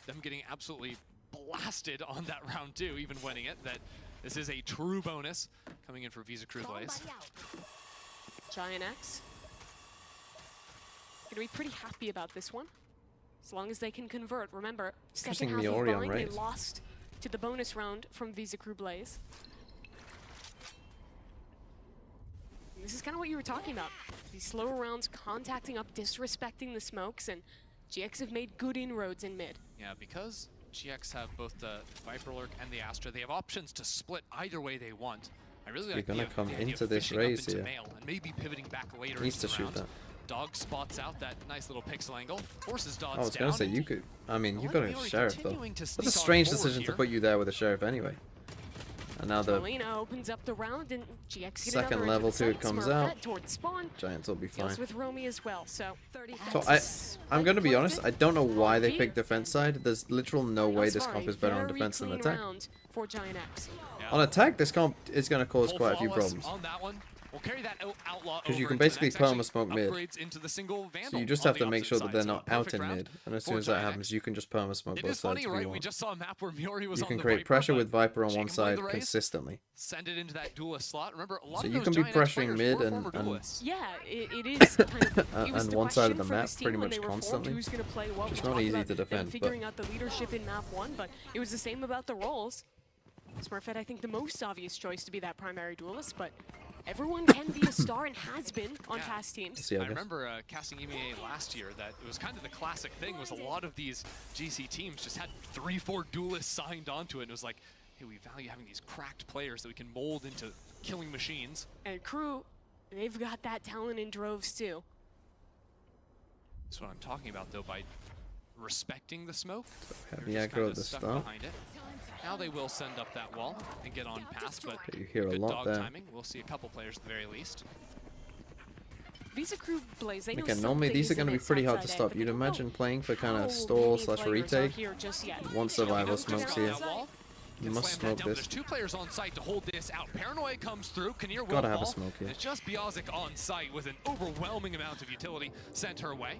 them getting absolutely blasted on that round 2, even winning it, that this is a true bonus coming in for Visa Crew Blaze. Giant X gonna be pretty happy about this one, as long as they can convert. Remember, second half of Vine, they lost to the bonus round from Visa Crew Blaze. And this is kind of what you were talking about. These slower rounds contacting up, disrespecting the smokes, and GX have made good inroads in mid. Yeah, because GX have both the Viper Lurk and the Astra, they have options to split either way they want. I really like You're gonna come into this race here. And maybe pivoting back later. Needs to shoot that. Dog spots out that nice little pixel angle, forces Dodds I was gonna say you could. I mean, you got a sheriff though. That's a strange decision to put you there with a sheriff anyway. And now the opens up the round and GX second level too comes out. Spawn. Giants will be fine. With Romy as well. So I'm gonna be honest. I don't know why they picked defense side. There's literal no way this comp is better on defense than attack. For Giant X. On attack, this comp is gonna cause quite a few problems. On that one. We'll carry that outlaw because you can basically perma smoke mid. So you just have to make sure that they're not out in mid. And as soon as that happens, you can just perma smoke both sides if you want. We just saw a map where Miori was you on can the create Viper, pressure with Viper on one side consistently. Send it into that duelist slot. Remember, a lot so of you those can be Giant X pressuring players mid were former duelists. Yeah, it is kind of, it was and the one side of the question for map this team pretty when much they were formed, constantly. who's gonna play what. It's We not talked easy about to them defend. figuring out the leadership in map 1, but it was the same about the roles. Smurfette, I think, the most obvious choice to be that primary duelist, but everyone can be a star and has been on past teams. I remember casting EMEA last year that it was kind of the classic thing was a lot of these GC teams just had 3-4 duelists signed onto it. And it was like, hey, we value having these cracked players that we can mold into killing machines. And Crew, they've got that talent in droves too. That's what I'm talking about though, by respecting the smoke. Heavy aggro at the start. Now they will send up that wall and get on past, but you hear a good lot dog there. timing. We'll see a couple players at the very least. Visa Crew Blaze, they know Again, normally these are going to be pretty hard to stop. You'd imagine playing for kind of stall / retake. One survival smokes here. You must smoke this. There's 2 players on site to hold this out. Paranoia comes through. Kinnear Gotta have a smoke here. It's just Biazik on site with an overwhelming amount of utility sent her way.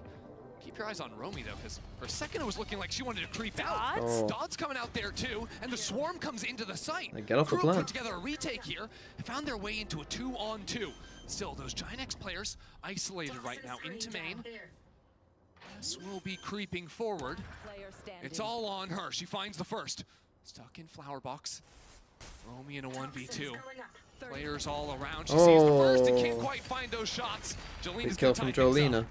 Keep your eyes on Romy, though, because for a second it was looking like she wanted to creep out. Oh. Dodd's coming out there, too, and the swarm comes into the site. They get off the Crew plant. put together a retake here and found their way into a 2-on-2. Still, those Giant X players isolated right now into main. This will be creeping forward. It's all on her. She finds the first. Stuck in Flower Box. Romy in a 1v2. Players all around. She sees the first and can't quite find those shots. Big kill from Jolina.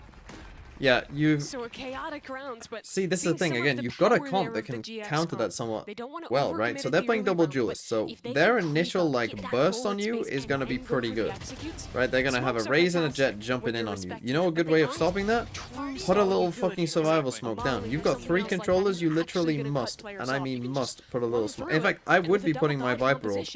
Yeah, so a chaotic rounds, but see, this is the thing again. You've got a comp that can counter that somewhat well, right? So they're playing double duelists, so their initial like burst on you is going to be pretty good, right? They're going to have a Raze and a Jet jumping in on you. You know a good way of stopping that? Put a little fucking survival smoke down. You've got 3 controllers. You literally must, and I mean must, put a little smoke. In fact, I would be putting my Viper orb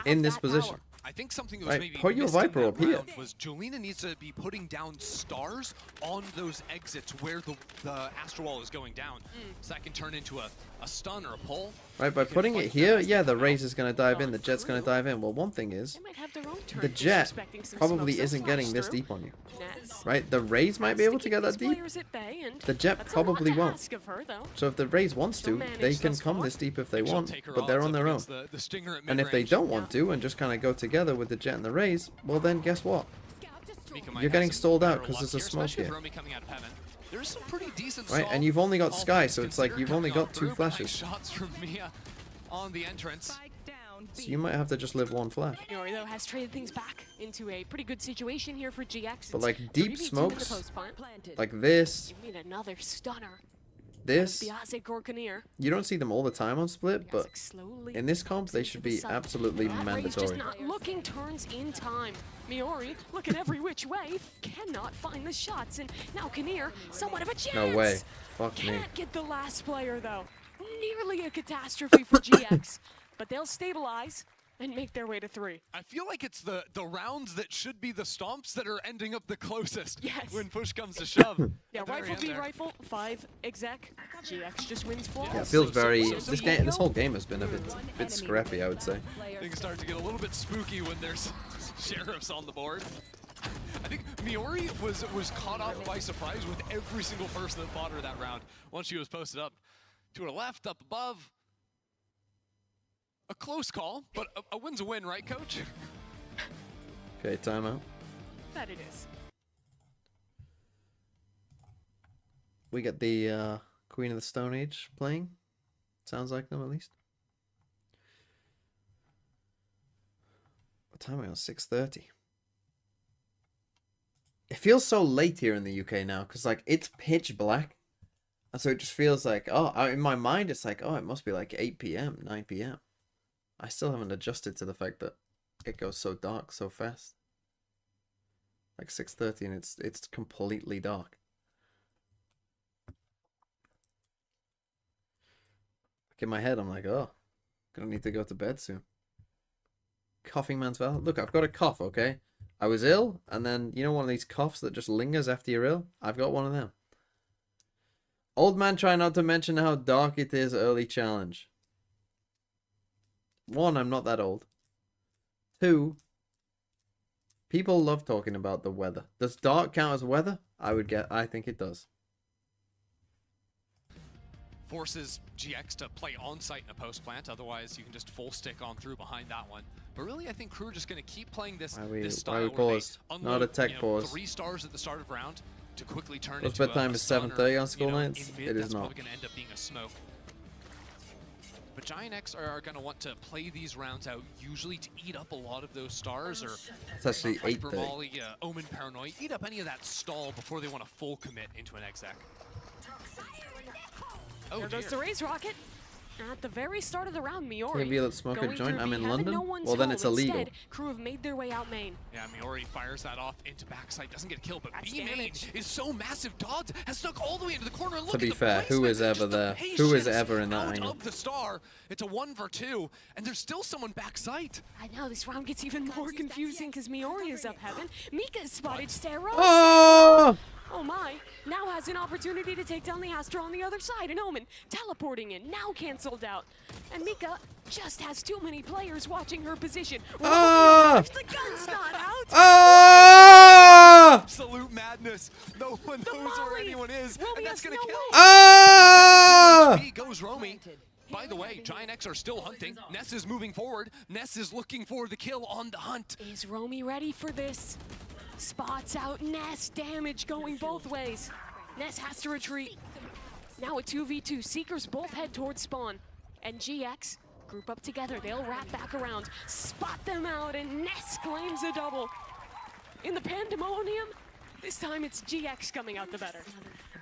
in this position. I think something that was maybe put your missed in Viper that up here. round was Jolina needs to be putting down stars on those exits where the Astro Wall is going down. So that can turn into a stun or a pull. Right, by putting it here, yeah, the Raze is going to dive in, the Jet's going to dive in. Well, one thing is, the Jet probably isn't getting this deep on you. Right, the Raze might be able to get that deep. The Jet probably won't. So if the Raze wants to, they can come this deep if they want, but they're on their own. And if they don't want to and just kind of go together with the Jet and the Raze, well then guess what? You're getting stalled out because there's a smoke here. There's some pretty decent right, and you've only got Sky, so it's like you've only got 2 flashes. Shots from Mia on the entrance. So you might have to just live 1 flash. Miori, though, has traded things back into a pretty good situation here for GX. But like deep smokes, like this, you need another stunner. This, you don't see them all the time on Split, but in this comp they should be absolutely mandatory. Just not looking turns in time. Miori, look at every which way, cannot find the shots, and now Kinnear, somewhat of a chance. No way. Fuck me. Can't get the last player though. Nearly a catastrophe for GX, but they'll stabilize and make their way to 3. I feel like it's the rounds that should be the stomps that are ending up the closest when push comes to shove. Yeah, rifle v rifle, 5 exec. GX just wins flawless. Yeah, it feels very. This whole game has been a bit scrappy, I would say. Things start to get a little bit spooky when there's sheriffs on the board. I think Miori was caught off by surprise with every single person that fought her that round once she was posted up to her left, up above. A close call, but a win's a win, right, Coach? Okay, timeout. That it is. We get the Queen of the Stone Age playing. Sounds like them, at least. What time are we on? 6:30. It feels so late here in the UK now, because, like, it's pitch black. And so it just feels like, oh, in my mind, it's like, oh, it must be like 8 p.m., 9 p.m. I still haven't adjusted to the fact that it goes so dark so fast. Like 6:30 and it's completely dark. Like in my head, I'm like, oh, gonna need to go to bed soon. Coughing man's valor. Look, I've got a cough, okay? I was ill, and then, you know, one of these coughs that just lingers after you're ill? I've got one of them. Old man, try not to mention how dark it is early challenge. 1, I'm not that old. 2, people love talking about the weather. Does dark count as weather? I think it does. Forces GX to play on site in a post plant, otherwise you can just full stick on through behind that one. But really, I think KRU are just going to keep playing this style. Pause. Where they Not a tech pause. 3 stars at the start of round to quickly turn Plus into bedtime a is stunner, 7:30 on school you know, nights. in mid, It is that's not. probably going to end up being a smoke. But Giant X are going to want to play these rounds out, usually to eat up a lot of those stars, or It's actually Viper 8:30. Molly, Omen Paranoid, eat up any of that stall before they want to full commit into an exec. Oh, There goes the Raise Rocket. At the very start of the round, Miori Maybe let's smoke a going joint. through I'm B in heaven, London. no one's Well, then home. it's illegal. Instead, KRU have made their way out main. Yeah, Miori fires that off into backside, doesn't get killed, but That's B main damage. is so massive. Dodds has snuck all the way into the corner. And look To be at the fair, who placement, is ever just the there? Who is patience ever in that out angle? of the star. It's a 1v2, and there's still someone backside. And now this round gets even more confusing because Miori is up heaven. Mika has spotted Sarah. Oh! Oh my, now has an opportunity to take down the Astra on the other side, and Omen teleporting in, now cancelled out. And Mika just has too many players watching her position. Ah! The gun's not out! Ah! Absolute madness. No one knows where anyone is, Romy and that's has gonna no kill. way. Ah! HP goes Romy. By the way, Giant X are still hunting. Ness is moving forward. Ness is looking for the kill on the hunt. Is Romy ready for this? Spots out Ness, damage going both ways. Ness has to retreat. Now a 2v2, Seekers both head towards spawn. And GX group up together, they'll wrap back around, spot them out, and Ness claims a double. In the pandemonium, this time it's GX coming out the better.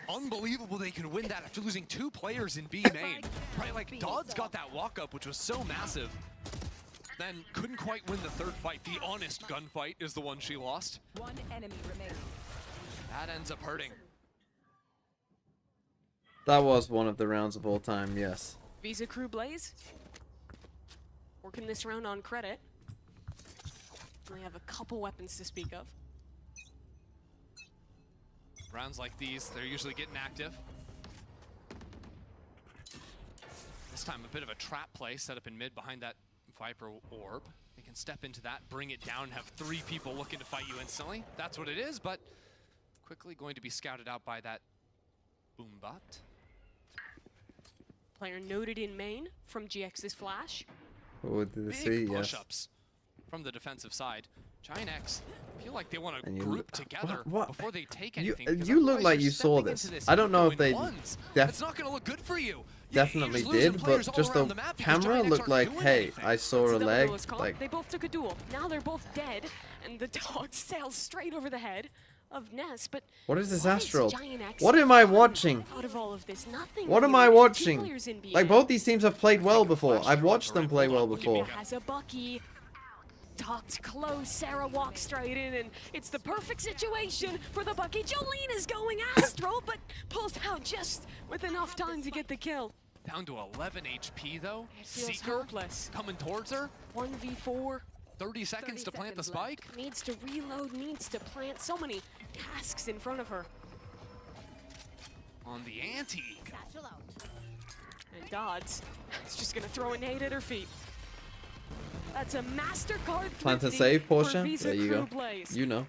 Unbelievable they can win that after losing 2 players in B main. Right, like Dodds got that walk up, which was so massive. Then couldn't quite win the 3rd fight. The honest gunfight is the one she lost. One enemy remaining. That ends up hurting. That was one of the rounds of all time, yes. Visa Crew Blaze, working this round on credit. We have a couple weapons to speak of. Rounds like these, they're usually getting active. This time a bit of a trap play set up in mid behind that Viper orb. They can step into that, bring it down, have 3 people looking to fight you instantly. That's what it is, but quickly going to be scouted out by that Boombot. Player noted in main from GX's flash. Oh, did they Big see? Yes. push-ups from the defensive side. Giant X feel like they want to And you group look- together what? before they take You, anything. because you look otherwise like you're you saw stepping this. into I don't know going if they ones. def It's not going to look good for you. definitely You're just losing did, players but all just around the the map because camera Giant X looked aren't like, doing hey, anything. I saw a That's leg. what it was called. Like, They both took a duel. Now they're both dead, and the dog sails straight over the head of Ness. But what is this why astral? Giant X What am I watching? out of all of this? Nothing. What am really. I Two watching? players in B. Like, both these teams have played well before. I've watched them play well before. Has a Bucky. Tucked close, Sarah walks straight in, and it's the perfect situation for the Bucky. Jolene is going astral, but pulls out just with enough time to get the kill. Down to 11 HP though. It feels Seeker hopeless. coming towards her. 1v4. 30 seconds to plant the spike. Needs to reload, needs to plant. So many tasks in front of her. On the ante. And Dodds is just gonna throw a nade at her feet. That's a MasterCard Plant and 50 save, for Portia. Visa There you Crew go. Blaze. You know.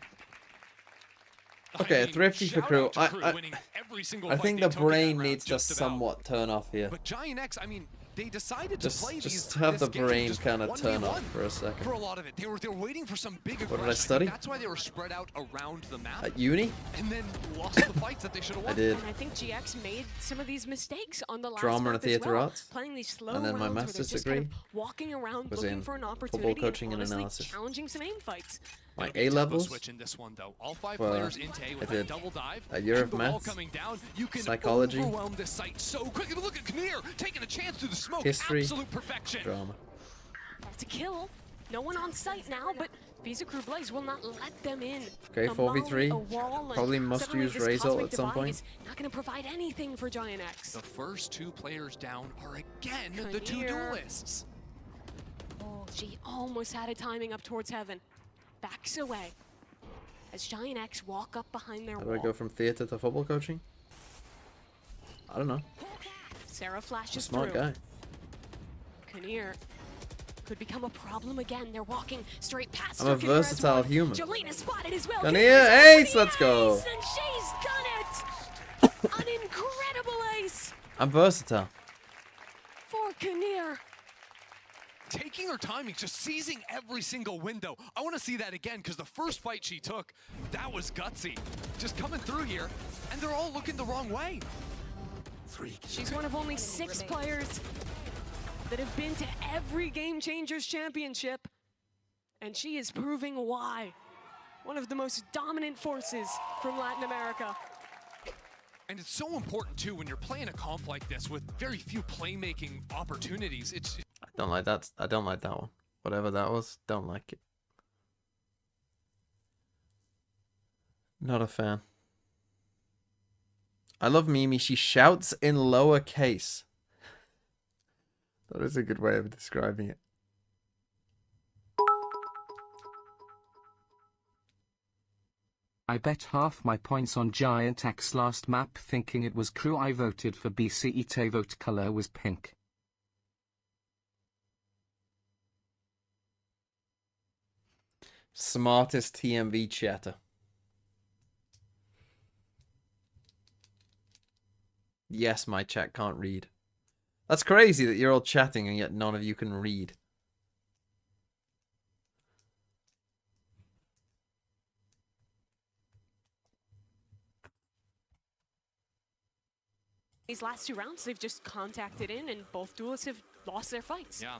Okay, I a mean, thrifty for shout Crew. out to Crew winning every single I fight think they the took in that brain round, needs to just about. somewhat turn off here. But Giant X, I mean, they decided to play Just have the brain just kind of turn 1v1 off for a second. for a lot of it. They were waiting for some big aggression. What did I study? That's why they were spread out around the map. At uni? And then lost the fights that they should have won. I did. And I think GX made some of these mistakes on the last Drama map and as theatre well. arts. Playing these slow And then my rounds where they're master's just degree kind of walking around was looking in for an football opportunity coaching and honestly analysis. challenging some aim fights. My It'll be A tempo levels. switch in this one though. All 5 Well, players in Tay with I a did double dive. a year and of the wall maths, coming down. You can psychology, overwhelm this site so quickly. Look at Kinnear taking a chance through the smoke. history, Absolute perfection. drama. That's a kill. No one on site now, but Visa Crew Blaze will not let them in. Okay, A 4v3. molly, a wall, and Probably must suddenly use this Razor cosmic at some divide point. is not going to provide anything for Giant X. The first 2 players down are again the 2 Kinnear. duelists. Oh, she almost had it timing up towards heaven. Backs away. As Giant X walk up behind their How wall. do I go from theatre to football coaching? I don't know. Sarah I'm a flashes smart through. guy. Kinnear could become a problem again. They're walking straight past I'm a her. Kinnear has versatile one. human. Jolena spotted as well. Kinnear, Kinnear's out ace, for the let's go. ace, and she's done it. An incredible ace I'm versatile. for Kinnear. Taking her timing, just seizing every single window. I want to see that again because the first fight she took, that was gutsy. Just coming through here, and they're all looking the wrong way. She's one of only 6 players that have been to every Game Changers Championship, and she is proving why. One of the most dominant forces from Latin America. And it's so important too when you're playing a comp like this with very few playmaking opportunities. It's I don't like that. I don't like that one. Whatever that was, don't like it. Not a fan. I love Mimi. She shouts in lowercase. That is a good way of describing it. I bet half my points on Giant X last map thinking it was Crew. I voted for ZETA. Vote color was pink. Smartest TMV chatter. Yes, my chat can't read. That's crazy that you're all chatting and yet none of you can read. These last 2 rounds, they've just contacted in, and both duelists have lost their fights. yeah.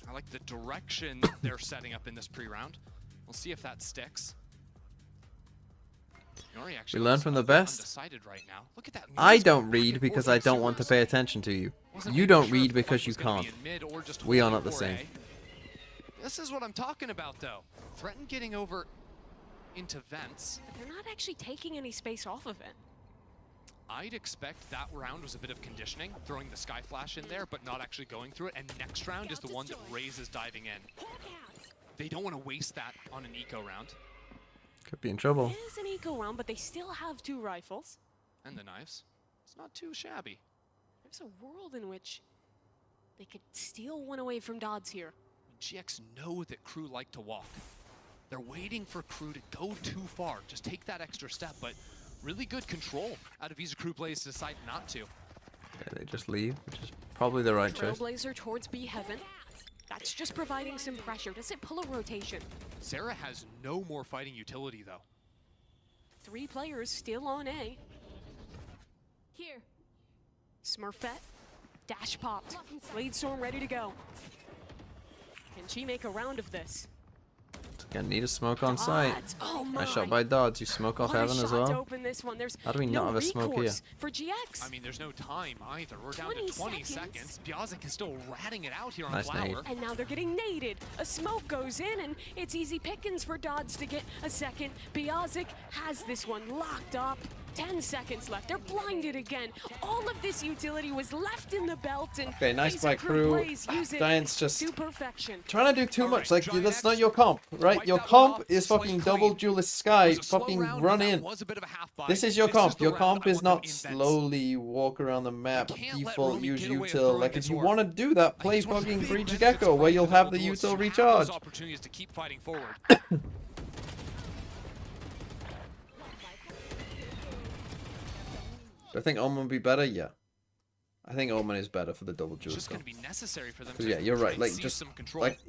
I like the direction they're setting up in this pre-round. We'll see if that sticks. Yori actually We learn looks from the a bit best. undecided right now. Look at that. I Mira's don't going read back and because forth I with don't want to Zeros. pay attention to you. Wasn't You even don't sure read if the because fight you was gonna be can't. in mid or just We are holding not the for same. A. This is what I'm talking about though. Threaten getting over into vents. They're not actually taking any space off of it. I'd expect that round was a bit of conditioning, throwing the Sky Flash in there, but not actually going through it. And next round is the one that Raze is diving in. They don't want to waste that on an eco round. Could be in trouble. It is an eco round, but they still have 2 rifles. And the knives. It's not too shabby. There's a world in which they could steal one away from Dodds here. GX know that Crew like to walk. They're waiting for Crew to go too far. Just take that extra step, but really good control out of Visa Crew Blaze to decide not to. Okay, they just leave, which is probably the right choice. Trailblazer towards B Heaven. That's just providing some pressure. Does it pull a rotation? Sarah has no more fighting utility though. 3 players still on A. Here. Smurfette, dash popped. Blade Storm ready to go. Can she make a round of this? Gonna need a smoke on site. Dodds. Oh my. Nice shot by Dodds. You smoke off What a heaven as shot to well. open this one. There's How do we no not have a smoke here? recourse for GX. I mean, there's no time either. We're down to 20 seconds. Biazic is still ratting it out here on Nice Flower. nade. And now they're getting naded. A smoke goes in, and it's easy pickings for Dodds to get a second. Biazic has this one locked up. 10 seconds left. They're blinded again. All of this utility was left in the belt, and Okay, nice Visa by Crew. Blaze use it Giants just to perfection. trying to do too much. Like, that's not your comp, right? Your comp is fucking double duelist Sky. Fucking run in. This is your comp. Your comp is not slowly walk around the map, default, use util. Like, if you want to do that, play fucking Breach Gecko, where you'll have the util recharge. Opportunities to keep fighting forward. Do I think Omen would be better? Yeah. I think Omen is better for the double It's duelist. just going to be necessary for them Because to yeah, you're try right. and Like seize just some control. like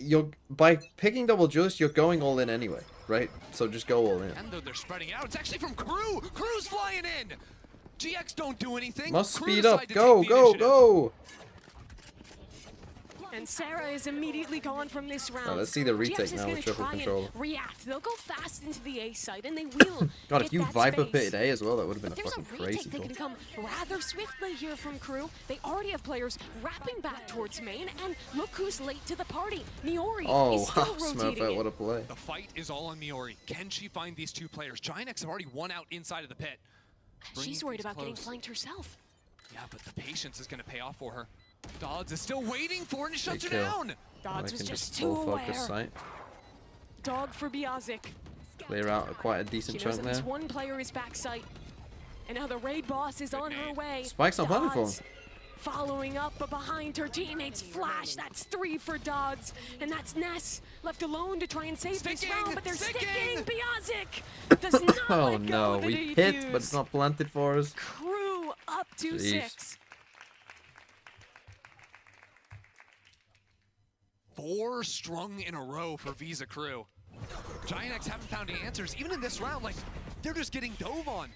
by picking double duelist, you're going all in anyway, right? So just go all in. And though they're spreading out, it's actually from KRU. KRU's flying in. GX don't do anything. Must KRU speed up. decide to Go, take the go, initiative. go. And Sarah is immediately gone from this round. Now, let's see the retake GX is now gonna with triple try and controller. React. They'll go fast into the A side, and they will. God, get if you that Viper space. pitted A as well, that would have been a There's fucking a crazy retake that goal. can come rather swiftly here from KRU. They already have players wrapping back towards main, and look who's late to the party. Miori Oh, is still wow, rotating Smurfette, in. what a play. The fight is all on Miori. Can she find these two players? Giant have already won out inside of the pit. She's Bringing worried things about getting close. flanked herself. Yeah, but the patience is going to pay off for her. Dodds is still waiting for it and shuts her kill. down. Dodds I was can just full too focus aware. sight. Dog for Biazik. Clear out quite a decent She knows chunk that this there. one player is backside. And now the raid boss is on her way. Spike's not planning for him. Dodds following up, but behind her teammates flash. That's 3 for Dodds. And that's Ness left alone to try and save this round, but they're sticking. Biazik does not Oh let go no, of the we defuse. hit, but it's not planted for us. KRU up to Jeez. 6. 4 strung in a row for Visa Crew. Giant X haven't found any answers. Even in this round, like, they're just getting dove on.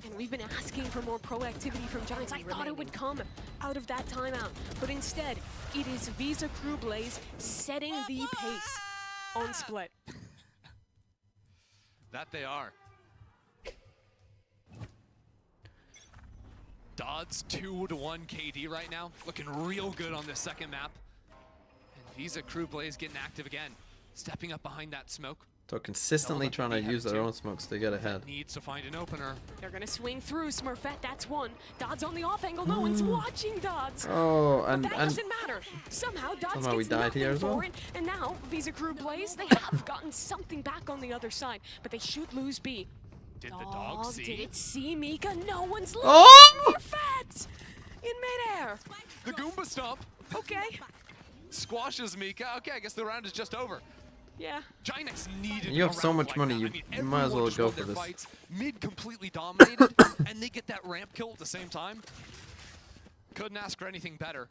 And we've been asking for more proactivity from Giants. I thought it would come out of that timeout, but instead, it is Visa Crew Blaze setting the pace on split. That they are. Dodds 2-1 KD right now, looking real good on this second map. And Visa Crew Blaze getting active again, stepping up behind that smoke. So consistently trying to use their own smokes to get ahead. Needs to find an opener. They're gonna swing through Smurfette, that's one. Dodds on the off angle, no one's watching Dodds. Oh, But and that doesn't matter. Somehow Dodds somehow we gets died here nothing as well. for it, and now Visa Crew Blaze, they have gotten something back on the other side, but they should lose B. Did the dog see? Did it see Mika? No one's looking. Oh! Smurfette in midair. The Goomba stomp Okay. squashes Mika. Okay, I guess the round is just over. Yeah. Giant X needed You have a so round much like money, that. you- I mean, you might as everyone well just go won for their this. Fights, mid completely dominated, and they get that ramp kill at the same time. Couldn't ask for anything better.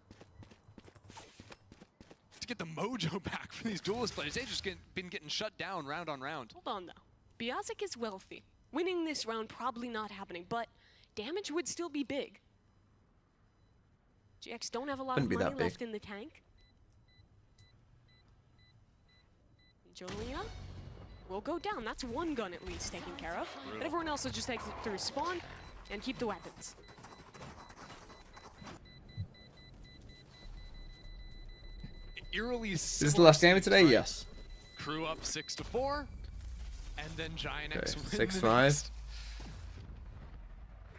To get the mojo back from these duelist players, they've just been getting shut down round on round. Hold on, though. Biazik is wealthy. Winning this round probably not happening, but damage would still be big. GX don't have a lot Wouldn't be of that money big. left in the tank. Jolina will go down. That's one gun at least taken care of. And everyone else will just take it through spawn and keep the weapons. Eerily This is the last game of today, yes. Crew up 6-4, and then Giant X Okay, win 6-5. the next.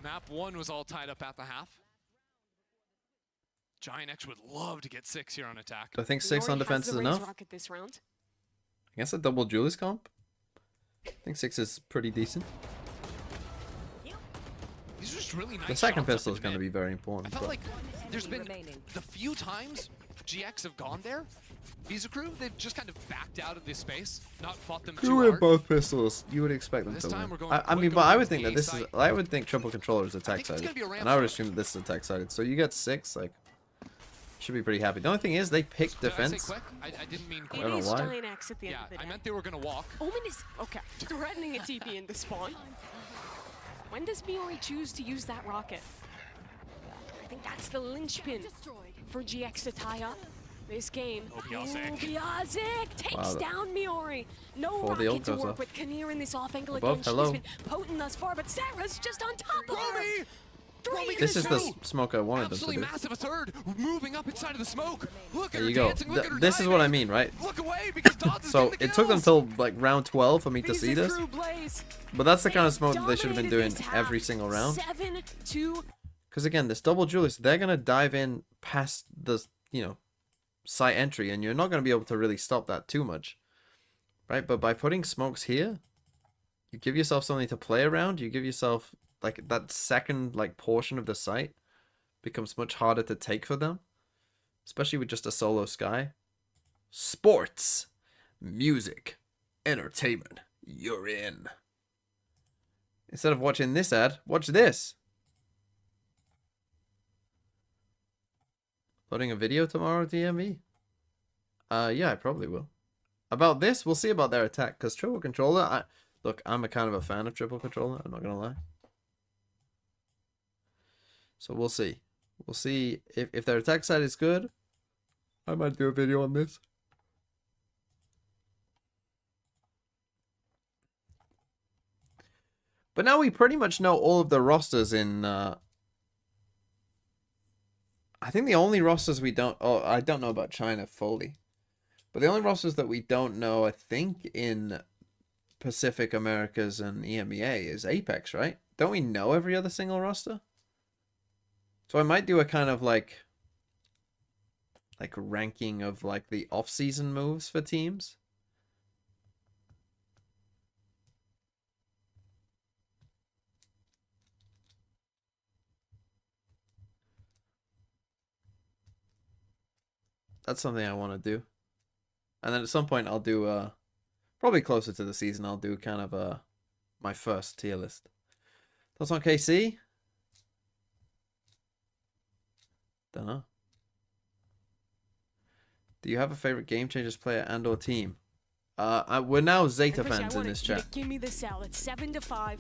Map 1 was all tied up at the half. Giant X would love to get 6 here on attack. Do I think 6 on defense is enough? Rocket this round. I guess a double Julius comp. I think 6 is pretty decent. These are just really nice The second shots up pistol in is going to mid. be very I important. felt But like there's been the few times GX have gone there, Visa Crew, they've just kind of backed out of this space, not fought them too Crew in hard. both pistols. You would expect them This to time win. we're going I mean, quick but I over would to think the that this is. A site. I would think triple controller is attack it's sided, gonna be a ramp and I would fight. assume that this is attack sided. So you get 6, like, should be pretty happy. The only thing is they picked Did I say defense. quick? I didn't mean I quick. don't know It is why. Giant X at the end Yeah, of the I day. meant they were gonna walk. Omen is, okay, threatening a TP in the spawn. When does Miori choose to use that rocket? I think that's the linchpin for GX to tie up this game. Oh, Biazik. Biazik takes Wow, down Miori. No Before the ult rocket to goes work off. with Kinnear in this off angle Above, again. hello. She's been potent thus far, but Sarah's just on top of her. Romy! Three in This is the row. smoke I wanted them to Absolutely do. massive a third, moving up inside of the smoke. Look at There her you go. dancing, look at her This is what I diving. mean, right? Look away because Dodds is So getting the it took them kills. till like round 12 for me to see Visa this, Crew Blaze. but that's the kind of They smoke that they should have been doing dominated this every half. single round. 7-2. Because again, this double Julius, they're gonna dive in past the site entry, and you're not gonna be able to really stop that too much, right? But by putting smokes here, you give yourself something to play around. You give yourself like that second portion of the site becomes much harder to take for them, especially with just a solo Sky. Sports, music, entertainment, you're in. Instead of watching this ad, watch this. Loading a video tomorrow, DMV? Yeah, I probably will. About this, we'll see about their attack, because triple controller, look, I'm a kind of a fan of triple controller, I'm not gonna lie. So we'll see. We'll see if their attack side is good. I might do a video on this. But now we pretty much know all of the rosters in... I think the only rosters we don't... Oh, I don't know about China fully. But the only rosters that we don't know, I think, in Pacific Americas and EMEA is Apex, right? Don't we know every other single roster? So I might do a kind of like ranking of like the off-season moves for teams. That's something I want to do. And then at some point I'll do probably closer to the season, I'll do kind of my first tier list. Thoughts on KC? Don't know. Do you have a favorite Game Changers player and or team? We're now Zeta fans in this chat. Give me the salad. 7-5.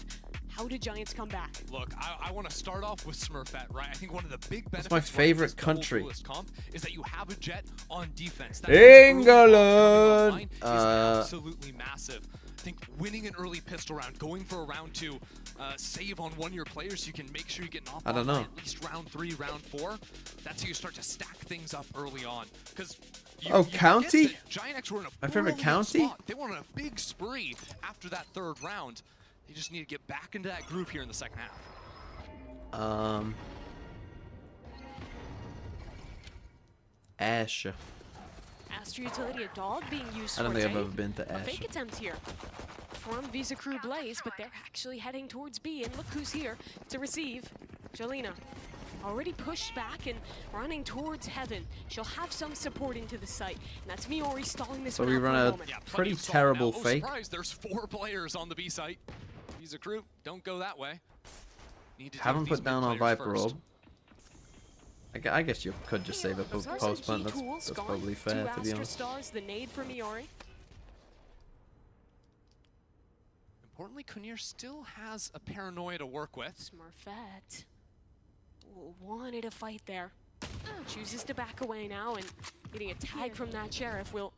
How do Giants come back? Look, I want to start off with Smurfette, right? I think one of the big benefits That's my favorite country. Comp is that you have a Jet on defense. England! Is absolutely massive. I think winning an early pistol round, going for a round 2, save on one of your players, you can make sure you get an off I don't know. at least round 3, round 4. That's how you start to stack things up early on. Because County? Giant X were in a My favorite county? spot. They were on a big spree after that 3rd round. They just need to get back into that groove here in the second half. Ash. Astro Utility, a dog being used I don't for think I've Jay. ever been to A Ash. fake attempt here from Visa Crew Blaze, but they're actually heading towards B, and look who's here to receive. Jolina already pushed back and running towards Heaven. She'll have some support into the site, and that's Miori stalling this So one we out for run a a moment. pretty terrible now, fake. Surprise, there's 4 players on the B site. Visa Crew, don't go that way. Need to Haven't take put these down on mid-players Viper first. Orb. I guess you could just save a post button. That's probably fair, to be honest. Stars, the nade for Miori. Importantly, Kunir still has a paranoia to work with. Smurfette wanted a fight there. Chooses to back away now, and getting a tag from that Sheriff will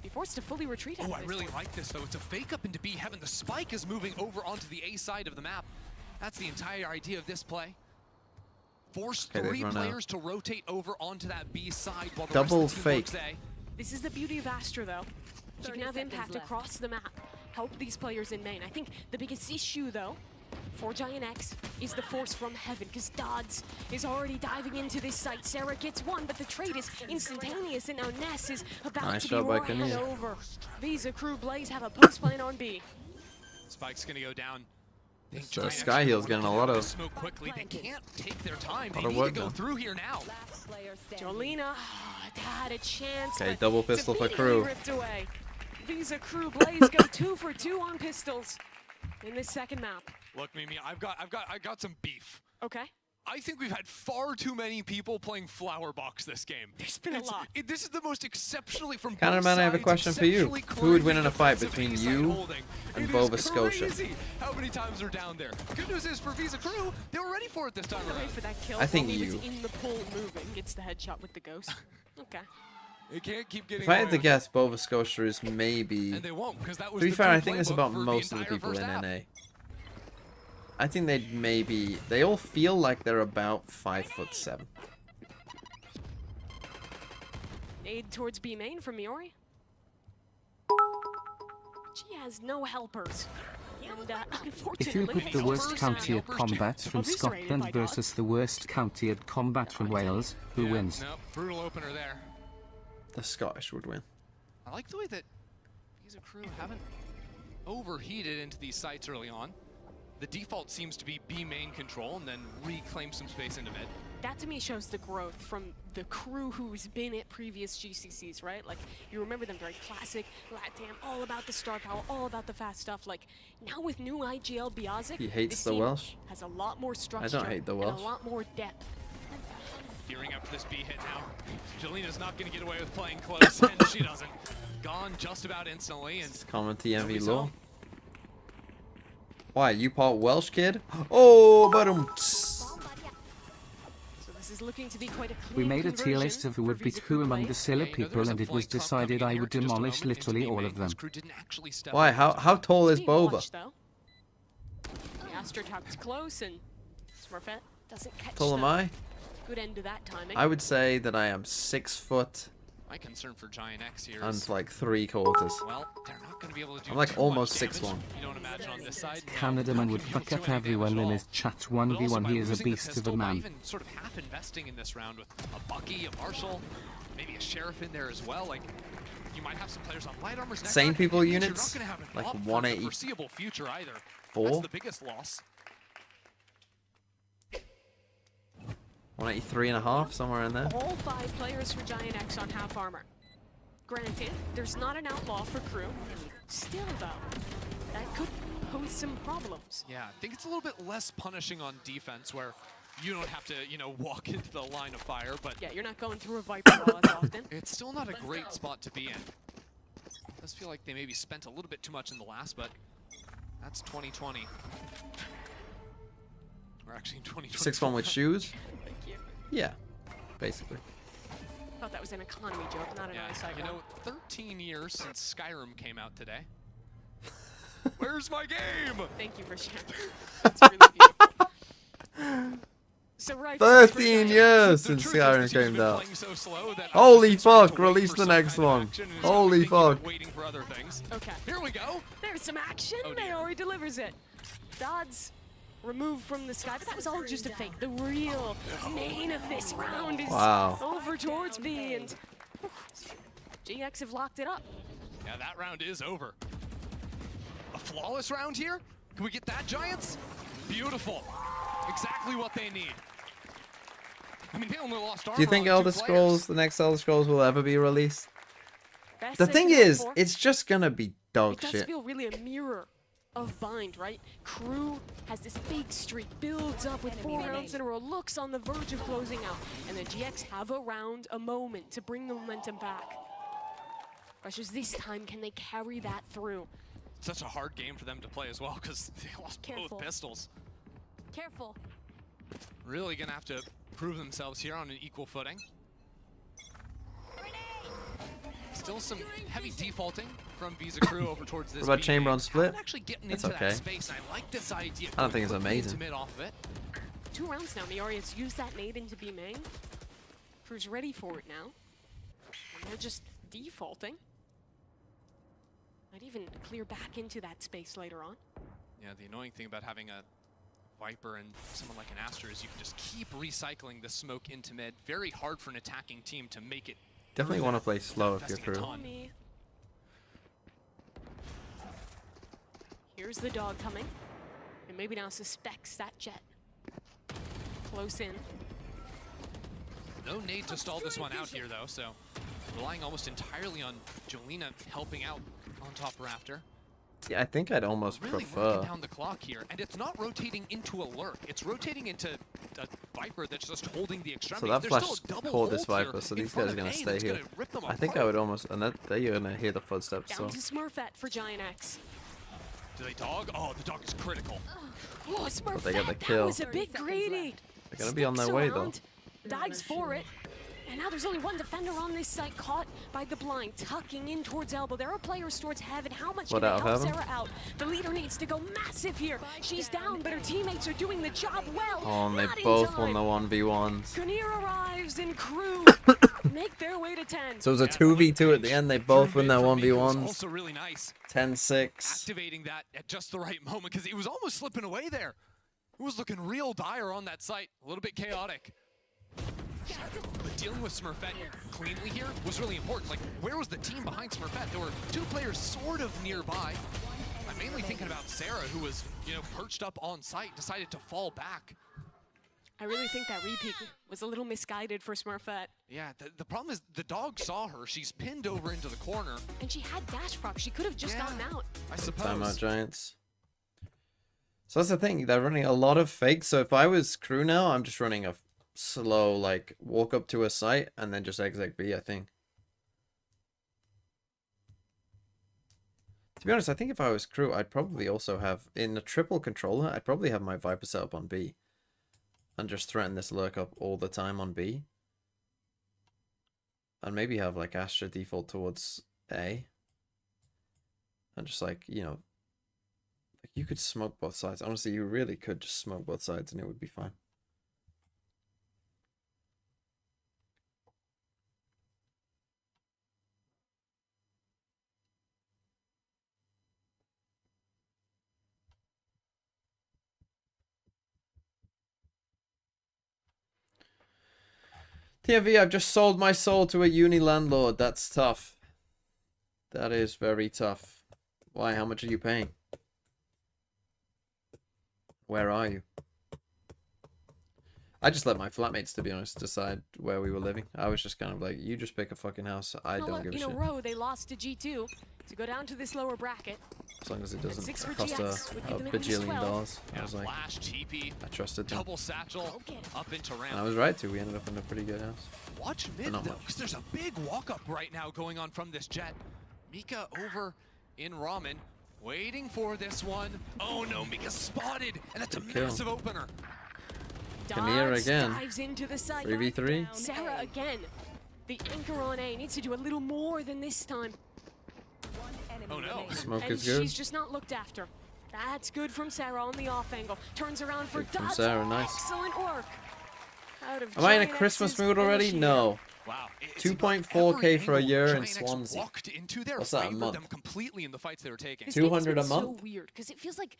be forced to fully retreat. Oh, I really like this, though. It's a fake up into B. Heaven, the spike is moving over onto the A side of the map. That's the entire idea of this play. Force 3 players to rotate over onto that B side while the Double rest of the team fake. works A. This is the beauty of Astra, though. She can have impact across the map, help these players in main. I think the biggest issue, though, for Giant X is the force from Heaven, because Dodds is already diving into this site. Sarah gets one, but the trade is instantaneous, and now Ness is about Nice to be shot by run Kinnear. over. Visa Crew Blaze have a post plan on B. Spike's gonna go down. So Skyheel's getting a lot of smoke quickly. They can't take their time. They lot of need work to go done. through here now. Jolina had a chance. Okay, but double pistol for immediately Crew. ripped away. Visa Crew Blaze go 2 for 2 on pistols in this second map. Look, Mimi, I got some beef. Okay. I think we've had far too many people playing Flower Box this game. There's been a lot. This is the most exceptionally from Counterman, I have a question for you. Who would win in a fight between you and Nova Scotia? How many times are down there? Good news is for Visa Crew, they were ready for it this time around. For that kill, I think Tommy was you. in the pool moving, gets the headshot with the ghost. Okay. They can't keep getting If I had away to with guess, Nova Scotia is maybe... And they won't, because that was To be the fair, I true think that's playbook about for the most of the entire people first in half. NA. I think they'd maybe... They all feel like they're about 5'7". Nade towards B main from Miori. She has no helpers. And If you unfortunately, put the worst county at combat from eviscerated Scotland by versus the worst county at combat from Wales, who wins? No, brutal opener there. The Scottish would win. I like the way that Visa Crew haven't overheated into these sites early on. The default seems to be B main control and then reclaim some space into mid. that to me shows the growth from the crew who's been at previous GCCs, right? Like, you remember them, very classic, LatAm, all about the star power, all about the fast stuff. Like, now with new IGL Biazic, He hates this the team Welsh. has a lot more structure I don't hate the and Welsh. a lot more depth. Gearing up for this B hit now. Jalena's not going to get away with playing close, and she doesn't. Gone just about instantly. And Comment TMV nobody's law. home. Why, you part Welsh kid? Oh, but So this is looking to be quite a clean We made a tier conversion list of who would for beat Visa who Crew among play. the Scylla people, and it was decided I would demolish literally all of them. Why? How tall is Being Bova? watched, though. The Astra tucked close, and Smurfette doesn't catch Tall am the I? good end of that timing. I would say that I am 6 foot My concern for Giant X here is, and like 3/4. well, they're not going to be able to do I'm like too almost much damage. 6'1". You don't imagine on this side. Canada man would fuck up everyone in his chat 1v1. He is a beast of a man. Even sort of half investing in this round with a Bucky, a Marshall, maybe a Sheriff in there as well. Like, you might have some players on light armors. next Sane round. people That means units, you're not gonna have an like op for the 180. foreseeable future either. 4? That's the biggest loss. 183.5, somewhere in there. All 5 players for Giant X on half armor. Granted, there's not an outlaw for crew. Still, though, that could pose some problems. Yeah, I think it's a little bit less punishing on defense where you don't have to, you know, walk into the line of fire, but Yeah, you're not going through a Viper wall as often. it's still not a great spot to be in. It does feel like they maybe spent a little bit too much in the last, but that's 2020. Or actually 2020. 6'1" with shoes? Thank you. Yeah, basically. Thought that was an economy joke, not an Yeah, eyesight you one. know, 13 years since Skyrim came out today. Where's my game? Thank you for sharing. That's really beautiful. So right, 13 years since Skyrim came out. Holy fuck, release the next one. Holy fuck. Waiting for other things. Okay. Here we go. There's some action. Maori delivers it. Dodds removed from the sky, but that was all just a fake. The real main of this round is over towards B, and GX have locked it up. Yeah, that round is over. A flawless round here? Can we get that, Giants? Beautiful. Exactly what they need. I mean, they only lost armor Do you think on 2 Elder players. Scrolls, the next Elder Scrolls, will ever be released? Best The they thing can hope is, for. it's just gonna be dog It does shit. feel really a mirror of Bind, right? Crew has this big streak, builds up with 4 rounds in a row, looks on the verge of closing out, and then GX have a round, a moment to bring the momentum back. Questions this time, can they carry that through? Such a hard game for them to play as well because they lost Careful. both pistols. Careful. Really gonna have to prove themselves here on an equal footing. Still some heavy defaulting from Visa Crew over towards this. What about B chamber main. on split? Not actually getting That's into okay. that space. I like this idea. I don't think it's Quickly amazing. into mid off of it. 2 rounds now, Miori has used that nade into B main. Crew's ready for it now. And they're just defaulting. Might even clear back into that space later on. Yeah, the annoying thing about having a Viper and someone like an Astra is you can just keep recycling the smoke into mid. Very hard for an attacking team to make it. Definitely through want to that. play slow if you're Investing a crew. ton. Here's the dog coming. And maybe now suspects that jet. Close in. No nade to stall this one out here though, so relying almost entirely on Jolena helping out on top rafter. Yeah, I think I'd almost Really prefer. working down the clock here, and it's not rotating into a lurk. It's rotating into a Viper that's just holding the So extremity. that There's flash still a double caught this ult here Viper, so in these front guys are of gonna A stay that's here. gonna rip them I think I apart. would almost, and that you're gonna hear the footsteps. Down So to Smurfette for Giant X. Do they dog? Oh, the dog is critical. Oh, Smurfette, they get the that kill. was a bit greedy. they're gonna be on their way though. Dives for it. And now there's only one defender on this site, caught by the blind, tucking in towards elbow. There are players towards heaven. How much What can out they of help heaven? Sarah out? The leader needs to go massive here. She's down, but her teammates are doing the job well. Oh, and they Not in both won time. the 1v1s. Kinnear arrives and crew make their way to 10. So it was a 2v2 at the end. They both win their From Miko was 1v1s. also really nice. 10-6. Activating that at just the right moment because he was almost slipping away there. It was looking real dire on that site. A little bit chaotic. But dealing with Smurfette cleanly here was really important. Like, where was the team behind Smurfette? There were 2 players sort of nearby. I'm mainly thinking about Sarah, who was, you know, perched up on site, decided to fall back. I really think that repeat was a little misguided for Smurfette. Yeah, the problem is the dog saw her. She's pinned over into the corner. And she had dash proc. She could have just gotten out. I suppose. Timeout Giants. So that's the thing. They're running a lot of fakes. So if I was crew now, I'm just running a slow, like, walk up to a site and then just exec B, I think. To be honest, I think if I was crew, I'd probably also have, in a triple controller, I'd probably have my Viper set up on B. And just threaten this lurk up all the time on B. And maybe have, like, Astra default towards A. And just, like, you know, like, you could smoke both sides. Honestly, you really could just smoke both sides and it would be fine. TMV, I've just sold my soul to a uni landlord. That's tough. That is very tough. Why? How much are you paying? Where are you? I just let my flatmates, to be honest, decide where we were living. I was just kind of like, you just pick a fucking house. I don't give a shit. In a row, they lost to G2 to go down to this lower bracket. As long as it doesn't Six for cost GX would a give them at least bajillion 12. dollars. I was like, Flash, TP, I trusted them. double satchel, up into ramp. And I was right too. We ended up in a pretty good house. Watch mid though, because there's a big walk up right now going on from this jet. Mika over in Ramen, waiting for this one. Oh no, Mika spotted, and that's a massive opener. Kinnear again. Dives into the site. 3v3. Sarah again. The anchor on A needs to do a little more than this time. Oh no. Smoke And is good. she's just not looked after. That's good from Sarah on the off angle. Turns around for Good from Dots. Sarah, nice. Excellent work. Out of Am I in a Giant Christmas X's mood already? finishing. No. Wow. 2.4k for a year in Giant X Swansea. walked into their What's that, a favored month? them completely in the fights they were taking. This game's 200 a been month? So weird because it feels like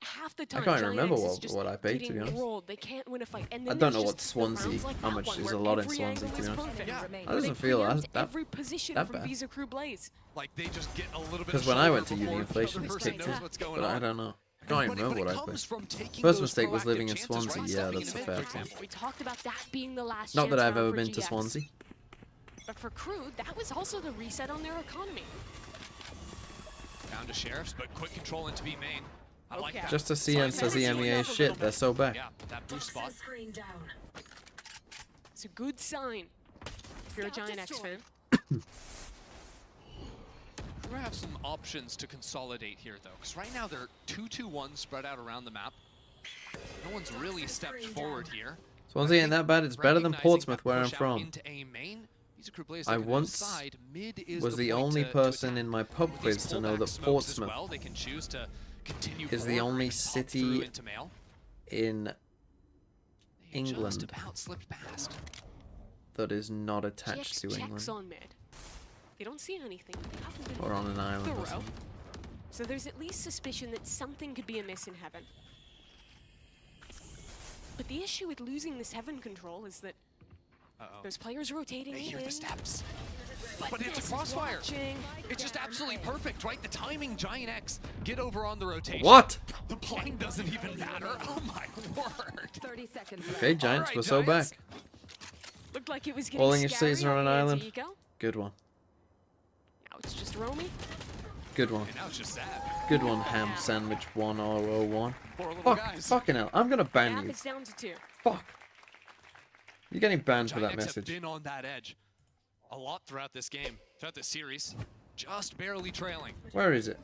half the time I can't Giant remember X is just what I paid, to be getting honest. rolled. They can't win a fight. And I then don't there's know what just the rounds Swansea, like how that much one is where a lot in every Swansea, angle to be is honest. perfect. Yeah. That Where doesn't they feel preempt that every position that from bad. Visa Crew Blaze. Like they just get a little bit. Because of when I shoulder went to uni, before the inflation other was person kicked knows in. what's going But I on. don't know. I can't even remember what I played. From taking First those mistake was proactive living in chances, Swansea. right? Yeah, Stepping that's in a mid, fair for thing. example. We talked about that being the last Not chance that I've round ever for been to GX. Swansea. But for Crew, that was also the reset on their economy. Down to Sheriffs, but quick control into B main. I like that. Just to see and says the MEA shit, they're so back. Yeah, that boost spot. It's a good sign if you're a Giant X fan. We have some options to consolidate here, though, because right now they're 2-2-1 spread out around the map. No one's really stepped forward here. Swansea ain't that bad. It's better than Recognizing Portsmouth, that where I'm push out from. into A main, Visa Crew Blaze I looking to once decide. Mid is was the point only to person attack. in my pub With these quiz to know pullback that smokes Portsmouth as well, they can choose to continue is the forward or only even pop city through into mail. in They England just about slipped past. that is not attached GX to checks England. on mid. They don't see anything. They haven't been Or on an island or thorough. something. So there's at least suspicion that something could be amiss in Heaven. But the issue with losing this Heaven control is that those players rotating They in. hear the steps. But it's a crossfire. It's just absolutely perfect, right? The timing, Giant X, get over on the rotation. What? The blind doesn't even matter. Oh my word. 30 seconds Okay, Giants, Alright, we're so back. Giants. Looked like it was getting All English scary cities are on an the island. anti-eco. Good one. Now it's just Romy. Good one. And now it's just sad. Good one, ham sandwich 1001. Poor little Fuck, guys. fucking hell. I'm gonna ban Gap you. is down to 2. Fuck. You're getting banned for Giant that X have message. been on that edge a lot throughout this game, throughout this series. Just barely trailing. Where is it?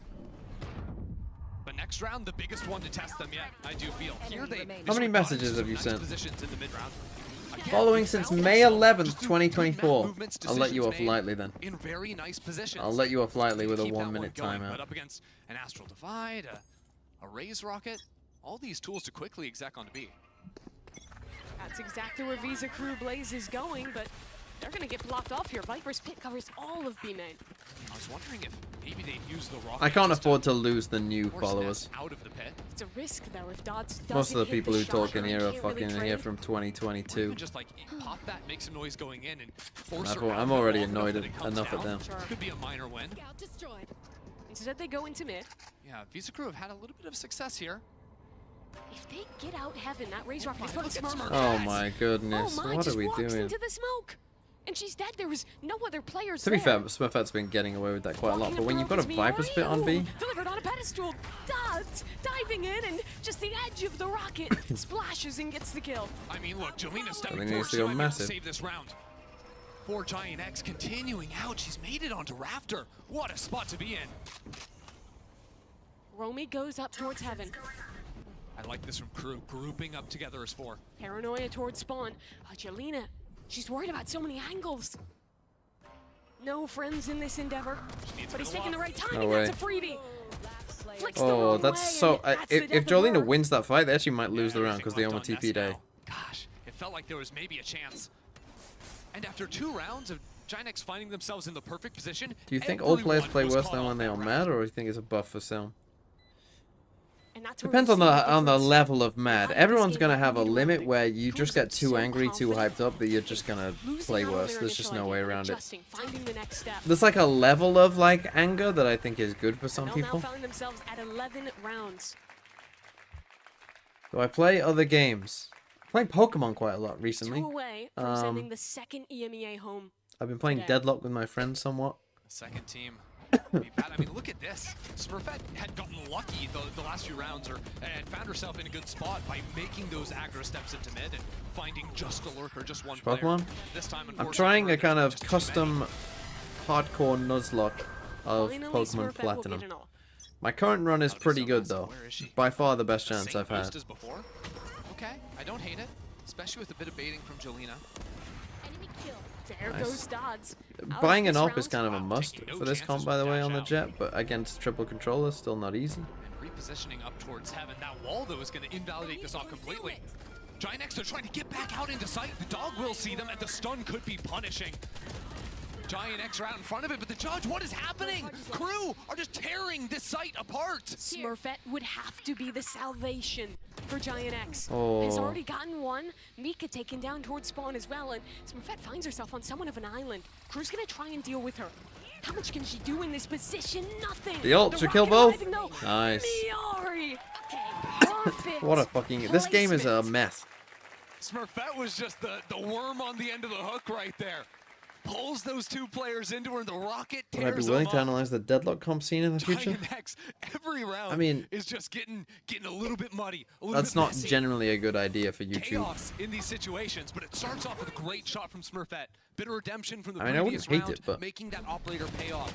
But next round, the biggest one to test them yet, I do feel. Here they How many showed messages some have you nice sent? positions in the mid-round. Again, Following they since found May themselves 11th, just through 2024. good map movements, I'll let you decisions off made lightly then. in very nice positions. I'll let you off lightly with a Keep that 1 minute going, timeout. But up against an Astral Divide, a Raise Rocket, all these tools to quickly exec onto B. That's exactly where Visa Crew Blaze is going, but they're going to get blocked off here. Viper's pit covers all of B main. I was wondering if maybe they'd use the rocket. I can't just to afford to lose the new force followers. Ness out of the pit. It's a risk, though, if Dodds Most of the doesn't hit people who shot, talk in they here are can't really fucking here trade. from Or 2022. even just like pop that, make some noise going in, and force her out I'm of it already long enough annoyed that it comes enough at down. them. Could be a minor win. Instead, they go into mid. Yeah, Visa Crew have had a little bit of success here. If they get out Heaven, that Raise Rocket, they put Smurf. Oh my goodness, Oh my, what just are we walks doing? into the smoke. And she's dead. There was no other players To be there. fair, Smurfette's been getting away with that quite a lot, Walking but when you've got a above is Viper Spit on B, delivered on a pedestal. Dots diving in and just the edge of the rocket splashes and gets the kill. I mean, look, Jolena stepping think it forward. needs to She go might be able to massive. save this round. For Giant X continuing out. She's made it onto Rafter. What a spot to be in. Romy goes up towards Heaven. I like this from Crew, grouping up together as 4. Paranoia towards Spawn. Jelena, she's worried about so many angles. No friends in this endeavor, but he's taking the right time, No and way. that's a freebie. Flicks the oh, wrong that's way, so. and that's the If death of Jolena her. wins that fight, they actually might lose the round because they almost TP'd A. Gosh, it felt like there was maybe a chance. And after 2 rounds of Giant X finding themselves in the perfect position, Do you think all players everyone play was worse caught than off when they that are round. mad, or do you think it's a buff for Sim? And that's where Depends we on see the difference. level of mad. Everyone's gonna have a Mid-round, limit where you just get too so angry, too hyped confident. up that you're just gonna Losing play out on worse. their There's just initial no way idea, around it. adjusting, finding the next step. There's like a level of like anger that I think is good for some They'll people. now find themselves at 11 rounds. Do I play other games? I'm playing Pokemon quite a lot 2 recently. away from sending the second EMEA home. I've been playing today. Deadlock with my friends somewhat. Second team. Be bad. I mean, look at this. Smurfette had gotten lucky the last few rounds, and found herself in a good spot by making those aggro steps into mid and finding just a lurker, just one player. Pokemon? This time, I'm trying a kind of custom hardcore Nuzlocke of Finally, Pokemon Smurfette will Platinum. get an all. My current run is pretty good though. By far the best chance I've had. As before. Okay, I don't hate it, especially with a bit of baiting from Jolena. There Nice. goes Dodds. Out Buying of an this op is round. kind of a must for this comp, by the way, on the Jet, but against triple controller, still not easy. And repositioning up towards Heaven. That wall, though, is going to invalidate this op completely. Giant X, they're trying to get back out into sight. The dog will see them, and the stun could be punishing. Giant X are out in front of it, but the judge, what is happening? Crew are just tearing this site apart. Smurfette would have to be the salvation for Giant X. Oh. Has already gotten one. Mika taken down towards Spawn as well, and Smurfette finds herself on somewhat of an island. Crew's gonna try and deal with her. How much can she do in this position? Nothing. The ult should kill rocket both. arriving, though. Nice. Miori. Perfect. What a fucking... This game is a mess. Smurfette was just the worm on the end of the hook right there. Pulls those 2 players into her, and the rocket Would I be tears willing them to up. analyze the Deadlock comp scene in the future? Giant X, every round I mean, is just getting a little bit muddy, a little That's bit not messy. generally a good idea for YouTube. Chaos in these situations, but it starts off with a great shot from Smurfette. Bit of redemption from the I mean, I previous wouldn't hate round, it, but- making that operator pay off.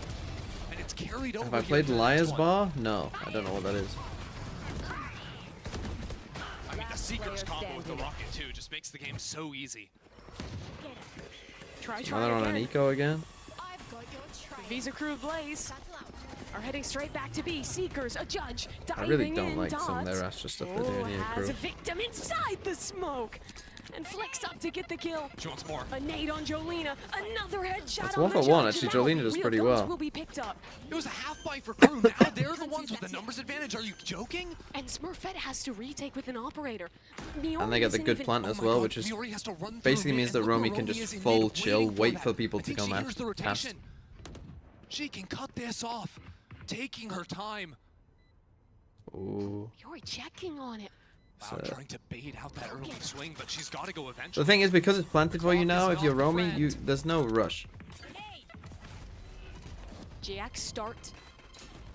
And it's carried over Have I here played to the Liar's next one. Bar? No, I don't know what that is. I mean, the Seeker's combo with the rocket, too, just makes the game so easy. Try Another on an again. eco again. Visa Crew Blaze are heading straight back to B. Seekers, a judge, I really diving don't in, like some of Dodds. their Astra stuff they're doing here, Has a Crew. victim inside the smoke. And flicks up to get the kill. She wants more. A nade on Jolena. Another headshot That's on 1 the for 1, judge, actually. and now Jolena does real pretty guns well. will be picked up. It was a half buy for Crew. Now they're the ones with the numbers advantage. Are you joking? And Smurfette has to retake with an operator. And they get the good plant as well, which is Miori has to run basically through means mid, that and look Romy where can Romy just is in full mid, chill, waiting for wait that. for people I to think come she out hears the past. rotation. She can cut this off, taking her time. Ooh. You're checking on it. Wow, So- trying to bait out that early swing, but she's got to go eventually. The thing is, because it's planted for you now, if you're Romy, there's no rush. JX start.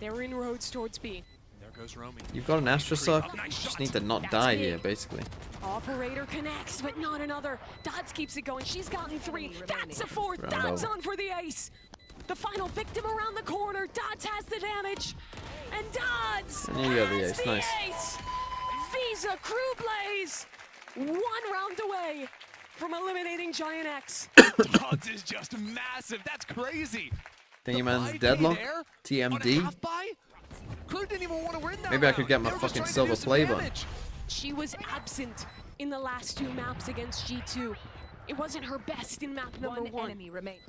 They're in roads towards B. There goes Romy. You've got an Astra suck, just need to not That's die big. here, basically. Operator connects, but not another. Dodds keeps it going. She's gotten 3. That's a 4th. Round Dodds over. on for the ace. The final victim around the corner. Dodds has the damage. And Dodds And you got the has ace, the nice. ace. Visa Crew Blaze. 1 round away from eliminating Giant X. Dodds is just massive. That's crazy. Thingy man's Buy Deadlock, there on a TMD. half buy? Crew didn't even want to win that Maybe I could round. get my They were just fucking trying to silver do some play button. damage. She was absent in the last 2 maps against G2. It wasn't her best in map number 1. enemy remains.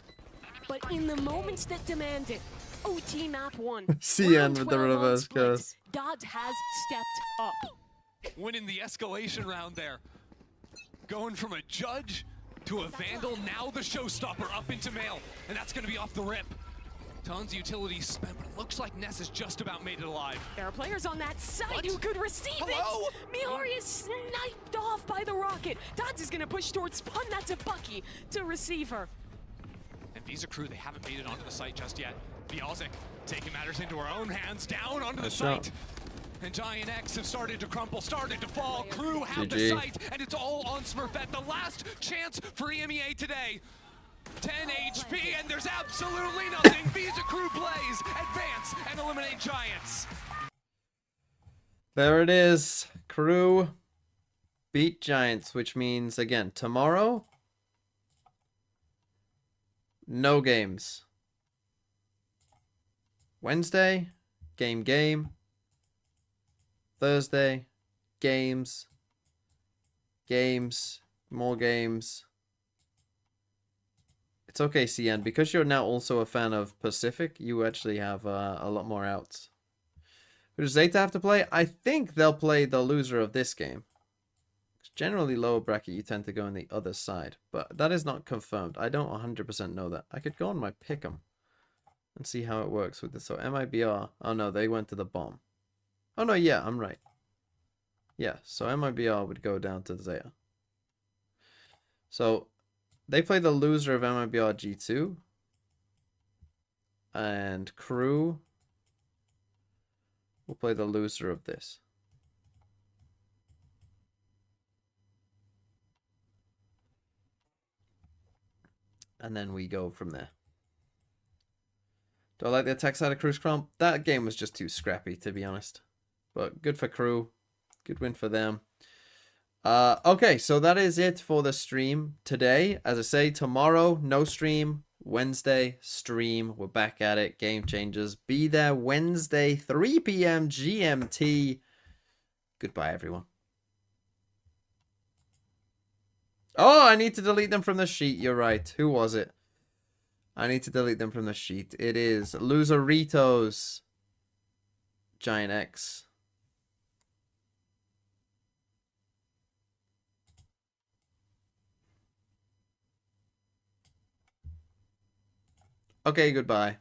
But in the moments that demand it, OT map 1. CN round with the 12 on reverse split, curse. Dodds has stepped up. Winning the escalation round there. Going from a judge to a vandal, now the showstopper up into male. And that's going to be off the rip. Tons of utility spent, but it looks like Ness has just about made it alive. There are players on that side who could receive Hello? it. Miori is sniped off by the rocket. Dodds is going to push towards Pun. That's a Bucky to receive her. And Visa Crew, they haven't made it onto the site just yet. Bialzik taking matters into her own hands, down onto the Nice site. shot. And Giant X have started to crumple, started to fall. Crew have the GG. site, and it's all on Smurfette. The last chance for EMEA today. 10 HP, and there's absolutely nothing. Visa Crew plays, advance, and eliminate Giants. There it is. Crew beat Giants, which means, again, tomorrow, no games. Wednesday, game. Thursday, games, more games. It's okay, CN. Because you're now also a fan of Pacific, you actually have a lot more outs. Who does Zeta have to play? I think they'll play the loser of this game. Generally, lower bracket, you tend to go on the other side. But that is not confirmed. I don't 100% know that. I could go on my pick'em and see how it works with this. So MIBR. Oh, no, they went to the bomb. Oh, no, yeah, I'm right. Yeah, so MIBR would go down to Zeta. So they play the loser of MIBR G2. And Crew will play the loser of this. And then we go from there. Do I like the attack side of Crew's Crump? That game was just too scrappy, to be honest. But good for Crew. Good win for them. Okay, so that is it for the stream today. As I say, tomorrow, no stream. Wednesday, stream. We're back at it. Game Changers. Be there Wednesday, 3 p.m. GMT. Goodbye, everyone. Oh, I need to delete them from the sheet. You're right. Who was it? I need to delete them from the sheet. It is Loseritos. Giant X. Okay, goodbye.